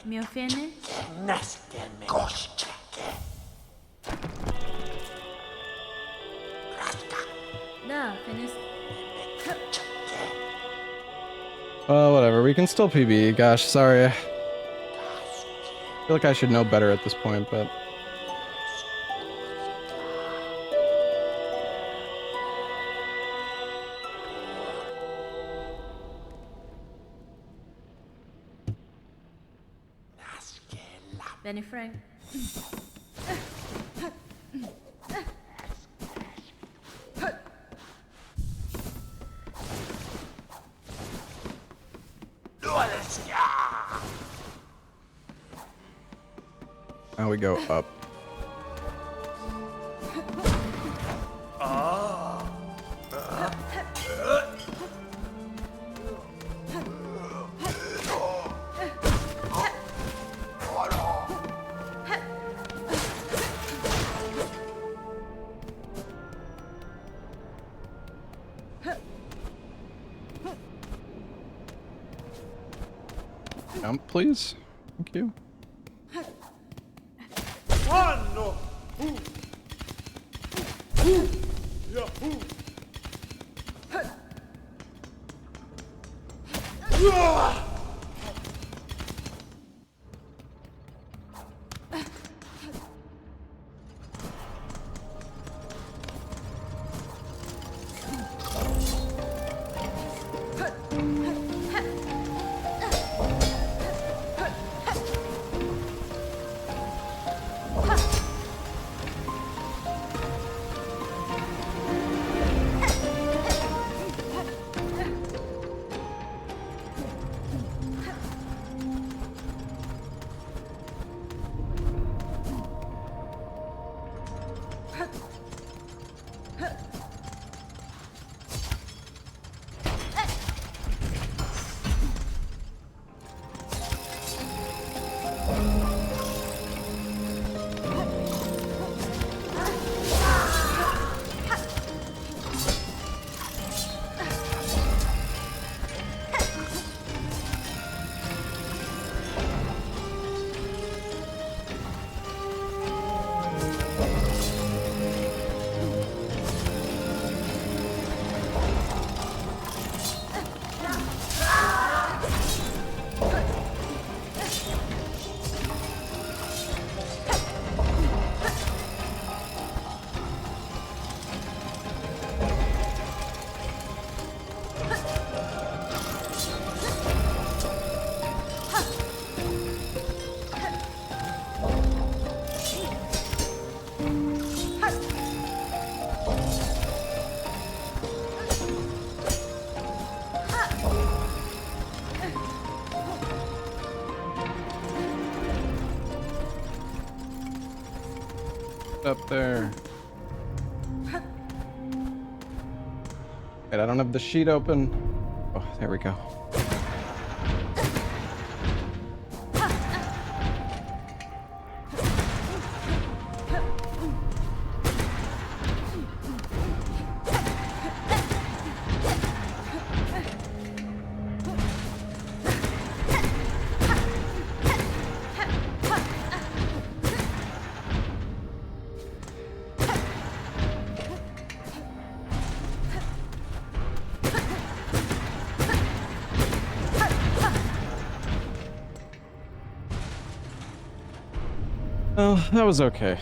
Mio finish? Da, finish. Well, whatever. We can still PB. Gosh, sorry. I feel like I should know better at this point, but... Benny Frank. Now we go up. Jump, please. Thank you. Up there. Wait, I don't have the sheet open. Oh, there we go. Well, that was okay.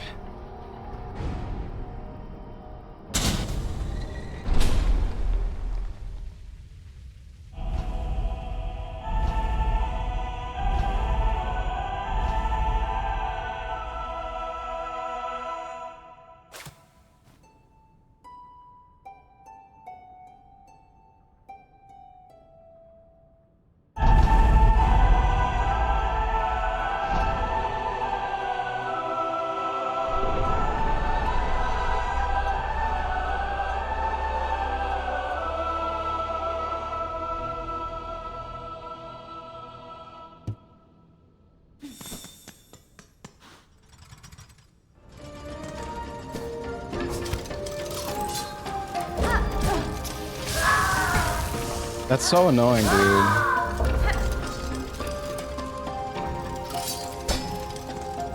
That's so annoying, dude.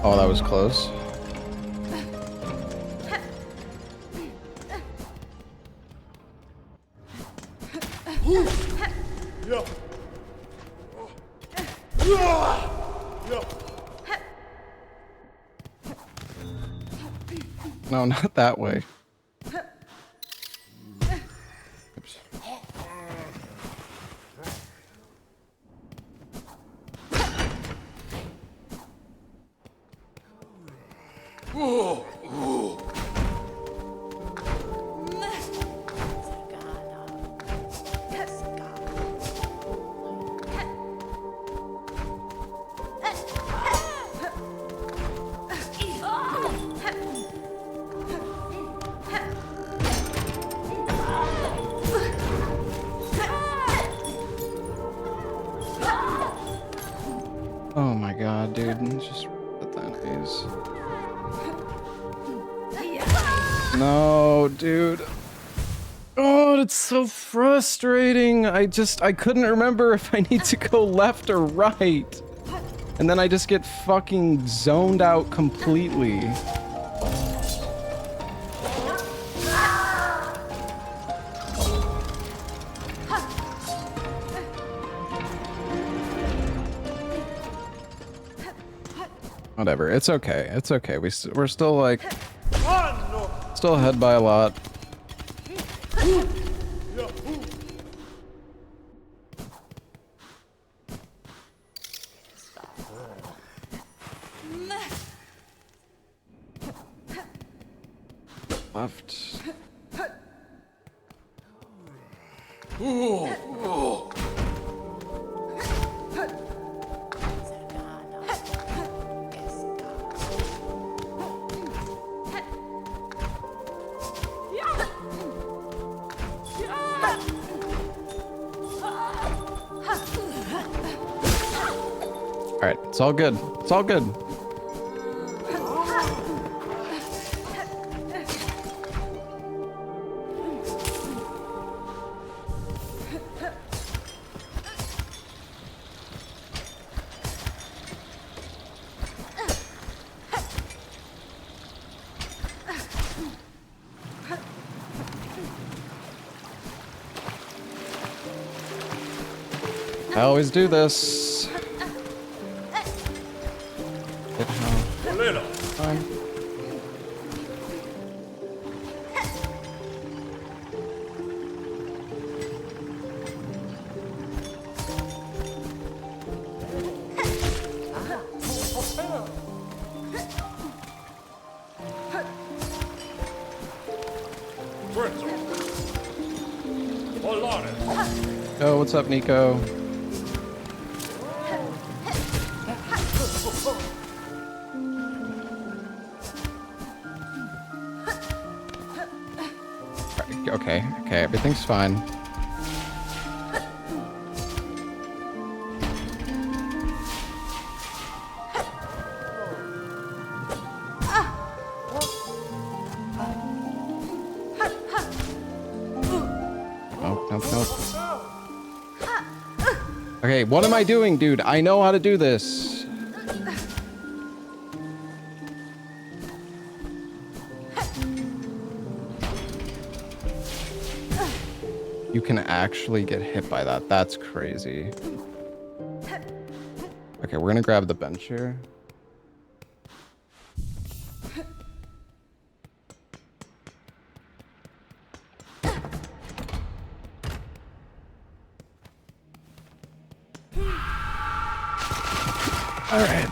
Oh, that was close. No, not that way. Oops. Oh my god, dude. Just put that face. No, dude. Oh, it's so frustrating. I couldn't remember if I need to go left or right. And then I just get fucking zoned out completely. Whatever, it's okay. It's okay. We're still like still ahead by a lot. Left. Alright, it's all good. It's all good. I always do this. Fine. Oh, what's up, Nico? Okay, everything's fine. Nope. Okay, what am I doing, dude? I know how to do this. You can actually get hit by that. That's crazy. Okay, we're gonna grab the bench here. All right.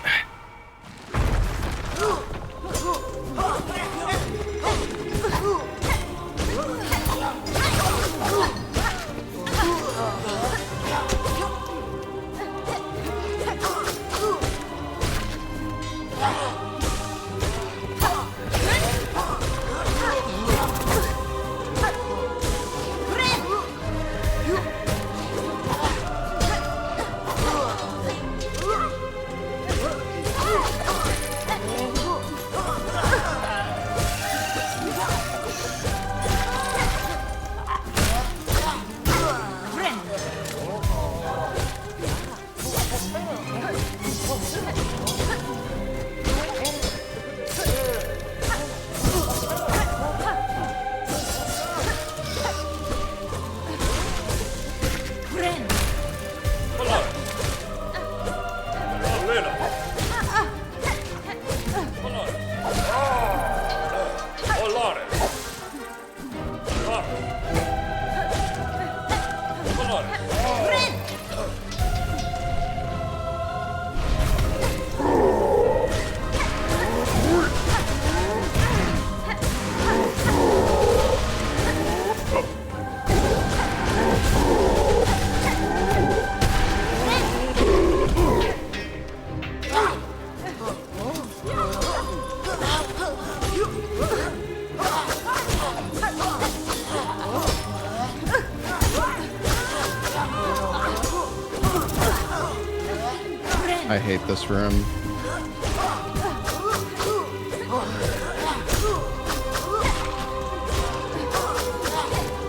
I hate this room.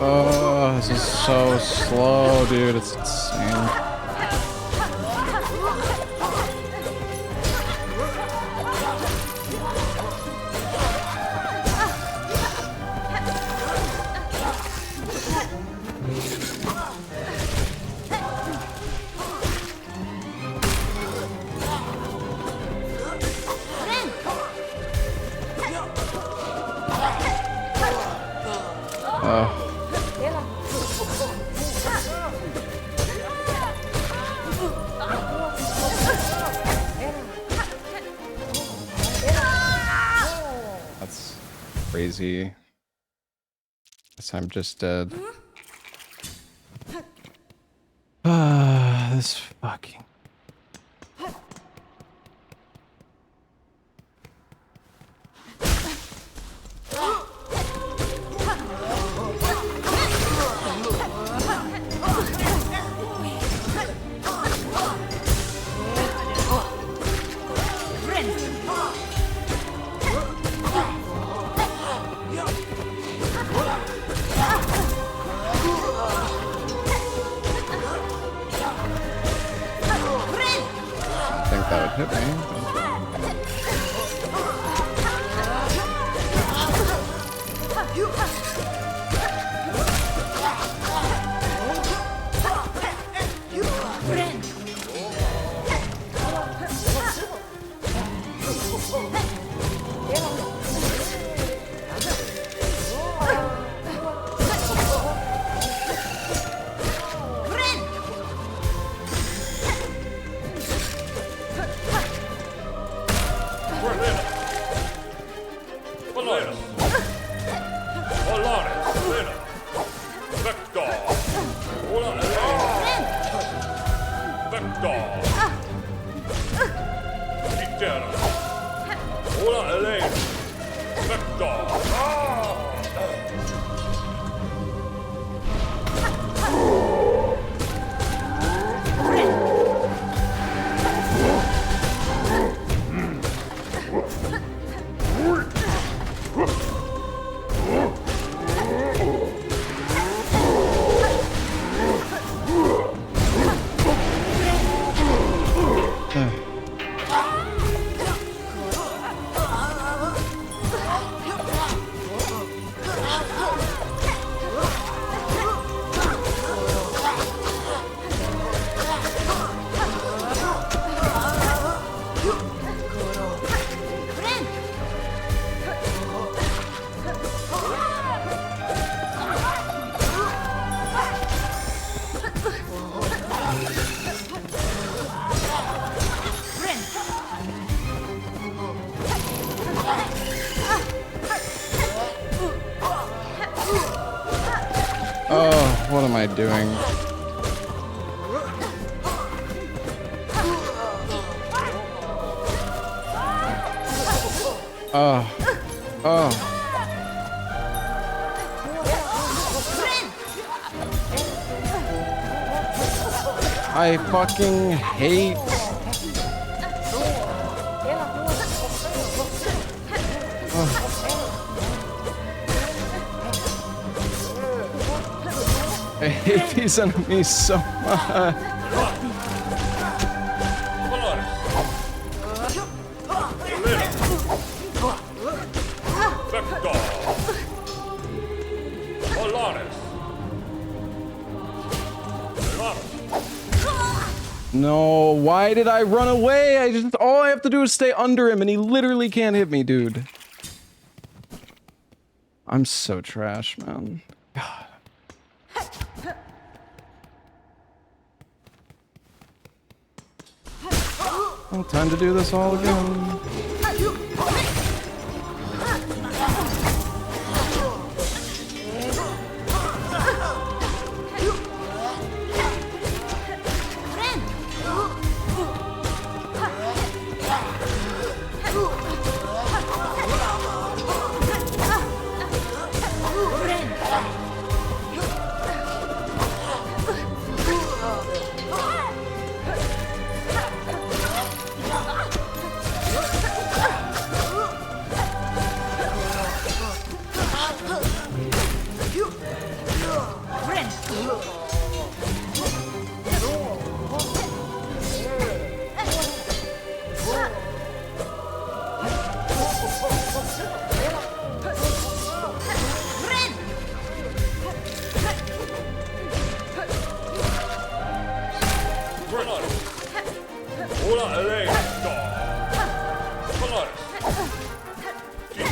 Oh, this is so slow, dude. It's insane. That's crazy. Guess I'm just dead. This fucking. That would hit me. Oh, what am I doing? Oh. I fucking hate. I hate these enemies so much. No, why did I run away? All I have to do is stay under him and he literally can't hit me, dude. I'm so trash, man. God. Well, time to do this all again.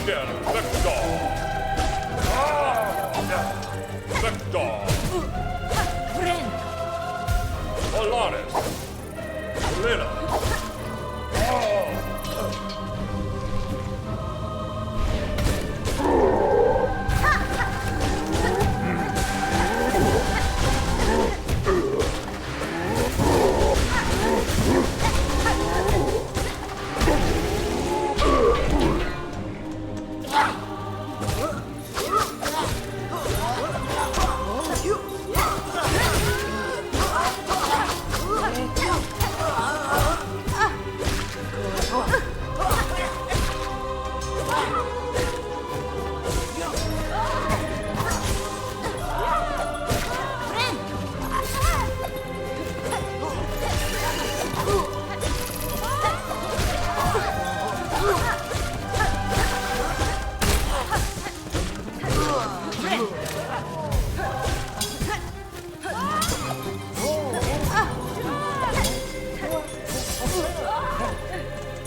Peter, Vector. Vector. Polaris. Lena.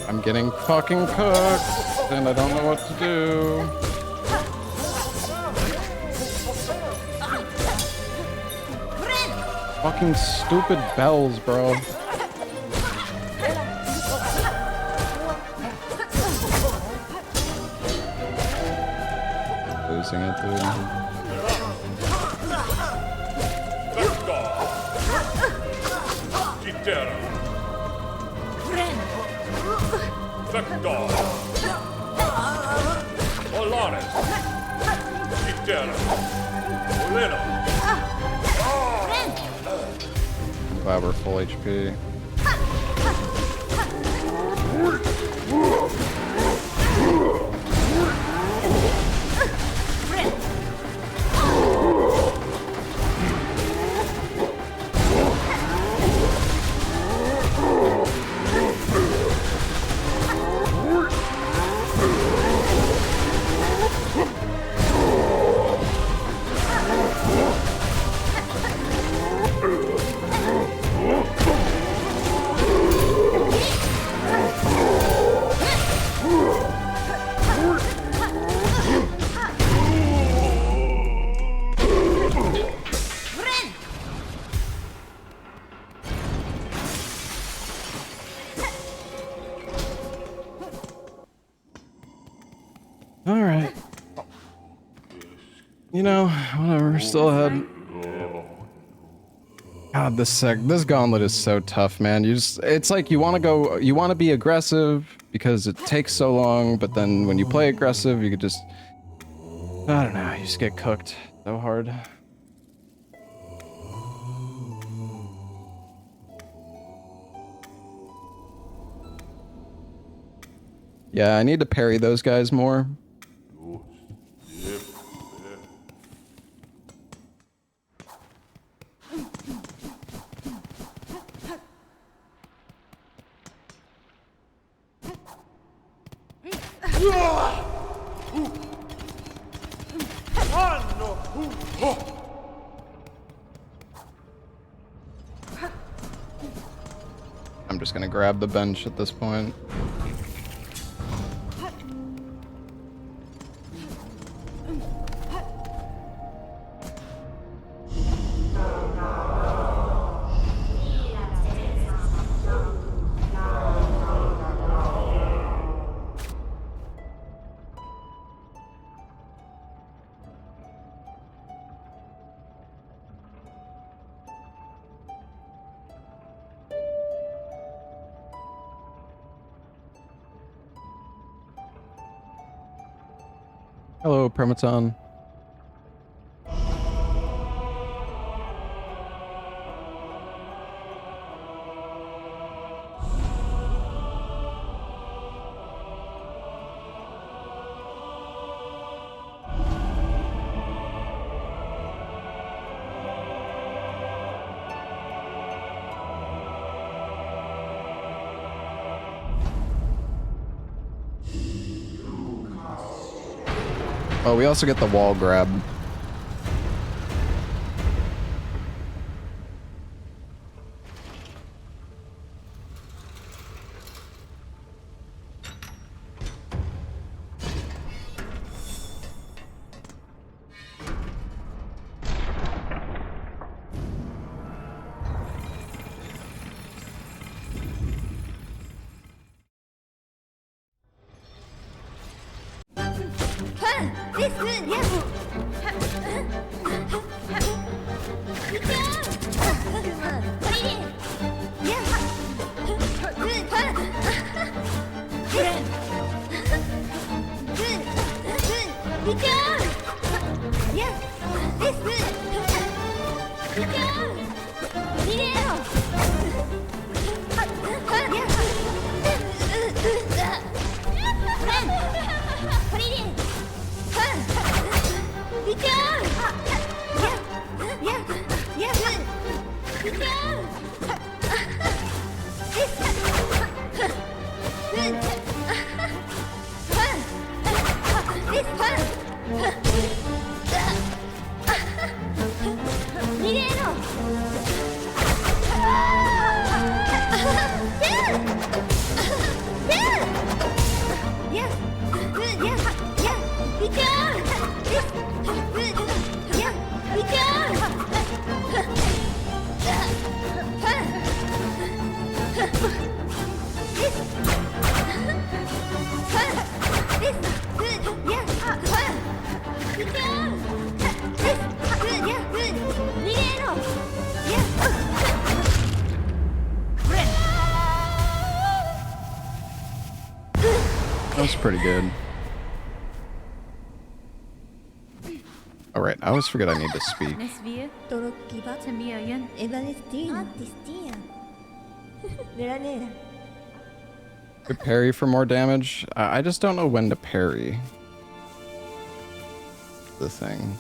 I'm getting fucking cooked, and I don't know what to do. Fucking stupid bells, bro. Losing it, dude. Vector. Polaris. Peter. Lena. Glad we're full HP. Alright. You know, whatever, still ahead. God, this gauntlet is so tough, man. It's like you wanna be aggressive because it takes so long, but then when you play aggressive, you could just, I don't know, you just get cooked so hard. Yeah, I need to parry those guys more. I'm just gonna grab the bench at this point. Hello, Prematon. Oh, we also get the wall grab. That was pretty good. Alright, I always forget I need to speak. Could parry for more damage? I just don't know when to parry. The thing.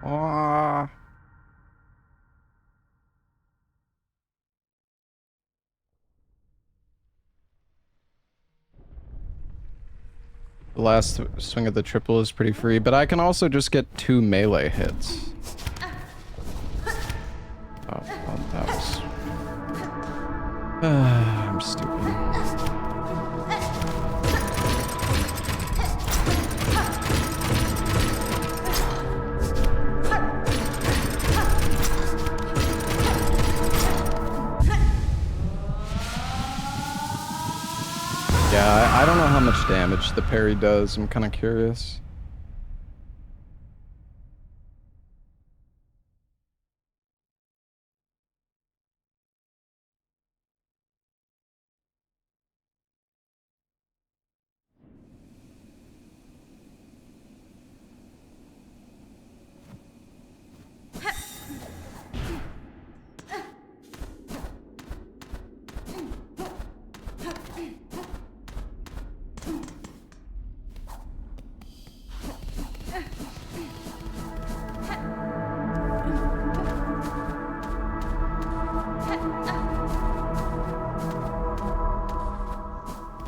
Ah. The last swing of the triple is pretty free, but I can also just get 2 melee hits. Oh, well, that was... I'm stupid. Yeah, I don't know how much damage the parry does. I'm kind of curious.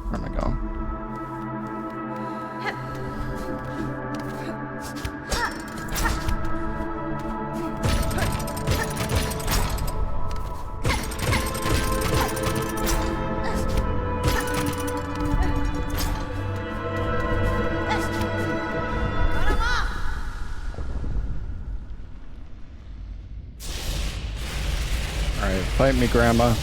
Where am I going? Alright, fight me, Grandma.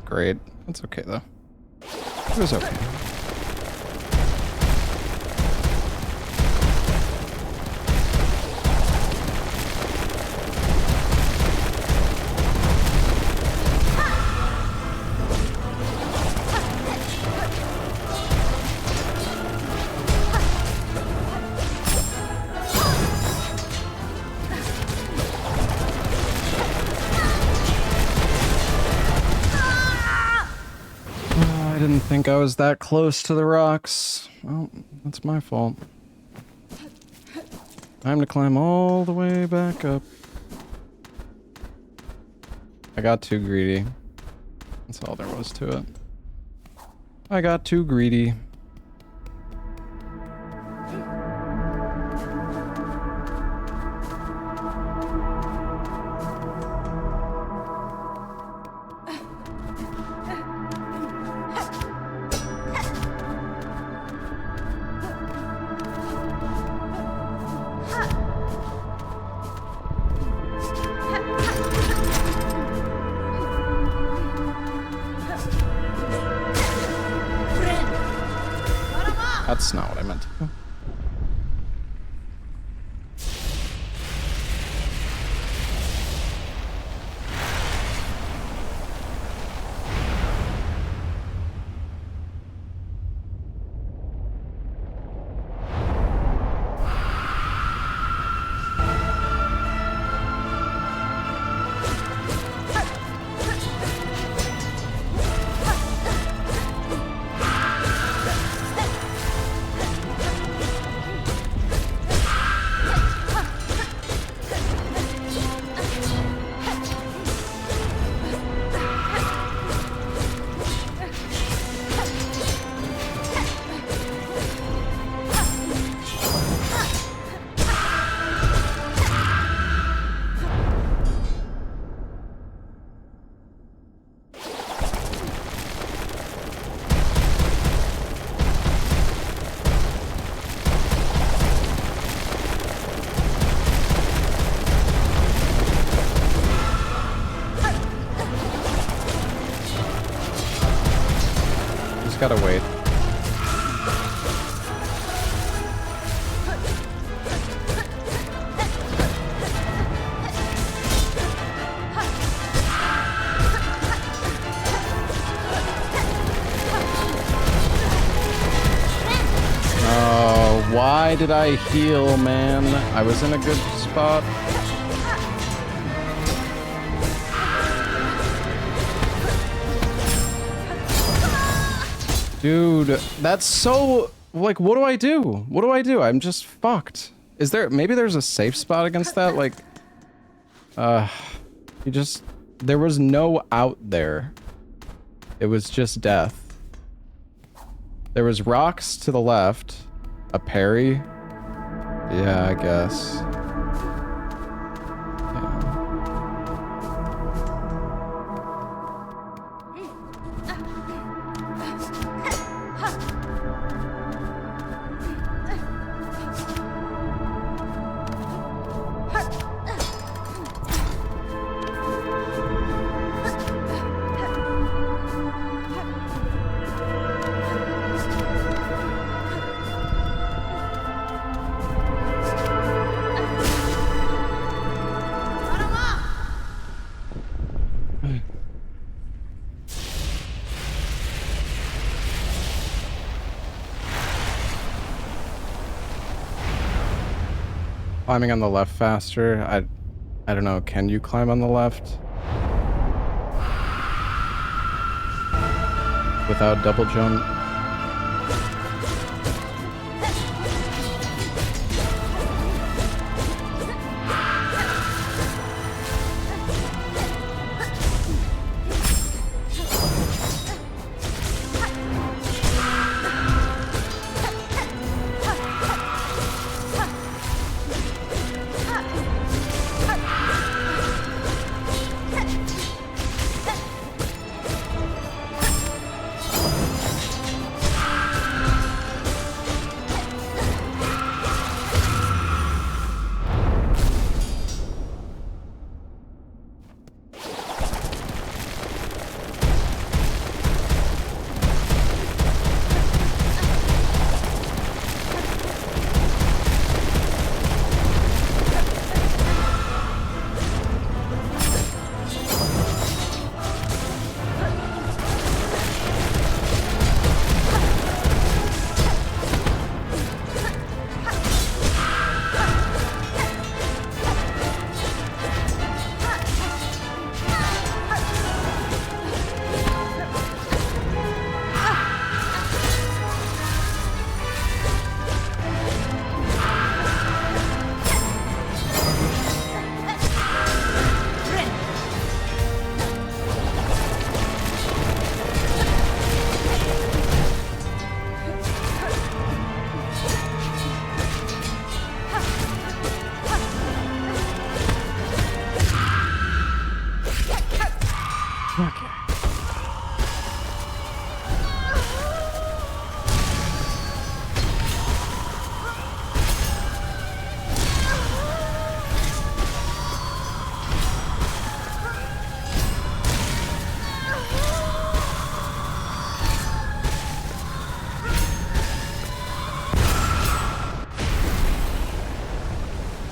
Great. That's okay though. It was okay. I didn't think I was that close to the rocks. Well, that's my fault. Time to climb all the way back up. I got too greedy. That's all there was to it. I got too greedy. That's not what I meant to do. Gotta wait. Oh, why did I heal, man? I was in a good spot. Dude, that's so... Like, what do I do? What do I do? I'm just fucked. Is there... Maybe there's a safe spot against that? Like... You just... There was no out there. It was just death. There was rocks to the left. A parry. Yeah, I guess. Climbing on the left faster. I don't know. Can you climb on the left? Without double jump?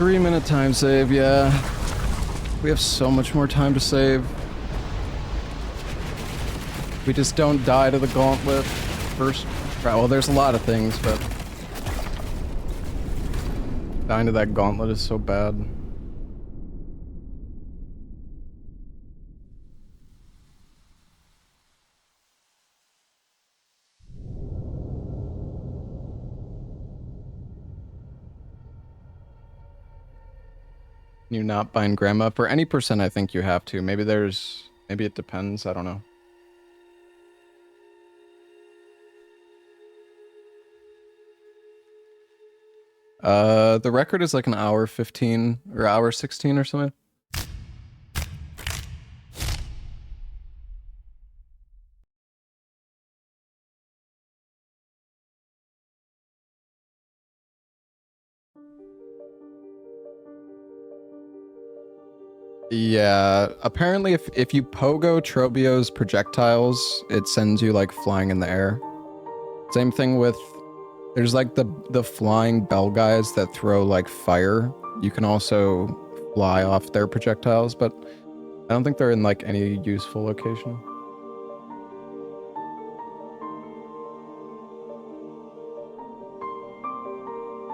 3-minute time save, yeah. We have so much more time to save. We just don't die to the Gauntlet first try. Well, there's a lot of things, but dying to that Gauntlet is so bad. You not bind grandma? For any percent, I think you have to. Maybe it depends. I don't know. The record is like an hour 15 or hour 16 or something. Yeah, apparently if you pogo Trobio's projectiles, it sends you like flying in the air. Same thing with, there's like the flying bell guys that throw like fire. You can also fly off their projectiles, but I don't think they're in like any useful location.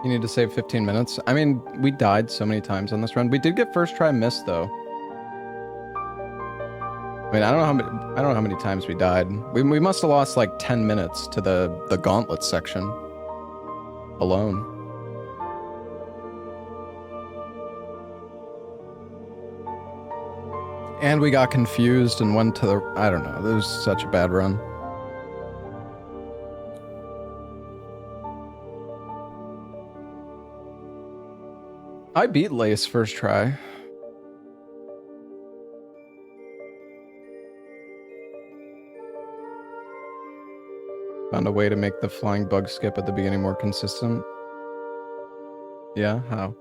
You need to save 15 minutes. I mean, we died so many times on this run. We did get first try miss though. I mean, I don't know how many times we died. We must have lost like 10 minutes to the Gauntlet section alone. And we got confused and went to the, I don't know, it was such a bad run. I beat Lace first try. Found a way to make the flying bug skip at the beginning more consistent. Yeah, how?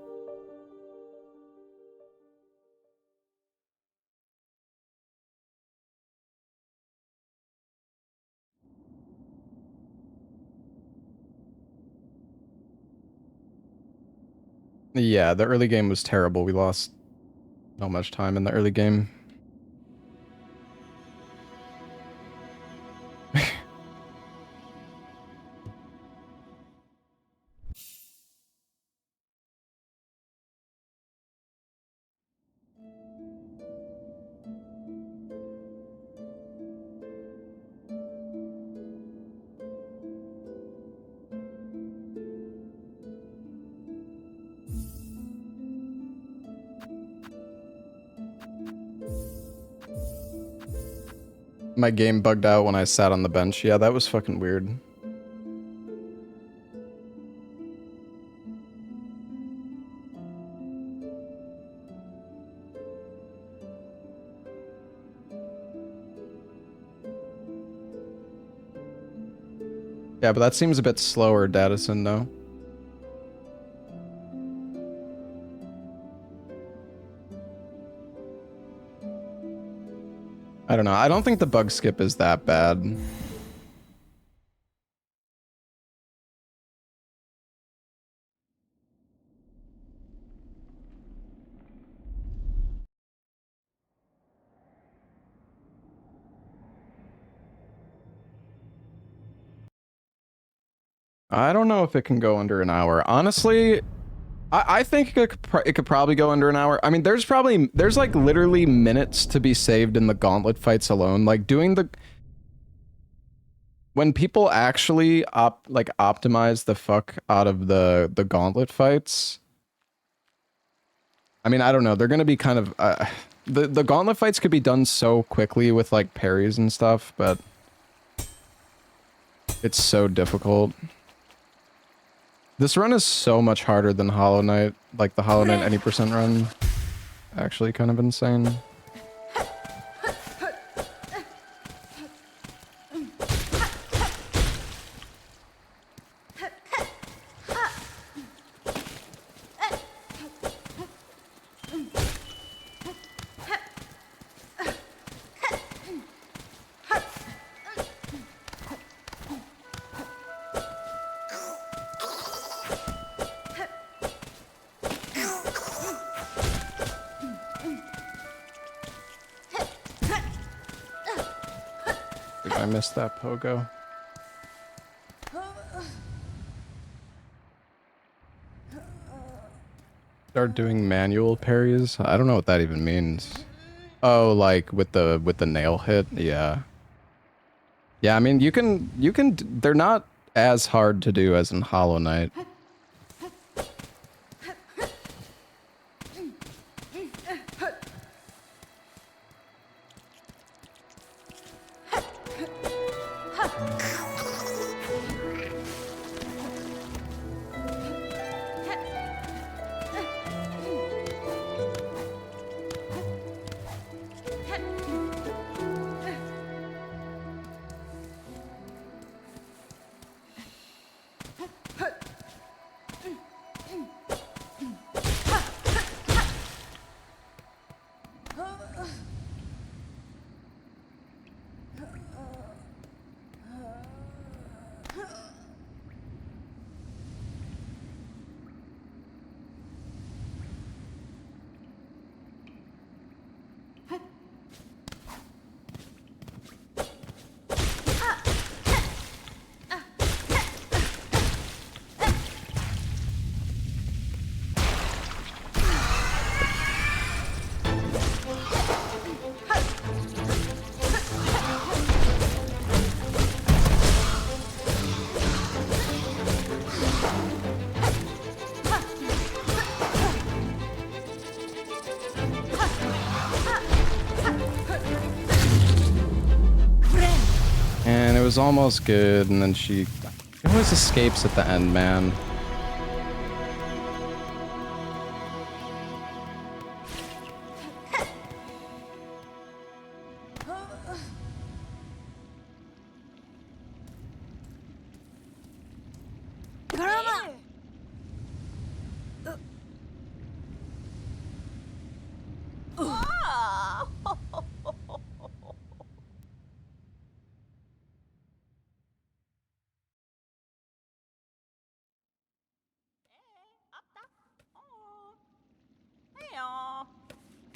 Yeah, the early game was terrible. We lost so much time in the early game. My game bugged out when I sat on the bench. Yeah, that was fucking weird. Yeah, but that seems a bit slower, Dadison, no? I don't know. I don't think the bug skip is that bad. I don't know if it can go under an hour. Honestly, I think it could probably go under an hour. I mean, there's like literally minutes to be saved in the Gauntlet fights alone. Like doing the, when people actually optimize the fuck out of the Gauntlet fights. I mean, I don't know. They're gonna be kind of the Gauntlet fights could be done so quickly with like parries and stuff, but it's so difficult. This run is so much harder than Hollow Knight, like the Hollow Knight any percent run. Actually kind of insane. I missed that pogo. Start doing manual parries. I don't know what that even means. Oh, like with the nail hit. Yeah. Yeah, I mean, you can they're not as hard to do as in Hollow Knight. And it was almost good, and then she always escapes at the end, man.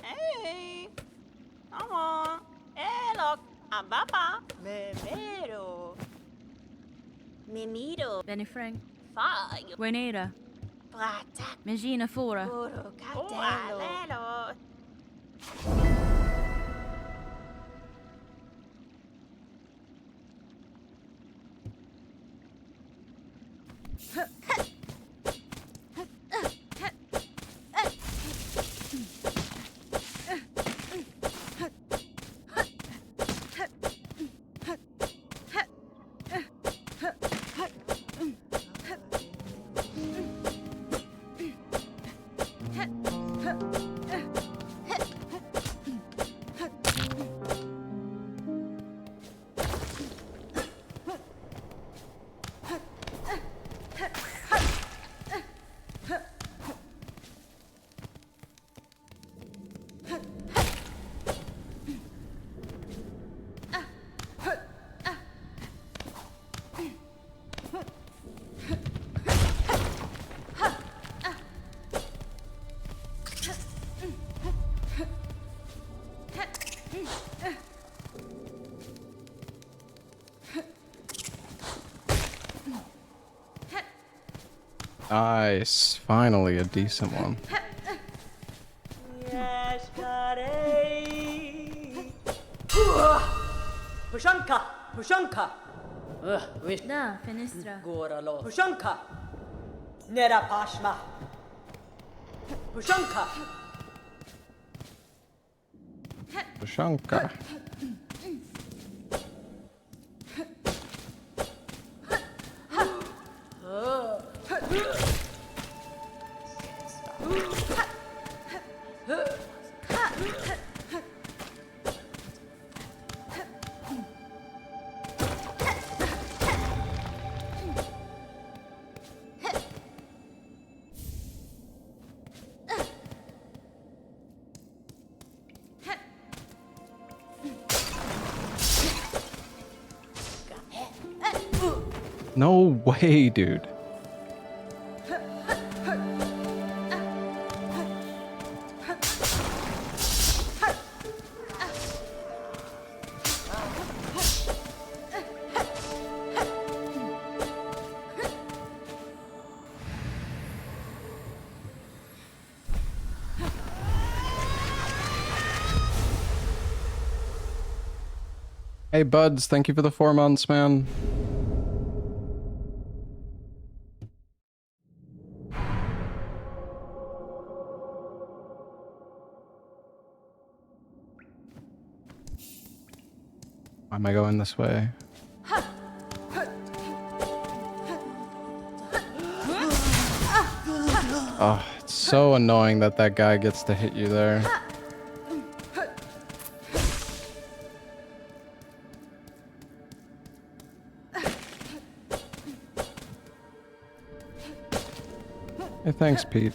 Hey, come on. Hey, look, I'm Papa. Memero. Mimiro. Ben är Frank. Fag. Wenera. Pratak. Megina Fora. Puro cartello. Nice. Finally a decent one. Yes, Pushanka! Pushanka! Da, Finistra. Goralo. Pushanka! Nera Pashma! Pushanka! Shanka. No way, dude. Hey, Buds, thank you for the 4 months, man. Why am I going this way? Oh, it's so annoying that that guy gets to hit you there. Hey, thanks, Pete.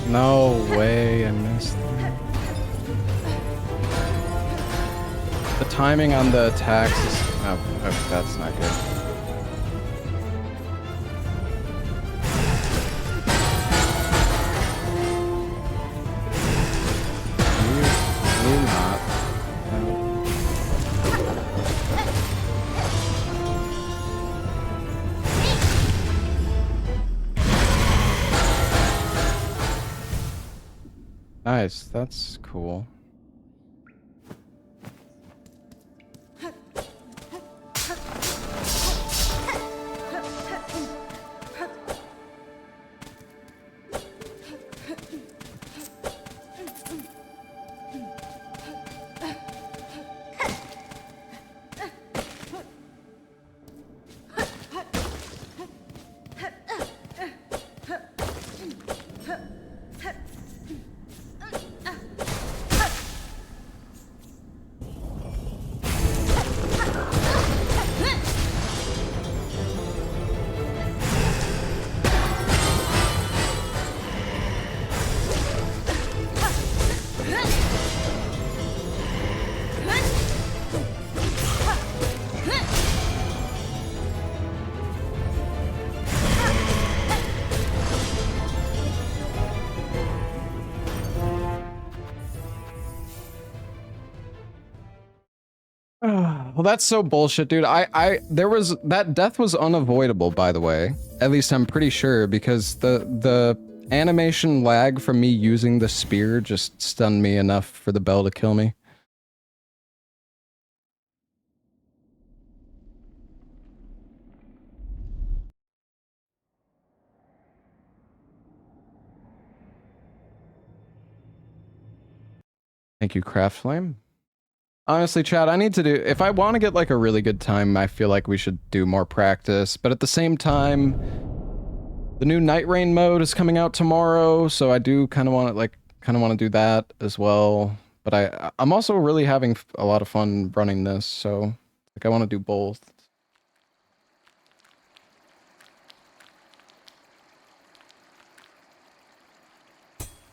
No way, I missed that. The timing on the attacks is... Oh, that's not good. You not. Nice, that's cool. Well, that's so bullshit, dude. That death was unavoidable, by the way. At least I'm pretty sure, because the animation lag from me using the spear just stunned me enough for the bell to kill me. Thank you, Craft Flame. Honestly, Chad, I need to do... If I want to get, like, a really good time, I feel like we should do more practice. But at the same time, the new Night Rain mode is coming out tomorrow, so I do kind of want to do that as well. But I'm also really having a lot of fun running this, so, like, I want to do both.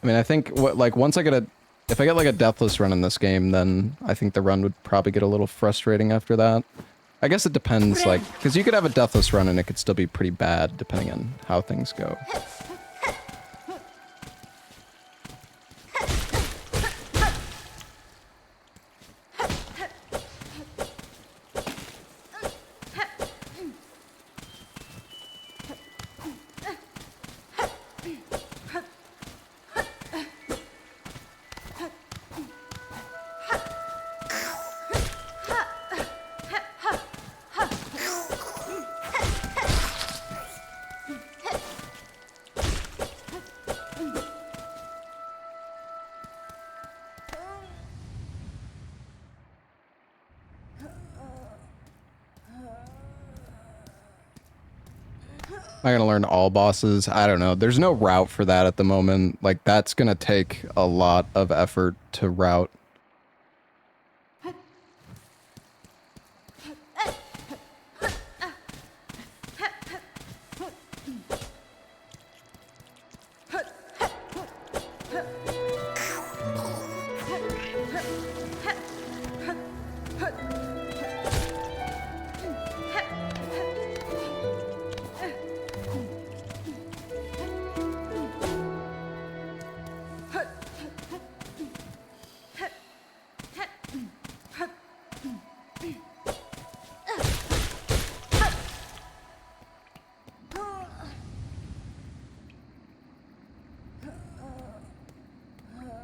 I mean, I think, once I get if I get, like, a deathless run in this game, then I think the run would probably get a little frustrating after that. I guess it depends, like, because you could have a deathless run and it could still be pretty bad, depending on how things go. Am I gonna learn all bosses? I don't know. There's no route for that at the moment. Like, that's gonna take a lot of effort to route.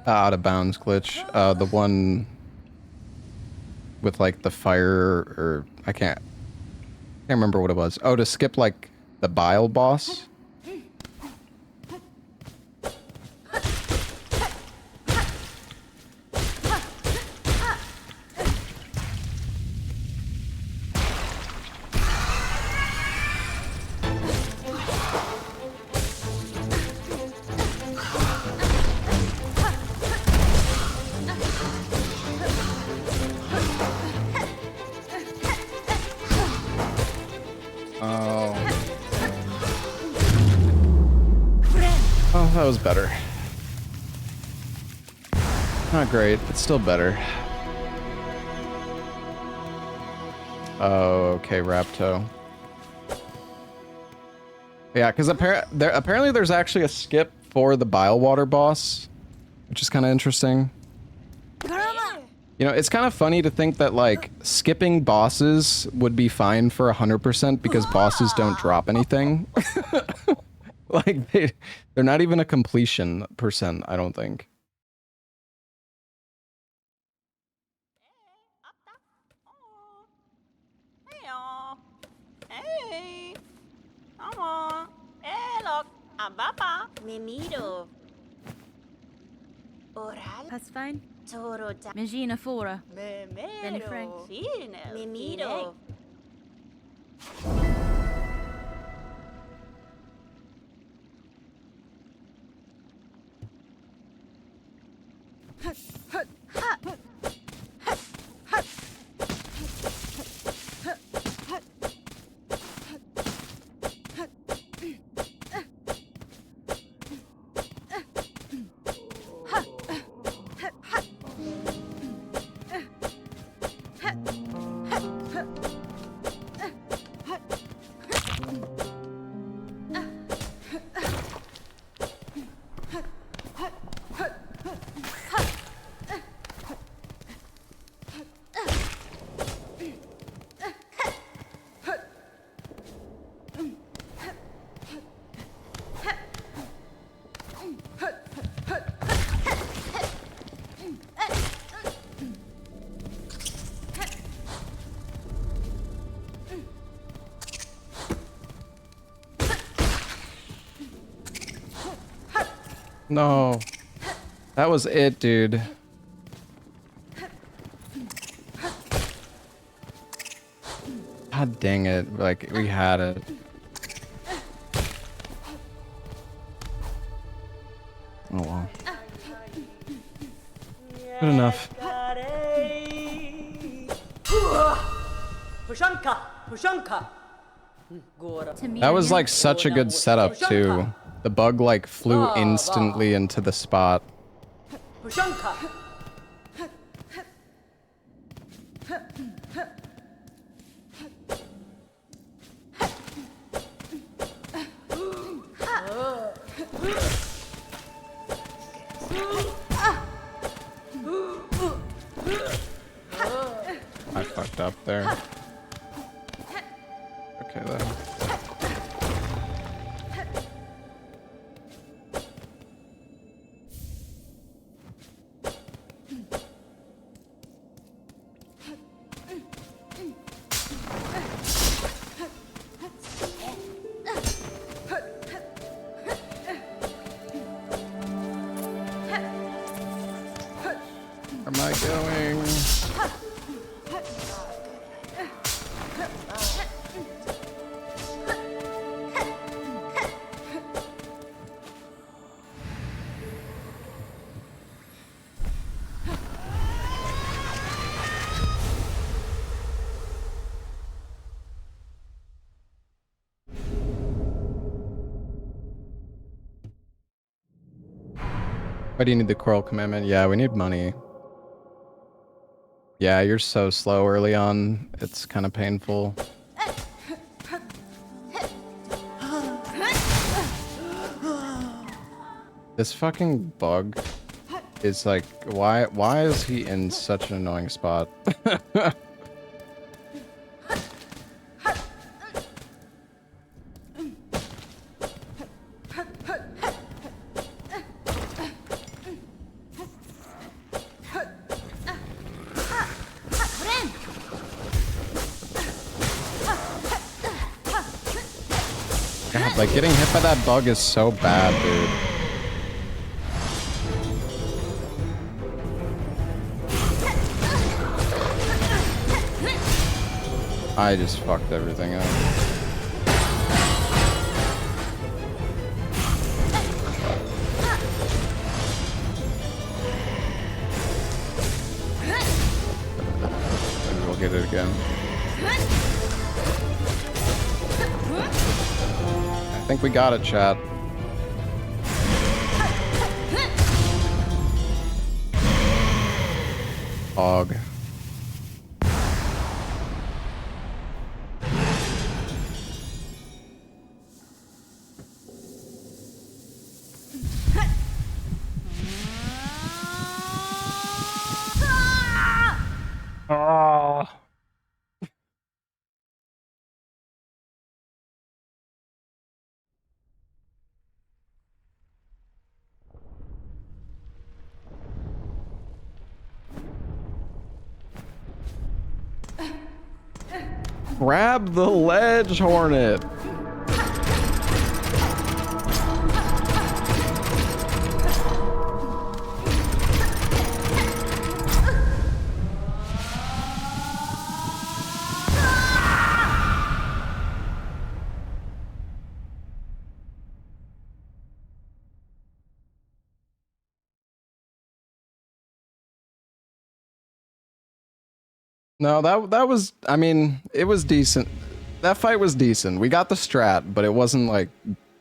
Out of bounds glitch. The one with like the fire, or I can't remember what it was. Oh, to skip like the bile boss. Oh, that was better. Not great, but still better. Oh, okay, Rapto. Yeah, because apparently there's actually a skip for the bile water boss, which is kind of interesting. You know, it's kind of funny to think that, like, skipping bosses would be fine for 100% because bosses don't drop anything. Like, they're not even a completion percent, I don't think. Hey, come on. Hey, look, I'm Papa. Mimiro. Oral. That's fine. Toro. Magina Fora. Memero. Benny Frank. Mimiro. No. That was it, dude. God dang it. Like, we had it. Oh well. Good enough. That was like such a good setup too. The bug like flew instantly into the spot. I fucked up there. Okay then. Where am I going? Why do you need the coral commandment? Yeah, we need money. Yeah, you're so slow early on. It's kind of painful. This fucking bug is like, why is he in such an annoying spot? God, like getting hit by that bug is so bad, dude. I just fucked everything up. Maybe we'll get it again. I think we got it, chat. Hog. Oh. Grab the ledge, Hornet. No, that was, I mean, it was decent. That fight was decent. We got the strat, but it wasn't like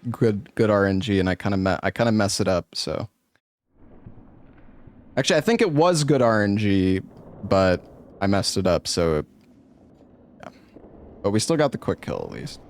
good RNG, and I kind of messed it up. So actually, I think it was good RNG, but I messed it up. So yeah, but we still got the quick kill at least.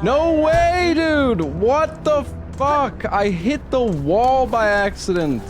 No way, dude! What the fuck? I hit the wall by accident.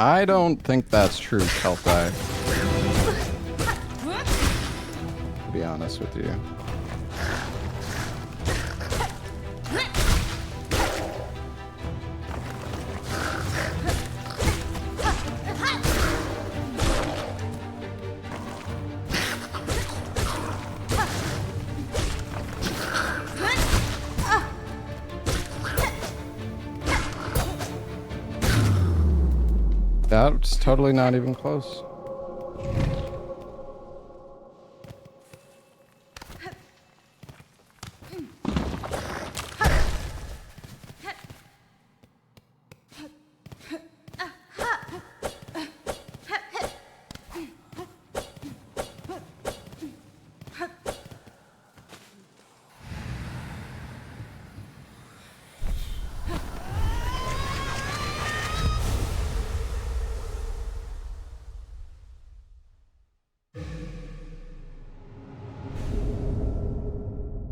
I don't think that's true, Kelpie. To be honest with you. That's totally not even close.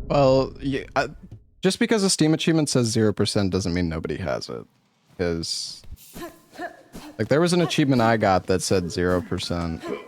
Well, yeah, just because a Steam achievement says 0% doesn't mean nobody has it. Because, like, there was an achievement I got that said 0%.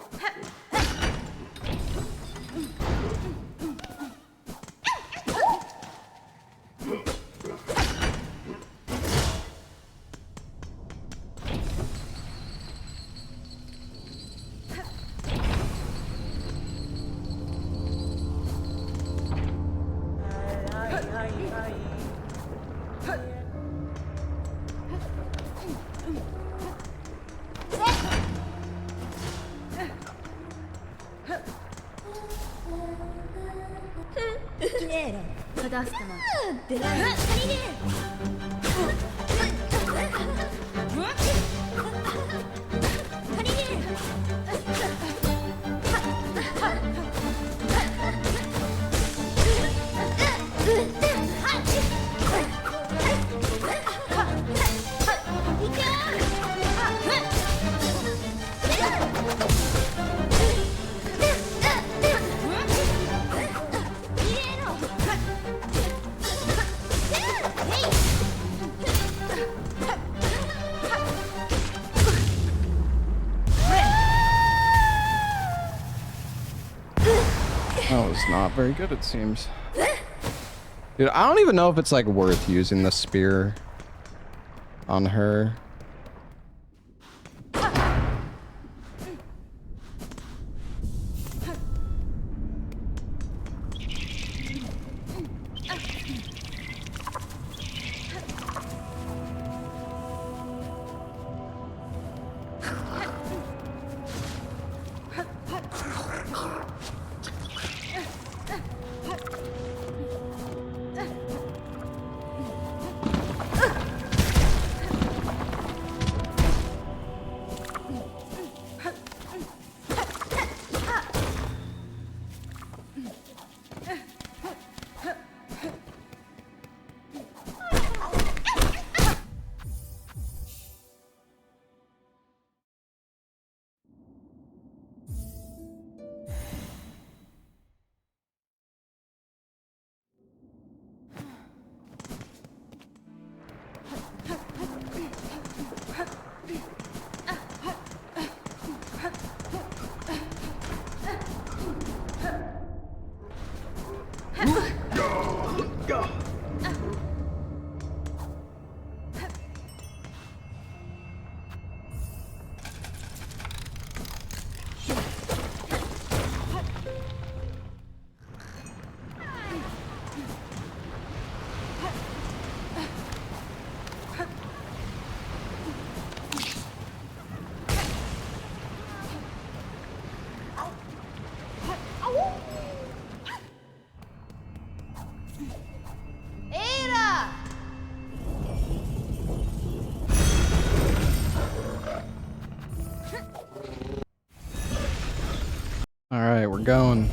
That was not very good, it seems. Dude, I don't even know if it's like worth using the spear on her. Alright, we're going.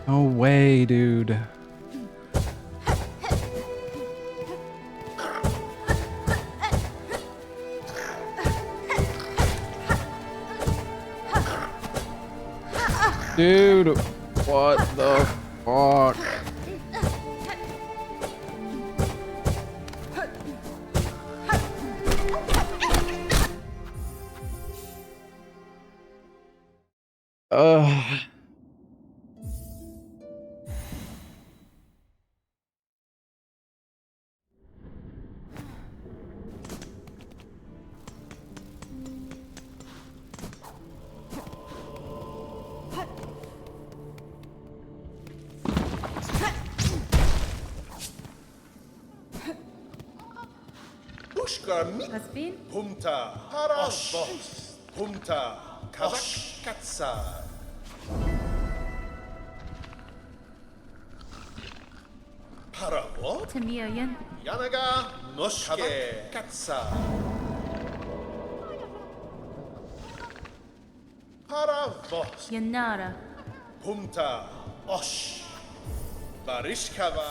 No way, dude. Dude, what the fuck? Ugh. Pushka mi Aspin? pumta. Paravos. Pumta. Kavak katsa. Paravot. Tamiyan. Yanaga noshke. Katsa. Paravos. Yanara. Pumta. Osh. Barishkava.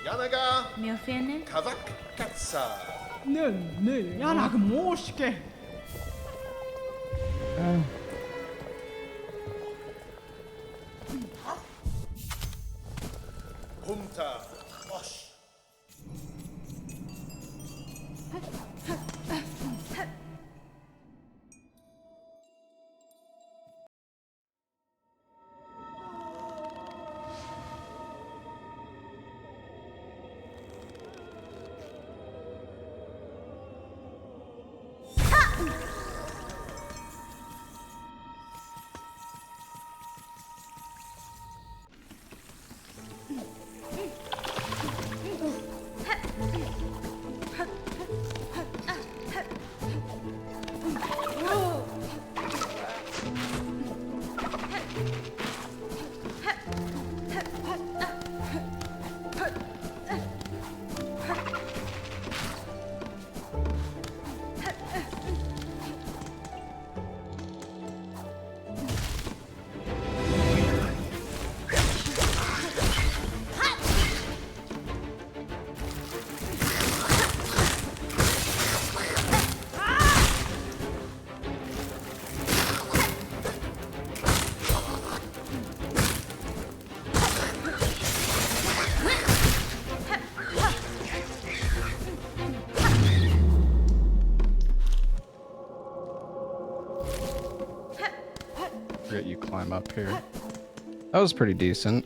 Yanaga Miofene? kavak katsa. 네, 야나 그 못시게. Pumta. Osh. Forget you climb up here. That was pretty decent.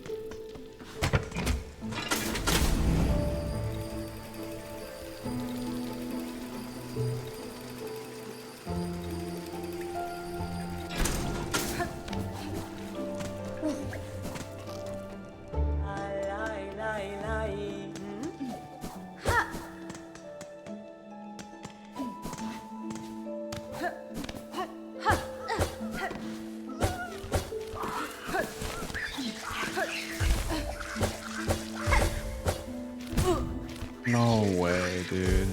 No way, dude.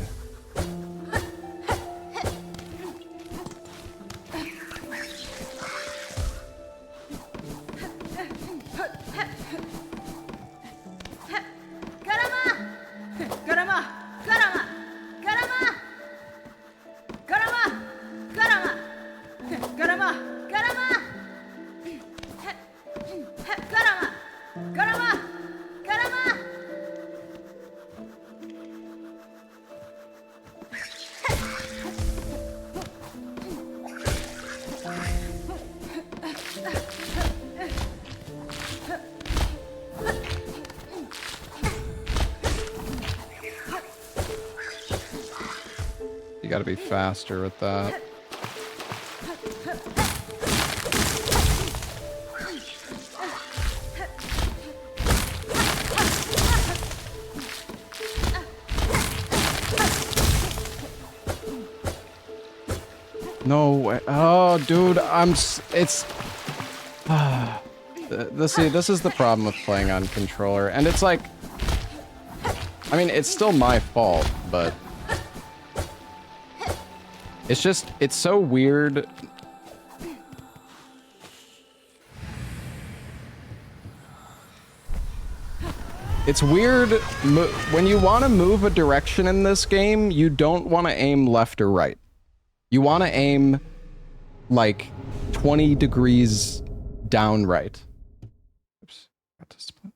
Karama! Karama! Karama! You gotta be faster with that. No way. Oh, dude, it's... this is the problem with playing on controller. And it's like... I mean, it's still my fault, but... It's just, it's so weird. It's weird, when you want to move a direction in this game, you don't want to aim left or right. You want to aim, like, 20 degrees down right. Oops, got to split.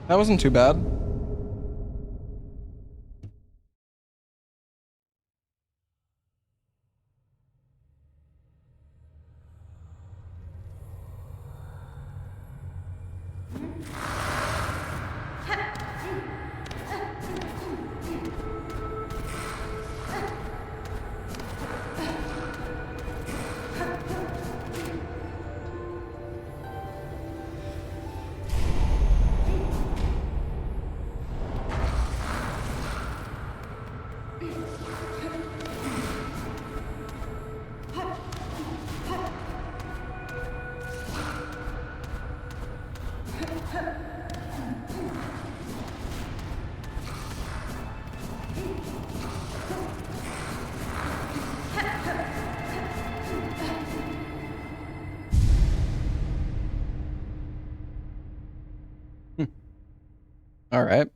That wasn't too bad. All right.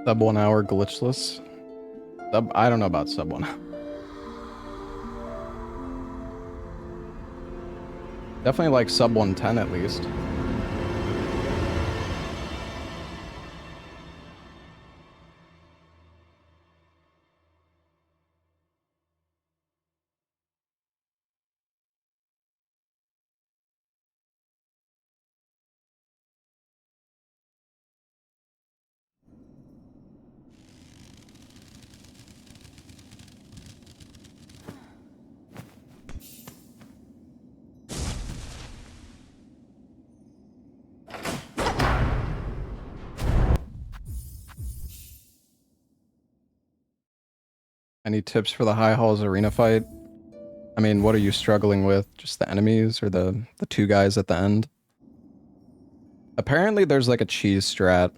Sub 1 hour glitchless. I don't know about sub 1 hour. Definitely like sub 110 at least. Any tips for the High Halls arena fight? I mean, what are you struggling with? Just the enemies or the two guys at the end? Apparently there's like a cheese strat,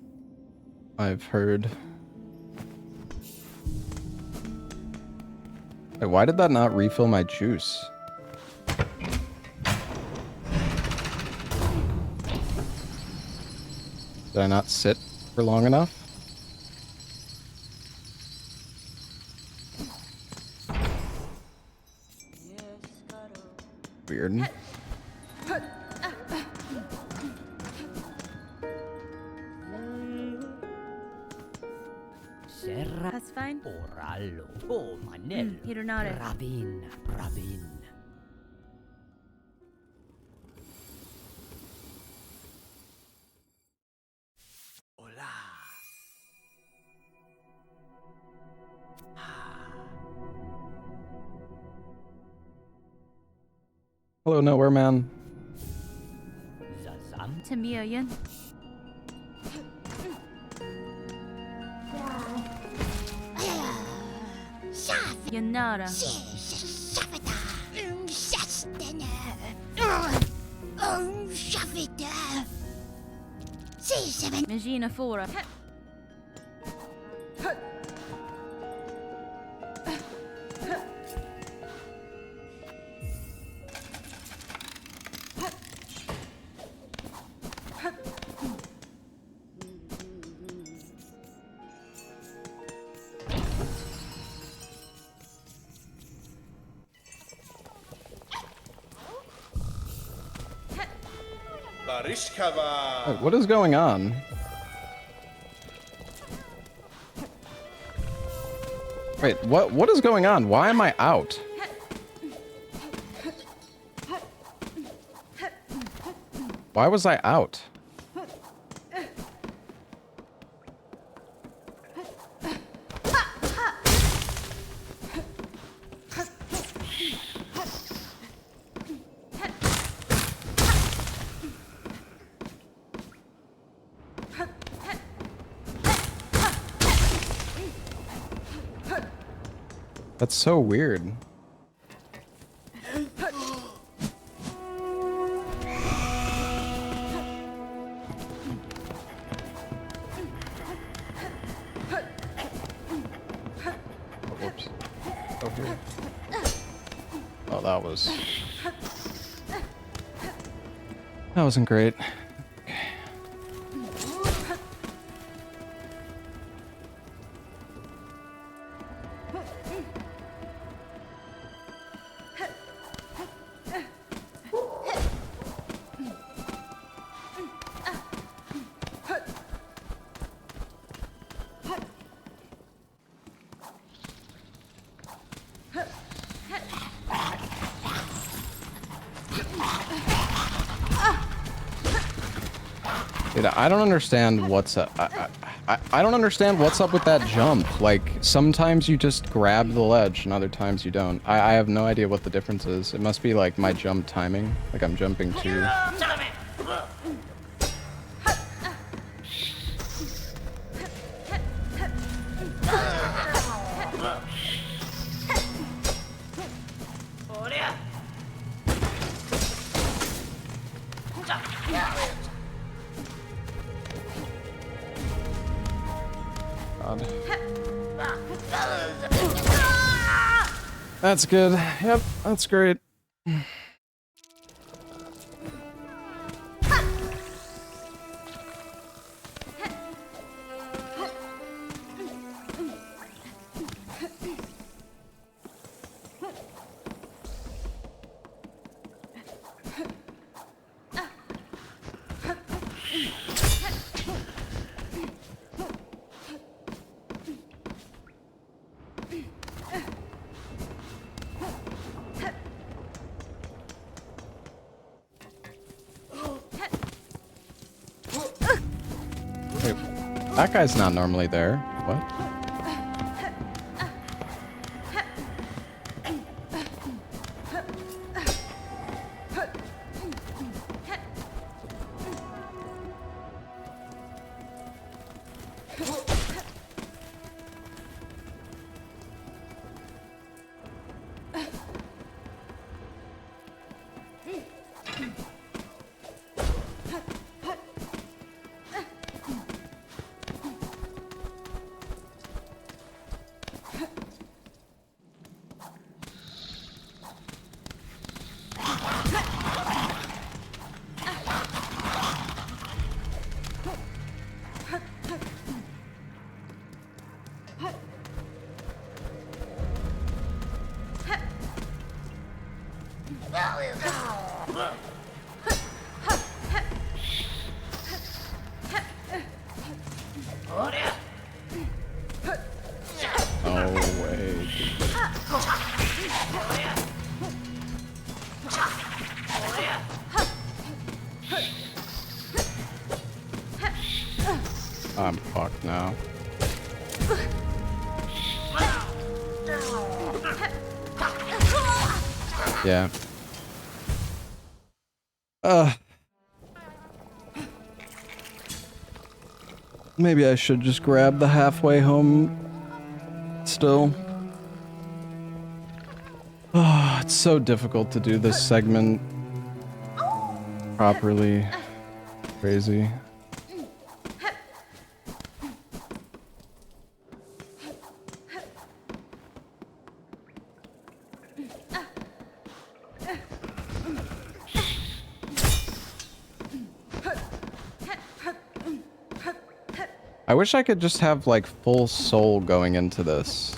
I've heard. Wait, why did that not refill my juice? Did I not sit for long enough? Weird. Serra. That's fine. Orallo. Oh, Manel. Hironare. Pravin. Pravin. Hola. Hello, Nowhere Man. Zazam. Tamia yun. Yanara. Magina Fora. Barishkava. Wait, what is going on? Wait, what is going on? Why am I out? Why was I out? That's so weird. Oh, whoops. Oh, here. Oh, that wasn't great. Dude, I don't understand what's up. I don't understand what's up with that jump. Like, sometimes you just grab the ledge and other times you don't. I have no idea what the difference is. It must be like my jump timing. Like I'm jumping too. God. That's good. Yep, that's great. Wait, that guy's not normally there. What? No way. I'm fucked now. Yeah. Maybe I should just grab the halfway home still. Oh, it's so difficult to do this segment properly. Crazy. I wish I could just have like full soul going into this.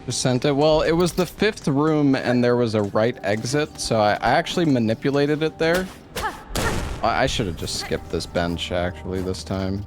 Just sent it. Well, it was the 5th room and there was a right exit, so I actually manipulated it there. I should have just skipped this bench actually this time.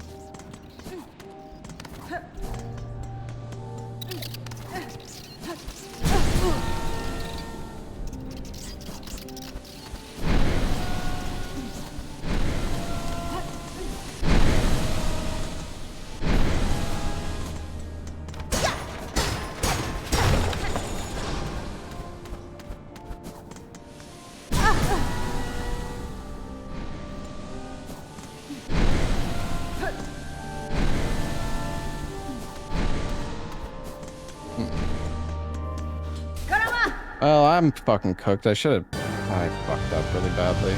Well, I'm fucking cooked. I fucked up really badly.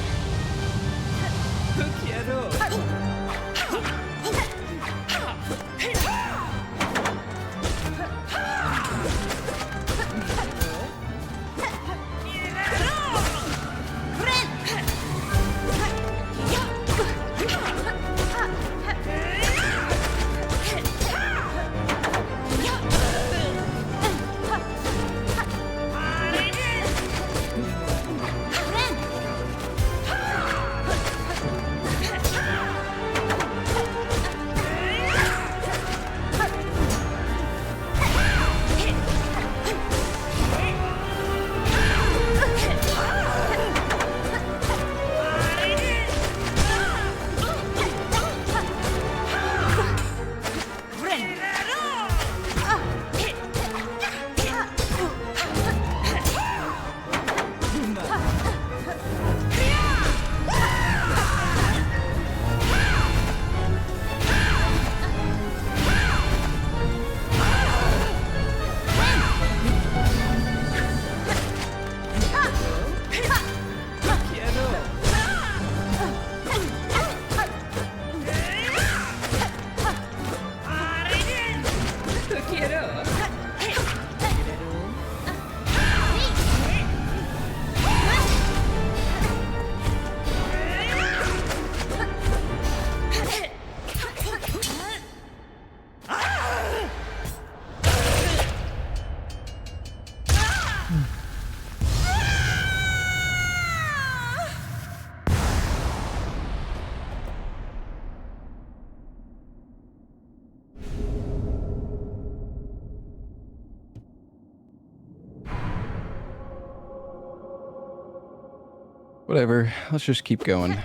Whatever, let's just keep going.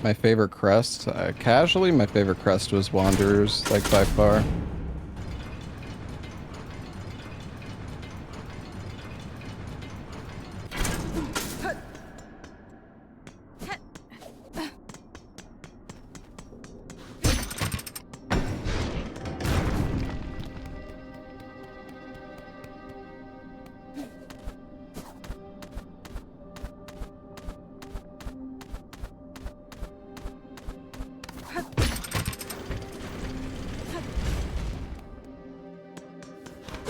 My favorite crest? Casually, my favorite crest was Wanderers, like by far.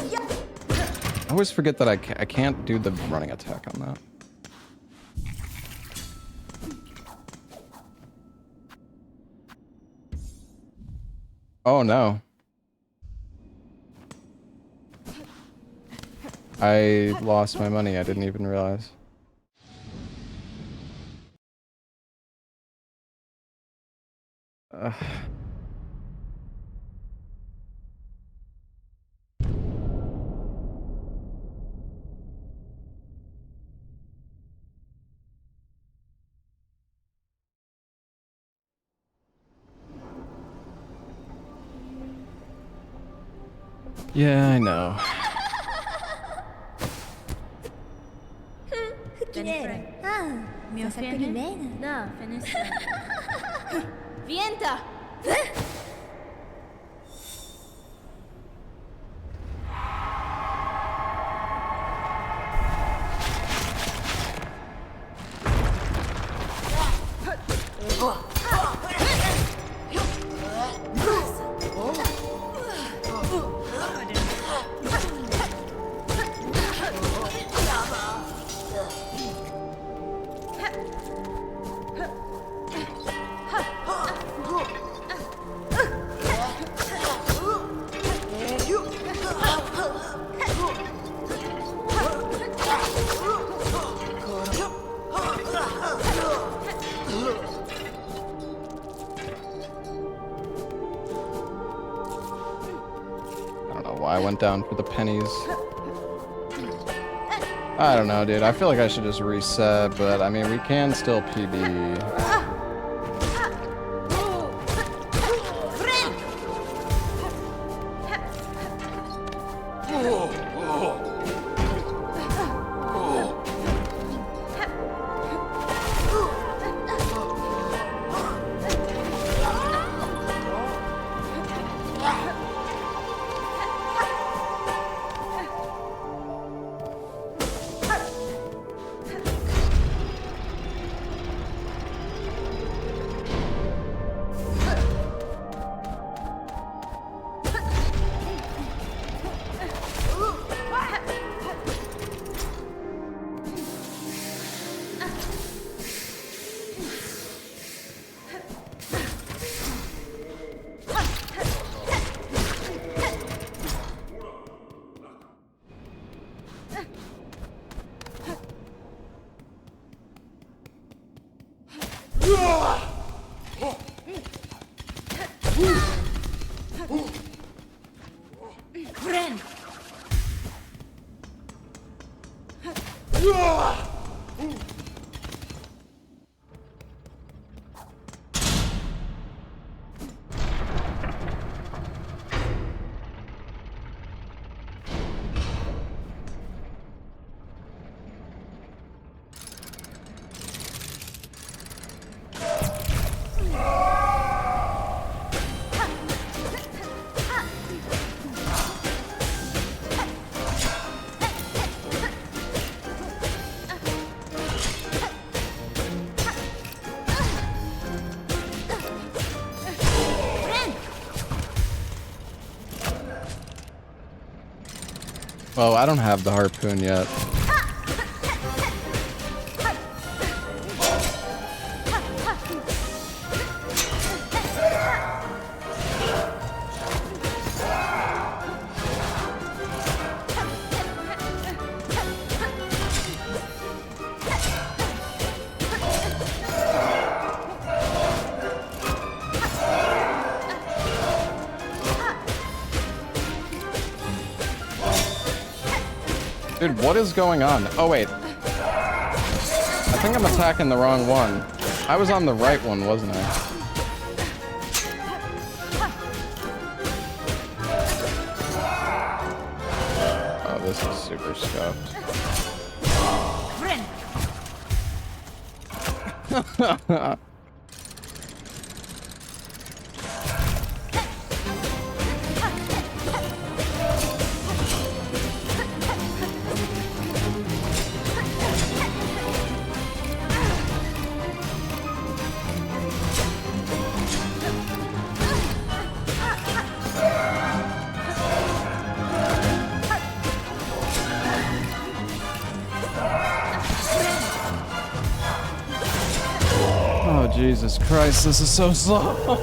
I always forget that I can't do the running attack on that. Oh no. I lost my money, I didn't even realize. Yeah, I know. Mio fiene? Da, finestra. Vienta! Down for the pennies. I don't know, dude. I feel like I should just reset, but I mean, we can still PB. Oh, I don't have the harpoon yet. Dude, what is going on? Oh, wait. I think I'm attacking the wrong one. I was on the right one, wasn't I? Oh, this is super scuffed. Jesus Christ, this is so slow.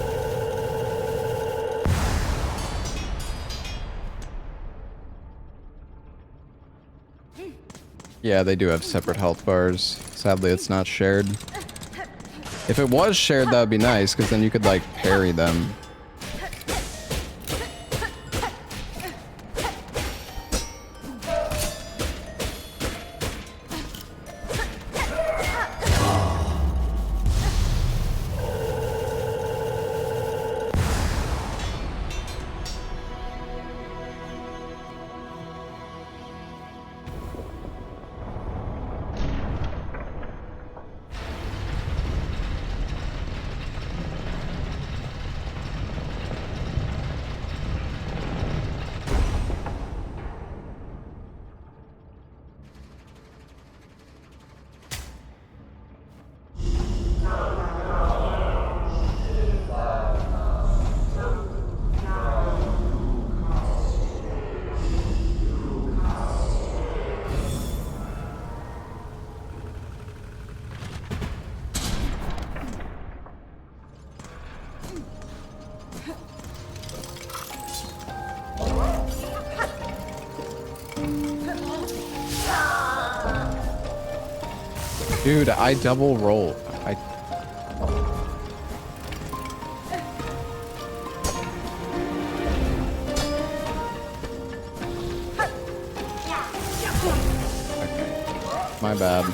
Yeah, they do have separate health bars. Sadly, it's not shared. If it was shared, that would be nice, because then you could, like, parry them. Dude, I double roll. Okay. My bad.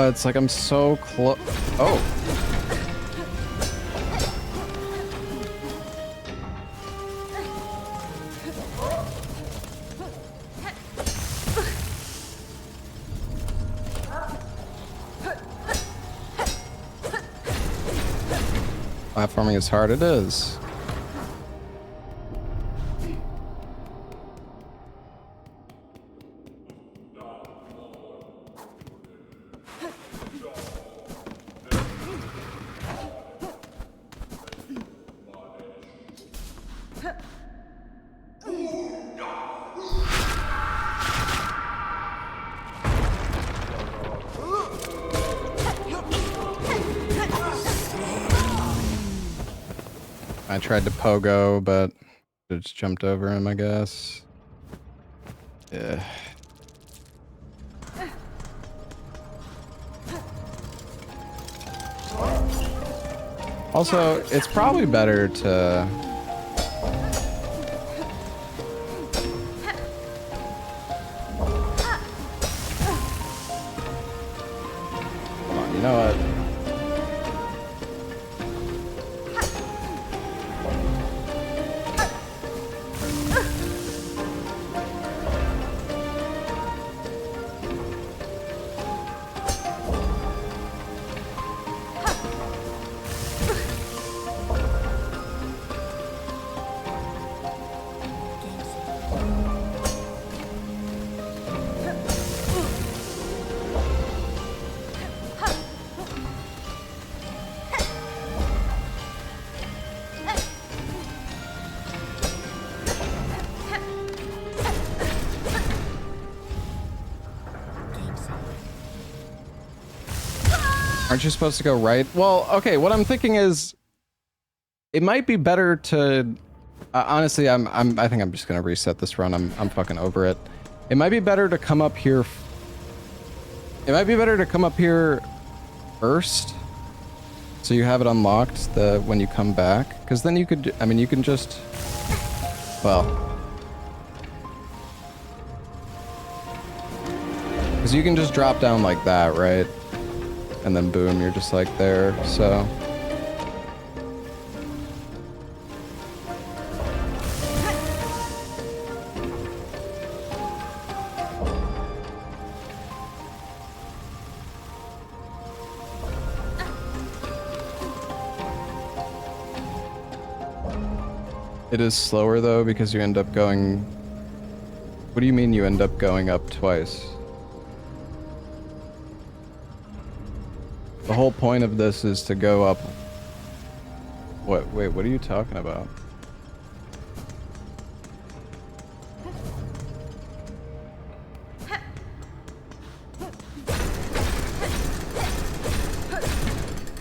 It's like I'm so close. Oh. Platforming is hard, it is. I tried to pogo, but it just jumped over him, I guess. Yeah. Also, it's probably better to... Hold on, you know what? Aren't you supposed to go right? Well, okay, what I'm thinking is it might be better to honestly, I think I'm just going to reset this run. I'm fucking over it. It might be better to come up here. It might be better to come up here first. So you have it unlocked when you come back, because then you could, I mean, you can just, well, because you can just drop down like that, right? And then boom, you're just like there, so. It is slower though because you end up going... What do you mean you end up going up twice? The whole point of this is to go up... What? Wait, what are you talking about?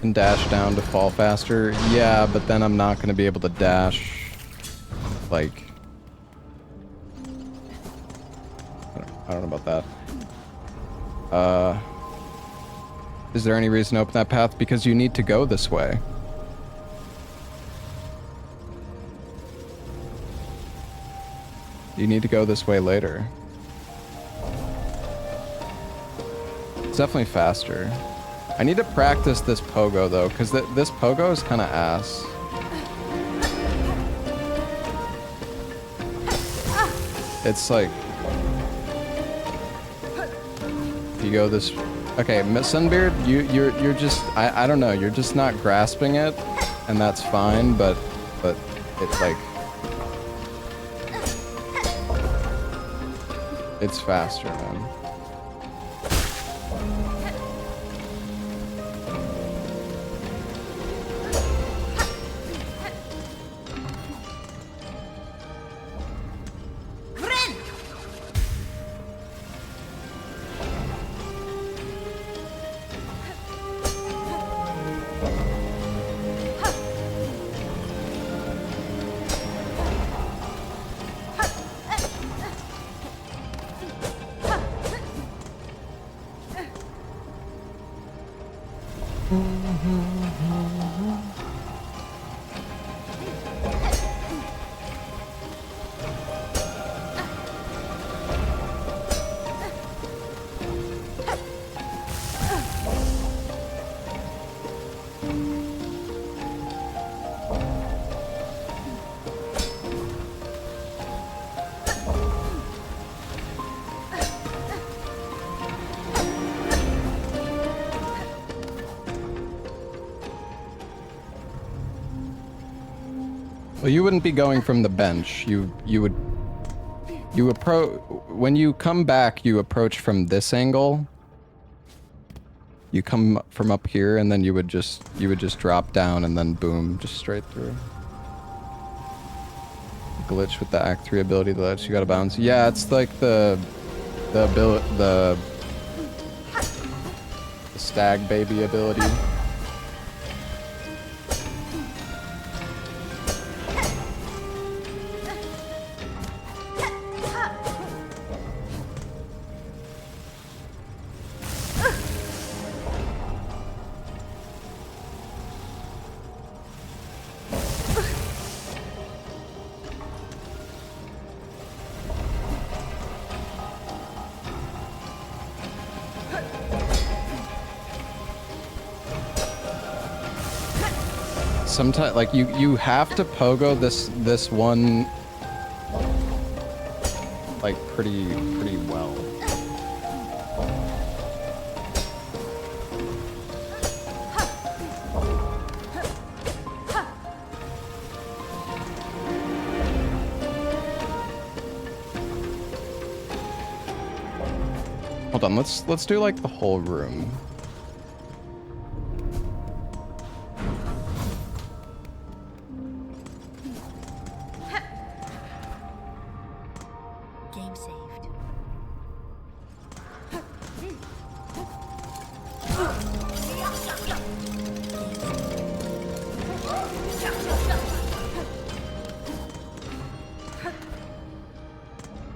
And dash down to fall faster? Yeah, but then I'm not gonna be able to dash... Like... I don't know about that. Is there any reason to open that path? Because you need to go this way. You need to go this way later. It's definitely faster. I need to practice this pogo though, because this pogo is kind of ass. It's like... You go this... Okay, Miss Sunbeard, you're just... I don't know, you're just not grasping it, and that's fine, but it's like... It's faster, man. Well, you wouldn't be going from the bench. You approach when you come back. You approach from this angle. You come from up here, and then you would just drop down, and then boom, just straight through. Glitch with the Act 3 ability that lets you gotta bounce. Yeah, it's like the stag baby ability. Sometimes, like, you have to pogo this one, like, pretty well. Hold on, let's do like the whole room. Game saved.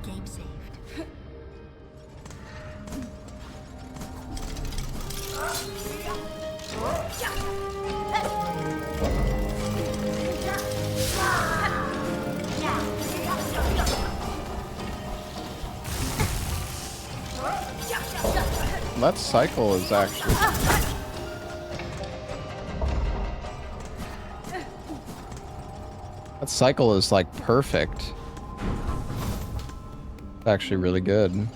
Game saved. That cycle is actually... That cycle is like perfect. It's actually really good.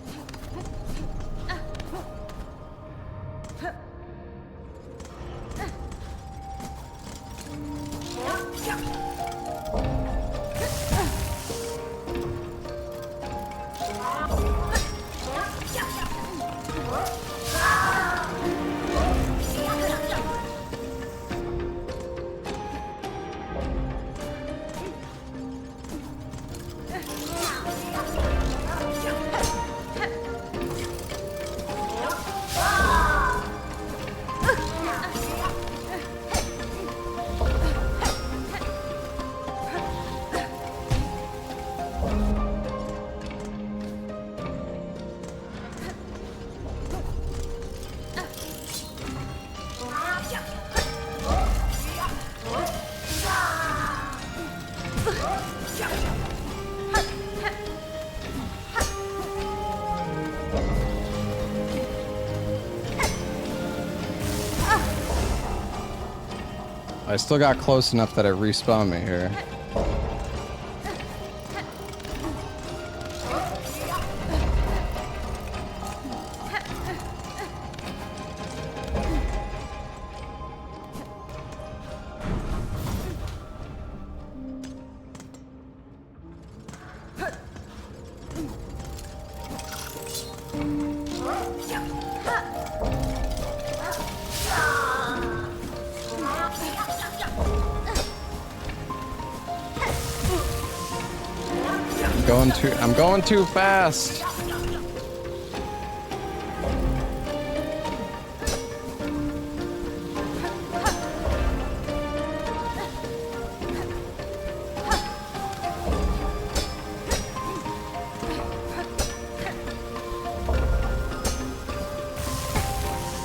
I still got close enough that it respawned me here. I'm going too fast.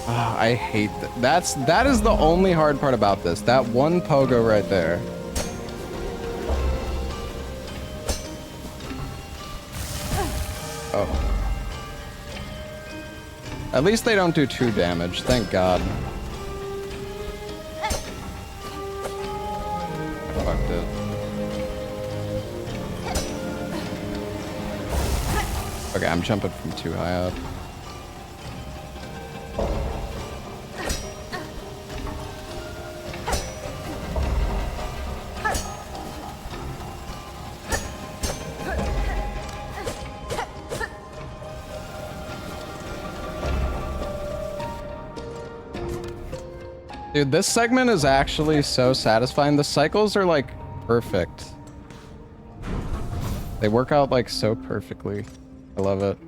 I hate that. That is the only hard part about this. That one pogo right there. Oh. At least they don't do 2 damage, thank God. I fucked it. Okay, I'm jumping from too high up. Dude, this segment is actually so satisfying. The cycles are like perfect. They work out like so perfectly. I love it.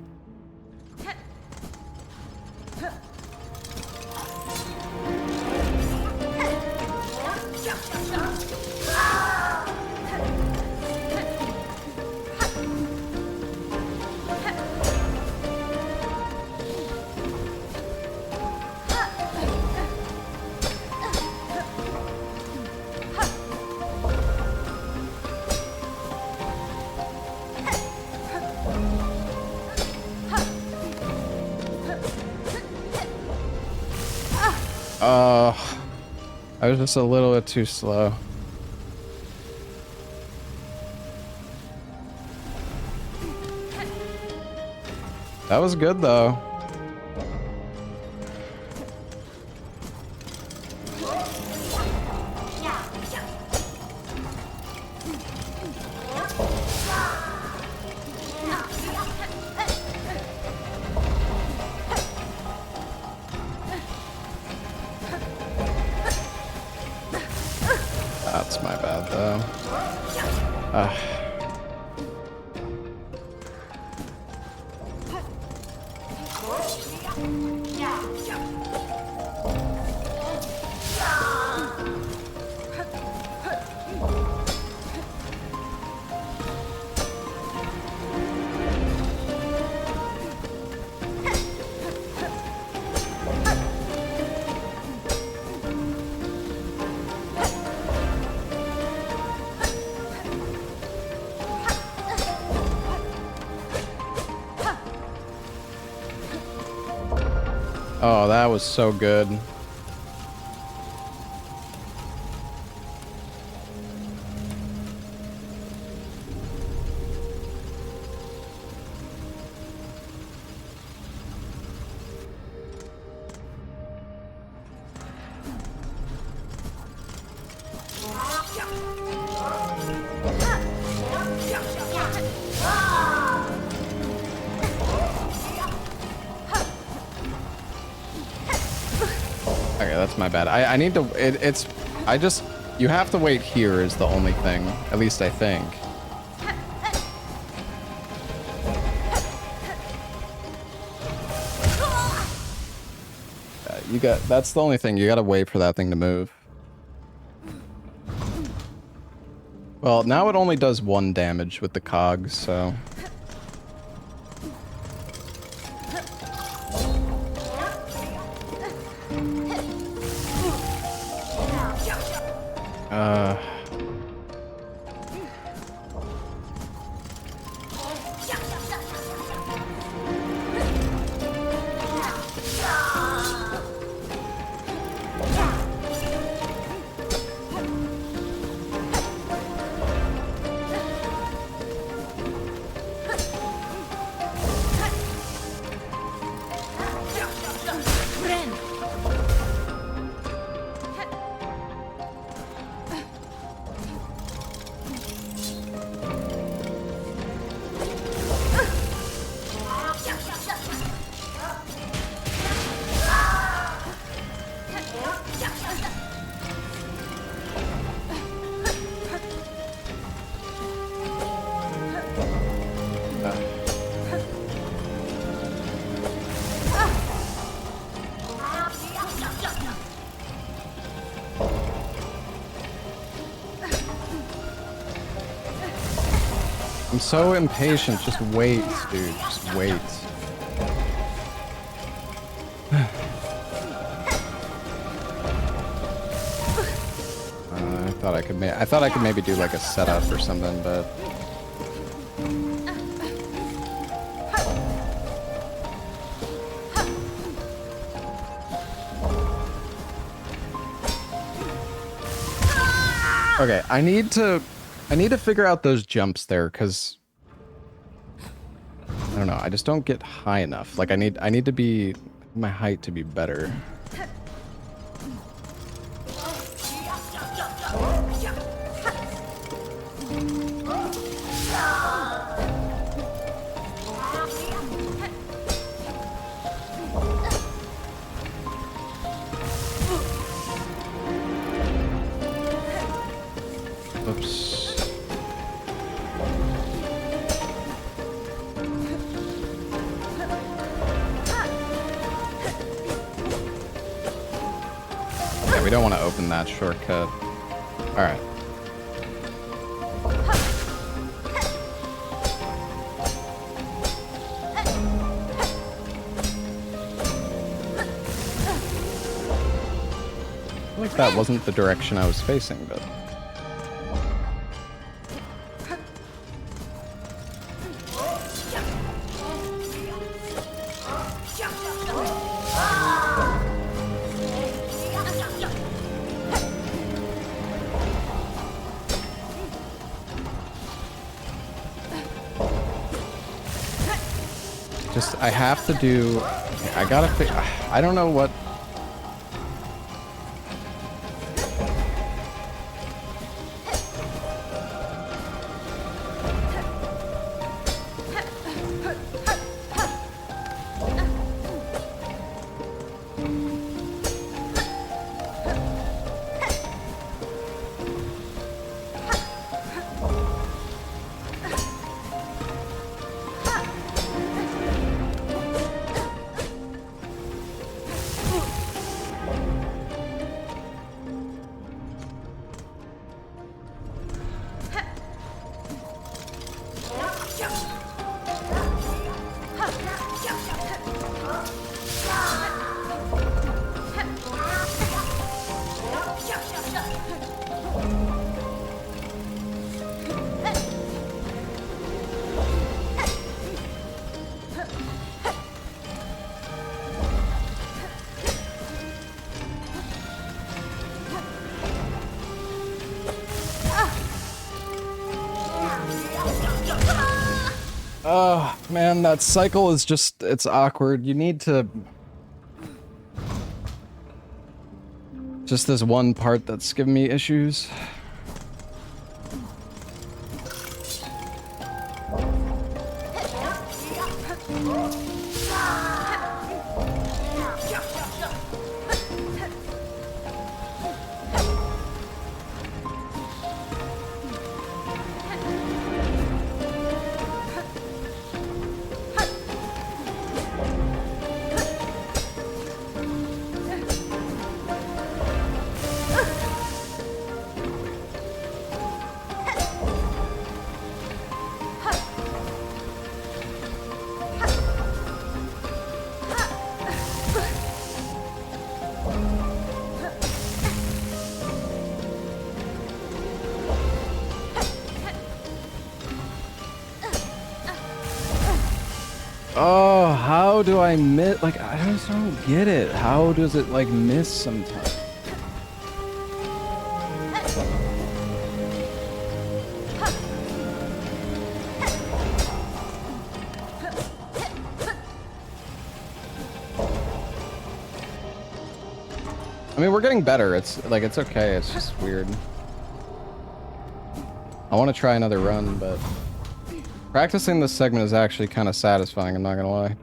I was just a little bit too slow. That was good though. That's my bad though. Oh, that was so good. Okay, that's my bad. I need to, you have to wait here is the only thing. At least I think. That's the only thing. You gotta wait for that thing to move. Well, now it only does 1 damage with the cogs, so. I'm so impatient. Just wait, dude. Just wait. I thought I could maybe do like a setup or something, but okay, I need to figure out those jumps there, because I don't know, I just don't get high enough. Like I need to be my height to be better. Oops. Yeah, we don't want to open that shortcut. All right. I feel like that wasn't the direction I was facing, but I have to do. I gotta. I don't know what. Oh, man, that cycle is just, it's awkward. You need to... Just this one part that's giving me issues. Oh, how do I miss? Like, I just don't get it. How does it, like, miss sometimes? I mean, we're getting better. It's, like, it's okay. It's just weird. I want to try another run, but... Practicing this segment is actually kind of satisfying, I'm not gonna lie.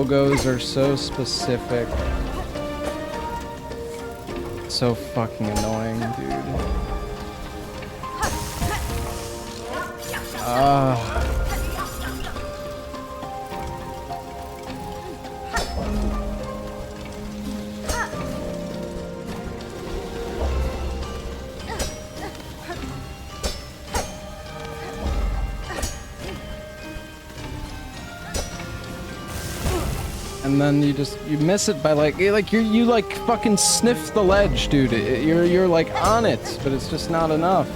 pogos are so specific. So fucking annoying, dude. And then you miss it by like you like fucking sniff the ledge, dude. You're like on it, but it's just not enough.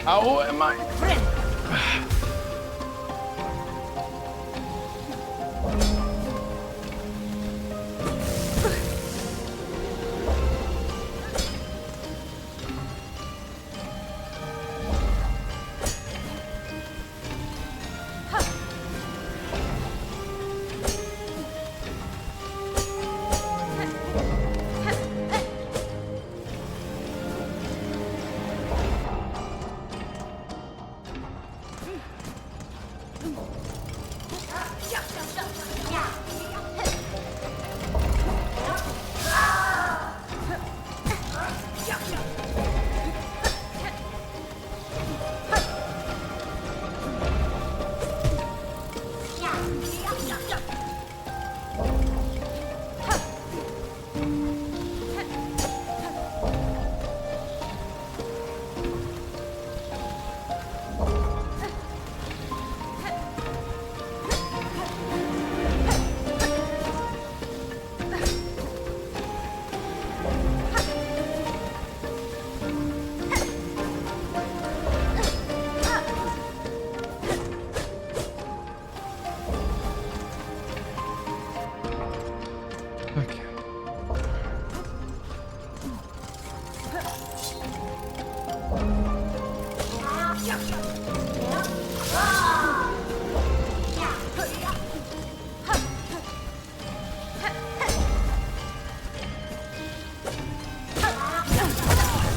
How am I?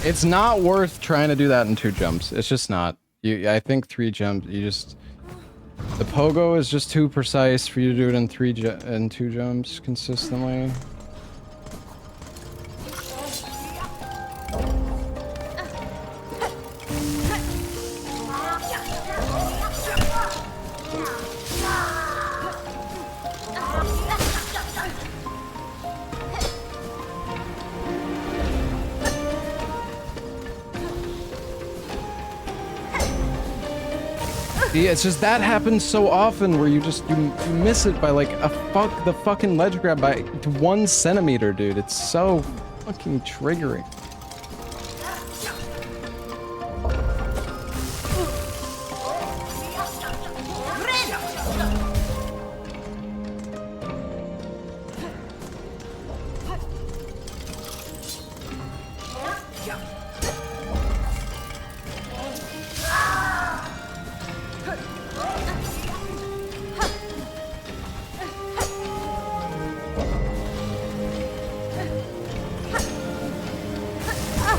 It's not worth trying to do that in 2 jumps. It's just not. I think 3 jumps, the pogo is just too precise for you to do it in 2 jumps consistently. See, it's just that happens so often where you miss it by like the fucking ledge grab by 1 centimeter, dude. It's so fucking triggering.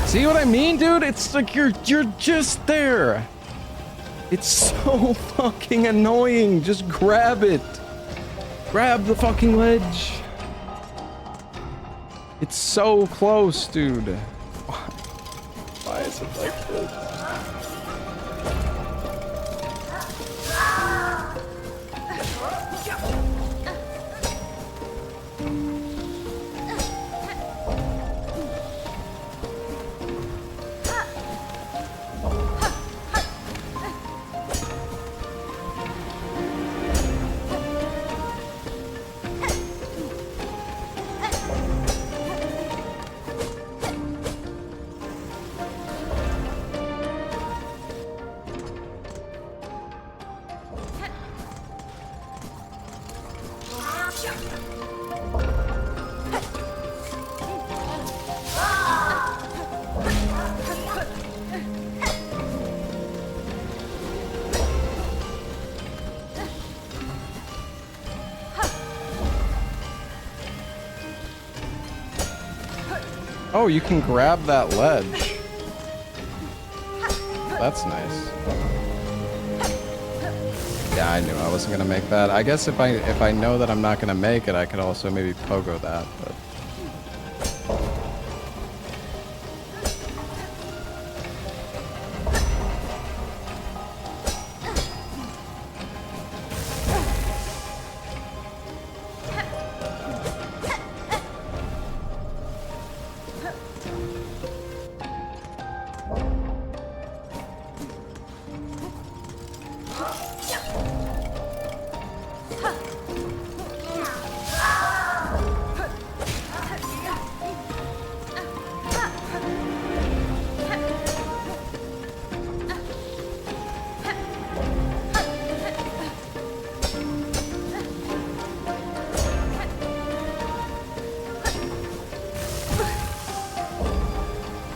See what I mean, dude? It's like you're just there. It's so fucking annoying. Just grab it. Grab the fucking ledge. It's so close, dude. Why is it like this? Oh, you can grab that ledge. That's nice. Yeah, I knew I wasn't gonna make that. I guess if I know that I'm not gonna make it, I could also maybe pogo that, but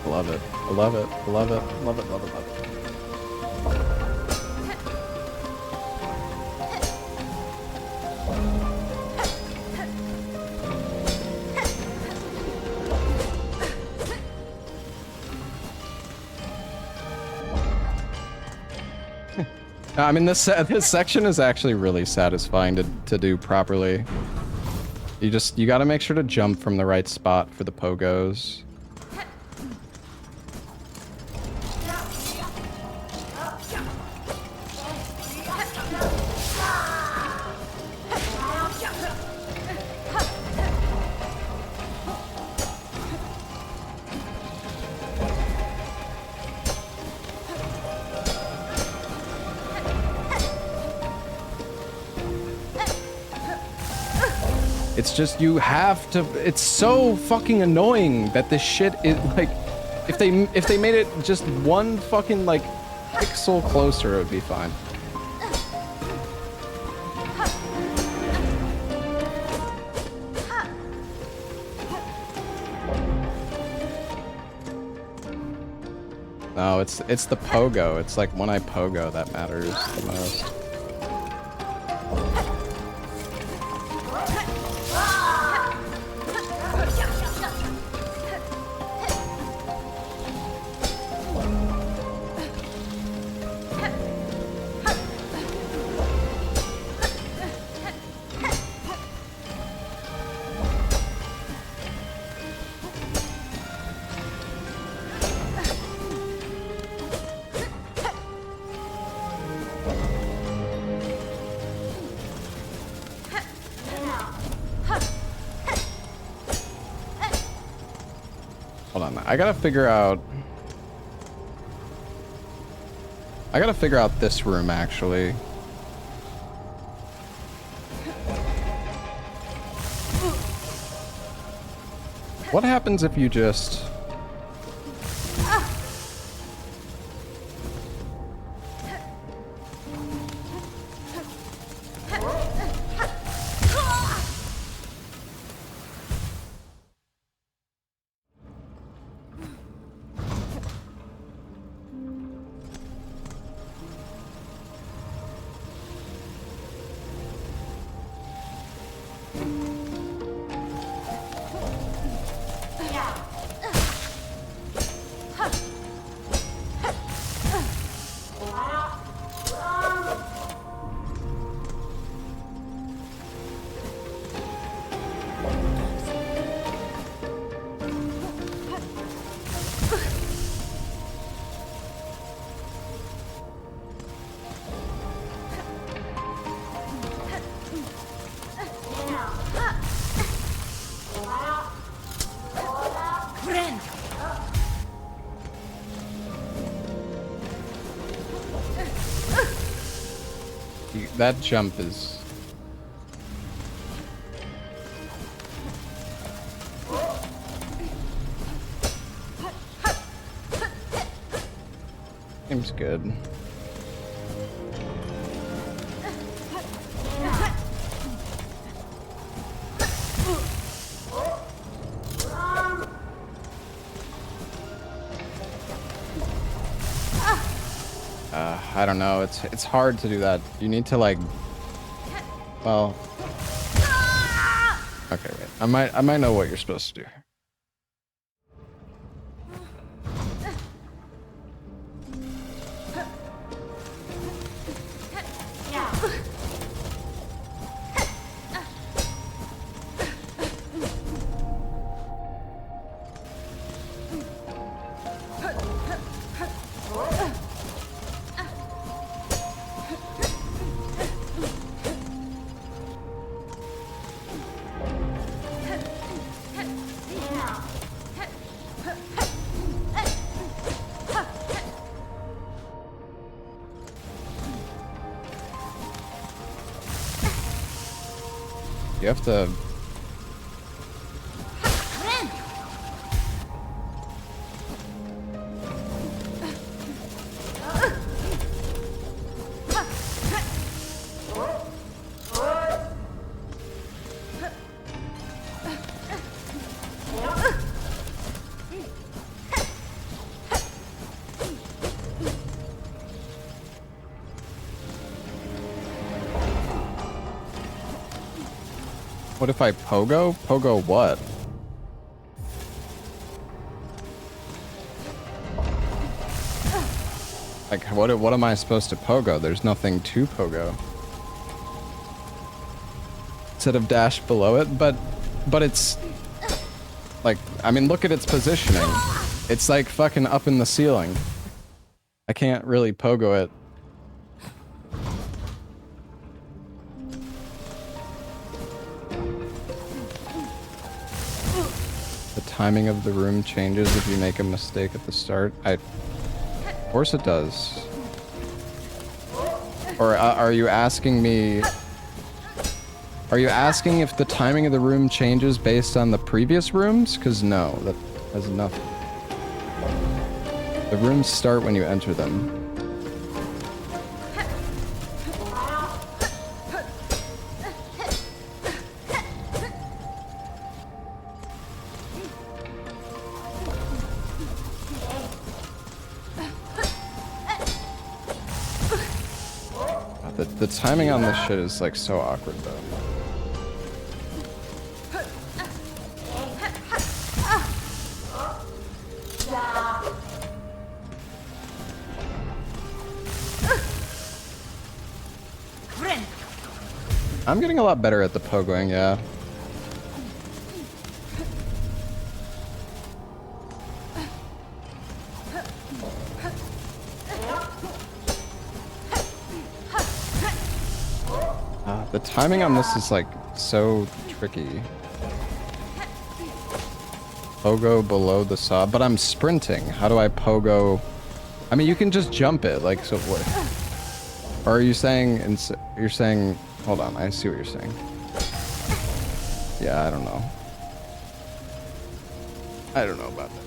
love it. I love it. I love it. Love it, love it, love it. I mean, this section is actually really satisfying to do properly. You gotta make sure to jump from the right spot for the pogos. It's just, you have to, it's so fucking annoying that this shit is like, if they made it just one fucking like pixel closer, it would be fine. No, it's the pogo. It's like when I pogo that matters the most. Hold on, I gotta figure out this room actually. What happens if you just... That jump is... Seems good. I don't know. It's hard to do that. You need to like. Well. Okay, wait. I might know what you're supposed to do. You have to. What if I pogo? Pogo what? Like, what am I supposed to pogo? There's nothing to pogo. Instead of dash below it, but it's... Like, I mean, look at its positioning. It's like fucking up in the ceiling. I can't really pogo it. Timing of the room changes if you make a mistake at the start. Of course it does. Or are you asking me... Are you asking if the timing of the room changes based on the previous rooms? Because no, that has nothing. The rooms start when you enter them. The timing on this shit is like so awkward though. I'm getting a lot better at the pogoing, yeah. The timing on this is like so tricky. Pogo below the saw, but I'm sprinting. How do I pogo? I mean, you can just jump it, like, so what? Or are you saying, you're saying, hold on, I see what you're saying. Yeah, I don't know. I don't know about that.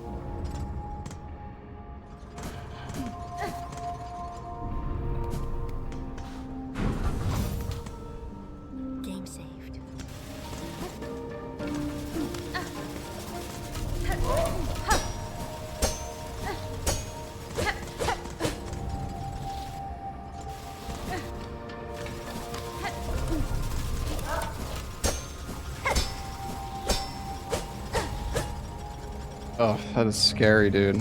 Oh, that is scary, dude.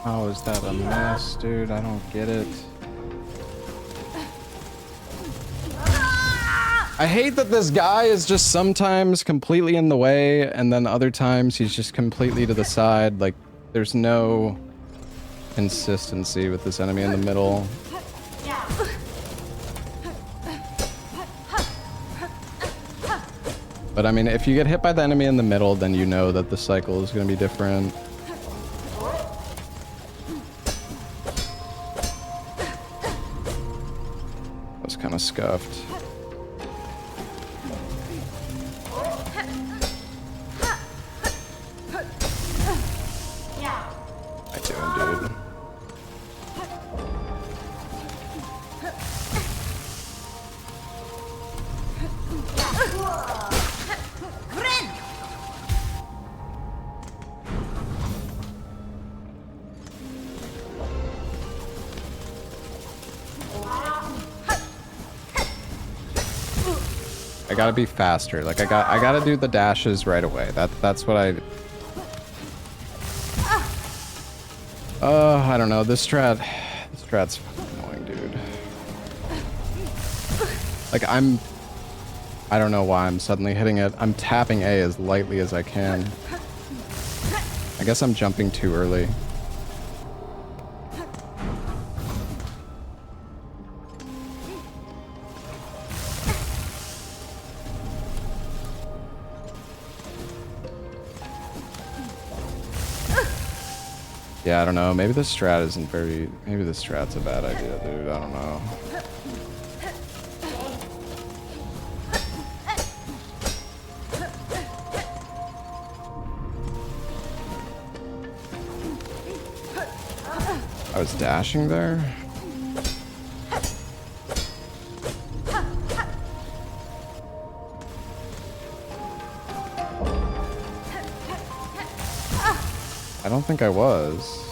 How is that a mess, dude? I don't get it. I hate that this guy is just sometimes completely in the way, and then other times he's just completely to the side. Like, there's no consistency with this enemy in the middle. But I mean, if you get hit by the enemy in the middle, then you know that the cycle is going to be different. I was kind of scuffed. How you doing, dude? I gotta be faster. Like I gotta do the dashes right away. That's what I. I don't know. This strat's fucking annoying, dude. Like I don't know why I'm suddenly hitting it. I'm tapping A as lightly as I can. I guess I'm jumping too early. Yeah, I don't know. Maybe this strat isn't very... Maybe this strat's a bad idea, dude. I don't know. I was dashing there? I don't think I was.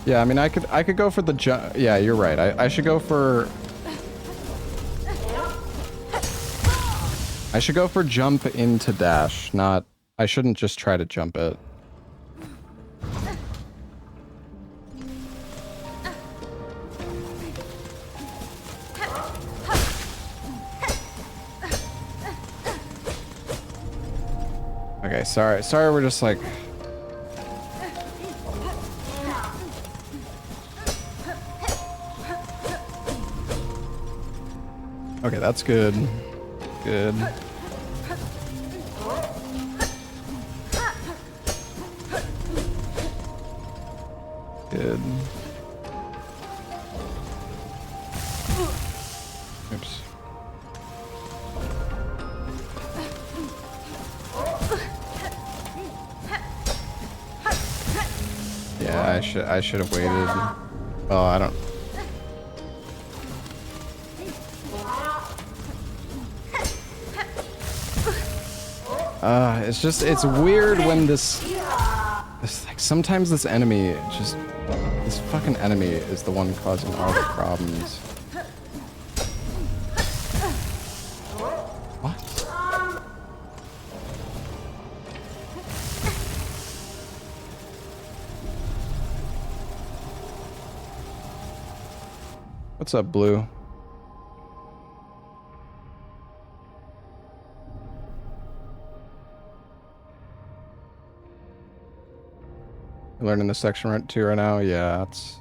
Yeah, I mean, I could go for the jump. Yeah, you're right. I should go for... I should go for jump into dash, not... I shouldn't just try to jump it. Okay, sorry we're just like... Okay, that's good. Good. Good. Oops. Yeah, I should have waited. Well, I don't... It's just, it's weird when this like, sometimes this enemy just, this fucking enemy is the one causing all the problems. What? What's up, Blue? Learning this section right too right now? Yeah, it's...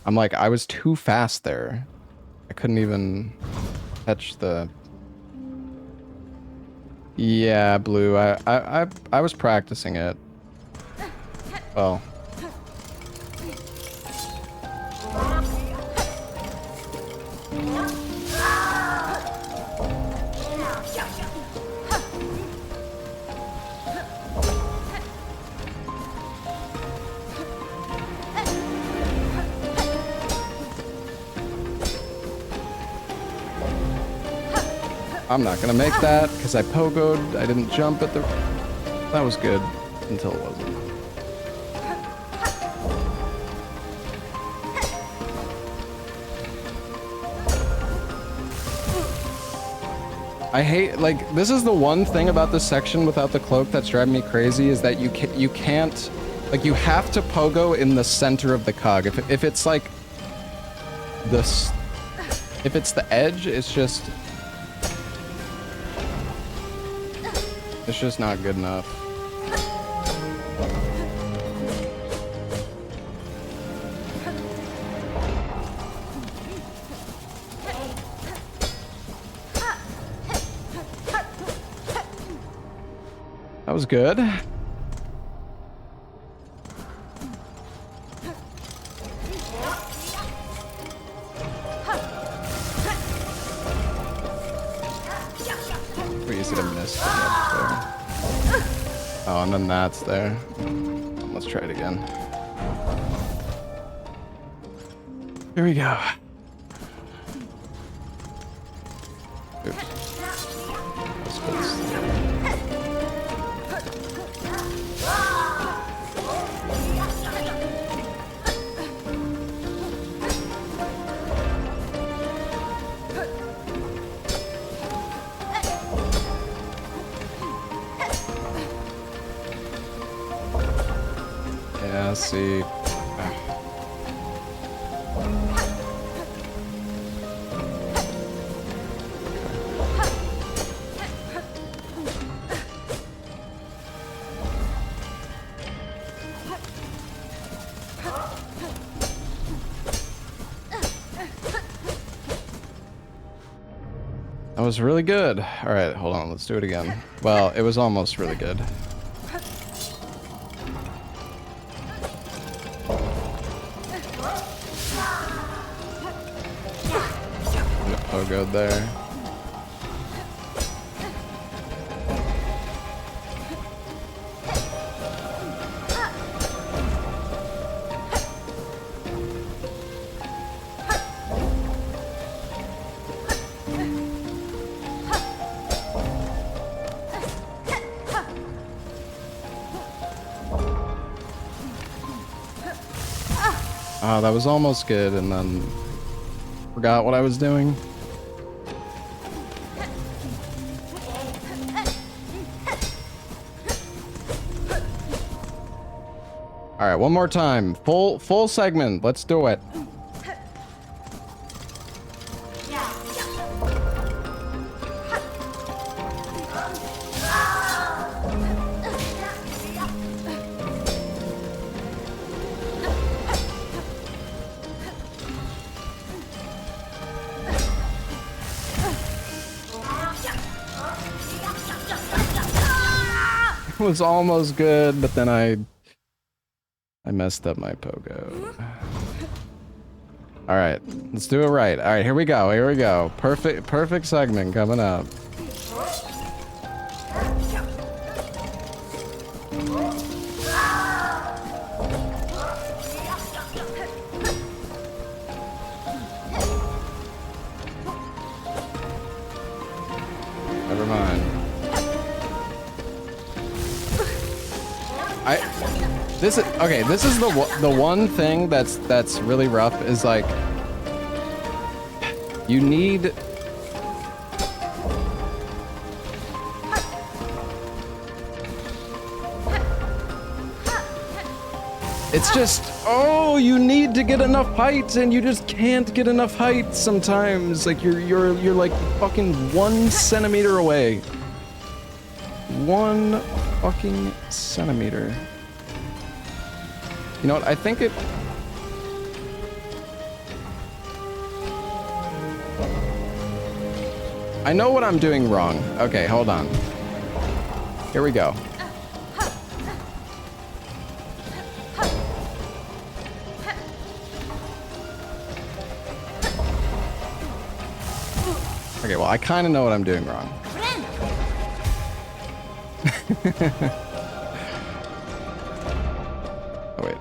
I'm like, I was too fast there. I couldn't even catch the... Yeah, Blue, I was practicing it. Well... I'm not gonna make that because I pogoed. I didn't jump at the... That was good until it wasn't. I hate, like, this is the one thing about this section without the cloak that's driving me crazy, is that you can't, like, you have to pogo in the center of the cog. If it's like this, if it's the edge, it's just not good enough. That was good. Pretty easy to miss the edge there. Oh, and then that's there. Let's try it again. Here we go. Oops. Yeah, see. That was really good. All right, hold on. Let's do it again. Well, it was almost really good. Oh, good there. Oh, that was almost good, and then forgot what I was doing. All right, one more time. Full segment. Let's do it. It was almost good, but then I messed up my pogo. All right, let's do it right. All right, here we go. Here we go. Perfect segment coming up. Never mind. This is okay. This is the one thing that's really rough is like you need. It's just, oh, you need to get enough height, and you just can't get enough height sometimes. Like you're like fucking 1 centimeter away. 1 fucking centimeter. You know what? I think it. I know what I'm doing wrong. Okay, hold on. Here we go. Okay, well, I kind of know what I'm doing wrong. Oh, wait.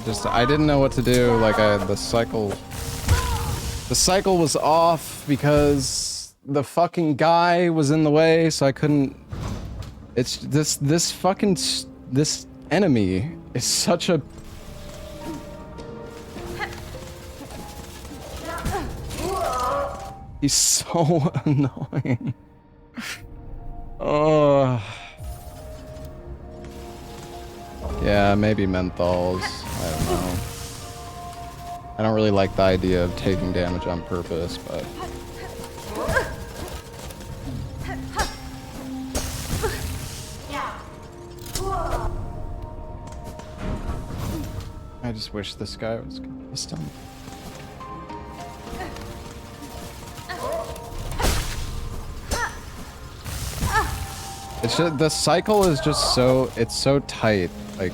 Just I didn't know what to do. Like the cycle was off because the fucking guy was in the way, so I couldn't. It's this enemy is such a. He's so annoying. Oh. Yeah, maybe menthols. I don't know. I don't really like the idea of taking damage on purpose, but... I just wish this guy was custom. It's just, the cycle is just so, it's so tight, like...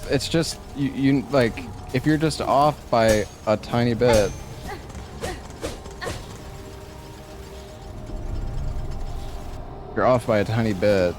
It's just, you like, if you're just off by a tiny bit, you're off by a tiny bit.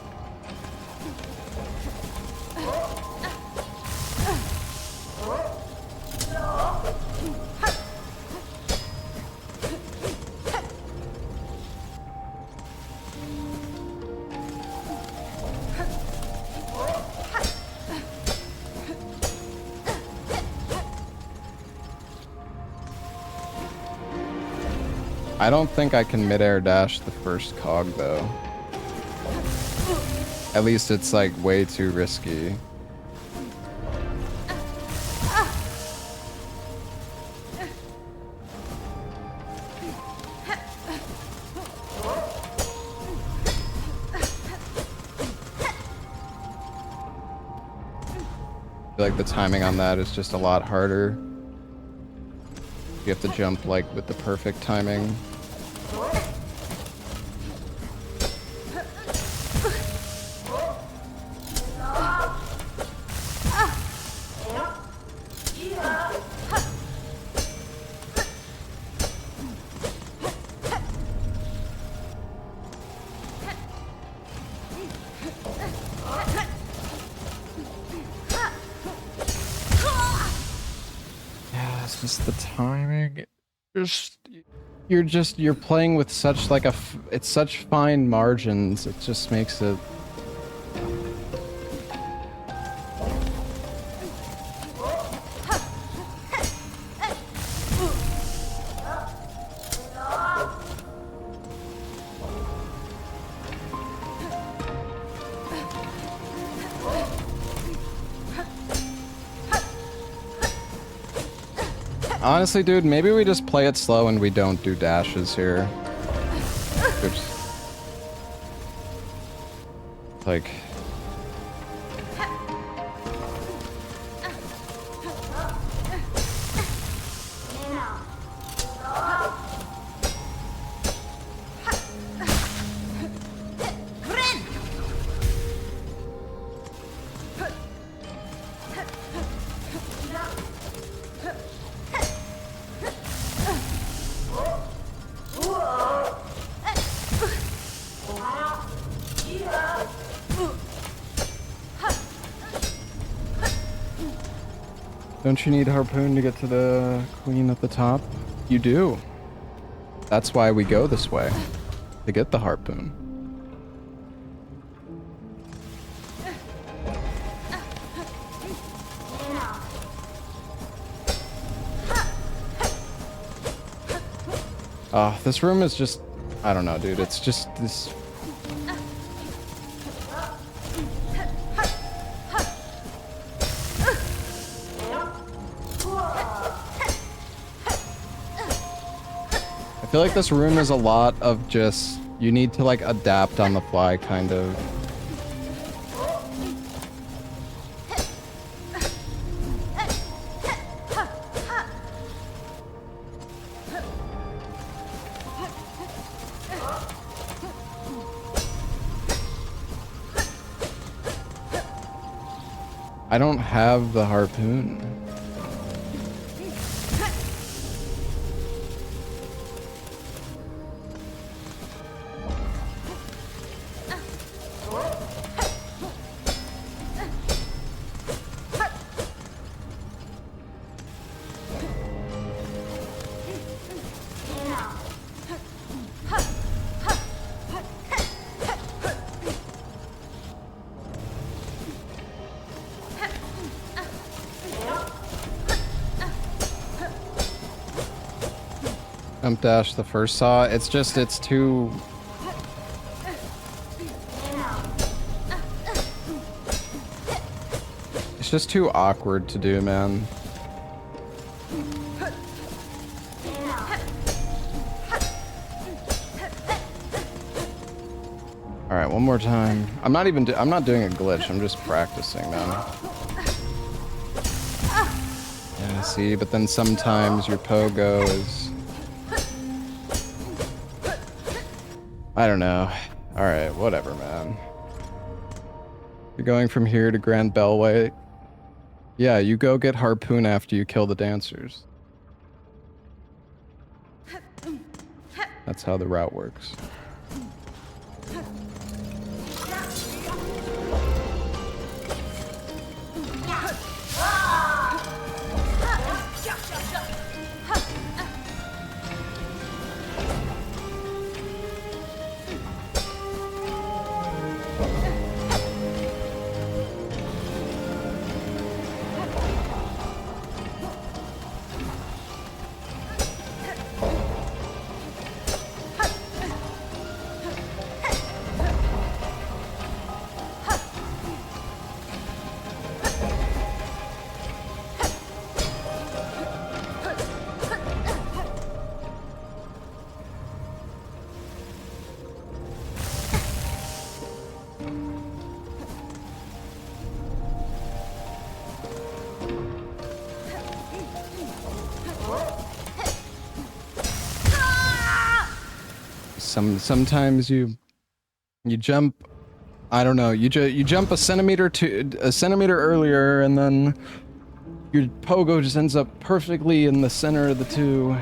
I don't think I can mid-air dash the first cog though. At least it's like way too risky. I feel like the timing on that is just a lot harder. You have to jump like with the perfect timing. The timing, you're playing with such like it's such fine margins. It just makes it. Honestly, dude, maybe we just play it slow and we don't do dashes here. Oops. Like... Don't you need Harpoon to get to the queen at the top? You do. That's why we go this way. To get the Harpoon. This room is just... I don't know, dude. It's just this... I feel like this room is a lot of just, you need to like adapt on the fly, kind of. I don't have the harpoon. Jump dash the first saw. It's just, it's too... It's just too awkward to do, man. Alright, one more time. I'm not even, I'm not doing a glitch, I'm just practicing, man. Yeah, see, but then sometimes your pogo is... I don't know. Alright, whatever, man. You're going from here to Grand Bellway. Yeah, you go get harpoon after you kill the dancers. That's how the route works. Sometimes you jump, I don't know, you jump a centimeter earlier, and then your pogo just ends up perfectly in the center of the two.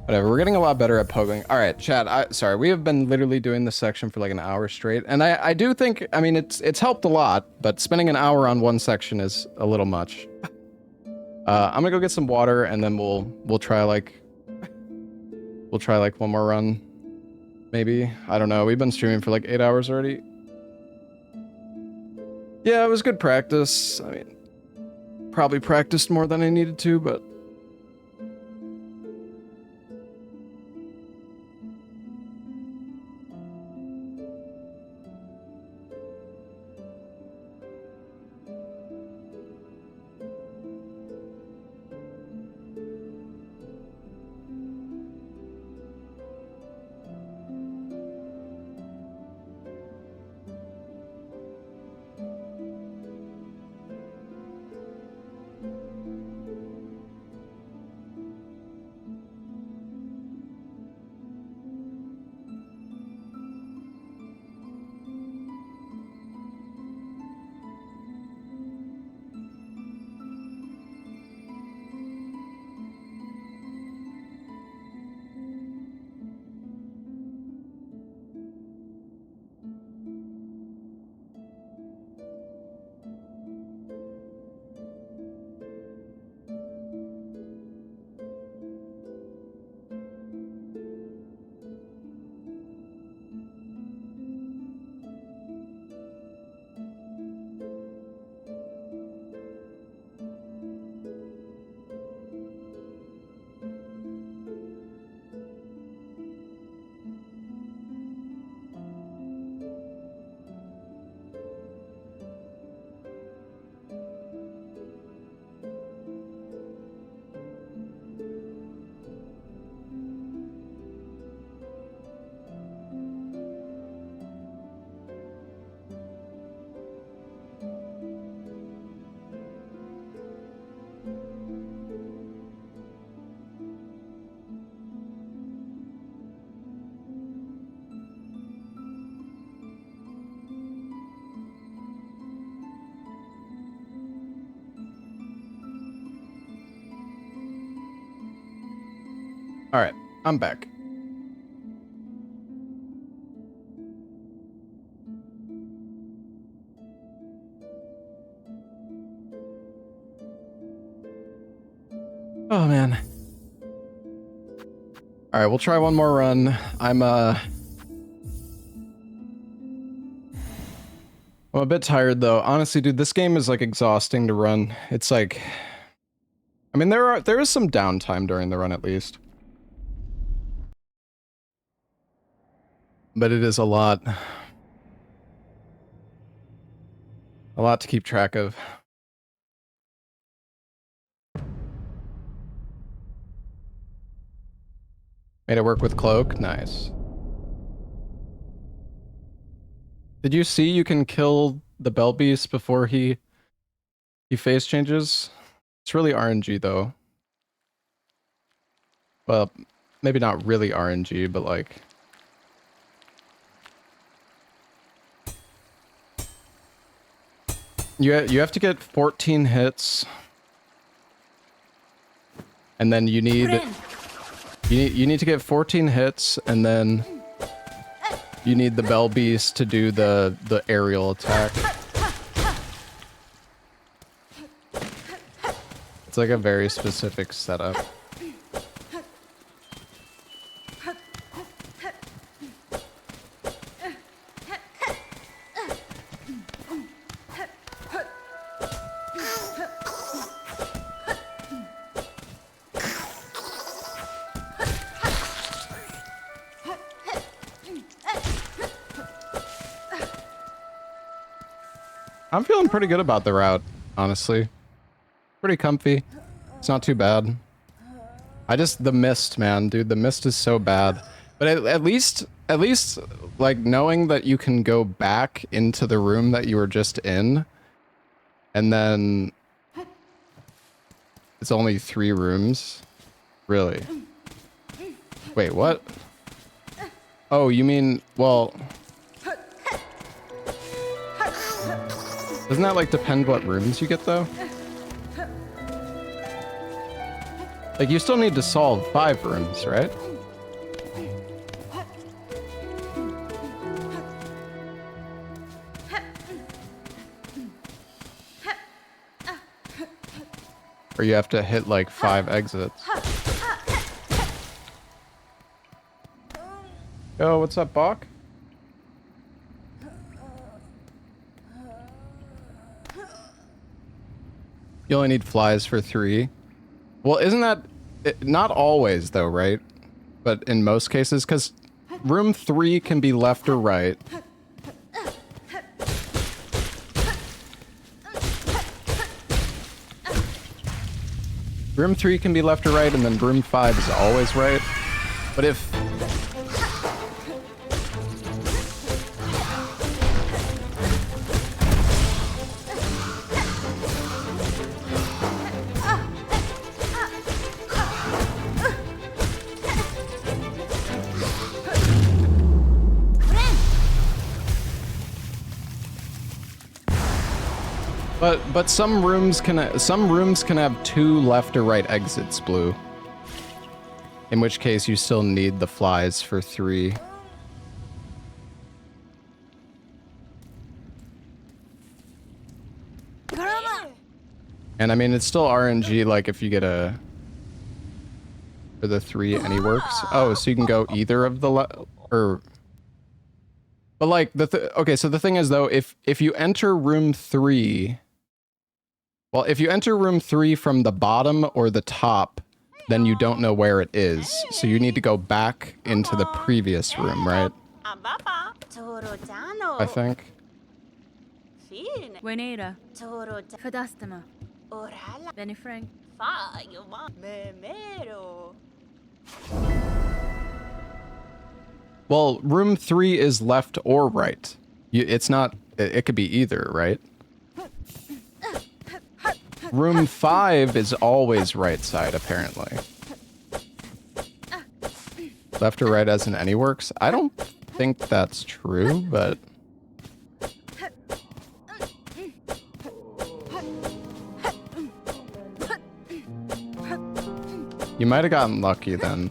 Whatever, we're getting a lot better at pogoing. All right, chat, sorry, we have been literally doing this section for like an hour straight, and I do think, I mean, it's helped a lot, but spending an hour on one section is a little much. I'm gonna go get some water, and then we'll try like one more run, maybe. I don't know, we've been streaming for like 8 hours already. Yeah, it was good practice. I mean, probably practiced more than I needed to, but... Alright, I'm back. Oh man. Alright, we'll try one more run. I'm a bit tired though. Honestly, dude, this game is like exhausting to run. It's like, I mean, there is some downtime during the run at least. But it is a lot. A lot to keep track of. Made it work with Cloak? Nice. Did you see you can kill the Bell Beast before he face changes? It's really RNG though. Well, maybe not really RNG, but like... You have to get 14 hits. And then you need to get 14 hits, and then you need the Bell Beast to do the aerial attack. It's like a very specific setup. I'm feeling pretty good about the route, honestly. Pretty comfy. It's not too bad. The mist, man, dude, the mist is so bad. But at least, like, knowing that you can go back into the room that you were just in, and then it's only 3 rooms? Really? Wait, what? Oh, you mean, well... Doesn't that, like, depend what rooms you get, though? Like, you still need to solve 5 rooms, right? Or you have to hit, like, 5 exits. Yo, what's up, Bach? You only need flies for 3. Well, isn't that... not always, though, right? But in most cases, because room 3 can be left or right. Room 3 can be left or right, and then room 5 is always right. But if... But some rooms can have 2 left or right exits, Blue. In which case you still need the flies for 3. And I mean, it's still RNG, like if you get a... for the 3 any works. Oh, so you can go either of the or... But like, okay, so the thing is though, if you enter room 3... Well, if you enter room 3 from the bottom or the top, then you don't know where it is. So you need to go back into the previous room, right? I think. Buenera. Fadastama. Benifrank. Well, room 3 is left or right. It's not... It could be either, right? Room 5 is always right side, apparently. Left or right as in any works? I don't think that's true, but... You might have gotten lucky then.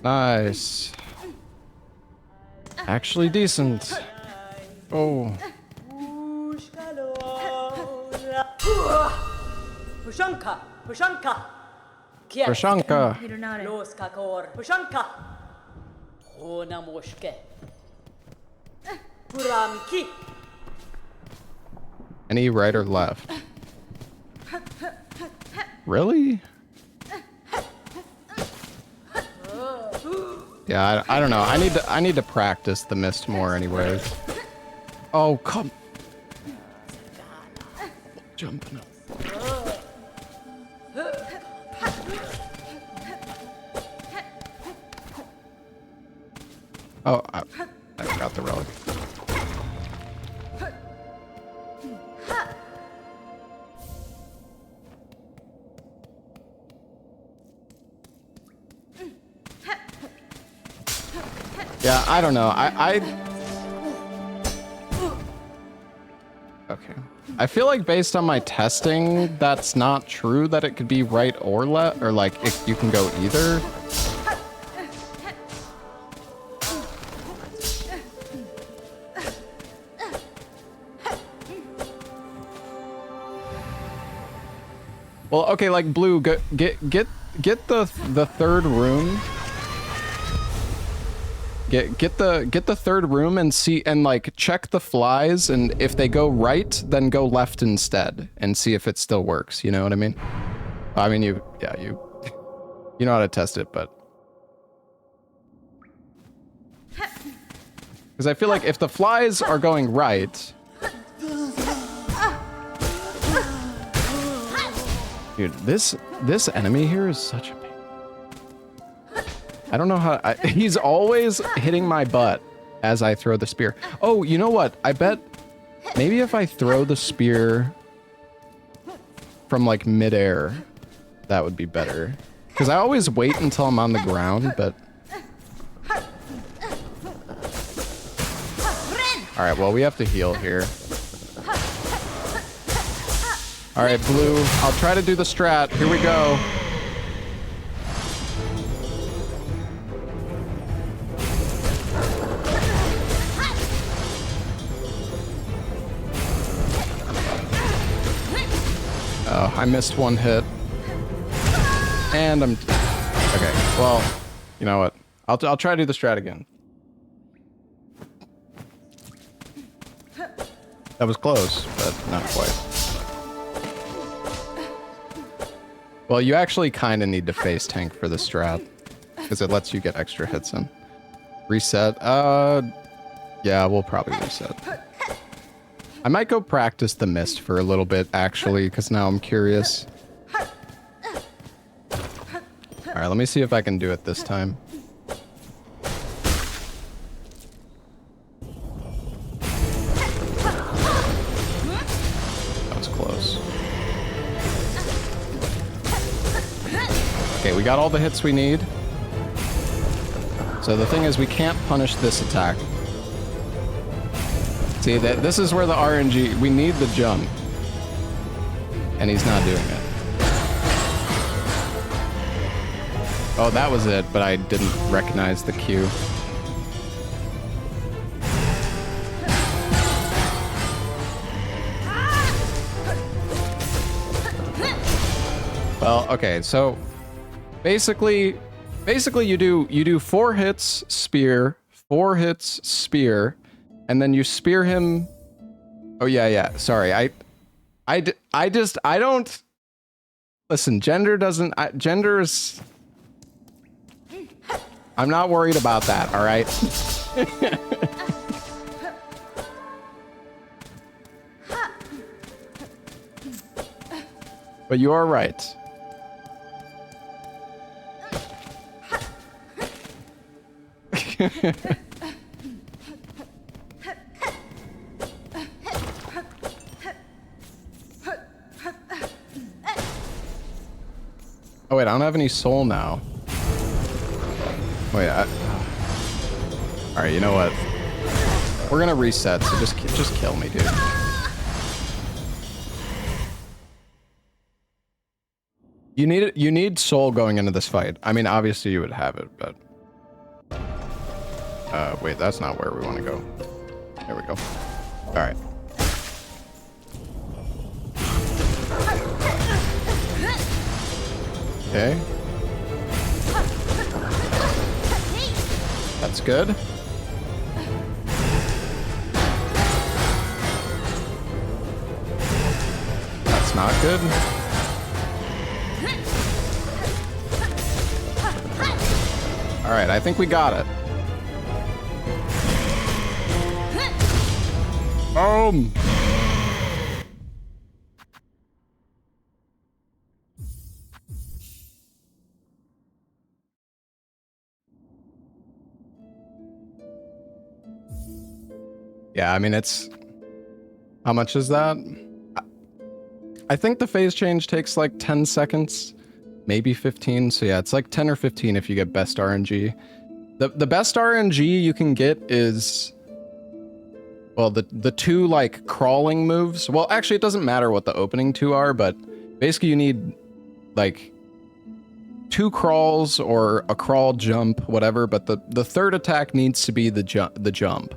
Nice. Actually decent. Oh. Pushanka, Pushanka. Prashanka. Hirunare. Los kakor, Pushanka. Hona moshke. Puramki. Any right or left? Really? Yeah, I don't know. I need to practice the mist more anyways. Oh, come. Jumping up. Oh, I forgot the relic. Yeah, I don't know. Okay. I feel like based on my testing, that's not true that it could be right or left, or like you can go either. Well, okay, like Blue, get the third room. Get the third room and see and like check the flies, and if they go right, then go left instead and see if it still works. You know what I mean? I mean you know how to test it, but because I feel like if the flies are going right, dude, this enemy here is such a. I don't know how... he's always hitting my butt as I throw the spear. Oh, you know what? I bet maybe if I throw the spear from like midair, that would be better. Because I always wait until I'm on the ground, but... Alright, well, we have to heal here. Alright, Blue. I'll try to do the strat. Here we go. Oh, I missed one hit. And I'm... Okay, well, you know what? I'll try to do the strat again. That was close, but not quite. Well, you actually kind of need to face tank for the strat, because it lets you get extra hits in. Reset? Yeah, we'll probably reset. I might go practice the mist for a little bit, actually, because now I'm curious. Alright, let me see if I can do it this time. That was close. Okay, we got all the hits we need. So the thing is, we can't punish this attack. See, this is where the RNG... We need the jump. And he's not doing it. Oh, that was it, but I didn't recognize the cue. Well, okay, so... Basically you do 4 hits, spear, 4 hits, spear, and then you spear him. Oh yeah. Sorry, I don't. Listen, gender doesn't. Gender is. I'm not worried about that. All right. But you are right. Oh wait, I don't have any soul now. Wait, alright, you know what? We're gonna reset, so just kill me, dude. You need soul going into this fight. I mean, obviously you would have it, but Wait, that's not where we want to go. There we go. All right. Okay. That's good. That's not good. All right, I think we got it. Boom. Yeah, I mean, it's... How much is that? I think the phase change takes like 10 seconds, maybe 15. So yeah, it's like 10 or 15 if you get best RNG. The best RNG you can get is... Well, the two, like, crawling moves. Well, actually, it doesn't matter what the opening two are, but basically you need, like, 2 crawls or a crawl jump, whatever, but the third attack needs to be the jump.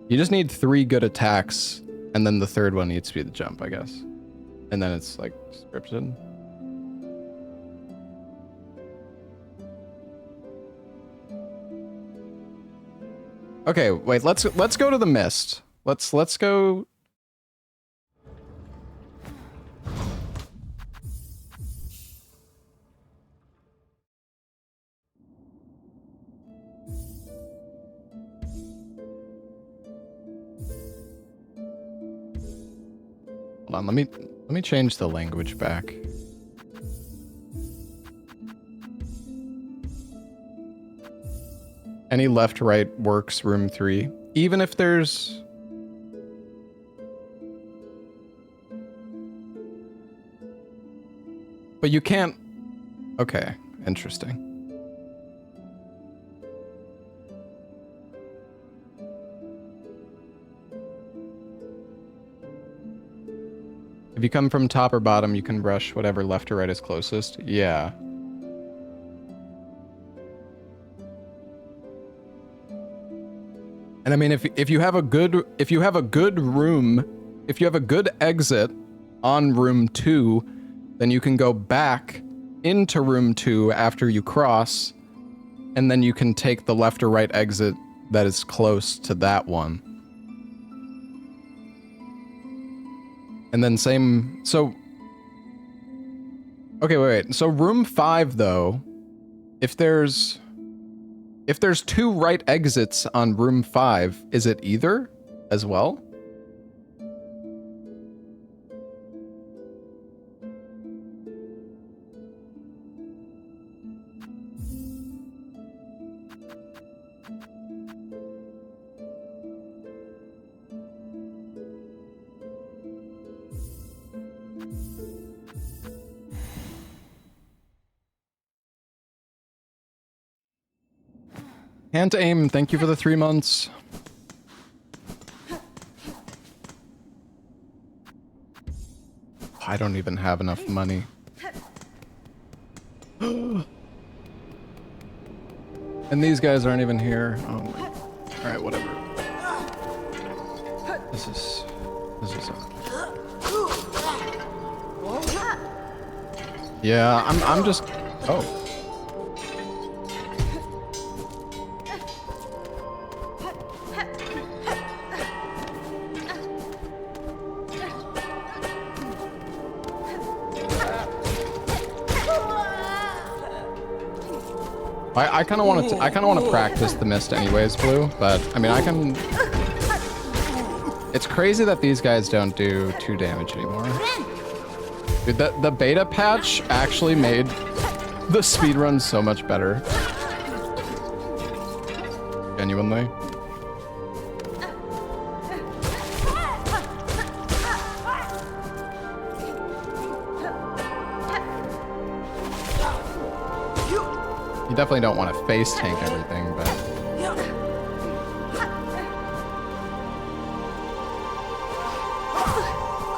You just need 3 good attacks, and then the third one needs to be the jump, I guess. And then it's, like, scripted. Okay, wait, let's go to the mist. Let's go. Hold on, let me change the language back. Any left, right works, room 3. Even if there's... But you can't... Okay, interesting. If you come from top or bottom, you can brush whatever left or right is closest. Yeah. And I mean, if you have a good room, if you have a good exit on room 2, then you can go back into room 2 after you cross, and then you can take the left or right exit that is close to that one. And then same, so... Okay, wait. So room 5, though, if there's 2 right exits on room 5, is it either as well? Can't aim, thank you for the 3 months. I don't even have enough money. And these guys aren't even here. Oh my. Alright, whatever. This is Yeah, I'm just... Oh. I kind of want to practice the mist anyways, Blue, but I mean I can. It's crazy that these guys don't do 2 damage anymore. Dude, the beta patch actually made the speedrun so much better. Genuinely. You definitely don't want to face tank everything, but...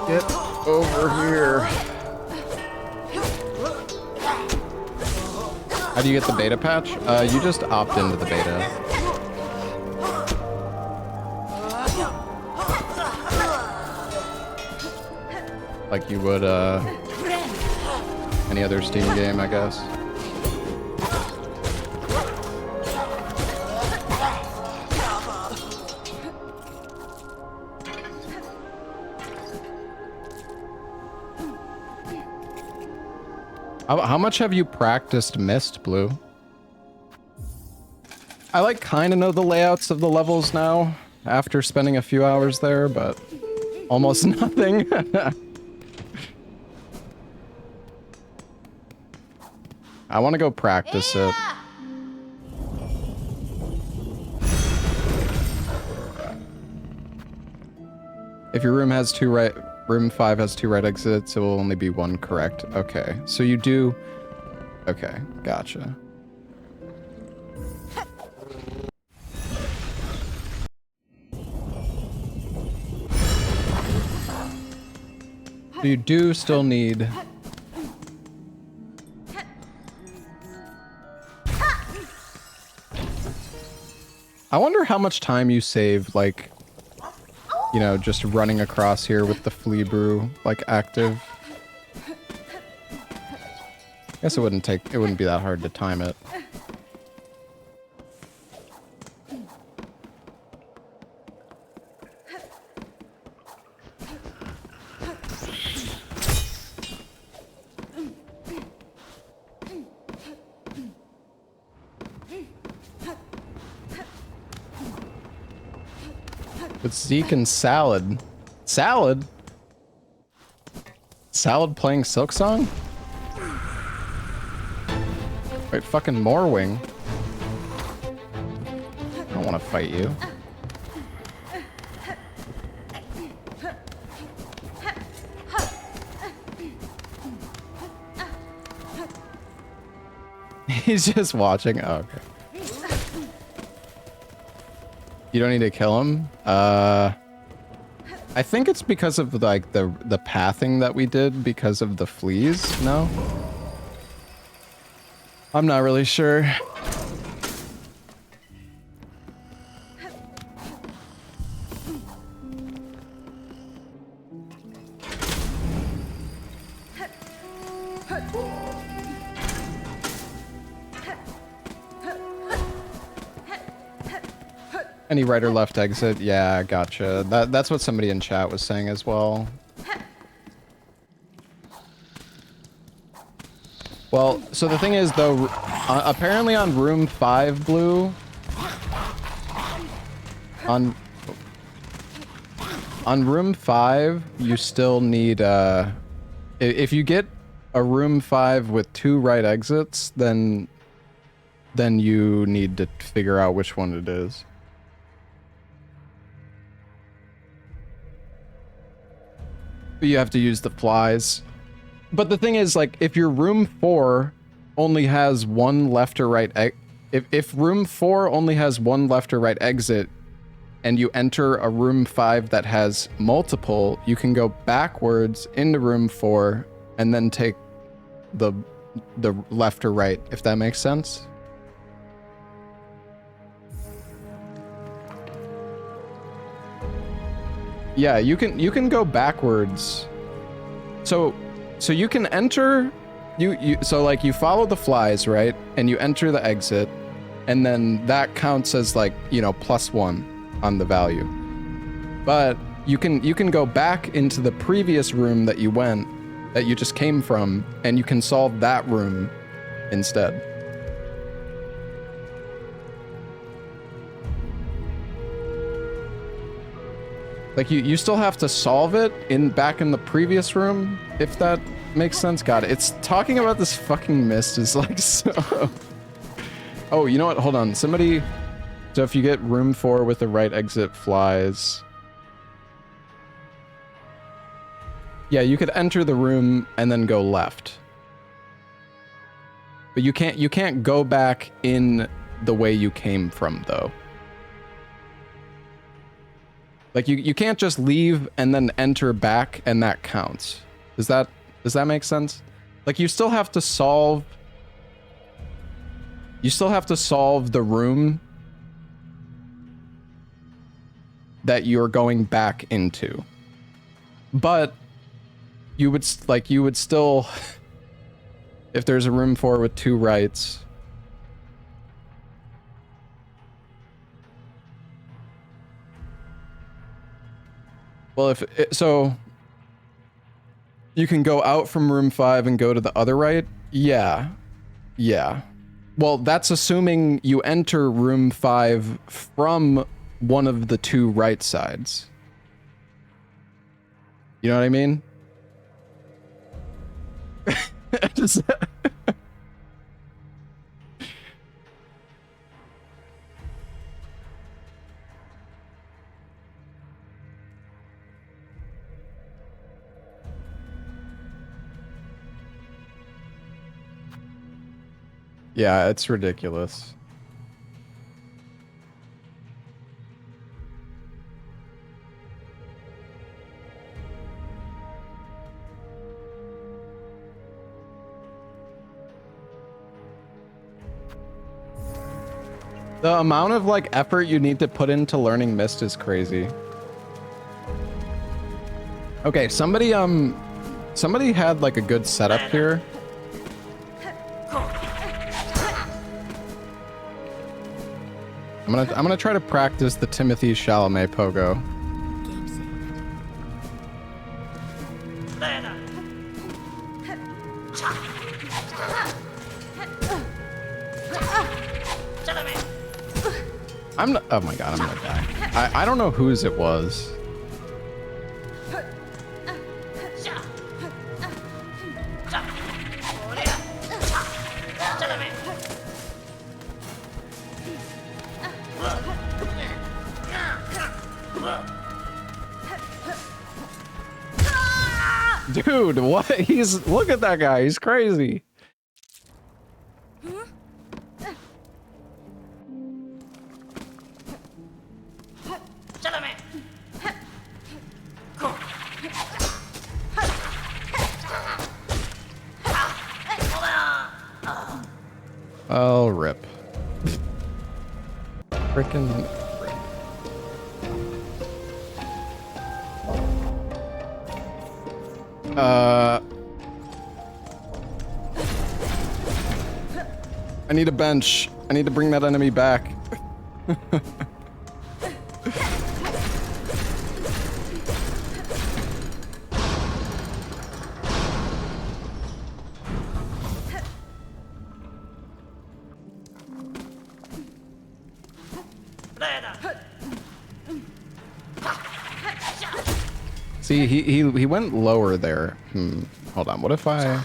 Get over here. How do you get the beta patch? You just opt into the beta. Like you would any other Steam game, I guess. How much have you practiced Mist, Blue? I like kind of know the layouts of the levels now after spending a few hours there, but almost nothing. I want to go practice it. If your room has room 5 has 2 right exits, it will only be 1 correct. Okay, so you do... Okay, gotcha. So you do still need... I wonder how much time you save, like, you know, just running across here with the flea brew, like, active. I guess it wouldn't be that hard to time it. With Zeke and Salad. Salad? Salad playing Silksong? Wait, fucking Morwing. I don't want to fight you. He's just watching. Oh, okay. You don't need to kill him? I think it's because of like the pathing that we did because of the fleas, no? I'm not really sure. Any right or left exit? Yeah, gotcha. That's what somebody in chat was saying as well. Well, so the thing is, though, apparently on room 5, Blue, on room 5, you still need, if you get a room 5 with 2 right exits, then you need to figure out which one it is. You have to use the flies. But the thing is, like, if your room 4 only has 1 left or right if room 4 only has 1 left or right exit and you enter a room 5 that has multiple, you can go backwards into room 4 and then take the left or right, if that makes sense. Yeah, you can go backwards. So you can enter so like you follow the flies, right? And you enter the exit, and then that counts as like, you know, +1 on the value. But you can go back into the previous room that you just came from, and you can solve that room instead. Like, you still have to solve it back in the previous room, if that makes sense. God, it's talking about this fucking mist is like so... Oh, you know what? Hold on. Somebody... So if you get room 4 with the right exit flies... Yeah, you could enter the room and then go left. But you can't go back in the way you came from, though. Like, you can't just leave and then enter back and that counts. Does that make sense? Like, you still have to solve... You still have to solve the room that you're going back into. But you would still, if there's a room 4 with 2 rights, well, so you can go out from room 5 and go to the other right? Yeah. Yeah. Well, that's assuming you enter room 5 from one of the 2 right sides. You know what I mean? Just yeah, it's ridiculous. The amount of like effort you need to put into learning Mist is crazy. Okay, somebody had like a good setup here. I'm gonna try to practice the Timothy Chalamet pogo. Oh my god, I'm gonna die. I don't know whose it was. Dude, what? Look at that guy. He's crazy. Oh, rip. Frickin' rip. I need a bench. I need to bring that enemy back. See, he went lower there. Hold on. What if I...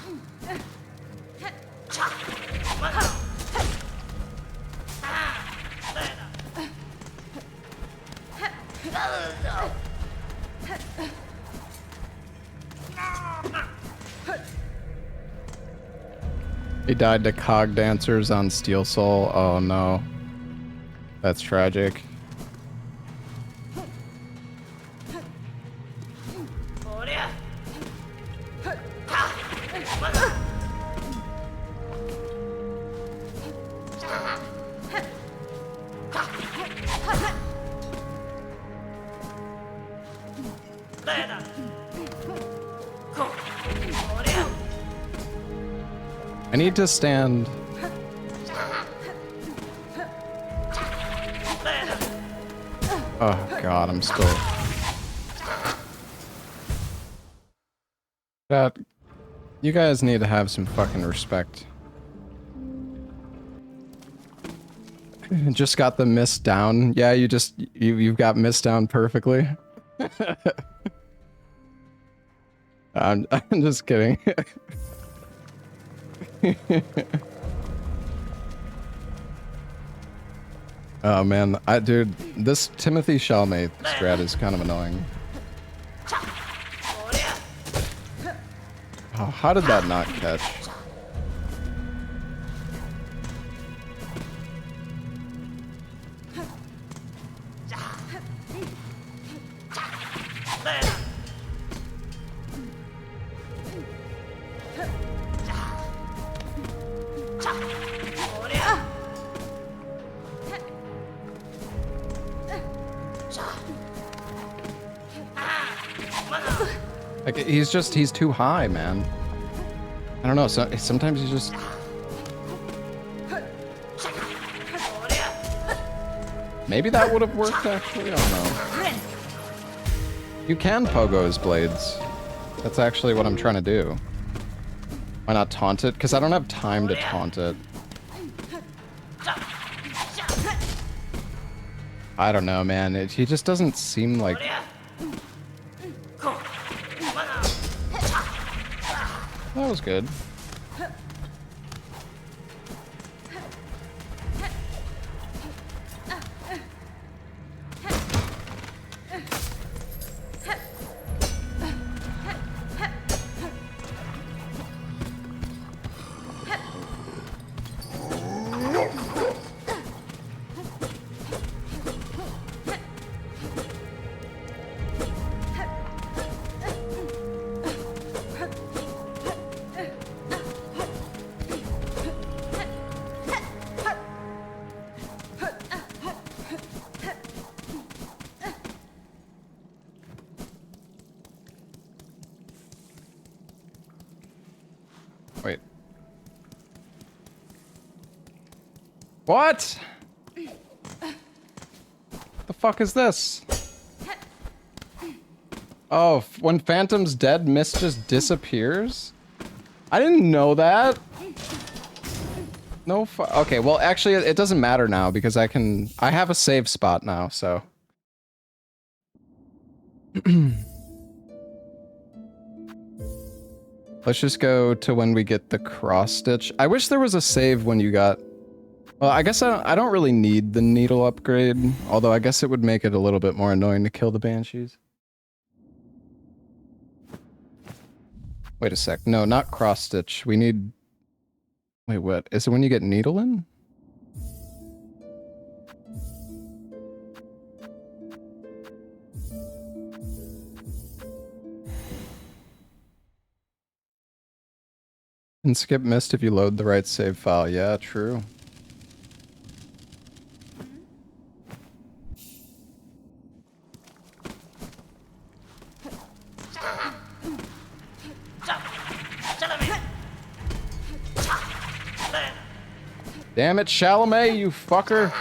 He died to cog dancers on Steel Soul. Oh no. That's tragic. I need to stand. Oh god, I'm still... You guys need to have some fucking respect. Just got the mist down. Yeah, you've got mist down perfectly. I'm just kidding. Oh man, dude, this Timothy Chalamet strat is kind of annoying. Oh, how did that not catch? Like, he's too high, man. I don't know, so, sometimes he's just... Maybe that would have worked, actually, I don't know. You can pogo his blades. That's actually what I'm trying to do. Why not taunt it? Because I don't have time to taunt it. I don't know, man. He just doesn't seem like... That was good. Wait. What? The fuck is this? Oh, when Phantom's dead, Mist just disappears? I didn't know that. No fu- Okay, well, actually, it doesn't matter now because I have a save spot now, so. Let's just go to when we get the cross stitch. I wish there was a save when you got... Well, I guess I don't really need the needle upgrade, although I guess it would make it a little bit more annoying to kill the banshees. Wait a sec. No, not cross stitch. We need... Wait, what? Is it when you get needle in? And skip Mist if you load the right save file. Yeah, true. Damn it, Chalamet, you fucker.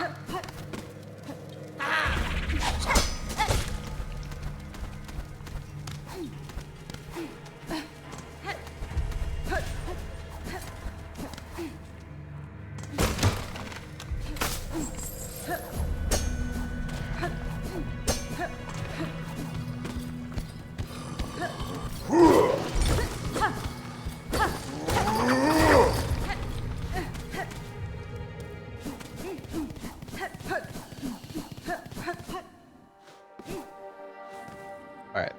Alright.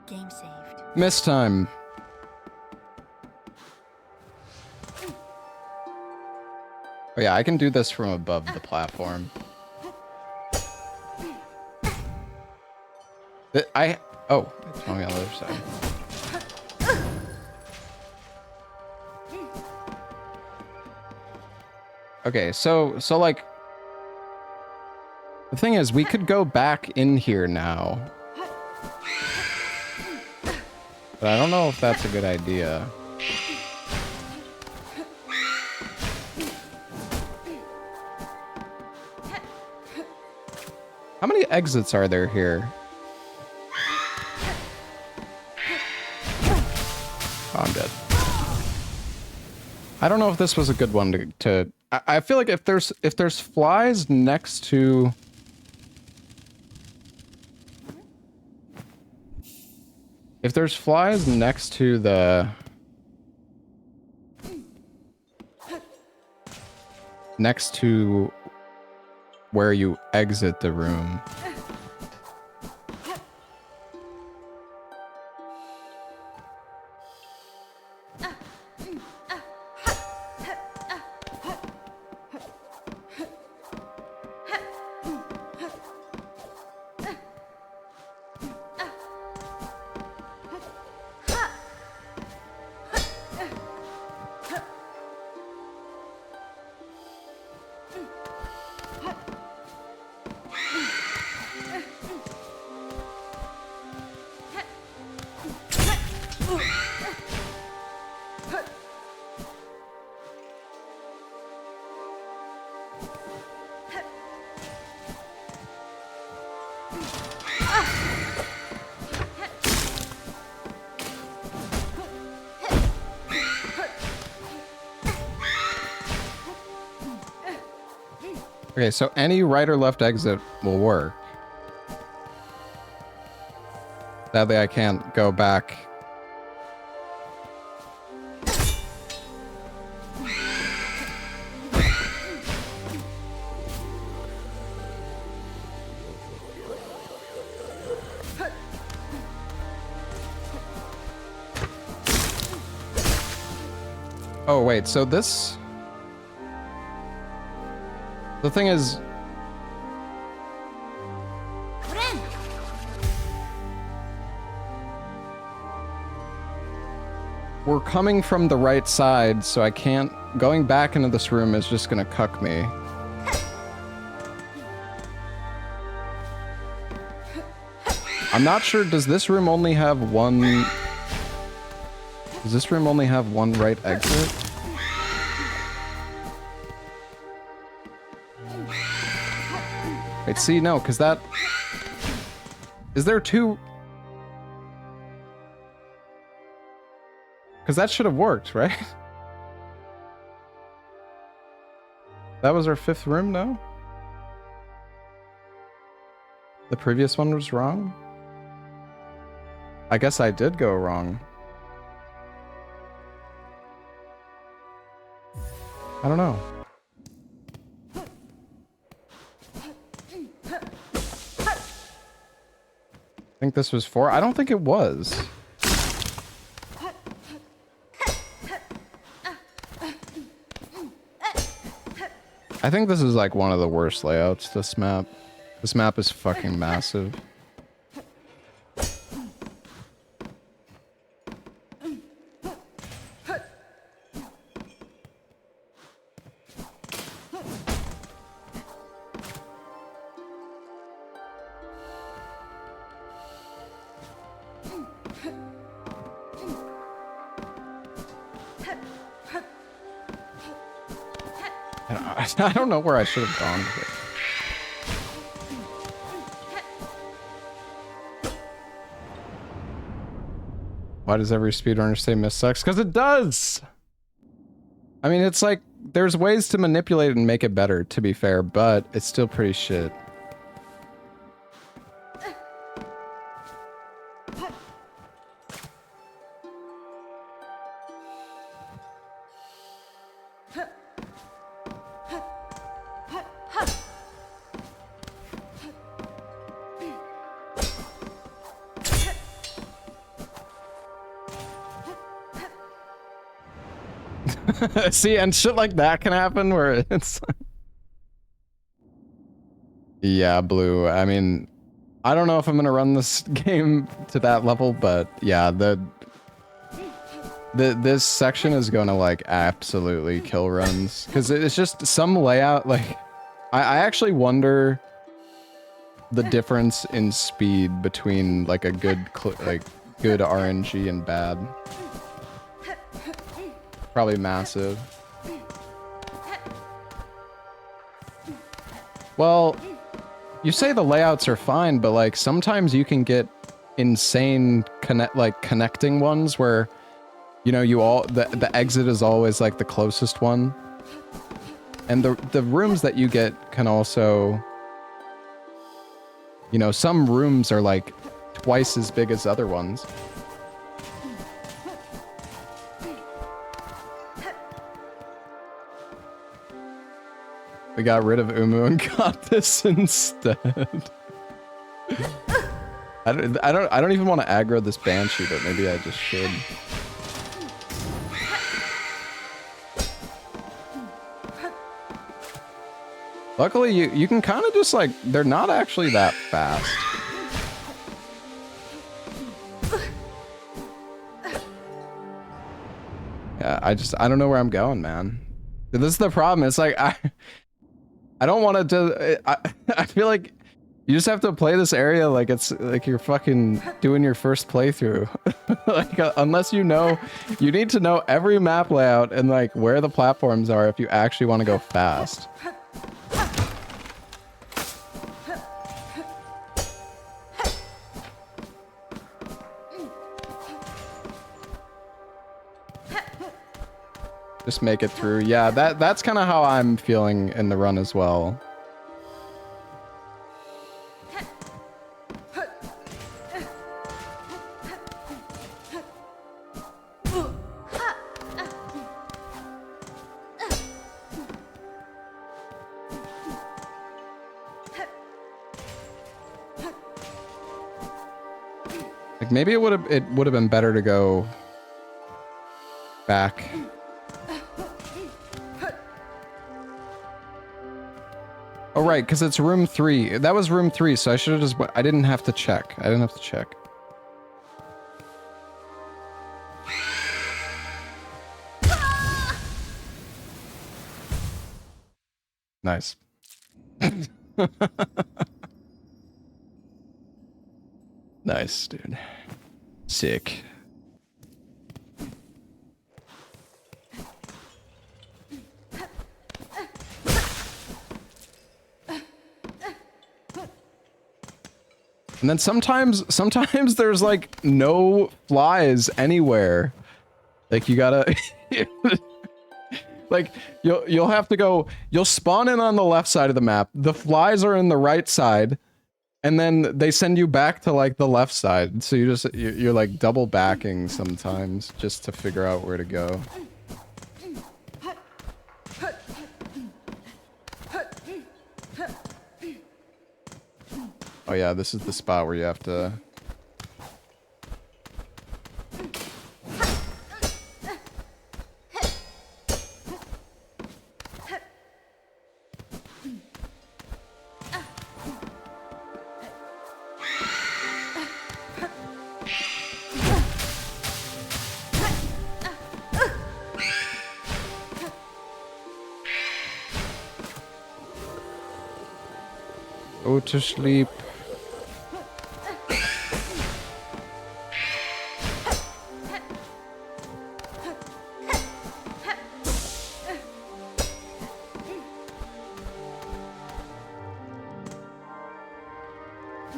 Game saved. Miss time. Oh yeah, I can do this from above the platform. Oh, it's on the other side. Okay, so like, the thing is, we could go back in here now. But I don't know if that's a good idea. How many exits are there here? Oh, I'm dead. I don't know if this was a good one to I feel like if there's flies next to... If there's flies next to the... Next to where you exit the room. Okay, so any right or left exit will work. Sadly, I can't go back. Oh, wait, so this... The thing is... We're coming from the right side, so I can't... Going back into this room is just gonna cuck me. I'm not sure, does this room only have one... Does this room only have one right exit? Wait, see, no, because that... Is there two... Because that should have worked, right? That was our 5th room, no? The previous one was wrong? I guess I did go wrong. I don't know. I think this was 4. I don't think it was. I think this is like one of the worst layouts, this map. This map is fucking massive. I don't know where I should have gone with it. Why does every speedrunner say miss sucks? Because it does! I mean, it's like, there's ways to manipulate it and make it better, to be fair, but it's still pretty shit. See, and shit like that can happen where it's... Yeah, blue. I mean, I don't know if I'm gonna run this game to that level, but yeah, this section is gonna like absolutely kill runs. Because it's just some layout, like... I actually wonder the difference in speed between like a good RNG and bad. Probably massive. Well, you say the layouts are fine, but like sometimes you can get insane connecting ones where, you know, the exit is always like the closest one. And the rooms that you get can also, you know, some rooms are like twice as big as other ones. We got rid of Umu and got this instead. I don't even want to aggro this Banshee, but maybe I just should. Luckily, you can kind of just like, they're not actually that fast. Yeah, I don't know where I'm going, man. This is the problem. It's like, I don't want to I feel like you just have to play this area like it's like you're fucking doing your first playthrough. Like, unless you need to know every map layout and like where the platforms are if you actually want to go fast. Just make it through. Yeah, that's kind of how I'm feeling in the run as well. Like maybe it would have been better to go back. Oh right, because it's room 3. That was room 3, so I should have just. I didn't have to check. I didn't have to check. Nice. Nice, dude. Sick. And then sometimes there's like no flies anywhere. Like you gotta like you'll have to go, you'll spawn in on the left side of the map. The flies are in the right side, and then they send you back to like the left side. So you're like double backing sometimes just to figure out where to go. Oh yeah, this is the spot where you have to... Go to sleep.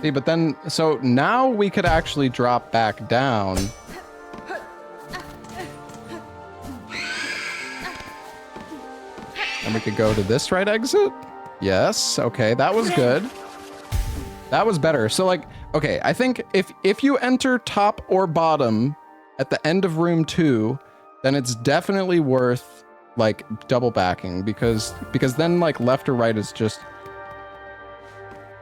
See, but then, so now we could actually drop back down. And we could go to this right exit? Yes, okay, that was good. That was better. So like, okay, I think if you enter top or bottom at the end of room 2, then it's definitely worth like double backing because then like left or right is just,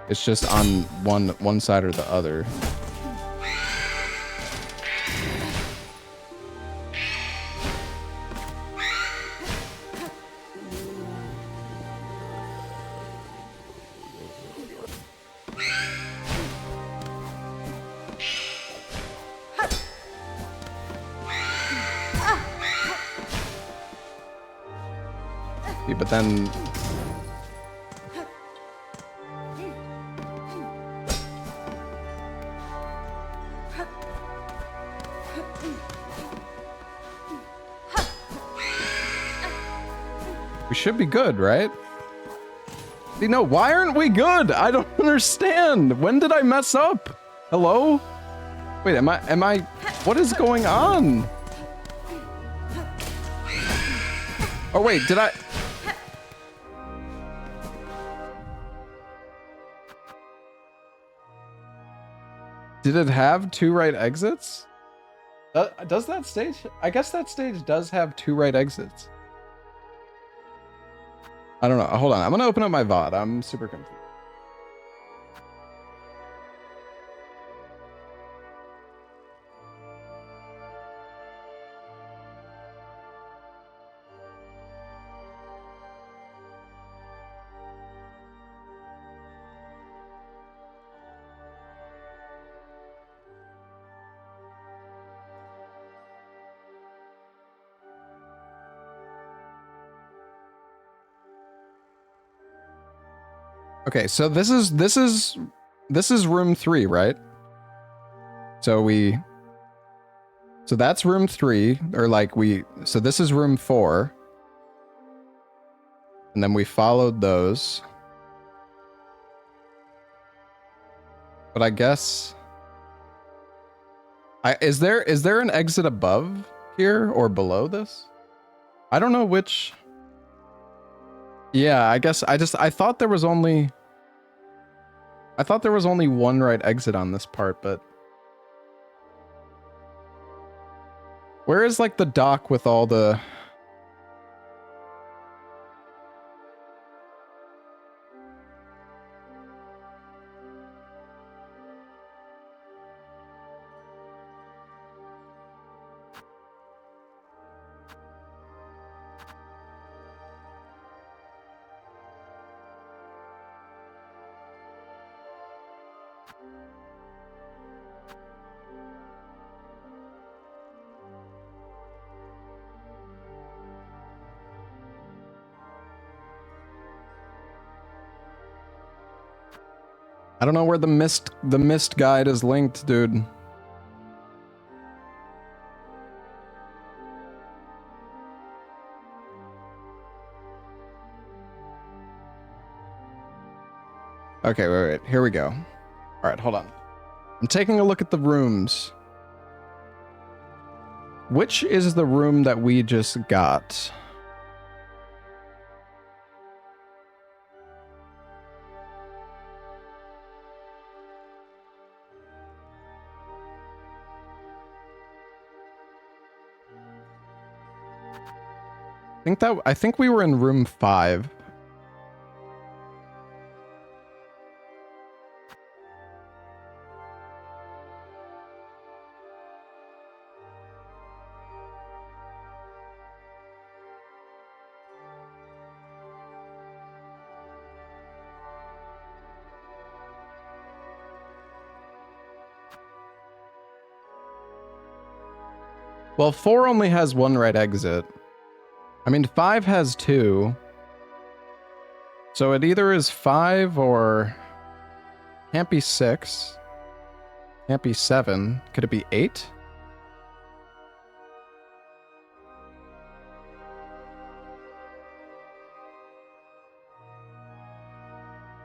it's just on one side or the other. But then we should be good, right? See, no, why aren't we good? I don't understand. When did I mess up? Hello? Wait, am I, what is going on? Oh wait, did I? Did it have 2 right exits? Does that stage? I guess that stage does have 2 right exits. I don't know. Hold on. I'm gonna open up my VOD. I'm super confused. Okay, so this is room 3, right? So that's room 3, or like so this is room 4. And then we followed those. But I guess is there an exit above here or below this? I don't know which. Yeah, I guess I thought there was only one right exit on this part, but where is like the dock with all the I don't know where the mist guide is linked, dude. Okay, wait. Here we go. All right, hold on. I'm taking a look at the rooms. Which is the room that we just got? I think we were in room 5. Well, 4 only has one right exit. I mean, 5 has 2. So it either is 5 or... Can't be 6. Can't be 7. Could it be 8?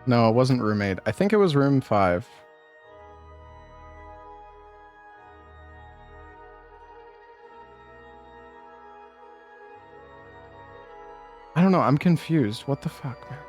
No, it wasn't room 8. I think it was room 5. I don't know, I'm confused. What the fuck, man?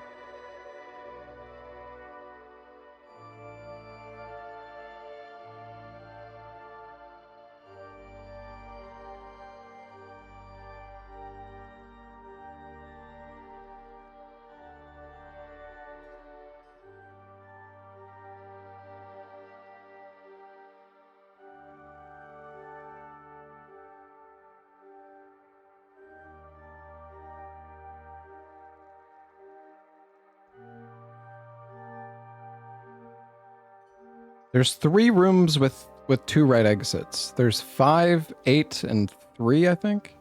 There's 3 rooms with 2 right exits. There's 5, 8, and 3, I think.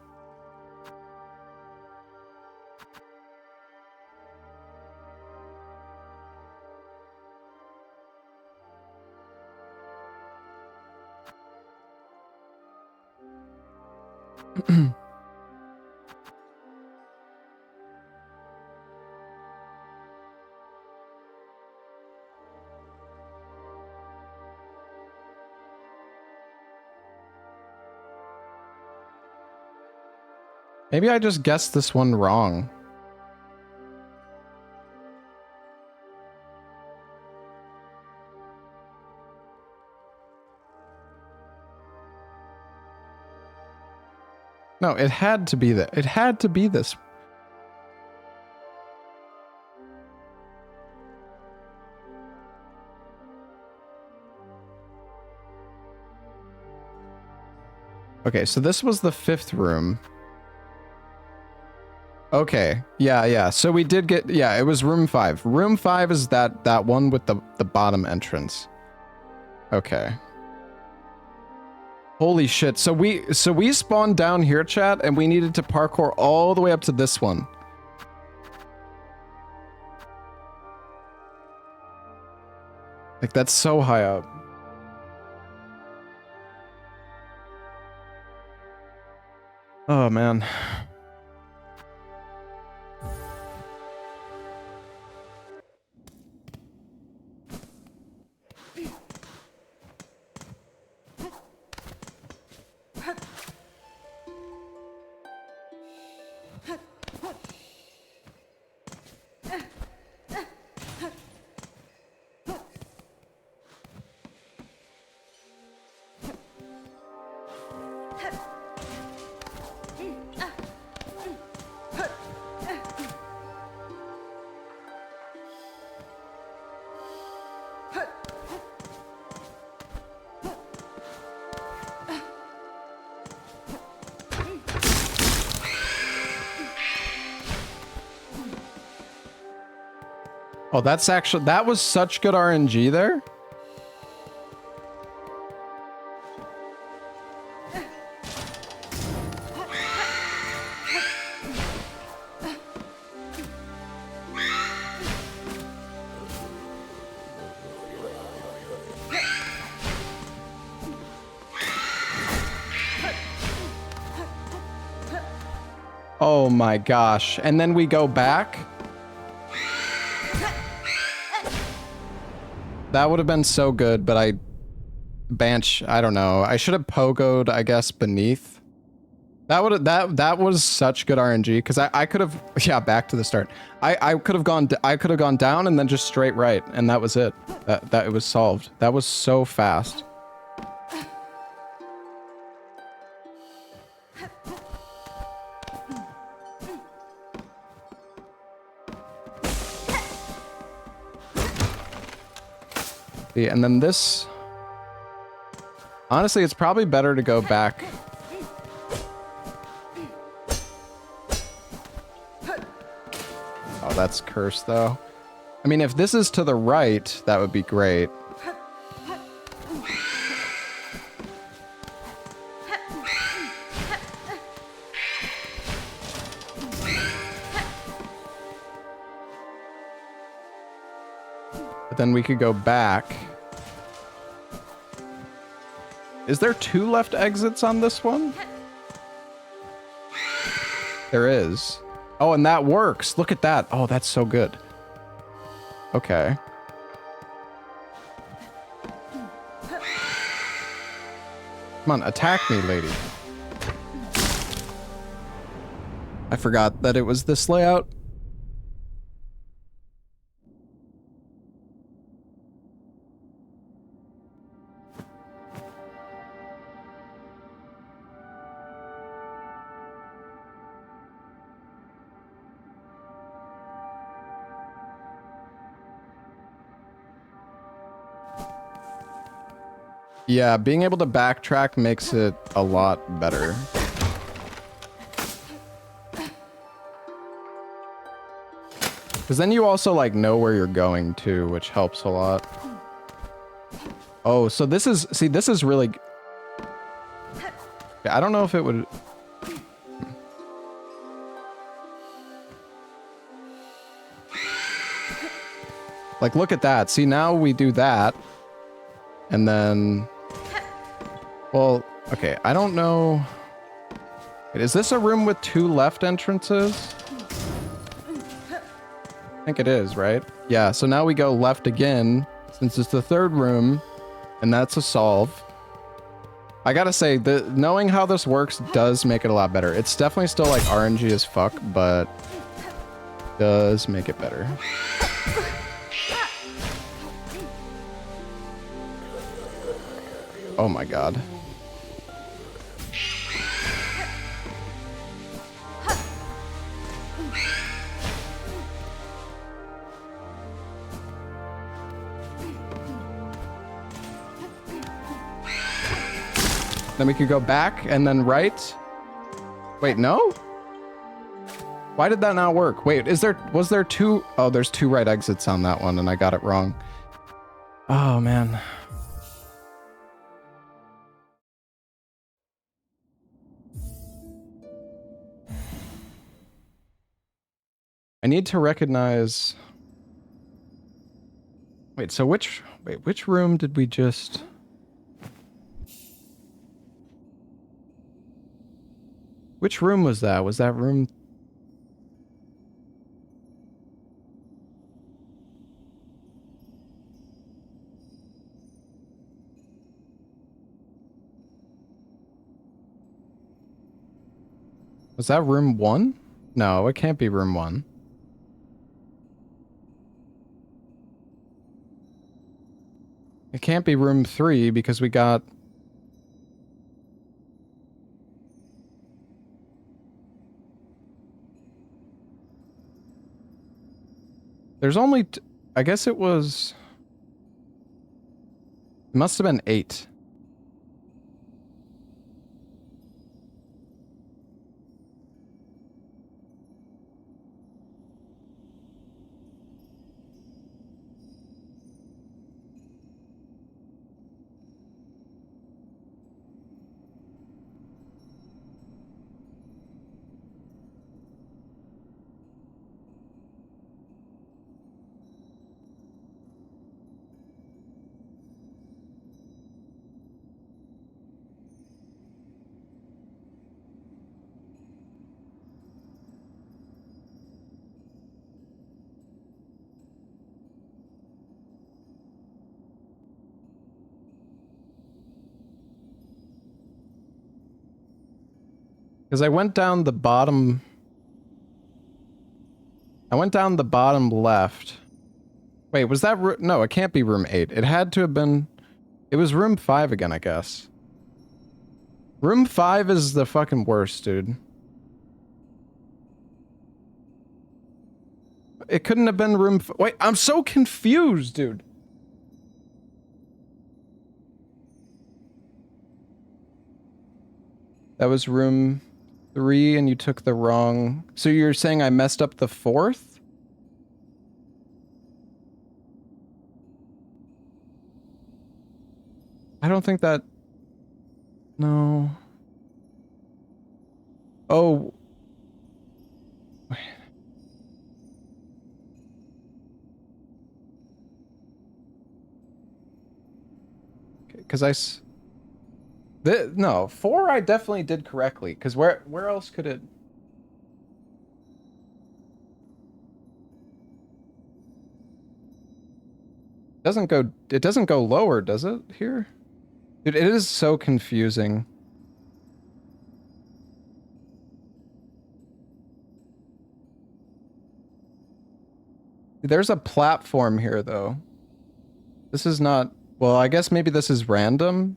Maybe I just guessed this one wrong. No, it had to be that. It had to be this. Okay, so this was the 5th room. Okay, yeah. So we did get, yeah, it was room 5. Room 5 is that one with the bottom entrance. Okay. Holy shit. So we spawned down here, chat, and we needed to parkour all the way up to this one. Like, that's so high up. Oh, man. Oh, that's actually, that was such good RNG there. Oh my gosh. And then we go back. That would have been so good, but I don't know. I should have pogoed, I guess, beneath. That was such good RNG because I could have, yeah, back to the start. I could have gone down and then just straight right, and that was it. That it was solved. That was so fast. And then this, honestly, it's probably better to go back. Oh, that's cursed though. I mean, if this is to the right, that would be great. But then we could go back. Is there 2 left exits on this one? There is. Oh, and that works. Look at that. Oh, that's so good. Okay. Come on, attack me, lady. I forgot that it was this layout. Yeah, being able to backtrack makes it a lot better. Because then you also, like, know where you're going to, which helps a lot. Oh, so this is... See, this is really... Yeah, I don't know if it would... Like, look at that. See, now we do that. And then... Well, okay, I don't know... Wait, is this a room with 2 left entrances? I think it is, right? Yeah, so now we go left again, since it's the 3rd room, and that's a solve. I gotta say, knowing how this works does make it a lot better. It's definitely still like RNG as fuck, but does make it better. Oh my god. Then we could go back and then right. Wait, no? Why did that not work? Wait, was there 2? Oh, there's 2 right exits on that one and I got it wrong. Oh, man. I need to recognize... Wait, so which room did we just... Which room was that? Was that room... Was that room 1? No, it can't be room 1. It can't be room 3 because we got... There's only... I guess it was... It must have been 8. Because I went down the bottom... I went down the bottom left. Wait, was that room? No, it can't be room 8. It had to have been... It was room 5 again, I guess. Room 5 is the fucking worst, dude. It couldn't have been room... Wait, I'm so confused, dude. That was room 3 and you took the wrong... So you're saying I messed up the 4th? I don't think that... No. Oh. Because no, 4 I definitely did correctly. Because where else could it... It doesn't go lower, does it, here? Dude, it is so confusing. There's a platform here, though. This is not... Well, I guess maybe this is random.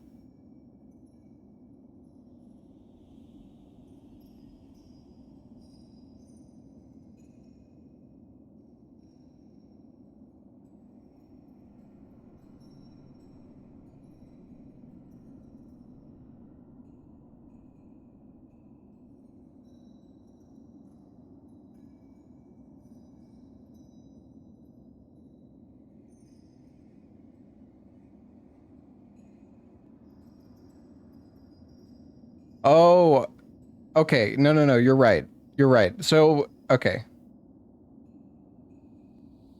Oh, okay. No, you're right. You're right. So, okay.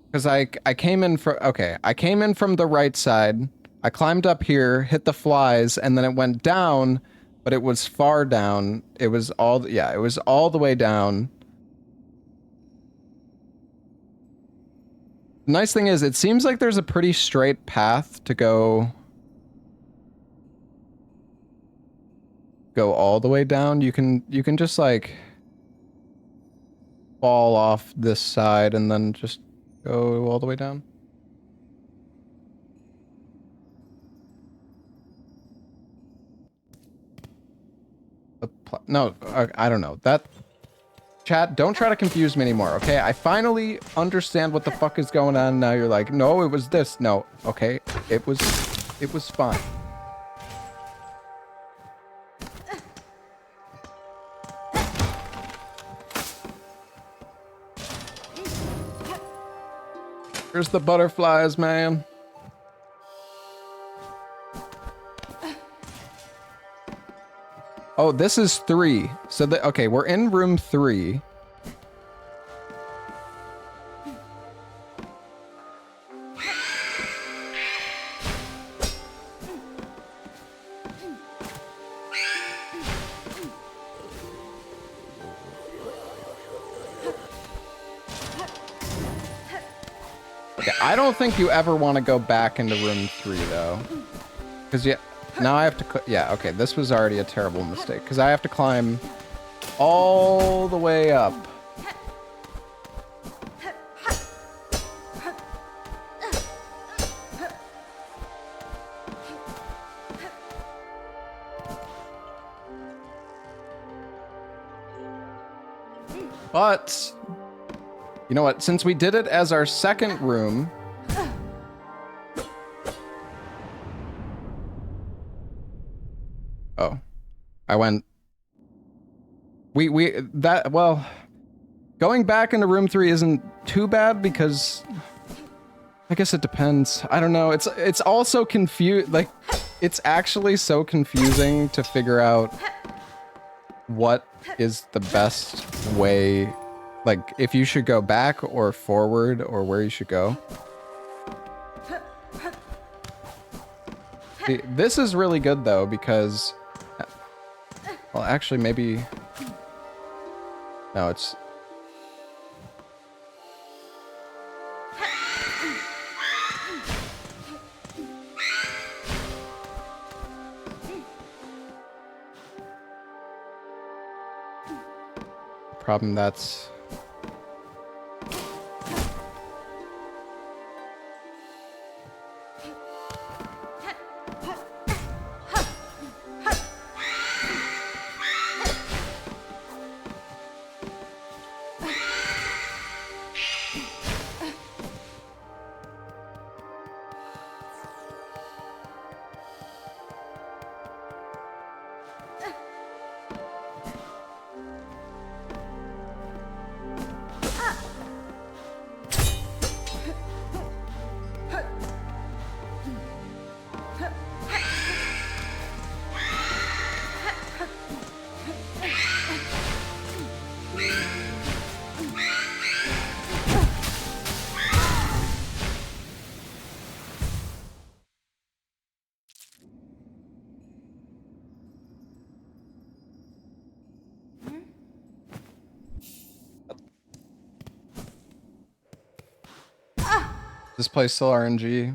Because I came in from... Okay, I came in from the right side. I climbed up here, hit the flies, and then it went down, but it was far down. It was all... Yeah, it was all the way down. The nice thing is, it seems like there's a pretty straight path to go all the way down. You can just like fall off this side and then just go all the way down. No, I don't know. That... Chat, don't try to confuse me anymore, okay? I finally understand what the fuck is going on. Now you're like, no, it was this. No, okay. It was fine. Here's the butterflies, man. Oh, this is 3. So, okay, we're in room 3. Okay, I don't think you ever want to go back into room 3, though. Because, yeah... Now I have to... Yeah, okay, this was already a terrible mistake. Because I have to climb all the way up. But... You know what? Since we did it as our second room... I went... Well... Going back into room 3 isn't too bad because... I guess it depends. I don't know. It's also like, it's actually so confusing to figure out what is the best way, like, if you should go back or forward or where you should go. This is really good though because, well, actually maybe, no, it's, problem that's, this place still RNG.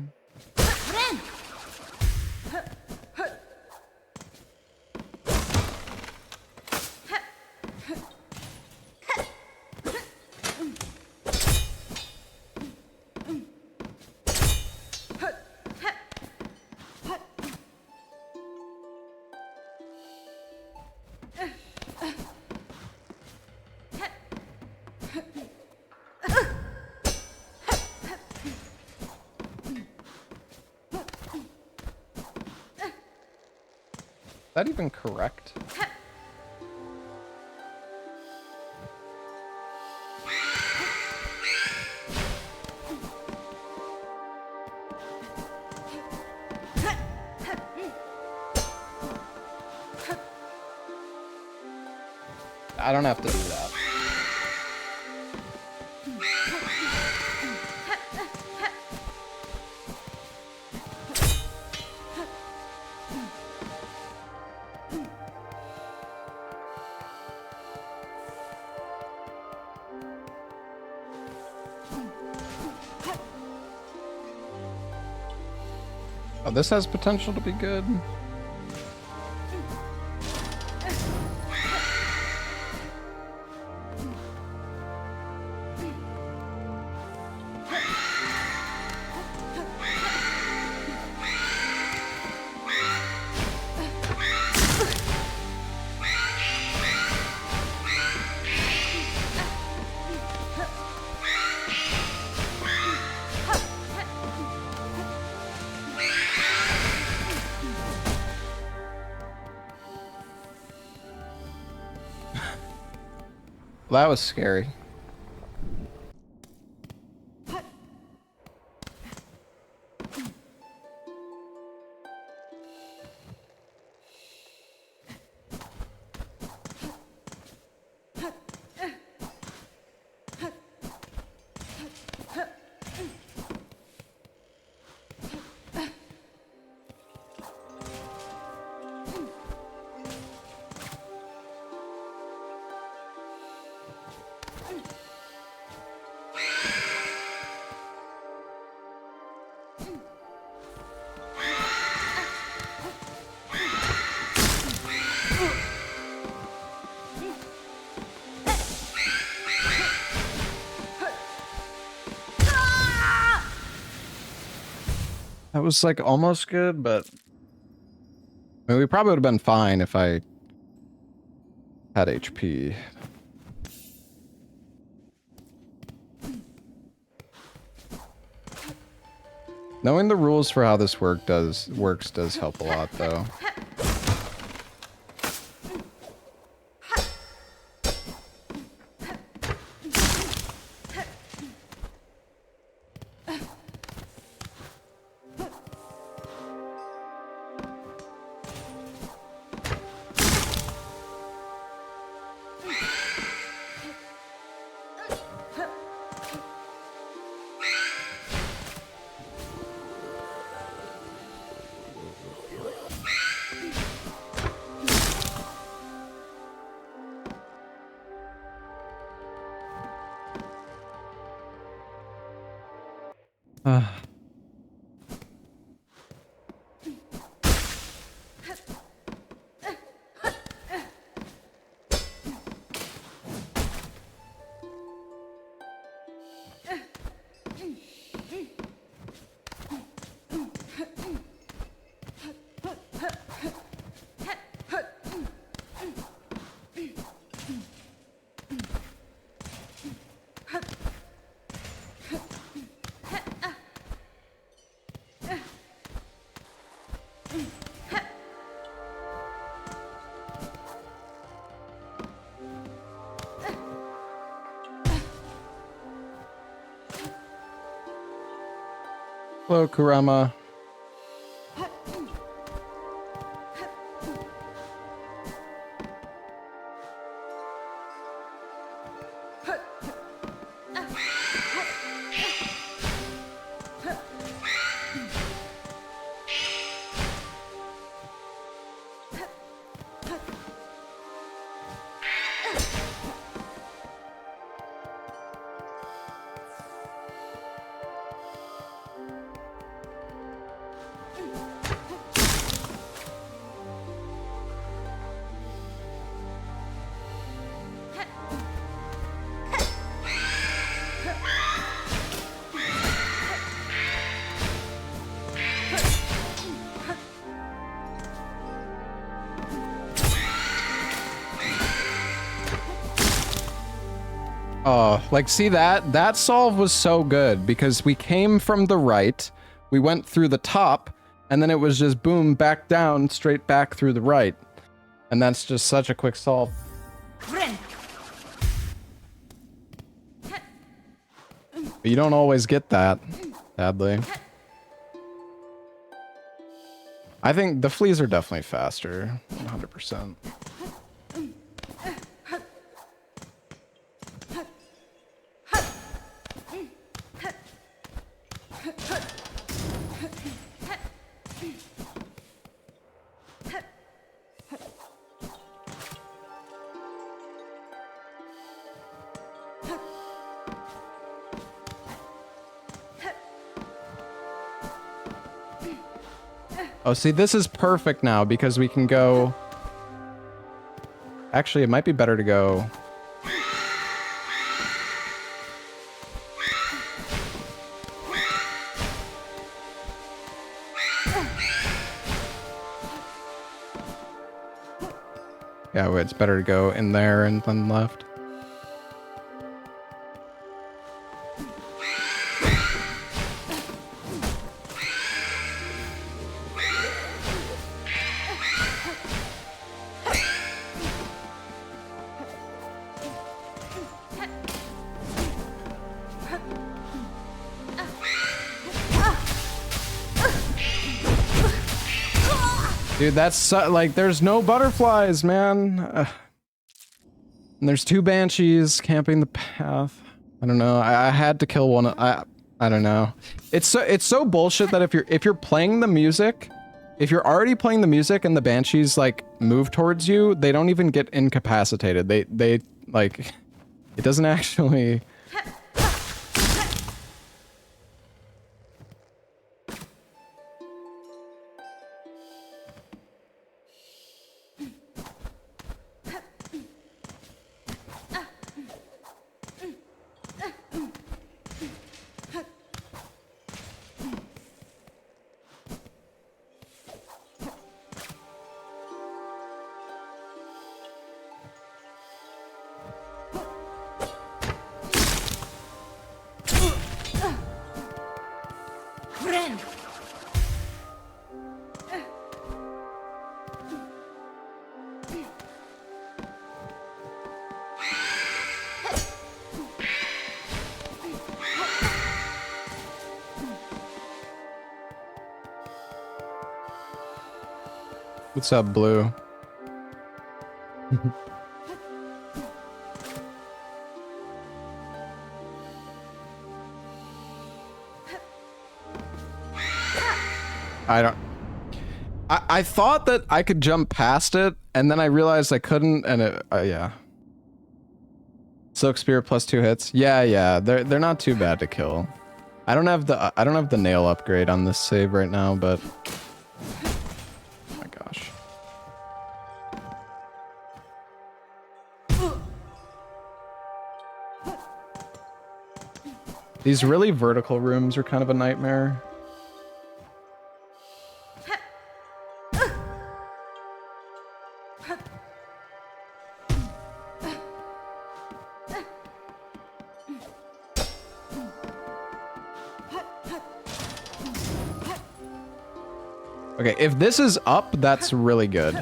Is that even correct? I don't have to do that. Oh, this has potential to be good. Well, that was scary. That was like almost good, but I mean, we probably would have been fine if I had HP. Knowing the rules for how this works does help a lot, though. Hello, Kurama. Oh, like, see that? That solve was so good because we came from the right, we went through the top, and then it was just boom, back down, straight back through the right. And that's just such a quick solve. But you don't always get that, sadly. I think the fleas are definitely faster, 100%. Oh, see, this is perfect now because we can go... Actually, it might be better to go... Yeah, it's better to go in there and then left. Dude, that's like, there's no butterflies, man. And there's 2 banshees camping the path. I don't know. I had to kill one. I don't know. It's so bullshit that if you're playing the music, if you're already playing the music and the banshees like move towards you, they don't even get incapacitated. They like, it doesn't actually. What's up, Blue? I thought that I could jump past it, and then I realized I couldn't, and it, yeah. Silk Spear plus 2 hits. Yeah, they're not too bad to kill. I don't have the nail upgrade on this save right now, but oh my gosh. These really vertical rooms are kind of a nightmare. Okay, if this is up, that's really good.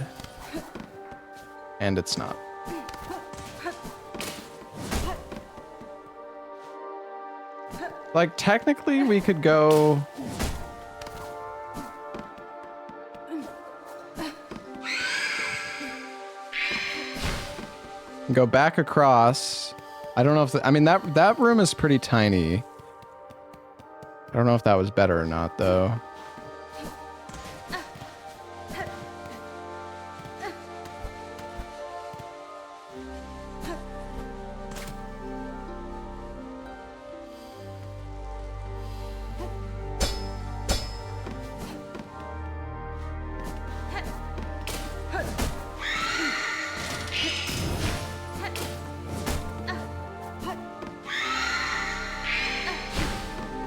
And it's not. Like, technically, we could go... Go back across. I don't know if... I mean, that room is pretty tiny. I don't know if that was better or not, though.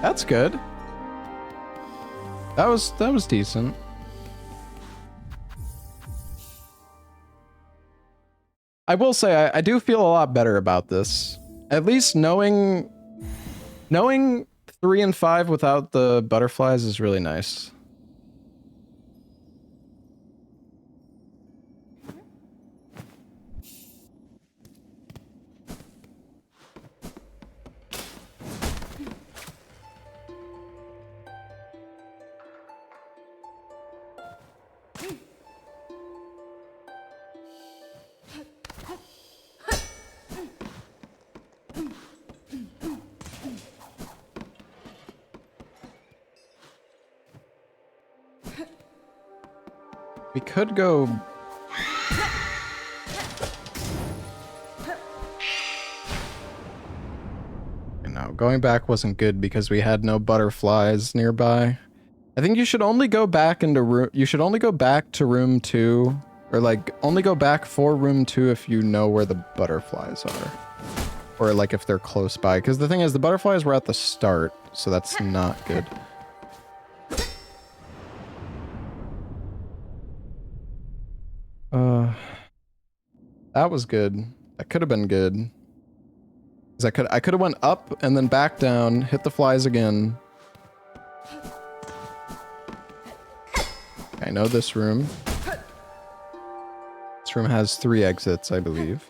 That's good. That was decent. I will say I do feel a lot better about this. At least knowing 3 and 5 without the butterflies is really nice. We could go... No, going back wasn't good because we had no butterflies nearby. I think you should only go back into room... You should only go back to room 2. Or, like, only go back for room 2 if you know where the butterflies are. Or, like, if they're close by. Because the thing is, the butterflies were at the start, so that's not good. That was good. That could have been good. 'Cause I could have went up and then back down, hit the flies again. I know this room. This room has 3 exits, I believe.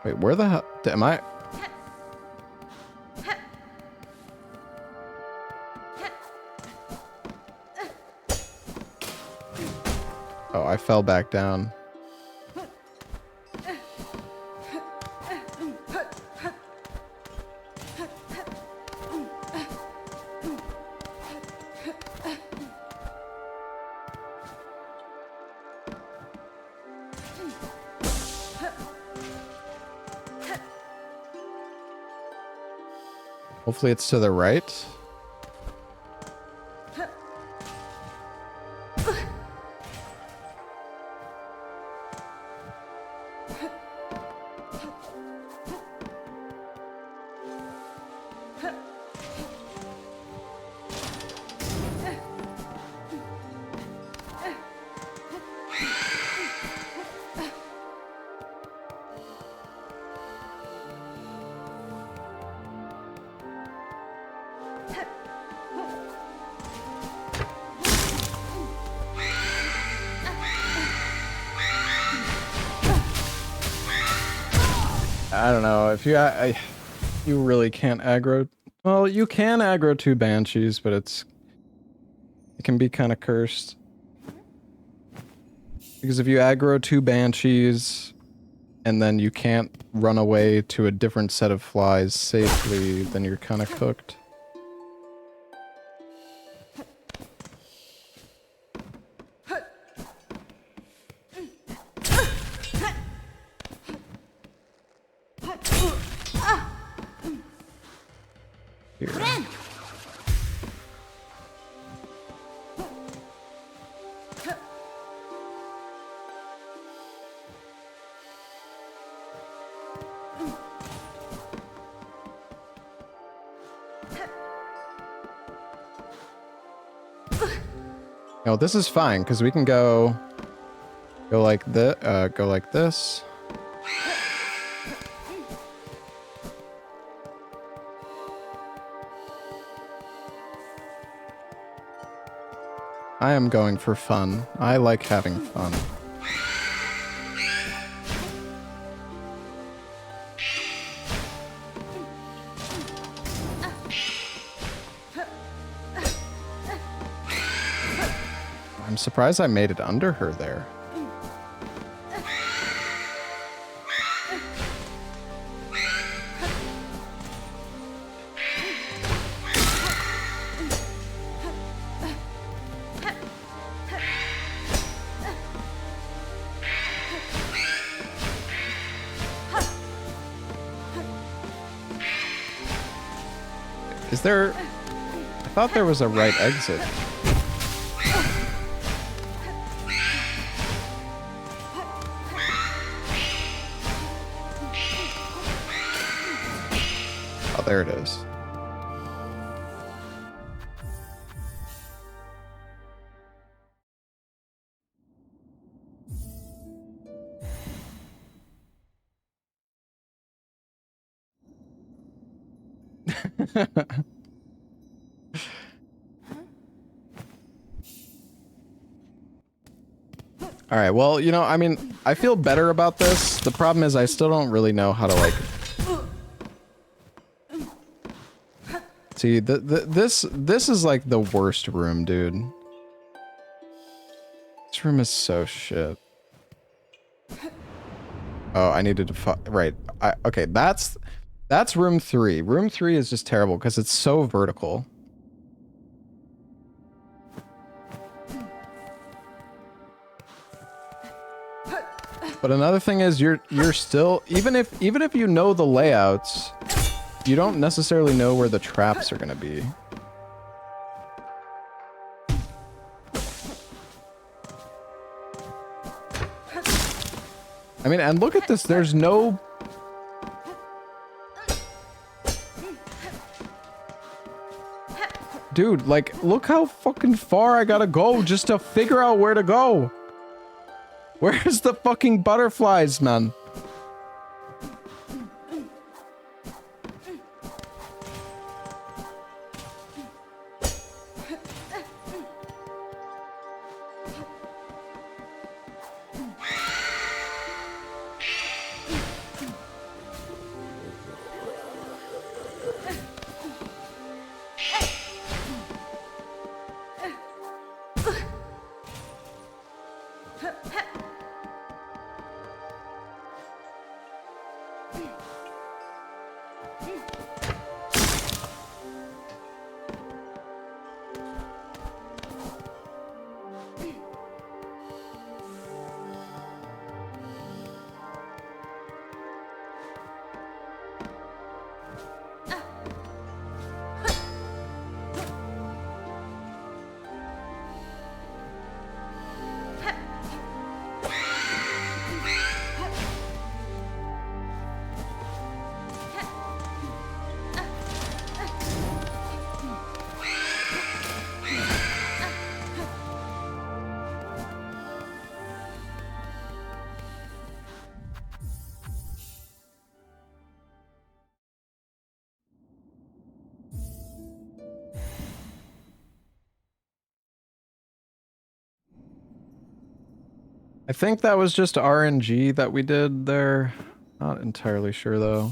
Wait, where the hell am I? Oh, I fell back down. Hopefully it's to the right. I don't know, if you really can't aggro. Well, you can aggro 2 banshees, but it can be kind of cursed. Because if you aggro 2 banshees and then you can't run away to a different set of flies safely, then you're kind of cooked. Here. No, this is fine because we can go like this. Go like this. I am going for fun. I like having fun. I'm surprised I made it under her there. Is there... I thought there was a right exit. Oh, there it is. All right, well, you know, I mean, I feel better about this. The problem is I still don't really know how to, like... See, this is, like, the worst room, dude. This room is so shit. Oh, I needed to... Right. Okay, that's room 3. Room 3 is just terrible because it's so vertical. But another thing is you're still even if you know the layouts, you don't necessarily know where the traps are gonna be. I mean, and look at this, there's no... Dude, like, look how fucking far I gotta go just to figure out where to go. Where's the fucking butterflies, man? I think that was just RNG that we did there. Not entirely sure though.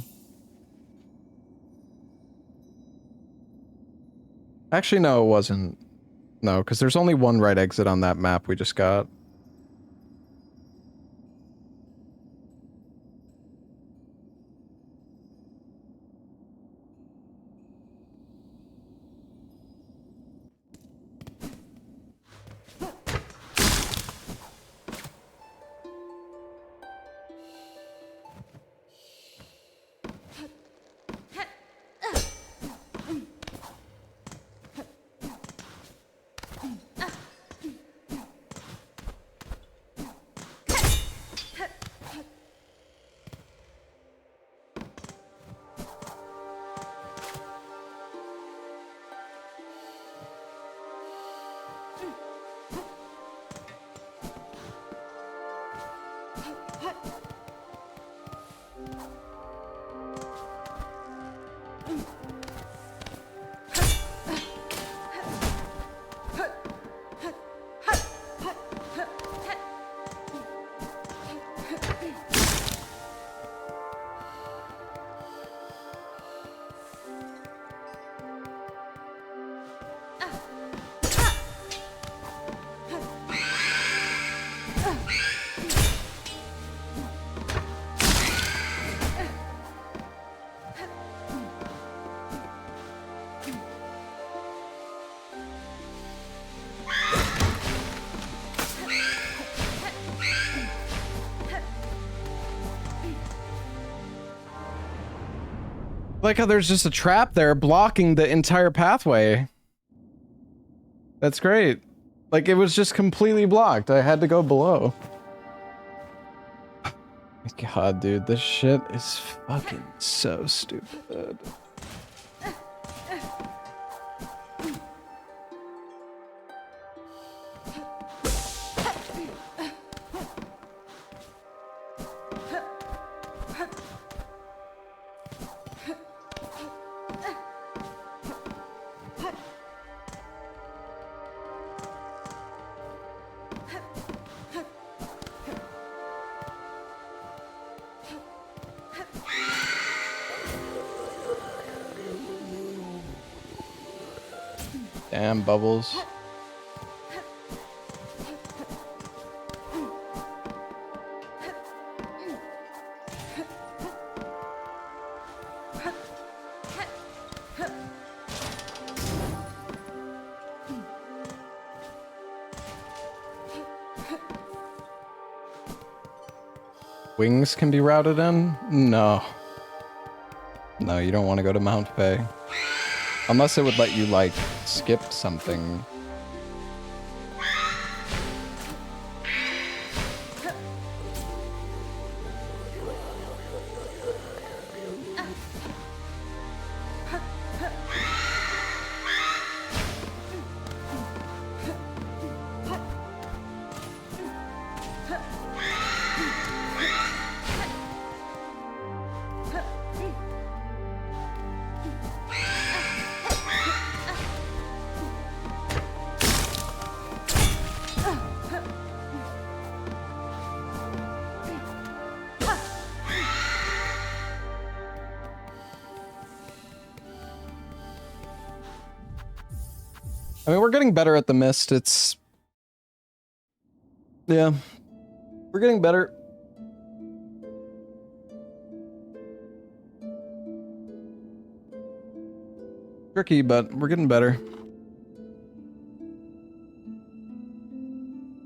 Actually, no, it wasn't. No, because there's only one right exit on that map we just got. Like how there's just a trap there blocking the entire pathway. That's great. Like it was just completely blocked. I had to go below. God, dude, this shit is fucking so stupid. Damn, Bubbles. Wings can be routed in? No. No, you don't want to go to Mount Bay. Unless it would let you, like, skip something. I mean, we're getting better at the mist. It's... yeah. We're getting better. Tricky, but we're getting better.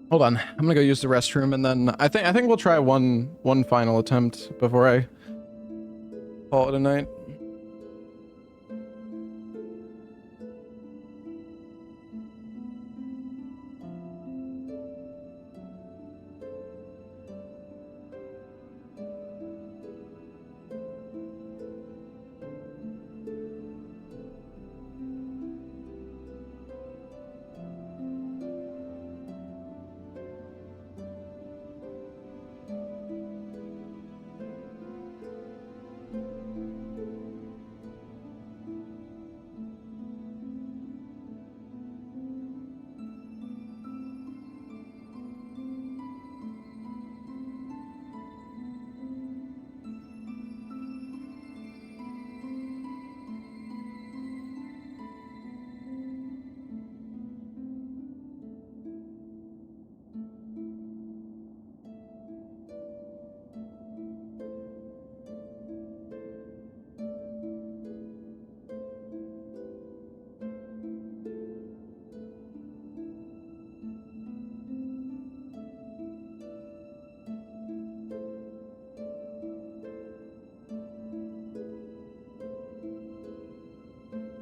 Hold on. I'm gonna go use the restroom and then I think we'll try one final attempt before I call it a night.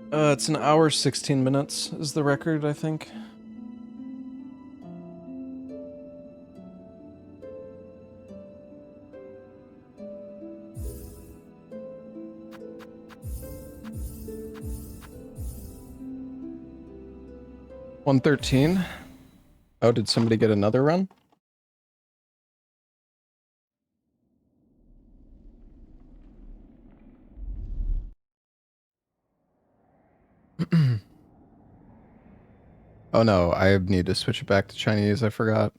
It's an hour 16 minutes is the record, I think. $113. Oh, did somebody get another run? Oh no, I need to switch it back to Chinese, I forgot.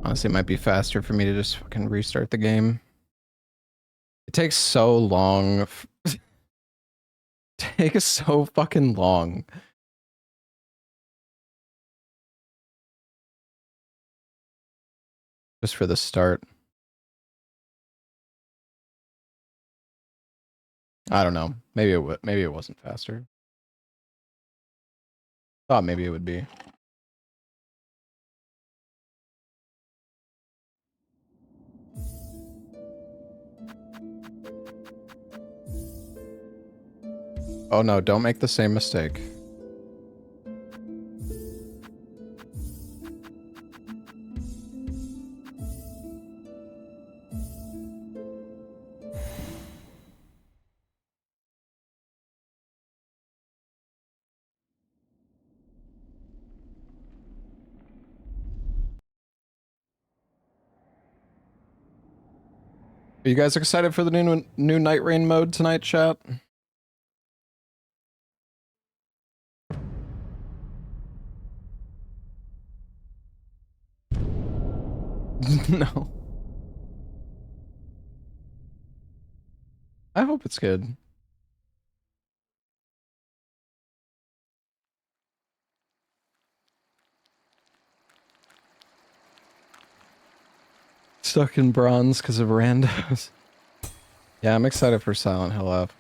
Honestly, it might be faster for me to just fucking restart the game. It takes so long. It takes so fucking long. Just for the start. I don't know. Maybe it wasn't faster. Thought maybe it would be. Oh no, don't make the same mistake. Are you guys excited for the new Night Rain mode tonight, chat? No. I hope it's good. Stuck in bronze because of randos. Yeah, I'm excited for Silent Hill F.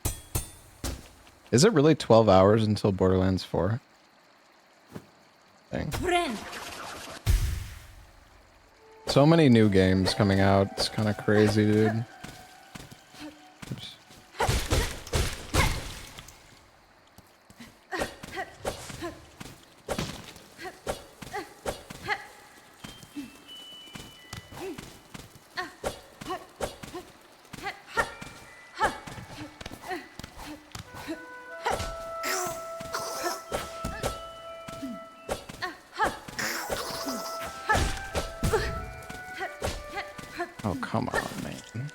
Is it really 12 hours until Borderlands 4? Dang. Friend. So many new games coming out. It's kind of crazy, dude. Oops. Oh, come on, man.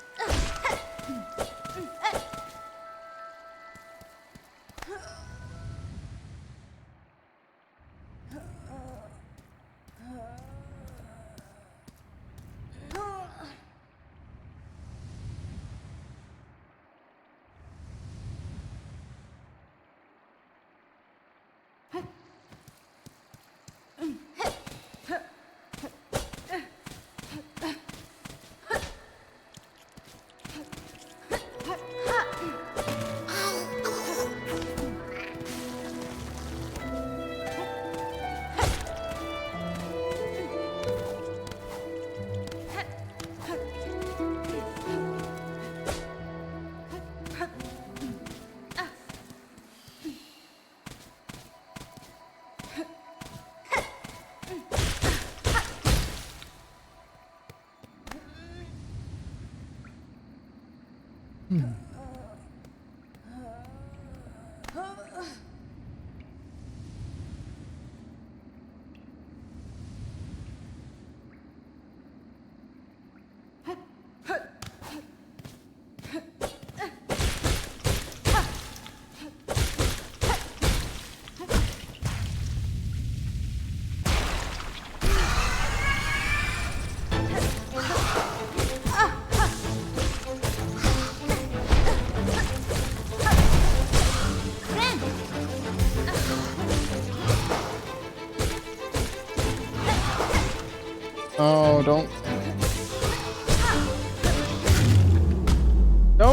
Oh, don't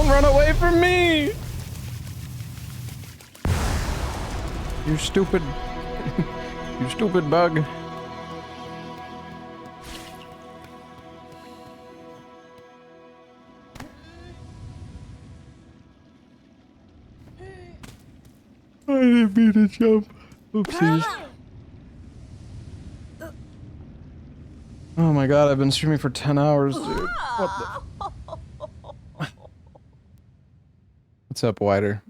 run away from me! You stupid, you stupid bug. I didn't mean to jump. Oopsies. Oh my god, I've been streaming for 10 hours, dude. What the? What's up, Wider?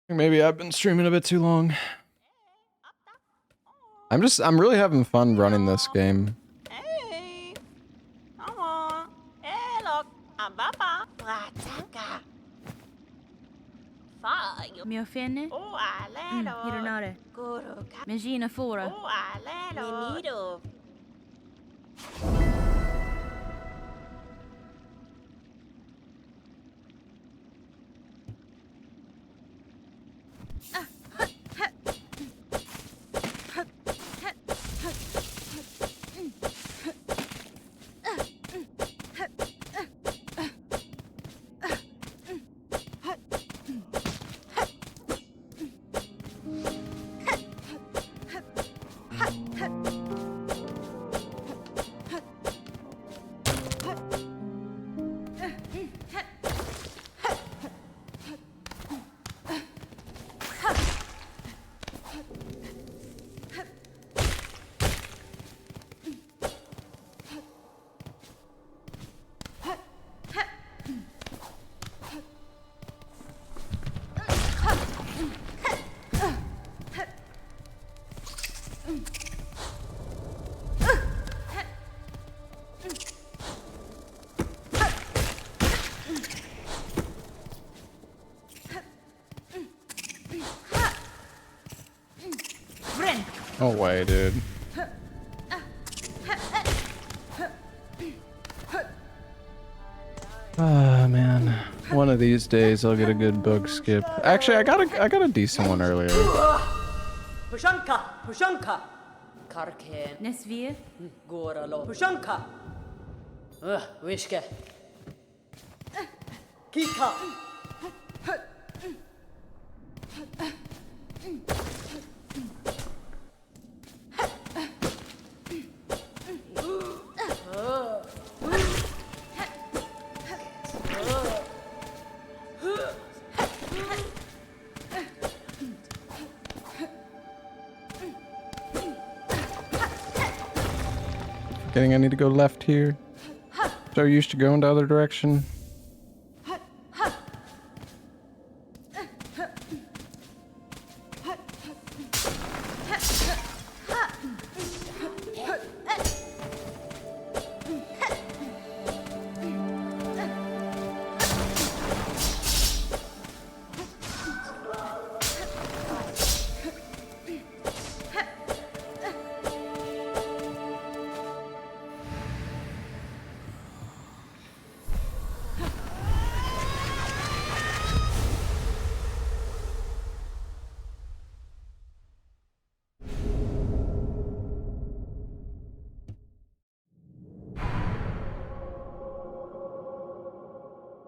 Maybe I've been streaming a bit too long. I'm really having fun running this game. Hey. Come on. Faio. Mio fenne? Oh, alelo. Hironare. Goro ka. Megina fora. Oh, alelo. Mimiro. No way, dude. Ah, man. One of these days I'll get a good bug skip. Actually, I got a decent one earlier. Pushanka, pushanka. Karken. Nesvie? Goralo. Pushanka. Wishke. Kika. Getting, I need to go left here. So used to going the other direction.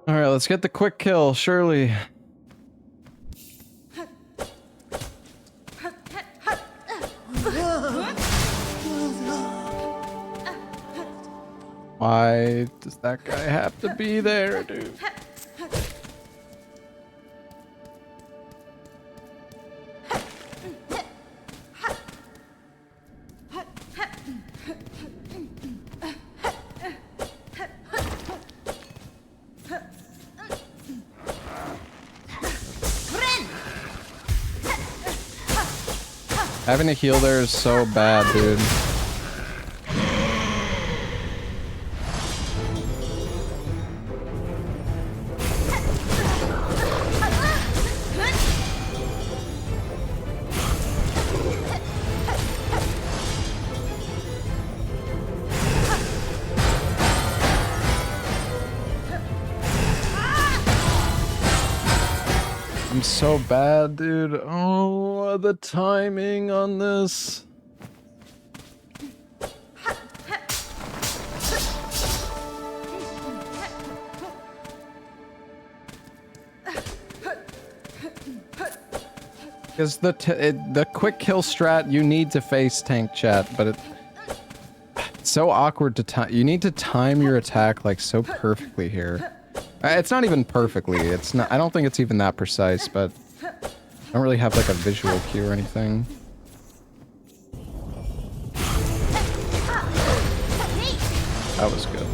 Alright, let's get the quick kill, surely. Why does that guy have to be there, dude? Having to heal there is so bad, dude. I'm so bad, dude. Oh, the timing on this. Because the quick kill strat, you need to face tank chat, but it's so awkward to time. You need to time your attack like so perfectly here. It's not even perfectly. It's not. I don't think it's even that precise, but I don't really have like a visual cue or anything. That was good.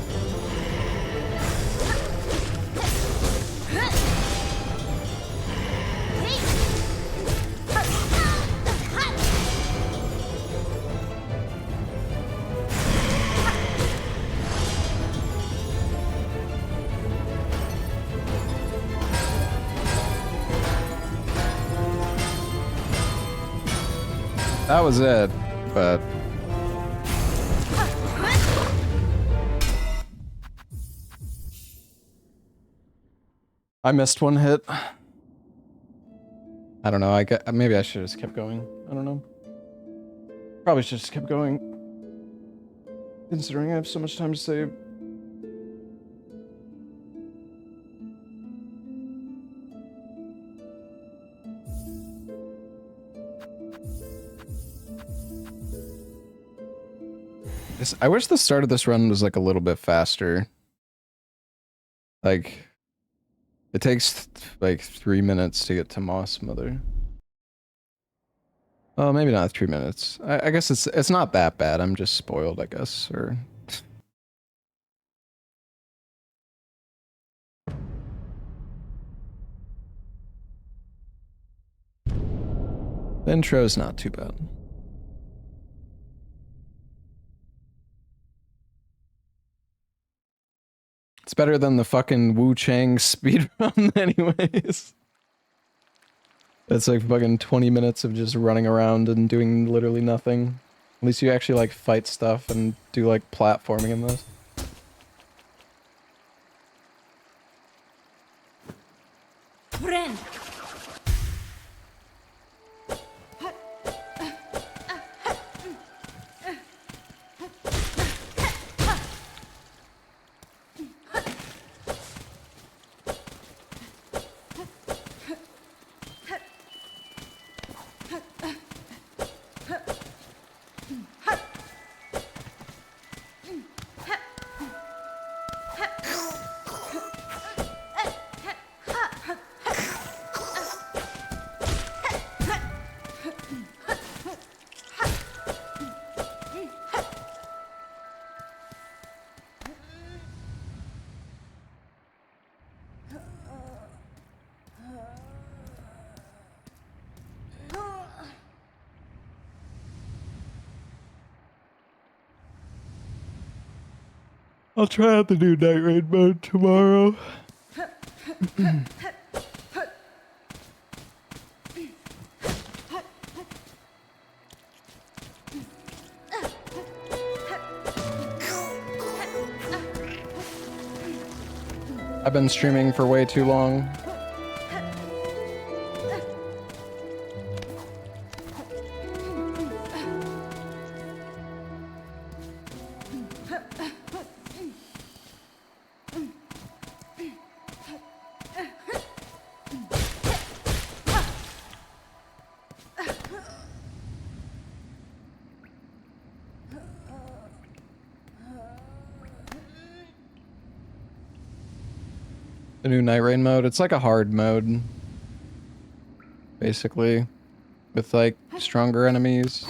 That was it, but... I missed one hit. I don't know, maybe I should have just kept going. I don't know. Probably should have just kept going. Considering I have so much time to save. I wish the start of this run was like a little bit faster. Like, it takes like 3 minutes to get to Moss Mother. Well, maybe not 3 minutes. I guess it's not that bad. I'm just spoiled, I guess, or... The intro's not too bad. It's better than the fucking Wu Chang speedrun anyways. It's like fucking 20 minutes of just running around and doing literally nothing. At least you actually like fight stuff and do like platforming in this. Friend. I'll try out the new Night Raid mode tomorrow. I've been streaming for way too long. The new Night Rain mode, it's like a hard mode. Basically. With like stronger enemies.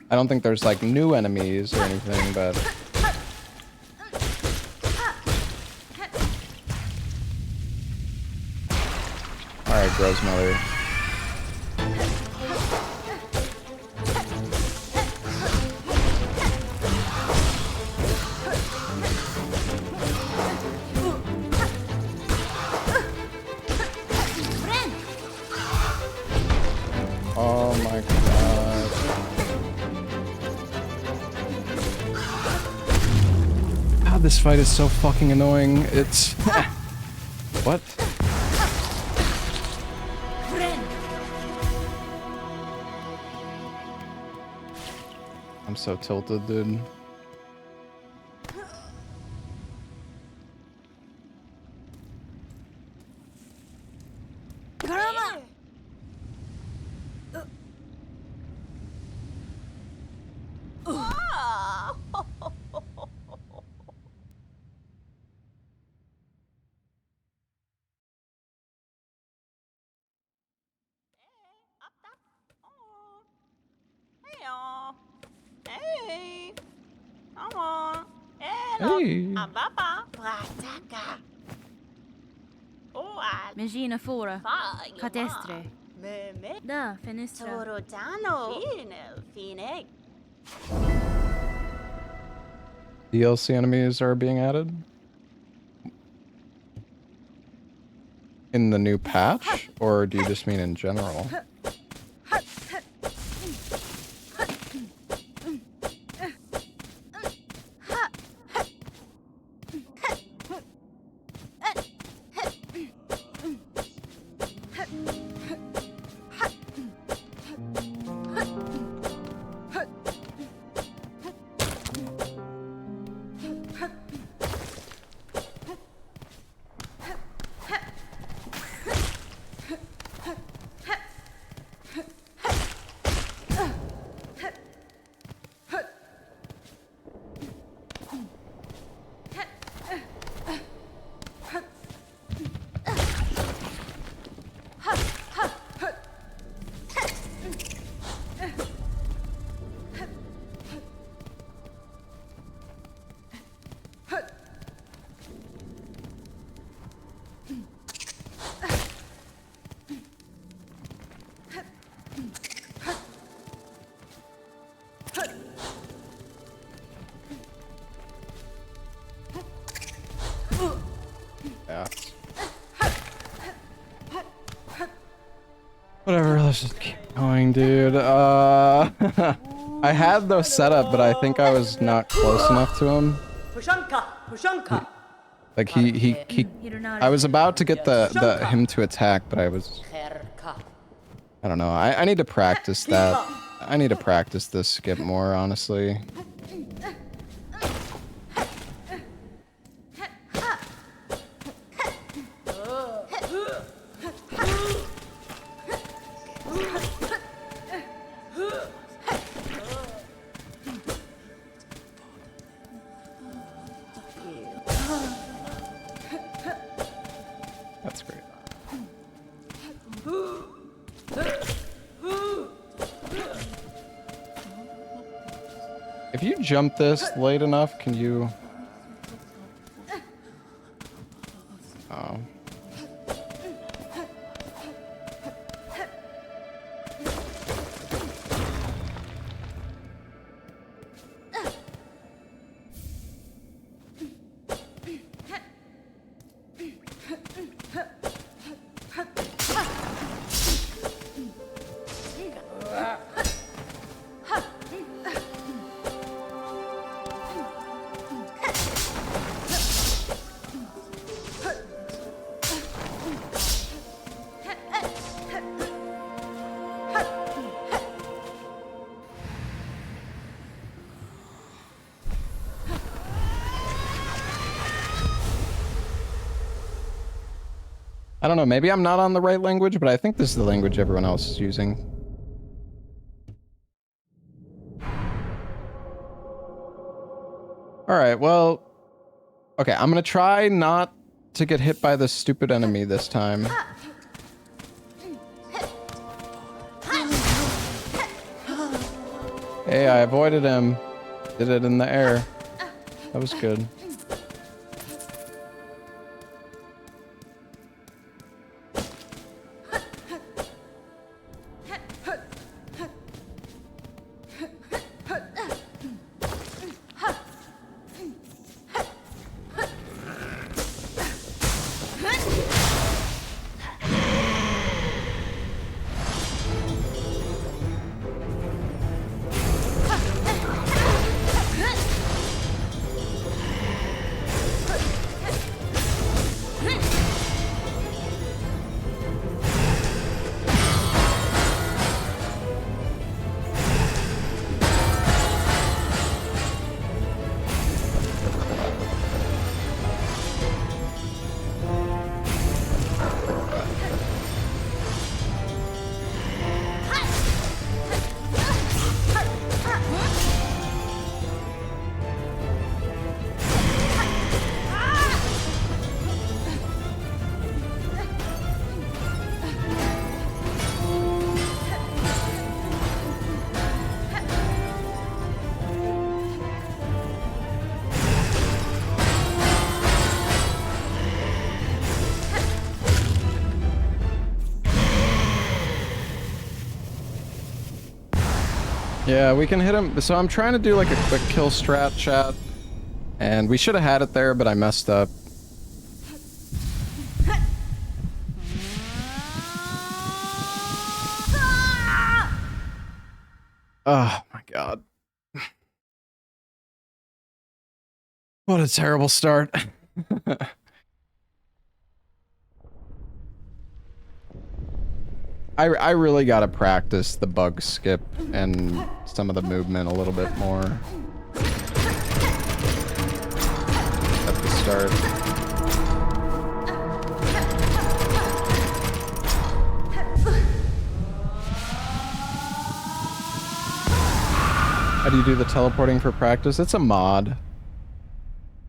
I don't think there's like new enemies or anything, but... Alright, Gross Mother. Oh my god. God, this fight is so fucking annoying. It's... What? I'm so tilted, dude. Hey, come on. Hey. Megina fora. Catestre. Da, fenestra. Torotano. Fine. DLC enemies are being added? In the new patch? Or do you just mean in general? Whatever, let's just keep going, dude. I had those set up, but I think I was not close enough to him. Like I was about to get him to attack, but I don't know. I need to practice that. I need to practice this skip more, honestly. That's great. If you jump this late enough, can you... Oh. I don't know, maybe I'm not on the right language, but I think this is the language everyone else is using. Alright, well... Okay, I'm gonna try not to get hit by this stupid enemy this time. Hey, I avoided him. Did it in the air. That was good. Yeah, we can hit him. So I'm trying to do like a quick kill strat, chat. And we should have had it there, but I messed up. Oh my god. What a terrible start. I really gotta practice the bug skip and some of the movement a little bit more. At the start. How do you do the teleporting for practice? It's a mod.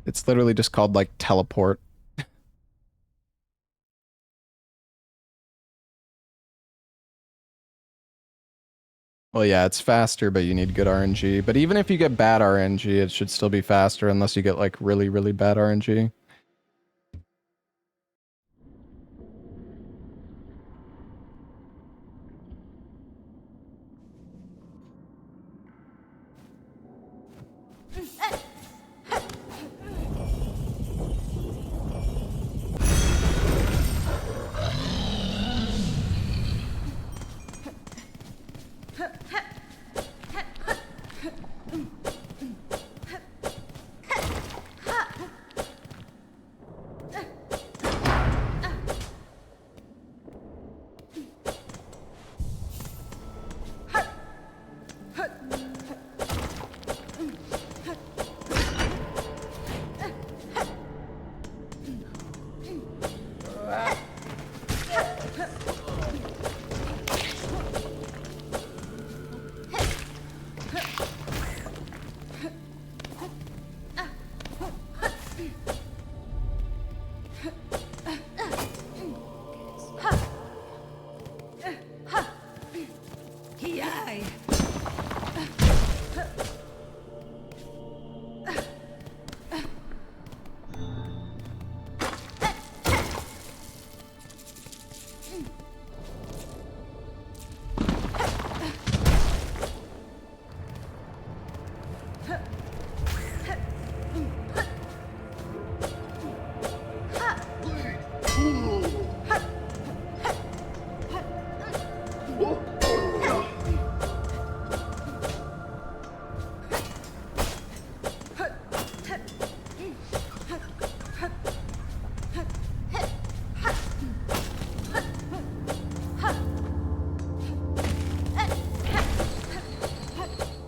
It's literally just called like teleport. Well, yeah, it's faster, but you need good RNG. But even if you get bad RNG, it should still be faster unless you get like really, really bad RNG.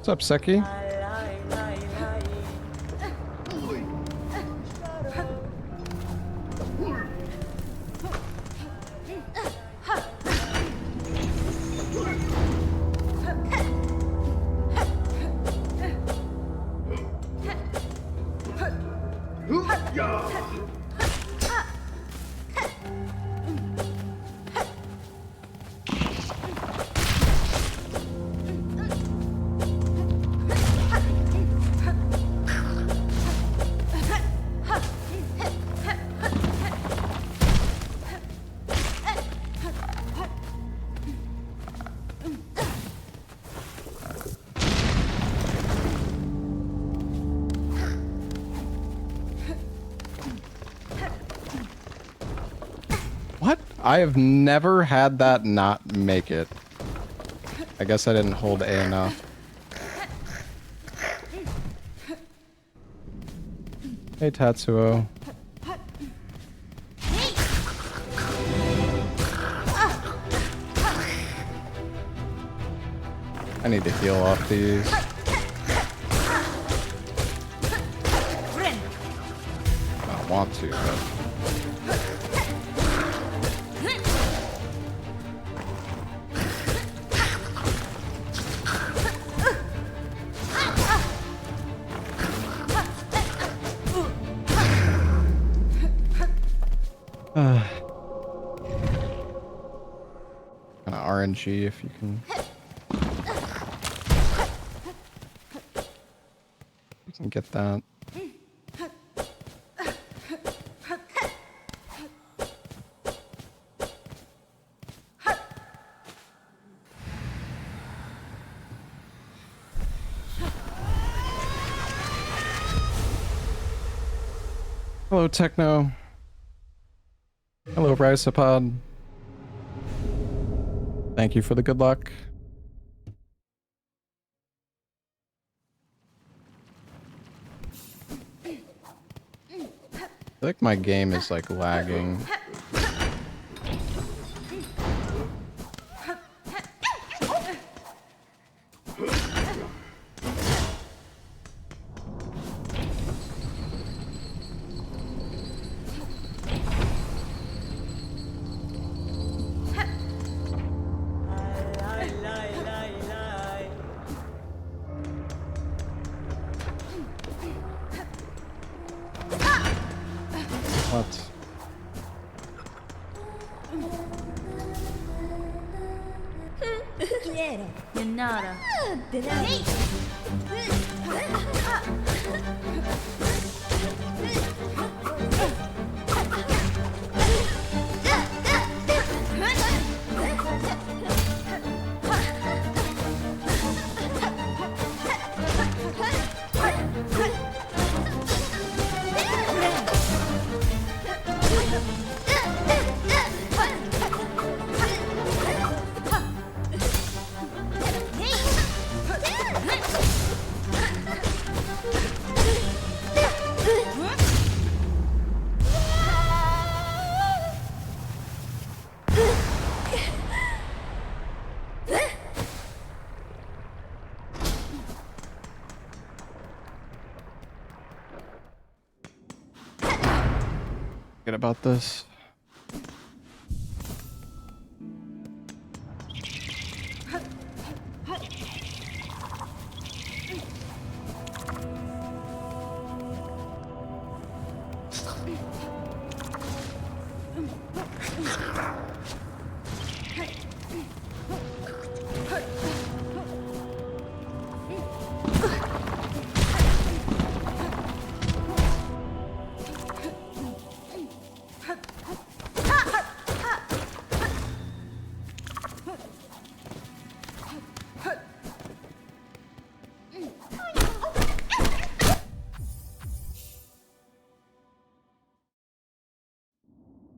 What's up, Seki? I have never had that not make it. I guess I didn't hold A enough. Hey, Tatsuo. I need to heal off these. I want to, but... Kind of RNG if you can. You can get that. Hello, Techno. Hello, Rysopod. Thank you for the good luck. I feel like my game is like lagging. About this.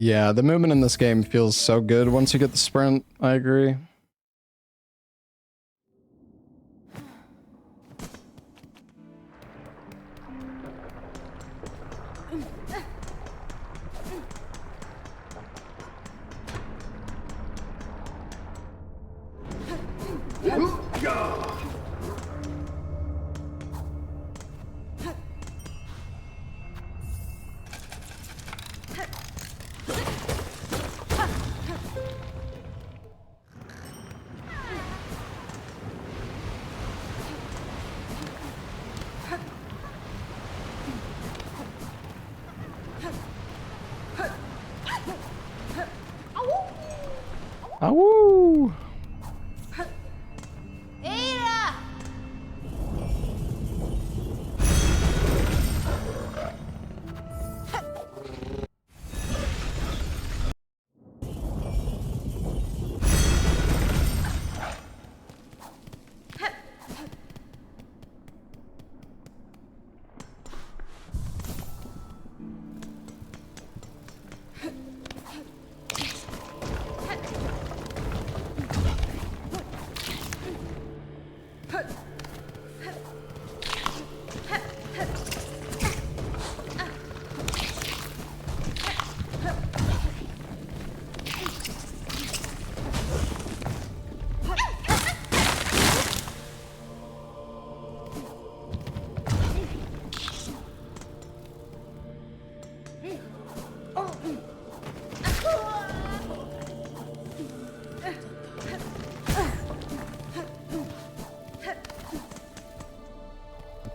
Yeah, the movement in this game feels so good once you get the sprint. I agree. Awoo!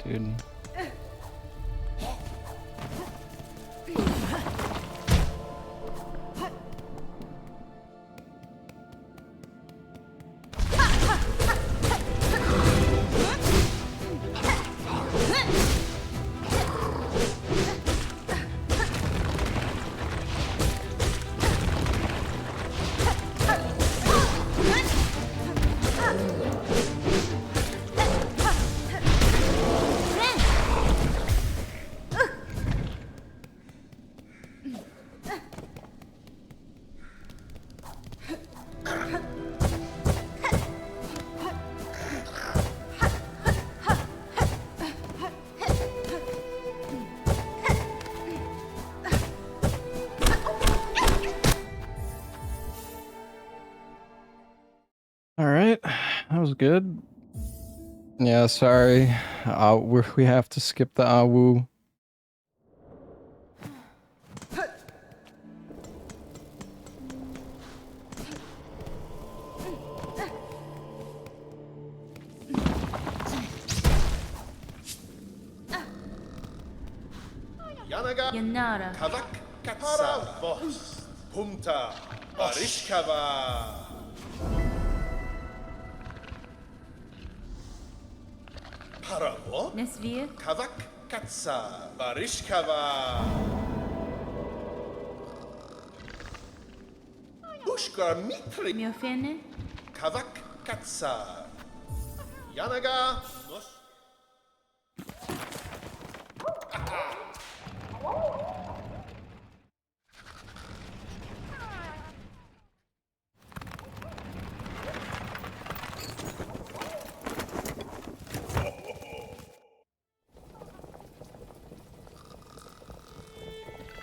Dude. Alright, that was good. Yeah, sorry. We have to skip the Awu. Yanara. Kavak Katsa. Vos. Pumta. Barishkava. Paravo. Nesvir. Kavak Katsa. Barishkava. Ushkar Mitri. Miofene. Kavak Katsa. Yanaga. Nos.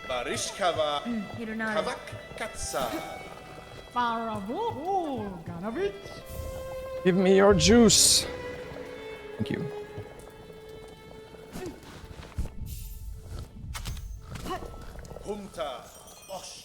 Barishkava. Hironara. Kavak Katsa. Faravo, Ganovich. Give me your juice. Thank you. Pumta. Osh.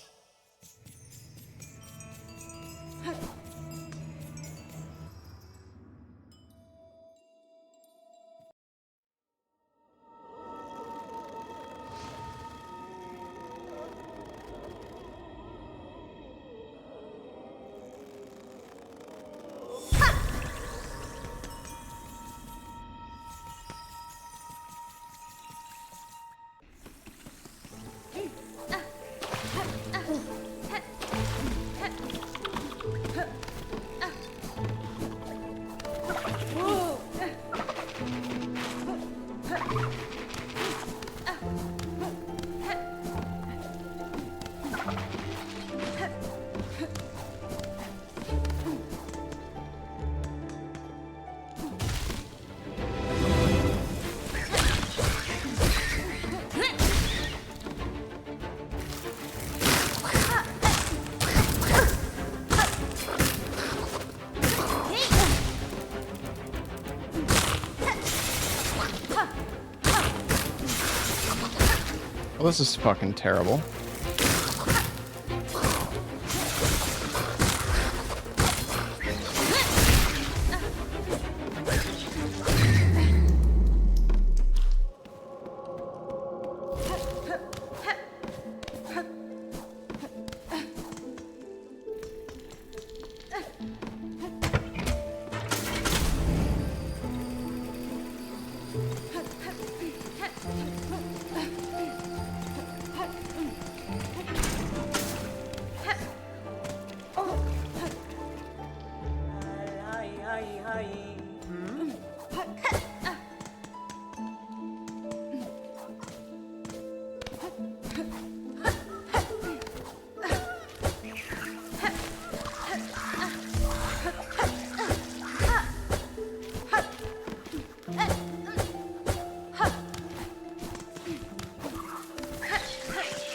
Well, this is fucking terrible.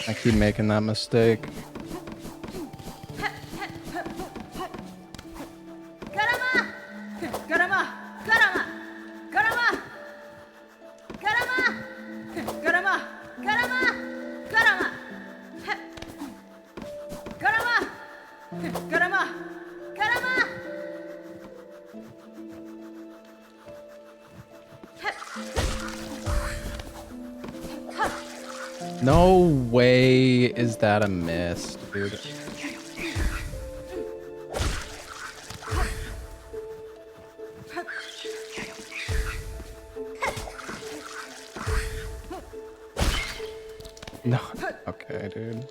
I keep making that mistake. No way is that a miss, dude. No. Okay, dude.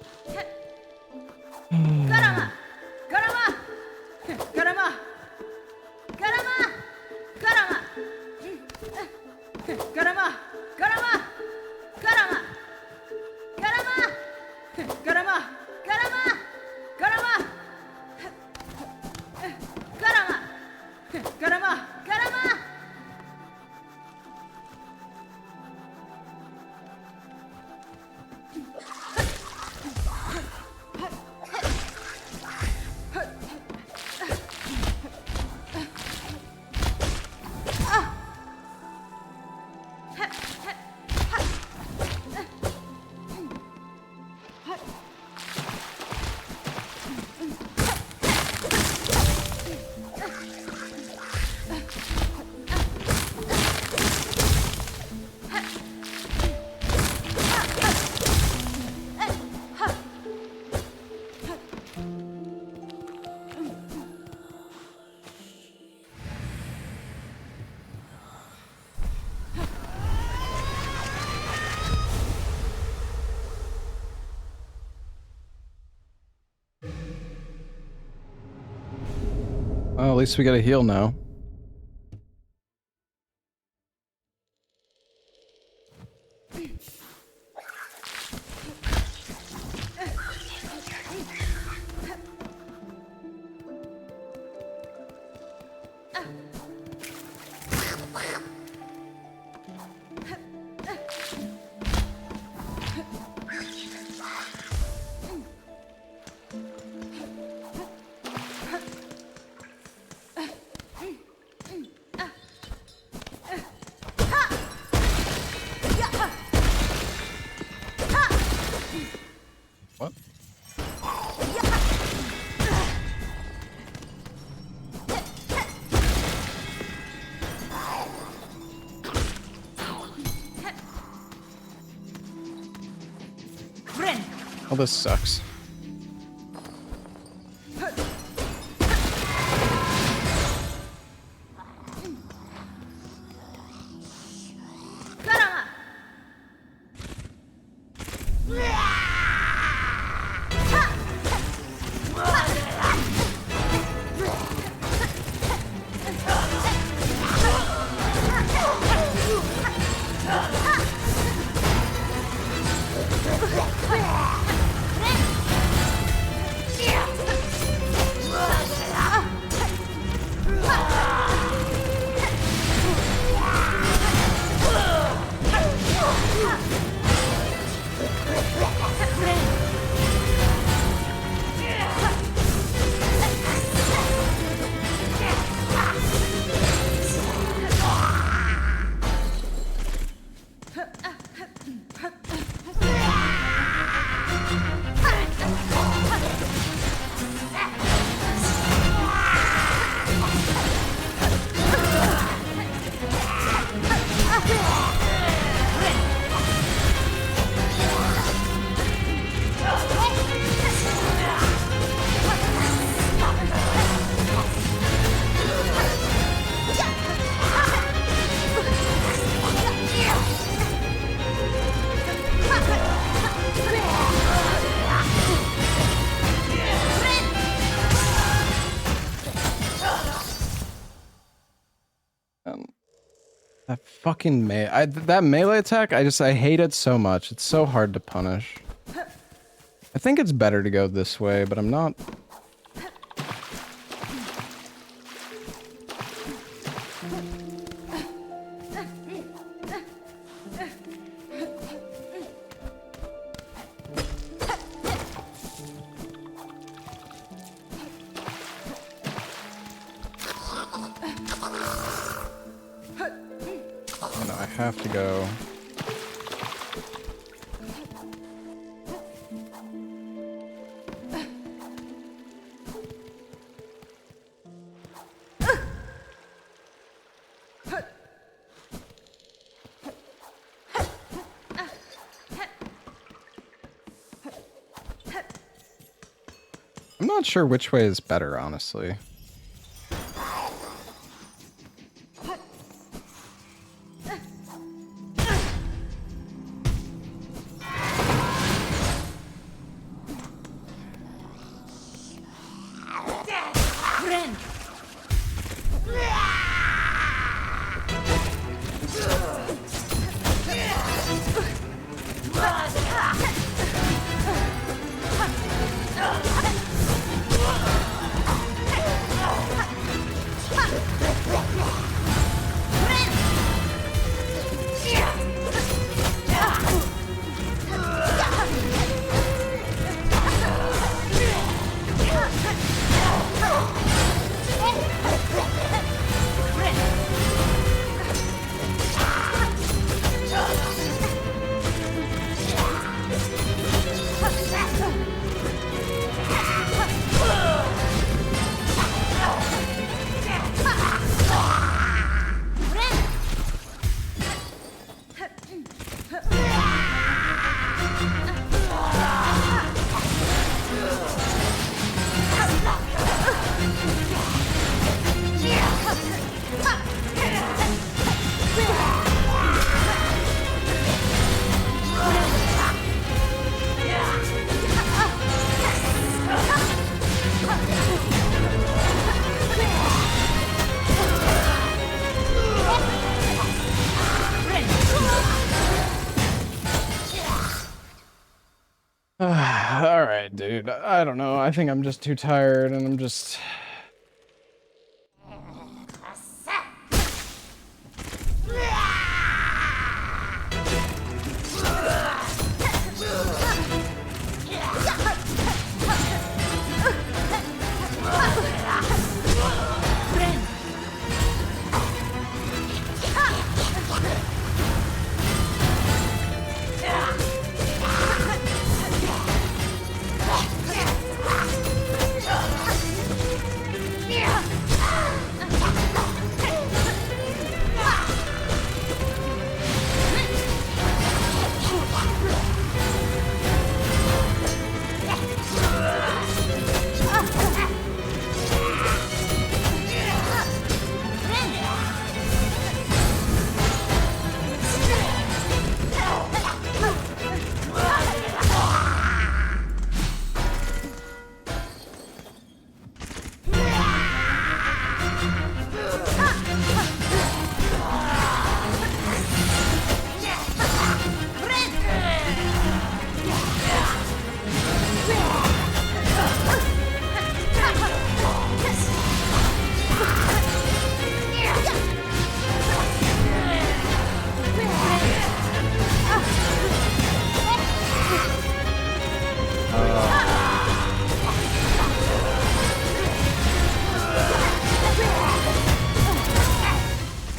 Well, at least we got a heal now. What? Oh, this sucks. That fucking that melee attack, I hate it so much. It's so hard to punish. I think it's better to go this way, but I'm not. No, I have to go. I'm not sure which way is better, honestly. Alright, dude. I don't know. I think I'm just too tired and I'm just...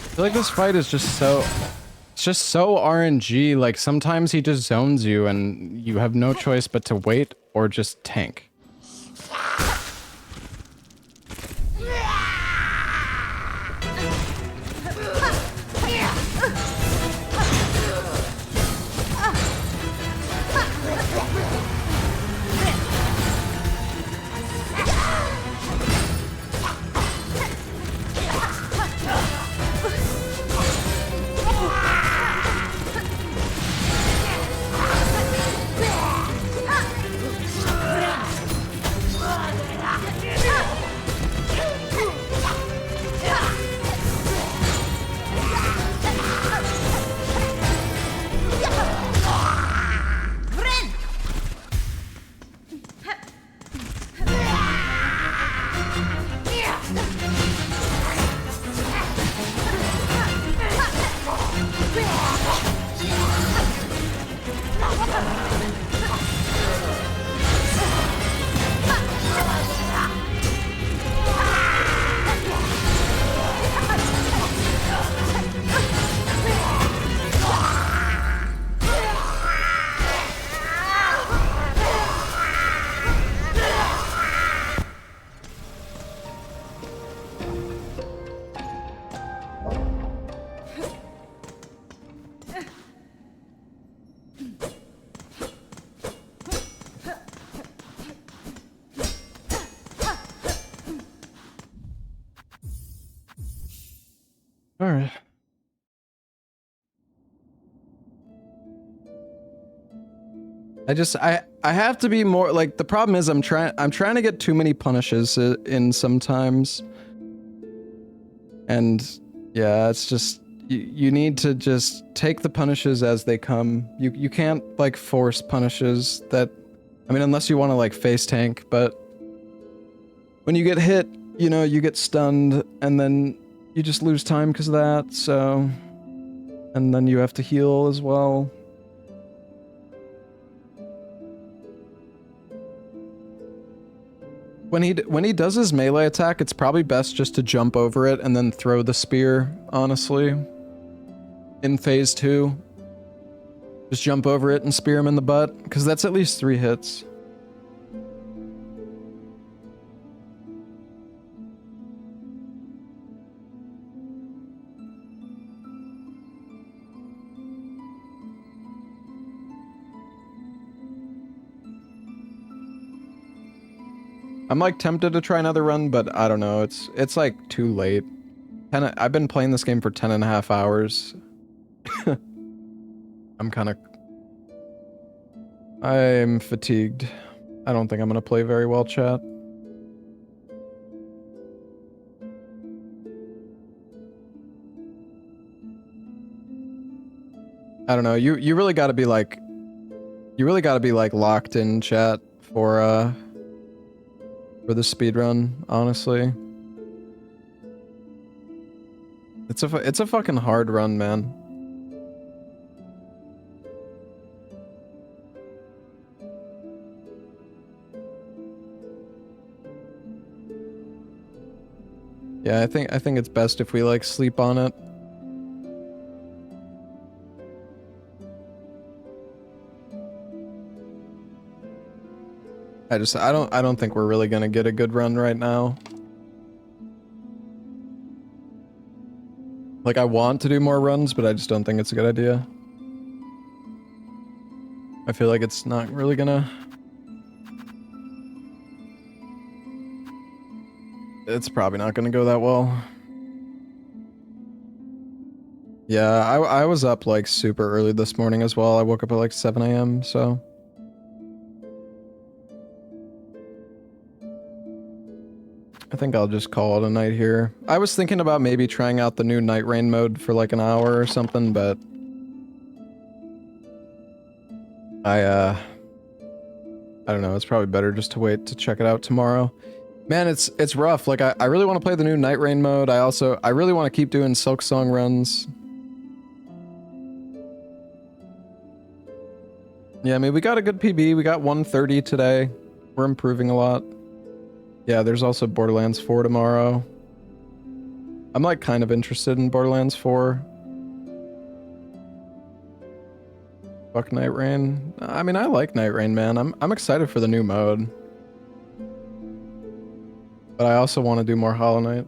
I feel like this fight is just so... It's just so RNG. Like, sometimes he just zones you and you have no choice but to wait or just tank. Alright. I have to be more like the problem is I'm trying to get too many punishes in sometimes. And yeah, it's just you need to just take the punishes as they come. You can't like force punishes that I mean unless you want to like face tank, but when you get hit, you know, you get stunned and then you just lose time because of that, so and then you have to heal as well. When he does his melee attack, it's probably best just to jump over it and then throw the spear, honestly. In phase 2. Just jump over it and spear him in the butt, because that's at least 3 hits. I'm like tempted to try another run, but I don't know. It's like too late. I've been playing this game for 10.5 hours. I'm fatigued. I don't think I'm gonna play very well, chat. I don't know. You really gotta be like locked in, chat, for the speedrun, honestly. It's a fucking hard run, man. Yeah, I think it's best if we like sleep on it. I don't think we're really gonna get a good run right now. Like, I want to do more runs, but I just don't think it's a good idea. I feel like it's not really gonna... It's probably not gonna go that well. Yeah, I was up like super early this morning as well. I woke up at like 7 AM, so... I think I'll just call it a night here. I was thinking about maybe trying out the new Night Rain mode for like an hour or something, but... I don't know, it's probably better just to wait to check it out tomorrow. Man, it's rough. Like, I really want to play the new Night Rain mode. I really want to keep doing Silksong runs. Yeah, I mean, we got a good PB. We got 130 today. We're improving a lot. Yeah, there's also Borderlands 4 tomorrow. I'm like kind of interested in Borderlands 4. Fuck Night Rain. I mean, I like Night Rain, man. I'm excited for the new mode. But I also want to do more Hollow Knight.